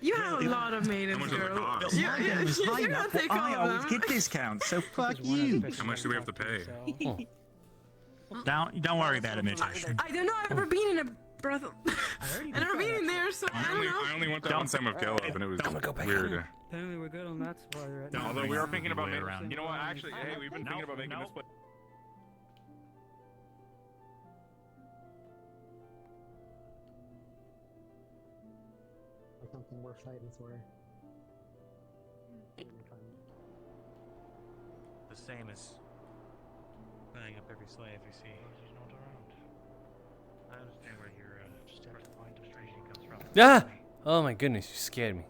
You have a lot of maidens, girl. You're gonna take all I of always them. get discounts, so fuck you. How much do we have to pay? Don't worry about it, Mitch. I don't know. I've never been in a brothel. I've never been in there, so I don't know. I only went that one time with Caleb, and it was weird. Apparently we're good on that supply right now. Although we are thinking about making, you know what? Actually, hey, we've been thinking about making this place. Something we're fighting for. The same as buying up every slave you see. He's not around. I understand where your frustration comes from. Ah! Oh my goodness, you scared me.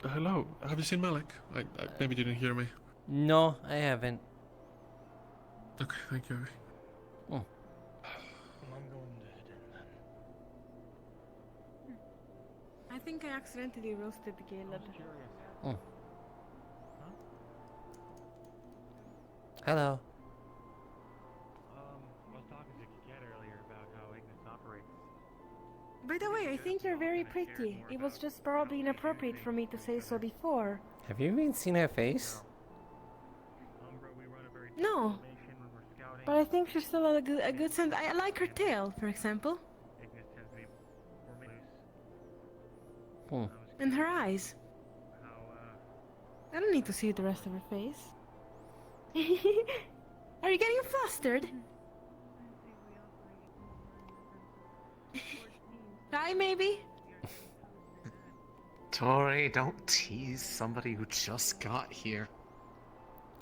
Hello. Have you seen Malik? I maybe didn't hear me. No, I haven't. Okay, thank you. Oh. I'm going to head in then. I think I accidentally roasted Caleb. Oh. Hello. I was talking to Kat earlier. way, I think you're very pretty. It was just probably inappropriate for me to say so before. Have you even seen her face? No. But I think she's still a good sense. I like her tail, for example. Hmm. And her eyes. I don't need to see the rest of her face. Are you getting flustered? Shy, maybe? Tori, don't tease somebody who just got here.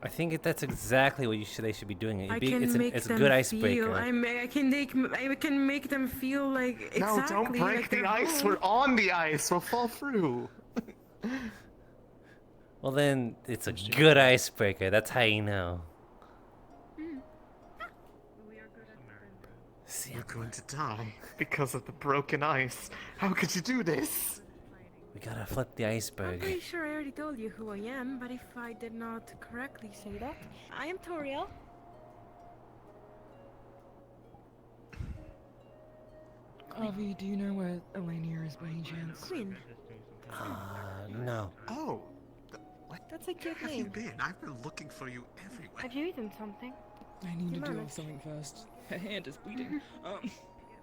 I think that's exactly what they should be doing. It's a good icebreaker. I can make them feel like exactly. No, don't break like the they're ice. home. We're on the ice. We'll fall through. Well, then it's a good icebreaker. That's how you know. You're going to die because of the broken ice. How could you do this? We gotta flip the I'm iceberg. pretty sure I already told you who I am, but if I did not correctly say that, I am Toriel. Avi, do you know where Elenia is by any chance? Queen. No. Oh. That's a cute Where have you name. been? I've been looking for you everywhere. Have you eaten something? I need to You deal managed. with something first. Her hand is bleeding.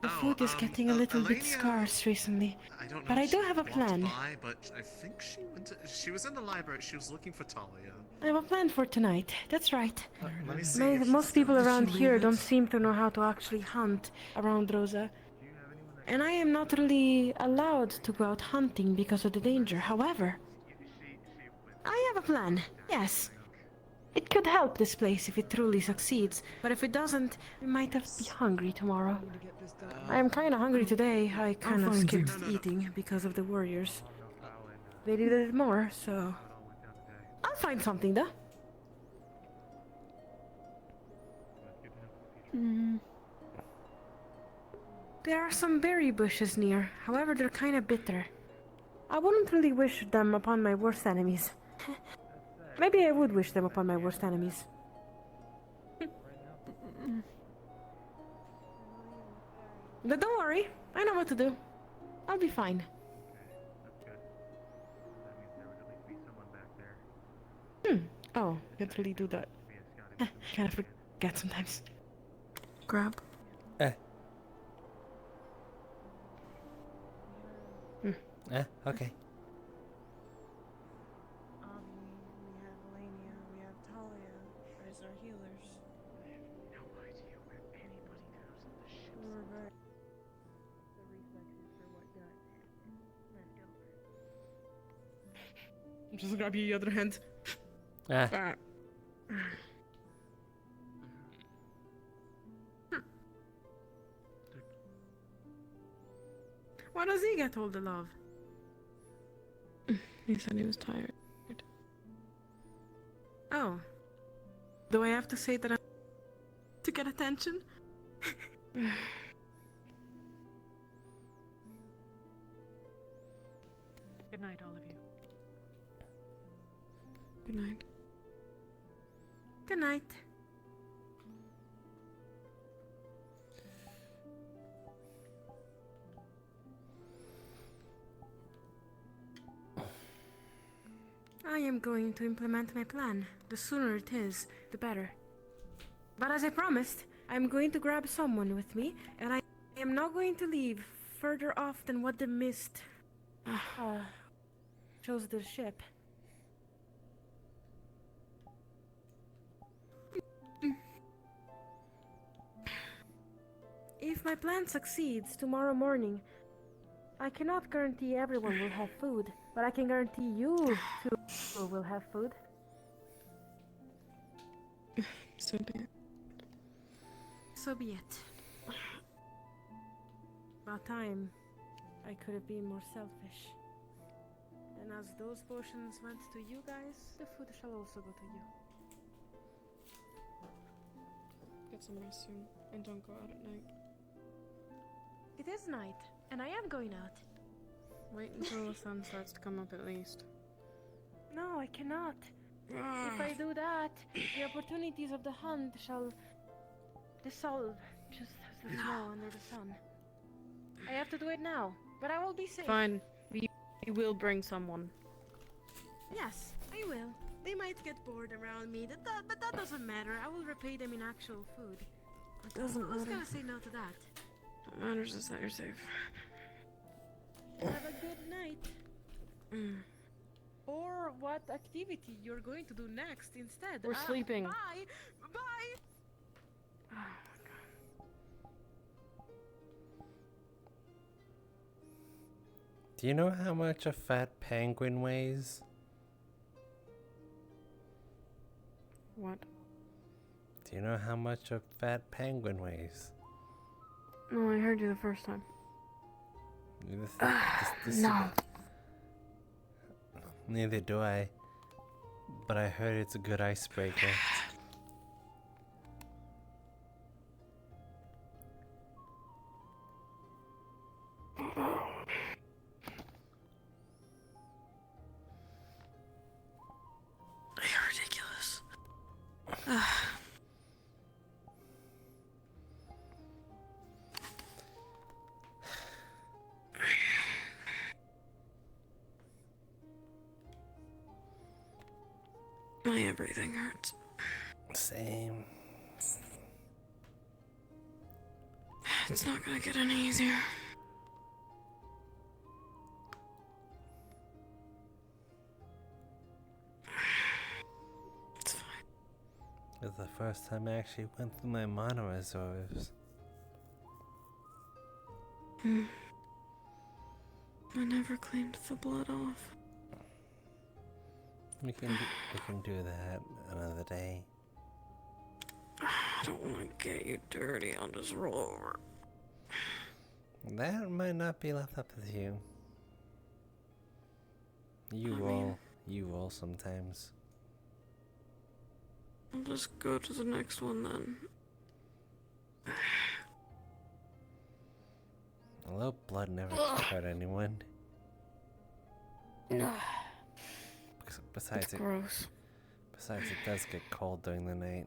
The food is getting a little bit scarce recently. I don't know But I if do she have a walked plan. by, but I think she was in the library. She was looking for Talia. I have a plan for tonight. That's right. Let me see. if Most she's people still- around Did she here leave don't it? seem to know how to actually hunt around Rosa. And I am not really allowed to go out hunting because of the danger. However, I have a plan. Yes. It could help this place if it truly succeeds, but if it doesn't, we might have to be hungry tomorrow. I am kinda hungry today. I kinda find you. skipped eating because of the warriors. They needed it more, so... I'll find something, though. There are some berry bushes near, however they're kinda bitter. I wouldn't really wish them upon my worst enemies. Maybe I would wish them upon my worst enemies. But don't worry, I know what to do. I'll be fine. Oh, can't really do that. Kinda forget sometimes. Grab. Okay. We have Elenia, we have Talia as our healers. I have no idea where anybody goes on the ship. We're very... The reflexes for what got left over. Just grab your other hand. Why does he get all the love? He said he was tired. Oh. Do I have to say that I'm to get attention? Good night, all of you. Good night. Good night. I am going to implement my plan. The sooner it is, the better. But as I promised, I'm going to grab someone with me, and I am not going to leave further off than what the mist shows the ship. If my plan succeeds tomorrow morning, I cannot guarantee everyone will have food, but I can guarantee you two will have food. So be it. So be it. About time I could have been more selfish. And as those potions went to you guys, the food shall also go to you. Get some rest soon, and don't go out at night. It is night, and I am going out. Wait until the sun starts to come up at least. No, I cannot. If I do that, the opportunities of the hunt shall dissolve, just as the snow under the sun. I have to do it now, but I will be safe. Fine. You will bring someone. Yes, I will. They might get bored around me, but that doesn't matter. I will repay them in actual food. It doesn't Who's matter. gonna say no to that? What matters is that you're safe. Have a good night. Or what activity you're going to do next instead. We're sleeping. Bye! Bye! Oh Do you know how much a fat penguin weighs? What? Do you know how much a fat penguin weighs? No, I heard you the first time. No. Neither do I. But I heard it's a good icebreaker. You're ridiculous. My everything hurts. Same. It's not gonna get any easier. It's fine. It was the first time I actually went through my mana reserves. I never cleaned the blood off. We can do that another day. I don't want to get you dirty. I'll just roll over. That might not be left up to you. You roll sometimes. I'll just go to the next one then. Although blood never hurt anyone. Besides It's gross. Besides, it does get cold during the night.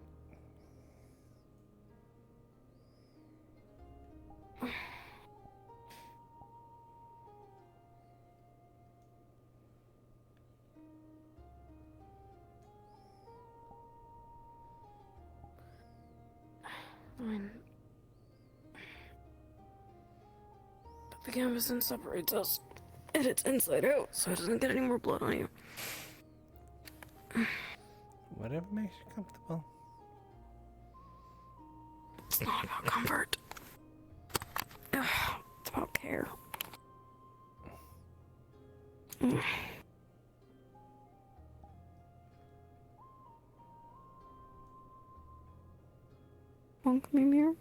Fine. But the canvas then separates us. And it's inside out, so it doesn't get any more blood on you. Whatever makes you comfortable. It's not about comfort. It's about care. Come me, Mirror.